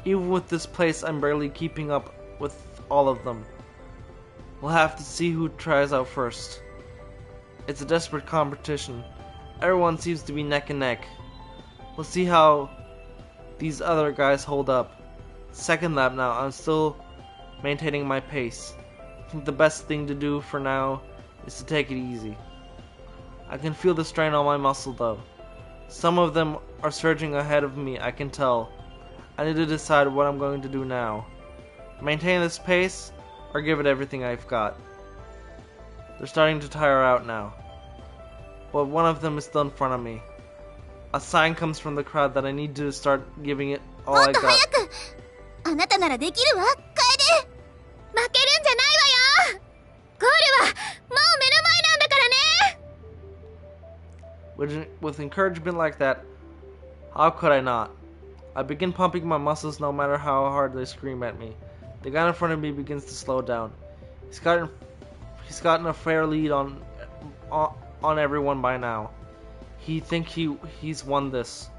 Even with this place, I'm barely keeping up with all of them. We'll have to see who tries out first. It's a desperate competition. Everyone seems to be neck and neck. We'll see how these other guys hold up. Second lap now, I'm still maintaining my pace. I think the best thing to do for now is to take it easy. I can feel the strain on my muscle though. Some of them are surging ahead of me, I can tell. I need to decide what I'm going to do now. Maintain this pace, or give it everything I've got. They're starting to tire out now. But one of them is still in front of me. A sign comes from the crowd that I need to start giving it all I got. あなたならできるわ、楓。負けるんじゃないわよ。ゴールはもう目の前なんだからね。With encouragement like that, how could I not? I begin pumping my muscles no matter how hard they scream at me. The guy in front of me begins to slow down. He's gotten a fair lead on everyone by now. He's won this.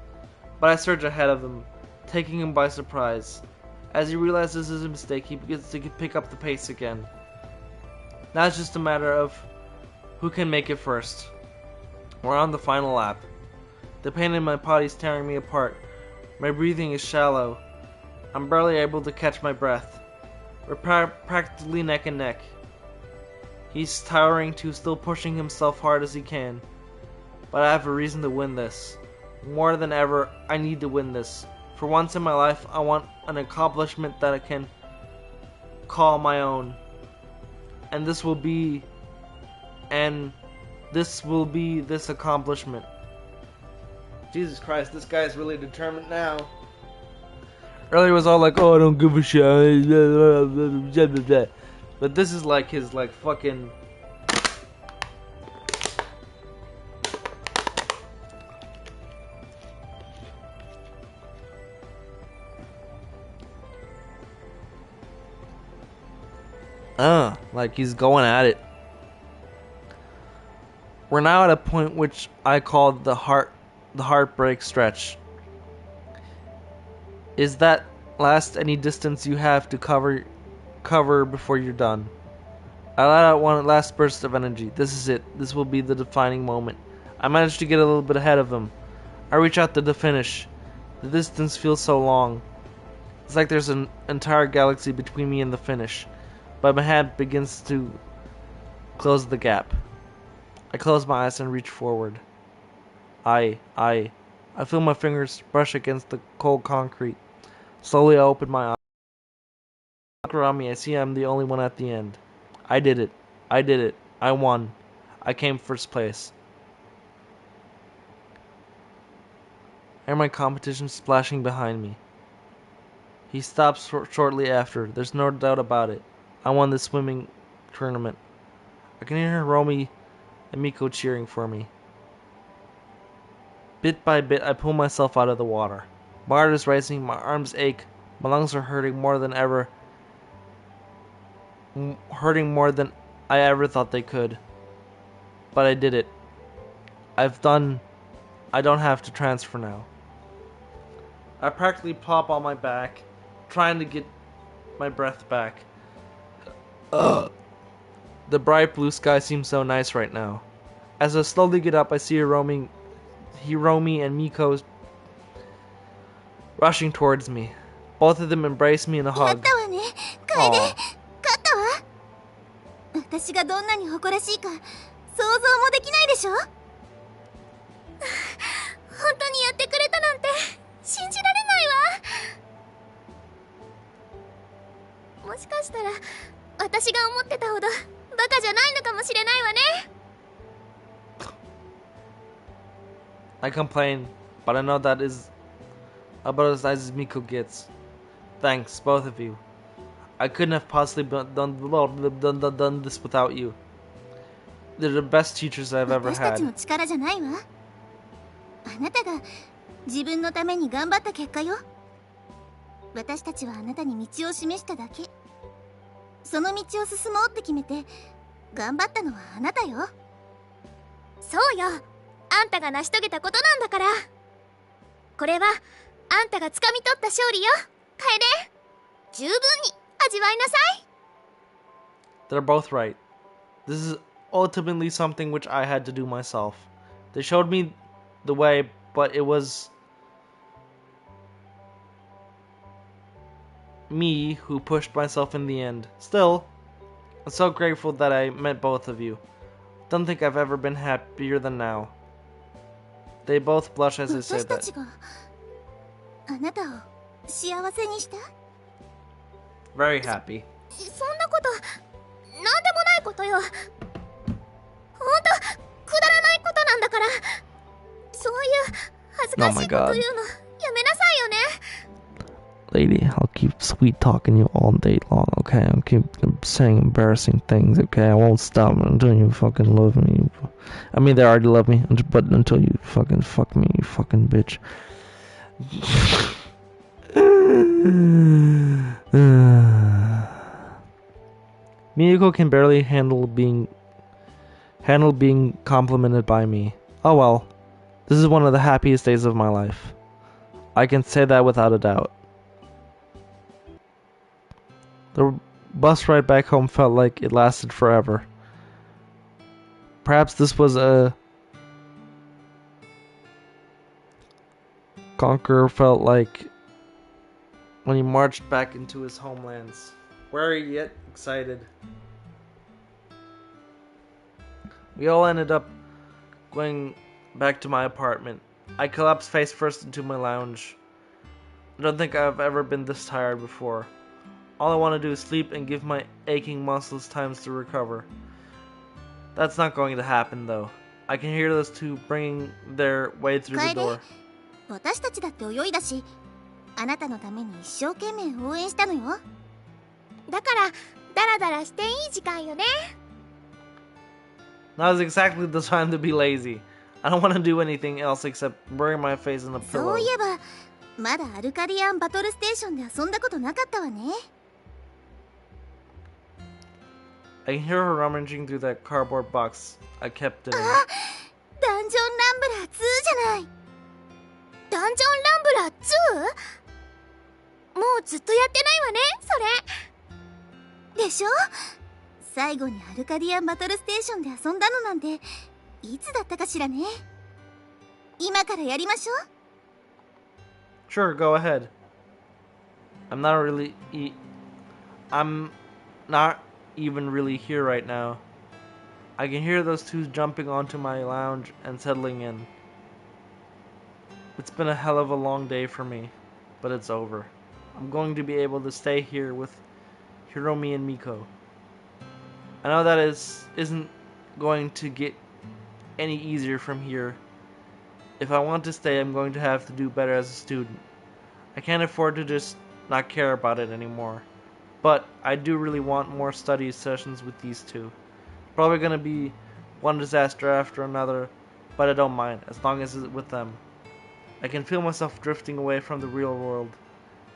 But I surge ahead of him, taking him by surprise. As he realizes his mistake, he begins to pick up the pace again. Now it's just a matter of who can make it first. We're on the final lap. The pain in my body is tearing me apart. My breathing is shallow. I'm barely able to catch my breath. We're practically neck and neck. He's towering too, still pushing himself hard as he can. But I have a reason to win this. More than ever, I need to win this. For once in my life, I want an accomplishment that I can call my own. And this will be this accomplishment. Jesus Christ, this guy is really determined now. Earlier was all like, oh, I don't give a shit. But this is like his fucking... like he's going at it. We're now at a point which I call the heartbreak stretch. Is that last any distance you have to cover before you're done? I let out one last burst of energy. This is it. This will be the defining moment. I managed to get a little bit ahead of him. I reach out to the finish. The distance feels so long. It's like there's an entire galaxy between me and the finish. But my hand begins to close the gap. I close my eyes and reach forward. I feel my fingers brush against the cold concrete. Slowly I open my eyes. I look around me, I see I'm the only one at the end. I did it. I won. I came first place. I hear my competition splashing behind me. He stops shortly after. There's no doubt about it. I won this swimming tournament. I can hear Romy and Miko cheering for me. Bit by bit, I pull myself out of the water. My heart is racing, my arms ache, my lungs are hurting more than I ever thought they could. But I did it. I don't have to transfer now. I practically plop on my back, trying to get my breath back. The bright blue sky seems so nice right now. As I slowly get up, I see Hiromi and Miko rushing towards me. Both of them embrace me in a やっ hug. たわね、楓。 Aw. 勝ったわ。私がどんなに誇らしいか想像もできないでしょ。本当にやってくれたなんて信じられないわ。私が思ってたほどバカじゃないのかもしれないわね。 I complain, but I know that is about as nice as Miko gets. Thanks, both of you. I couldn't have possibly done this without you. They're the best teachers I've ever 私たち had. の力じゃないわ。あなたが自分のために頑張った結果よ。私たちはあなたに道を示しただけ。その道を進もうって決めて頑張ったのはあなたよ。そうよ、あんたが成し遂げたことなんだから。これはあんたが掴み取った勝利よ、楓。十分に味わいなさい。 They're both right. This is ultimately something which I had to do myself. They showed me the way, but it was me who pushed myself in the end. Still, I'm so grateful that I met both of you. Don't think I've ever been happier than now. They both blush as I say 私た that. ちがあなたを幸せにした。 Very happy. そんなことなんでもないことよ。ほんとくだらないことなんだから。そういう恥ずかしいこと言うのやめなさいよね。 Lady, I'll keep sweet talking you all day long, okay? I'll keep saying embarrassing things, okay? I won't stop until you fucking love me. I mean, they already love me, but until you fucking fuck me, you fucking bitch. Miyako can barely handle being complimented by me. Oh well, this is one of the happiest days of my life. I can say that without a doubt. The bus ride back home felt like it lasted forever. Perhaps this was a Conqueror felt like when he marched back into his homelands, wary yet excited. We all ended up going back to my apartment. I collapsed face first into my lounge. I don't think I've ever been this tired before. All I want to do is sleep and give my aching muscles time to recover. That's not going to happen though. I can hear those two bringing their way through the door. 私たちだって泳いだし、あなたのために一生懸命応援したのよ。だからダラダラしていい時間よね。 Now is exactly the time to be lazy. I don't want to do anything else except bury my face in a そ pillow. ういえばまだアルカディアンバトルステーションで遊んだことなかったわね。I can hear her rummaging through that cardboard box I kept it in. あ、ダンジョンランブラー2じゃない。ダンジョンランブラー 2？ もうずっとやってないわね、それ。でしょ？最後にアルカディアンバトルステーションで遊んだのなんていつだったかしらね。今からやりましょう。 Sure, go ahead. I'm not even really here right now. I can hear those two jumping onto my lounge and settling in. It's been a hell of a long day for me, but it's over. I'm going to be able to stay here with Hiromi and Miko. I know that isn't going to get any easier from here. If I want to stay, I'm going to have to do better as a student. I can't afford to just not care about it anymore. But I do really want more study sessions with these two. Probably gonna be one disaster after another, but I don't mind, as long as it's with them. I can feel myself drifting away from the real world.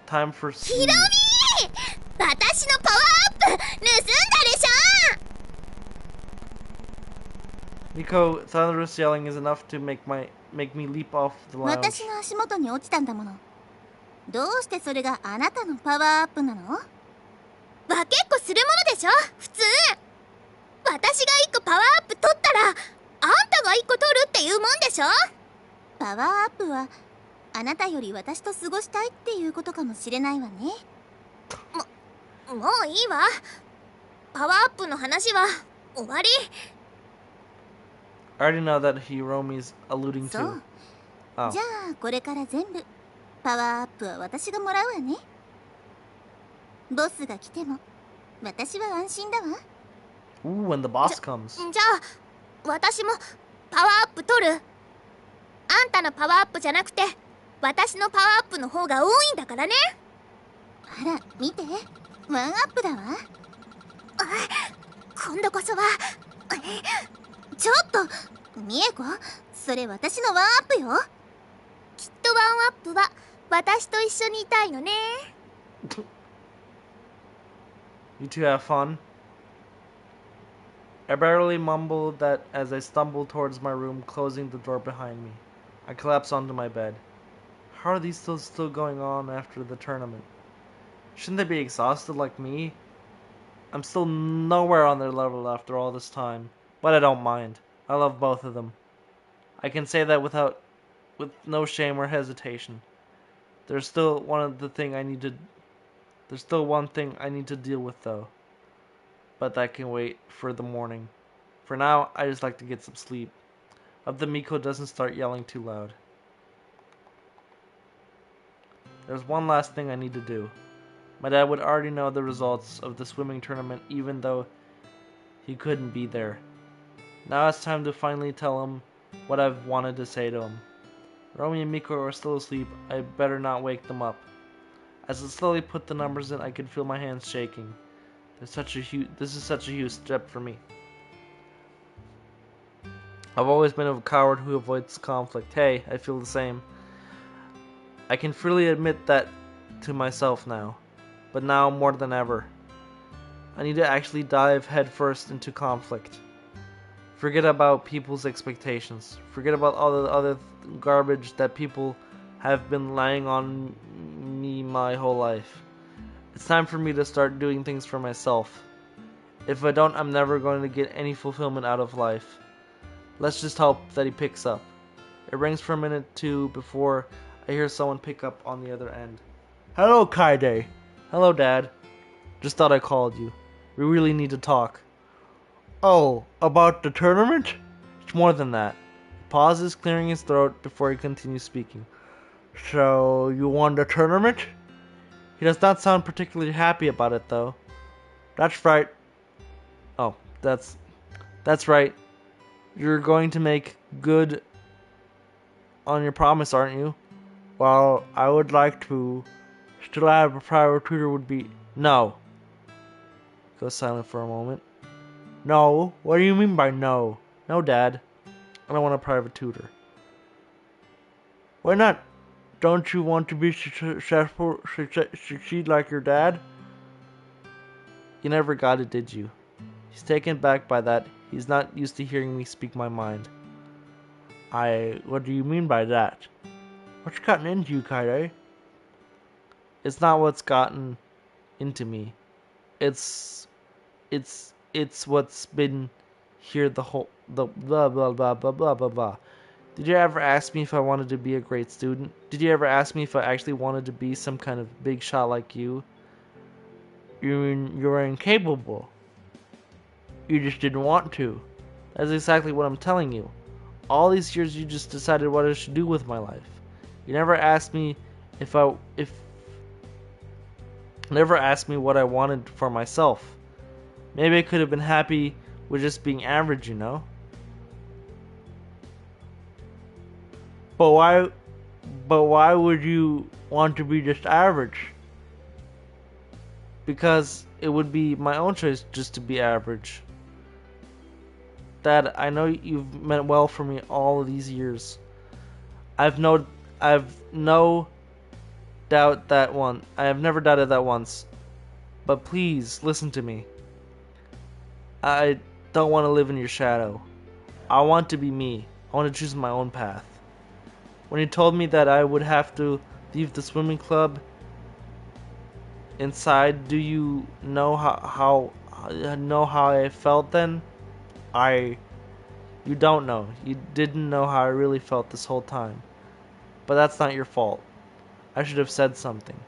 Time for ヒロミー！私のパワーアップ盗んだでしょ！ Miko, thunderous yelling is enough to make me leap off the lounge. 私の足元に落ちたんだもの。どうしてそれがあなたのパワーアップなの？分けっこするものでしょ、普通。私が1個パワーアップ取ったらあんたが1個取るっていうもんでしょ。パワーアップはあなたより私と過ごしたいっていうことかもしれないわね。もういいわ。パワーアップの話は終わり。 I already know that Hiromi's alluding そう。 to. じゃあこれから全部パワーアップは私がもらうわね。ボスが来ても私は安心だわ。 Ooh, when the boss comes. じゃあ私もパワーアップ取る。あんたのパワーアップじゃなくて私のパワーアップの方が多いんだからね。あら見て、ワンアップだわ。今度こそは。ちょっとミエコ、それ私のワンアップよ。きっとワンアップは私と一緒にいたいのね。You two have fun. I barely mumbled that as I stumbled towards my room, closing the door behind me. I collapsed onto my bed. How are these still going on after the tournament? Shouldn't they be exhausted like me? I'm still nowhere on their level after all this time, but I don't mind. I love both of them. I can say that with no shame or hesitation. There's still one thing I need to deal with though. But that can wait for the morning. For now, I just like to get some sleep. Hope the Miko doesn't start yelling too loud. There's one last thing I need to do. My dad would already know the results of the swimming tournament even though he couldn't be there. Now it's time to finally tell him what I've wanted to say to him. Romy and Miko are still asleep. I better not wake them up. As I slowly put the numbers in, I could feel my hands shaking. This is such a huge step for me. I've always been a coward who avoids conflict. Hey, I feel the same. I can freely admit that to myself now. But now more than ever, I need to actually dive headfirst into conflict. Forget about people's expectations. Forget about all the other garbage that people have been laying on me my whole life. It's time for me to start doing things for myself. If I don't, I'm never going to get any fulfillment out of life. Let's just hope that he picks up. It rings for a minute too before I hear someone pick up on the other end. Hello, Kaide. Hello, Dad. Just thought I called you. We really need to talk. Oh, about the tournament? It's more than that. He pauses, clearing his throat before he continues speaking. So, you won the tournament? He does not sound particularly happy about it, though. That's right. Oh, that's right. You're going to make good on your promise, aren't you? Well, I would like to. Still have a private tutor would be... No. Goes silent for a moment. No? What do you mean by no? No, Dad. I don't want a private tutor. Why not? Don't you want to be succeed like your dad? You never got it, did you? He's taken back by that. He's not used to hearing me speak my mind. What do you mean by that? What's gotten into you, Kaide? It's not what's gotten into me. It's what's been here the blah blah blah blah blah blah blah. Did you ever ask me if I wanted to be a great student? Did you ever ask me if I actually wanted to be some kind of big shot like you? You're incapable. You just didn't want to. That's exactly what I'm telling you. All these years you just decided what I should do with my life. You never asked me never asked me what I wanted for myself. Maybe I could have been happy with just being average, you know? But why would you want to be just average? Because it would be my own choice just to be average. Dad, I know you've meant well for me all of these years. I've no doubt that one. I have never doubted that once. But please, listen to me. I don't want to live in your shadow. I want to be me. I want to choose my own path. When you told me that I would have to leave the swimming club inside, do you know how I felt then? You don't know. You didn't know how I really felt this whole time. But that's not your fault. I should have said something.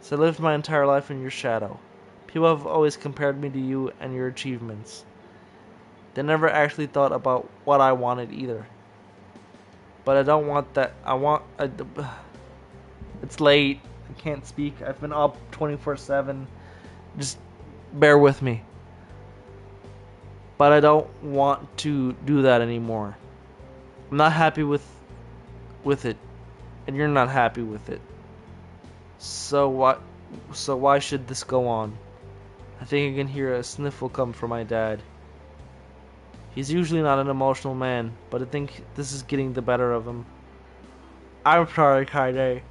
So I lived my entire life in your shadow. People have always compared me to you and your achievements. They never actually thought about what I wanted either. But I don't want that. It's late. I can't speak. I've been up 24/7. Just bear with me. But I don't want to do that anymore. I'm not happy with it, and you're not happy with it. So why should this go on? I think I can hear a sniffle come from my dad. He's usually not an emotional man, but I think this is getting the better of him. I'm sorry, Kaide.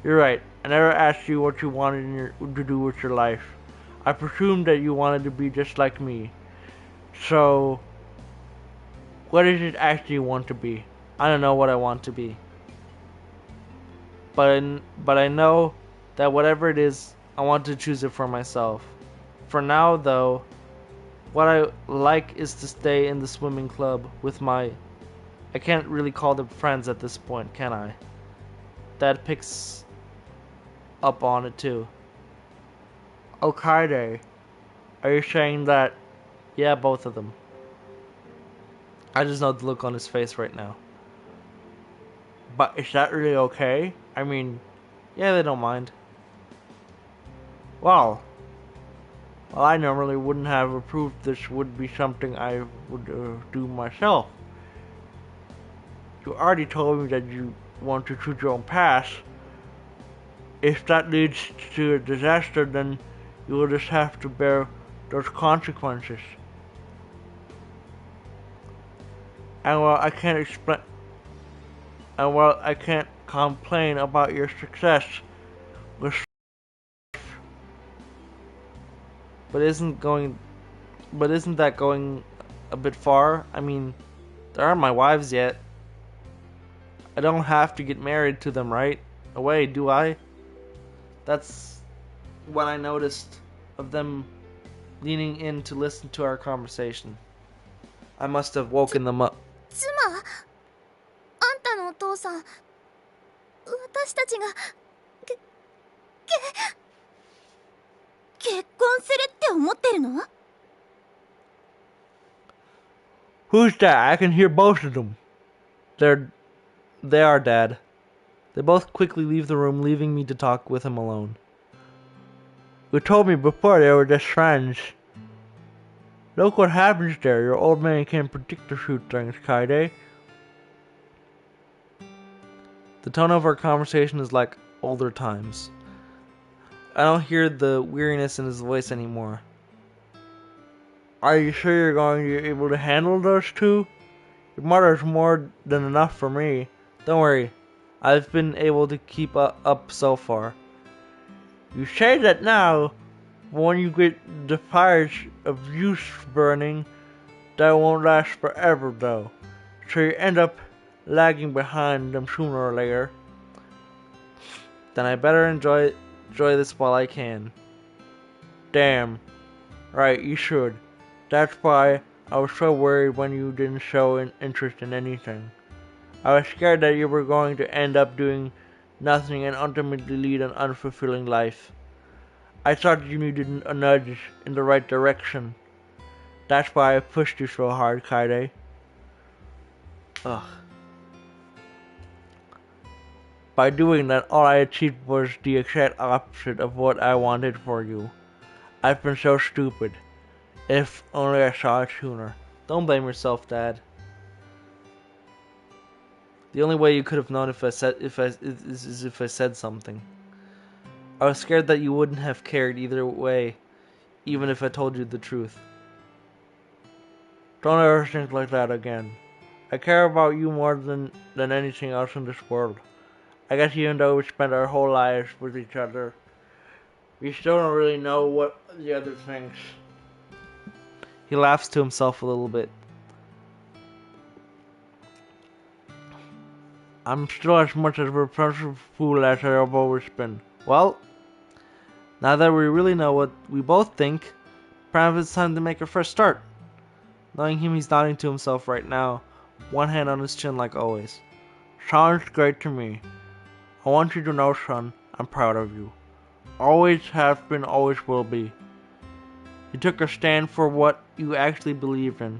You're right. I never asked you what you wanted to do with your life. I presumed that you wanted to be just like me. So, what does it actually want to be? I don't know what I want to be. But I know that whatever it is, I want to choose it for myself. For now, though, what I like is to stay in the swimming club with my... I can't really call them friends at this point, can I? Dad picks up on it too. Okay, are you saying that... Yeah, both of them. I just know the look on his face right now. But is that really okay? I mean, yeah, they don't mind. Well, I normally wouldn't have approved this would be something I would do myself. You already told me that you want to choose your own path. If that leads to a disaster, then you will just have to bear those consequences. And while I can't explain, and while I can't complain about your success, with but isn't that going a bit far? I mean, they aren't my wives yet. I don't have to get married to them, right? Away, do I? That's what I noticed of them leaning in to listen to our conversation. I must have woken them up. 妻、あんたのお父さん、私たちが結婚するって思ってるの？ Who's that? I can hear both of them. They are, Dad. They both quickly leave the room, leaving me to talk with him alone. You told me before they were just friends. Look what happens there. Your old man can't predict the shoot things, Kaide. The tone of our conversation is like older times. I don't hear the weariness in his voice anymore. Are you sure you're going to be able to handle those two? Your mother's more than enough for me. Don't worry. I've been able to keep up so far. You say that now, but when you get the fires of youth burning, that won't last forever though. So you end up lagging behind them sooner or later. Then I better enjoy this while I can. Damn. Right, you should. That's why I was so worried when you didn't show an interest in anything. I was scared that you were going to end up doing nothing and ultimately lead an unfulfilling life. I thought you needed a nudge in the right direction. That's why I pushed you so hard, Kaide. Ugh. By doing that, all I achieved was the exact opposite of what I wanted for you. I've been so stupid. If only I saw it sooner. Don't blame yourself, Dad. The only way you could have known if I said something. I was scared that you wouldn't have cared either way, even if I told you the truth. Don't ever think like that again. I care about you more than anything else in this world. I guess even though we spent our whole lives with each other, we still don't really know what the other thinks. He laughs to himself a little bit. I'm still as much of a repressive fool as I've always been. Well, now that we really know what we both think, perhaps it's time to make a fresh start. Knowing him, he's nodding to himself right now, one hand on his chin like always. Sounds great to me. I want you to know, son, I'm proud of you. Always have been, always will be. You took a stand for what you actually believed in,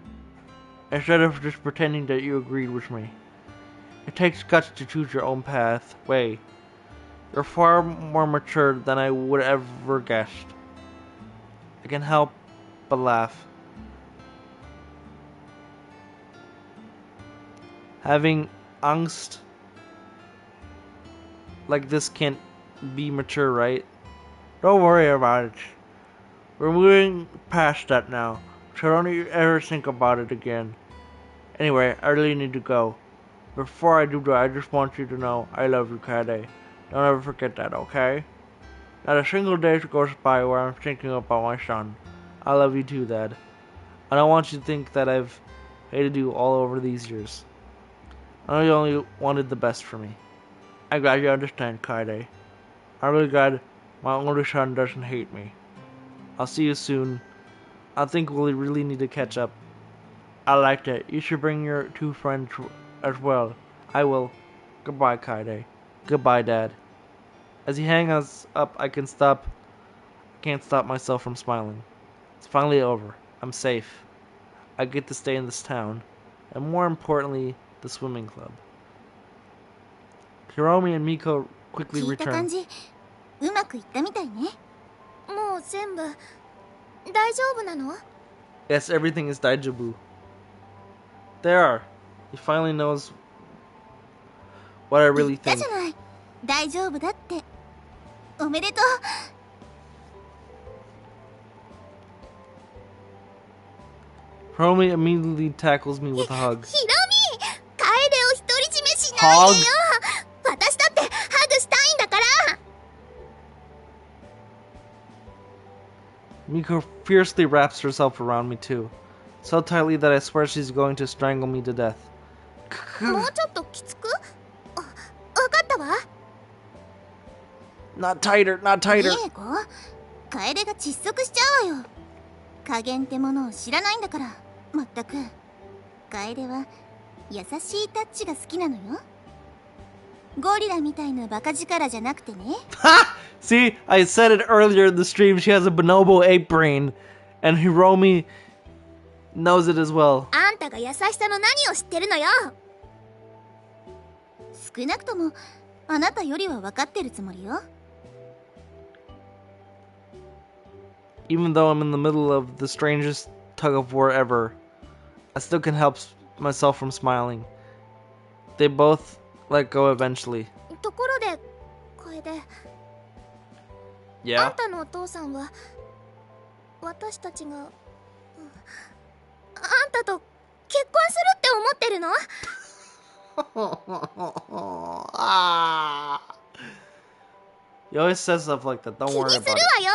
instead of just pretending that you agreed with me. It takes guts to choose your own path. Way. You're far more mature than I would ever guessed. I can help but laugh. Having angst like this can't be mature, right? Don't worry about it. We're moving past that now, so don't you ever think about it again. Anyway, I really need to go. Before I do that, I just want you to know I love you, Kade. Don't ever forget that, okay? Not a single day goes by where I'm thinking about my son. I love you too, Dad. I don't want you to think that I've hated you all over these years. I know you only wanted the best for me. I'm glad you understand, Kade. I'm really glad my older son doesn't hate me. I'll see you soon. I think we'll really need to catch up. I like that. You should bring your two friends as well. I will. Goodbye, Kaide. Goodbye, Dad. As he hangs up, I can't stop myself from smiling. It's finally over. I'm safe. I get to stay in this town. And more importantly, the swimming club. Hiromi and Miko quickly 聞いた感 return. じうまくいったみたいね。もう全部大丈夫なの？ Yes, everything is daijobu. There. He finally knows what I 言 really ったじ think. ゃない。大丈夫だって。おめでとう。 Hiromi immediately tackles me with a hug. ヒロミ、楓を独り占めしないでよ。私だってハグしたいんだから。 Miko fiercely wraps herself around me too, so tightly that I swear she's going to strangle me to death. もうちょっときつく？わかったわ。 Not tighter, not い tighter. い子、楓が窒息しちゃうわよ。加減ってものを知らないんだから。まったく。楓は優しいタッチが好きなのよ。ゴリラみたいなバカ力じゃなくてね。 Ha! See, I said it earlier in the stream. She has a bonobo ape brain, and Hiromi knows it as well. あんたが優しさの何を知ってるのよ。少なくともあなたよりは分かってるつもりよ。 Even though I'm in the middle of the strangest tug of war ever, I still can help myself from smiling. They both let go eventually. ところで、楓。あん Yeah? たのお父さんは私たちが、あんたと結婚するって思ってるの？ He always says stuff like that. Don't 気に worry する about わ it. よ。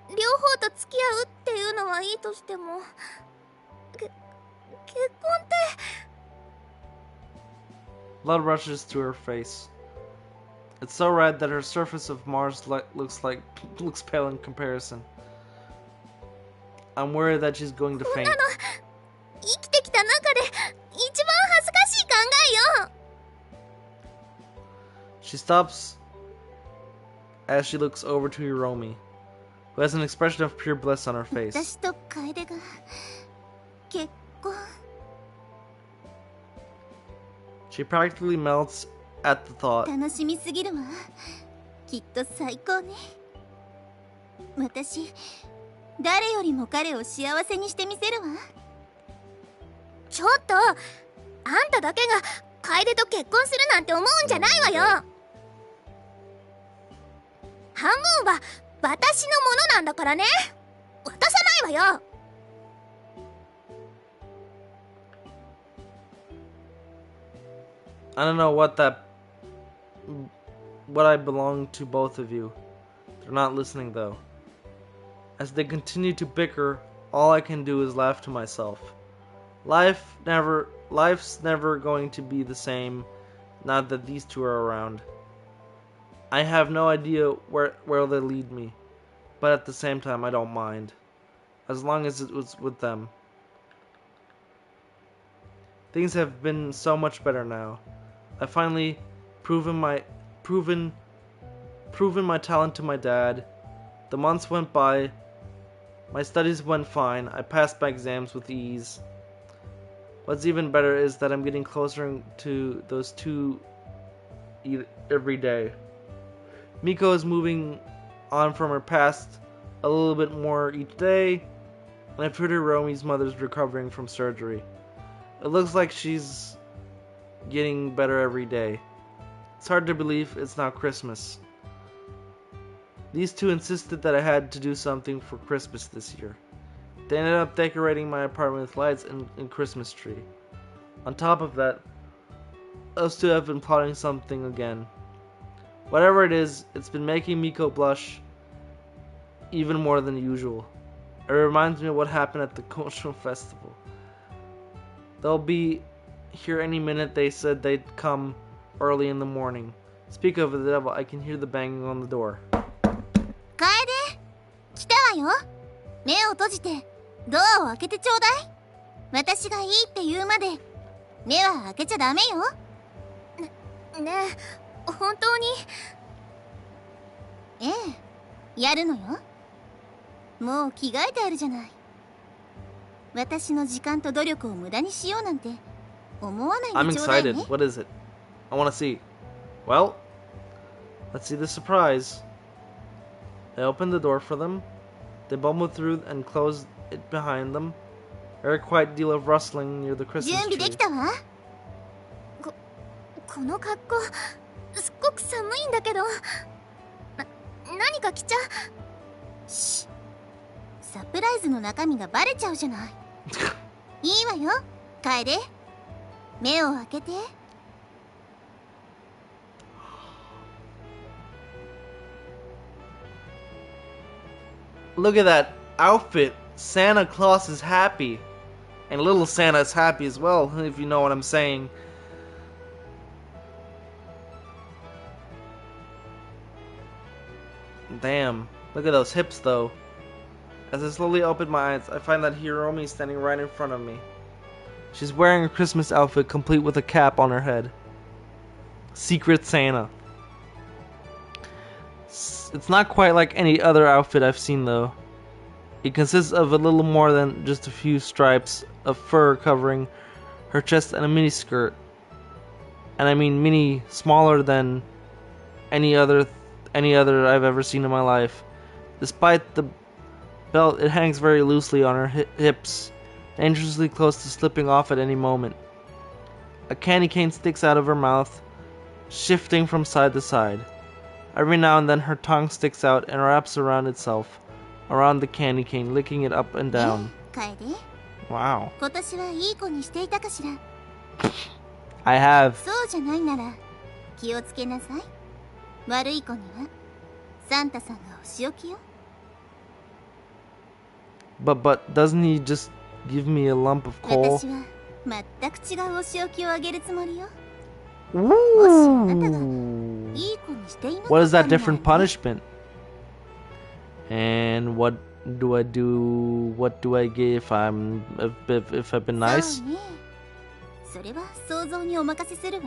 両方と付き合うっていうのはいいとしても、結婚って。 Blood rushes to her face. It's so red that her surface of Mars looks pale in comparison. I'm worried that she's going to faint. 生きてきた中で一番恥ずかしい考えよ。 She stops as she looks over to Hiromi, who has an expression of pure bliss on her face. 私と楓が結婚。 She practically melts at the thought. 楽しみすぎるわ。きっと最高ね。私誰よりも彼を幸せにしてみせるわ。ちょっと、あんただけが楓と結婚するなんて思うんじゃないわよ。半分は私のものなんだからね。渡さないわよ。 I don't know what I belong to both of you. They're not listening though. As they continue to bicker, all I can do is laugh to myself. Life's never going to be the same now that these two are around. I have no idea where they'll lead me, but at the same time I don't mind, as long as it was with them. Things have been so much better now. I finally proven my talent to my dad. The months went by. My studies went fine. I passed my exams with ease. What's even better is that I'm getting closer to those two every day. Miko is moving on from her past a little bit more each day, and I've heard Hiromi's mother's recovering from surgery. It looks like she's getting better every day. It's hard to believe it's now Christmas. These two insisted that I had to do something for Christmas this year. They ended up decorating my apartment with lights and Christmas tree. On top of that, those two have been plotting something again. Whatever it is, it's been making Miko blush even more than usual. It reminds me of what happened at the cultural festival. They'll be here any minute. They said they'd come early in the morning. Speak of the devil, I can hear the banging on the door. 楓、来たわよ。目を閉じてドアを開けてちょうだい。私がいいって言うまで目は開けちゃダメよ。ねえ、本当に？ええ、やるのよ。もう着替えてあるじゃない。私の時間と努力を無駄にしようなんて思わないで I'm ちょうだいね。 excited. What is it? I want to see. Well, let's see the surprise. I opened the door for them. They bumbled through and closed it behind them. I heard a quiet deal of rustling near the 準 Christmas 備で tree. きたわ。この格好、すっごく寒いんだけど。何か着ちゃ。シッ、サプライズの中身がバレちゃうじゃない。いいわよ、楓。目を開けて。Look at that outfit. Santa Claus is happy. And little Santa is happy as well, if you know what I'm saying. Damn. Look at those hips, though. As I slowly open my eyes, I find that Hiromi is standing right in front of me. She's wearing a Christmas outfit complete with a cap on her head. Secret Santa. It's not quite like any other outfit I've seen, though. It consists of a little more than just a few stripes of fur covering her chest and a mini skirt. And I mean mini, smaller than any other I've ever seen in my life. Despite the belt, it hangs very loosely on her hips, dangerously close to slipping off at any moment. A candy cane sticks out of her mouth, shifting from side to side. Every now and then her tongue sticks out and wraps around itself, around the candy cane, licking it up and down. 楓、 Wow. 今年はいい子にしていたかしら。 I have. そうじゃないなら気をつけなさい。悪い子にはサンタさんがお仕置きよ。 But doesn't he just give me a lump of coal? 私は全く違うお仕置きをあげるつもりよ。 Ooh. もしあなたがいい子にしていなかった What is that のなら different punishment? And what do I do? What do I get if if I've been nice? そうね。それは想像にお任せするわ。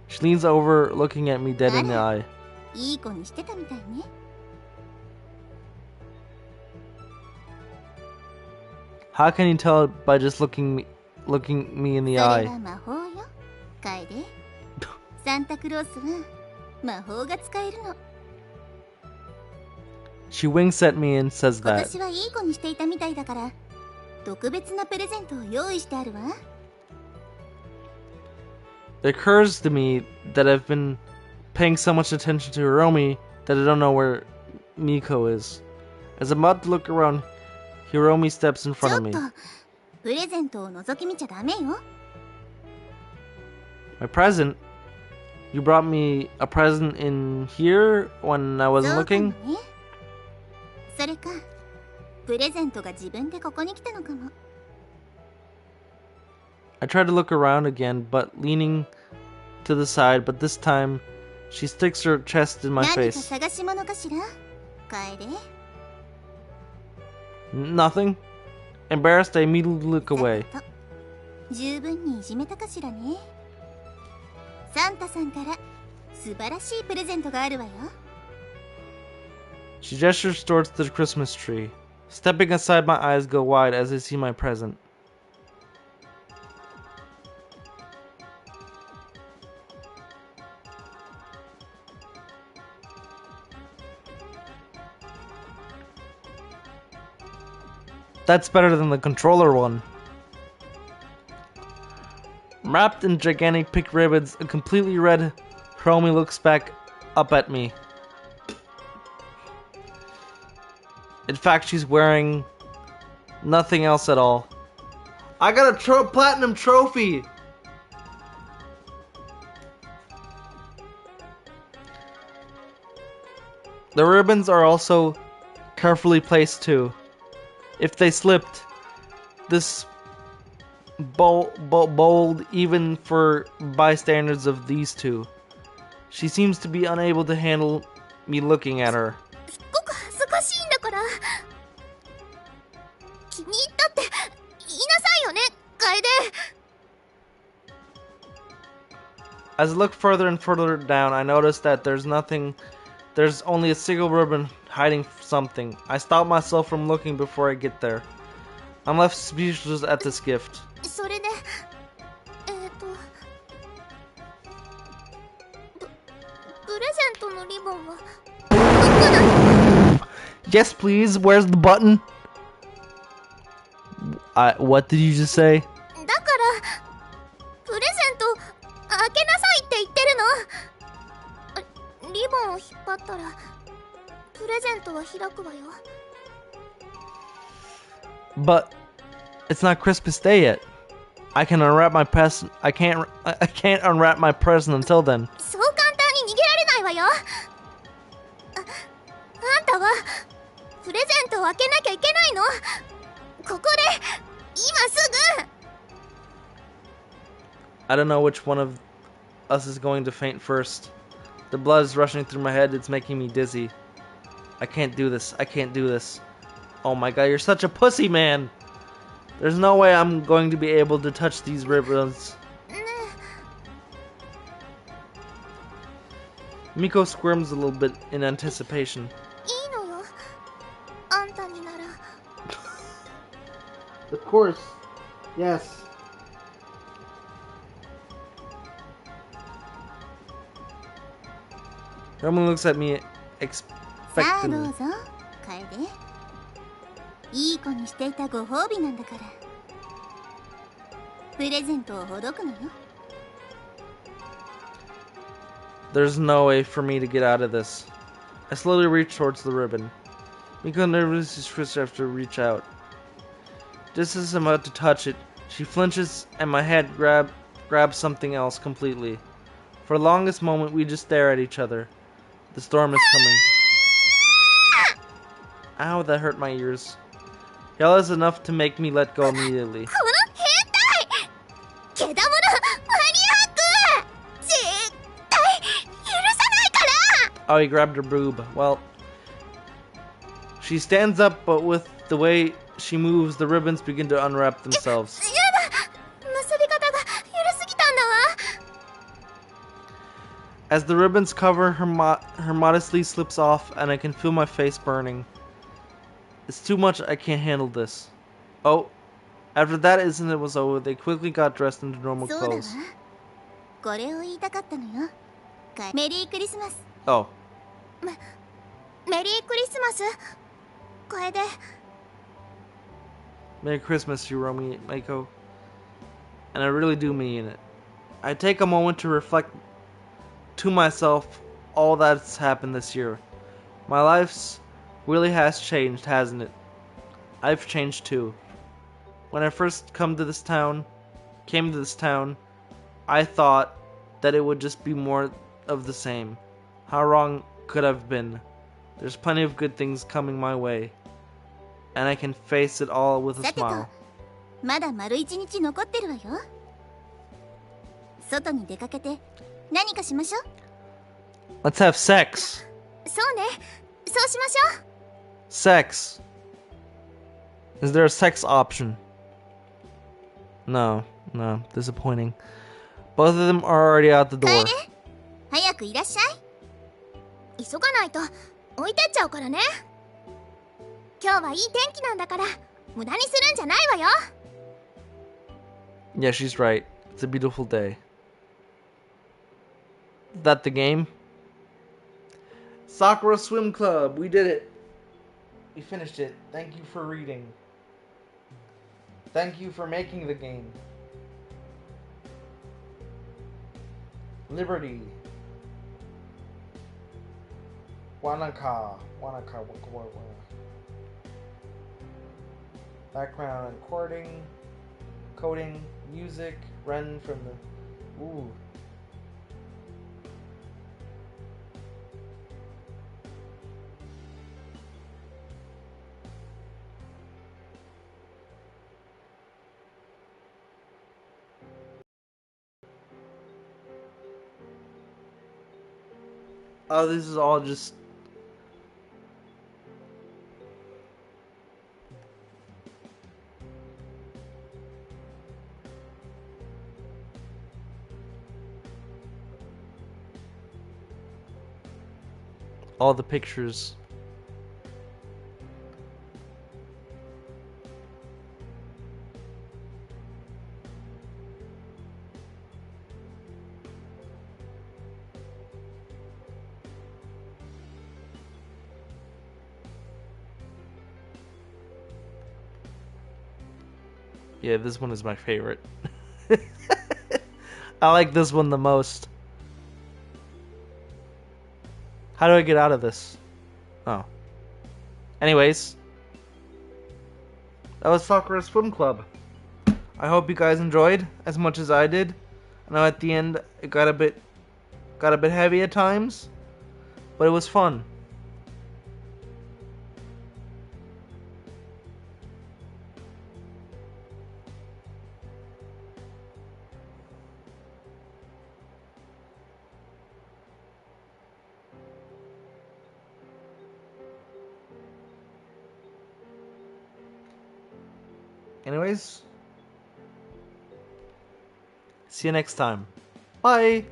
She leans over, looking at me dead in the eye. いい子にしてたみたいね。 How can you tell by just looking me in the それ eye? は魔法よ、楓。サンタクロースは魔法が使えるの。 She winks at me and says 今 that. 年はいい子にしていたみたいだから特別なプレゼントを用意してあるわ。 It occurs to me that I've been paying so much attention to Hiromi that I don't know where Miko is. As I'm about to look around, Hiromi steps in ち front ょ of っ me. とプレゼントを覗き見ちゃダメよ。 My present? You brought me a present in here when I そう wasn't かも looking? ね。それかプレゼントが自分でここに来たのかも。 I try to look around again, but leaning to the side, but this time she sticks her chest in my 何か face. 探し物かしら、楓。 Nothing. Embarrassed, I immediately look away. さてと十分にいじめたかしらね。サンタさんから素晴らしいプレゼントがあるわよ。 She gestures towards the Christmas tree. Stepping aside, my eyes go wide as I see my present. That's better than the controller one. Wrapped in gigantic pink ribbons, a completely red Hiromi looks back up at me. In fact, she's wearing nothing else at all. I got a platinum trophy! The ribbons are also carefully placed too. If they slipped, this bold even for bystanders of these two. She seems to be unable to handle me looking at her. すっごく恥ずかしいんだから。気に入ったって言いなさいよね、楓。As I look further and further down, I notice that there's only a single ribbon hiding something. I stop myself from looking before I get there. I'm left speechless at this gift. それで、プレゼントのリボンはどこだ？ Yes, please. Where's the button? What did you just say? だからプレゼント開けなさいって言ってるの。リボンを引っ張ったらプレゼントは開くわよ。 But it's not Christmas Day yet. I can unwrap my present. I can't unwrap my present until then. そう簡単に逃げられないわよ。あんたはプレゼントを開けなきゃいけないの。ここで今すぐ。 I don't know which one of us is going to faint first. The blood is rushing through my head. It's making me dizzy. I can't do this. I can't do this. Oh my god, you're such a pussy, man. There's no way I'm going to be able to touch these ribbons. Miko squirms a little bit in anticipation. いいのよ。あんたになら。 Of course. Yes. Everyone looks at me さあどう expectantly. ぞ楓。いい子にしていたご褒美なんだから。プレゼントをほどくのよ。 There's no way for me to get out of this. I slowly reach towards the ribbon. Miko nervously twists after to reach out. Just as I'm about to touch it, she flinches and my head grabs something else completely. For the longest moment, we just stare at each other. The storm is coming. Ow, that hurt my ears. Yell is enough to make me let go immediately. この変態！けだものマニアック！絶対許さないから！ Oh, he grabbed her boob. Well, she stands up, but with the way she moves, the ribbons begin to unwrap themselves. やだ！結び方が緩すぎたんだわ。 As the ribbons cover her modesty slips off, and I can feel my face burning. It's too much. I can't handle this. Oh, after that incident was over, they quickly got dressed into normal そうだわ。 clothes. これを言いたかったのよ。メリークリスマス。 Oh, メリークリスマス。楓。 Merry Christmas, Hiromi, Miko. And I really do mean it. I take a moment to reflect to myself all that's happened this year. My life's really has changed, hasn't it? I've changed too. When I first came to this town, I thought that it would just be more of the same. How wrong could I've been? There's plenty of good things coming my way, and I can face it all with a さてと smile. まだ丸一日残ってるわよ。外に出かけて何かしましょう。 Let's have sex. そうね。そうしましょう。 Sex. Is there a sex option? No, disappointing. Both of them are already out the door. 楓、早くいらっしゃい。急がないと置いてっちゃうからね。今日はいい天気なんだから無駄にするんじゃないわよ。 Yeah, she's right. It's a beautiful day. Is that the game? Sakura Swim Club. We did it. We finished it. Thank you for reading. Thank you for making the game. Liberty. Wanaka. Wanaka. Background recording. Coding. Music. Ren from the... Ooh. Oh, this is all just... all the pictures. Yeah, this one is my favorite. I like this one the most. How do I get out of this? Oh. Anyways. That was Sakura Swim Club. I hope you guys enjoyed as much as I did. I know at the end it got a bit heavy at times, but it was fun. Anyways, see you next time. Bye!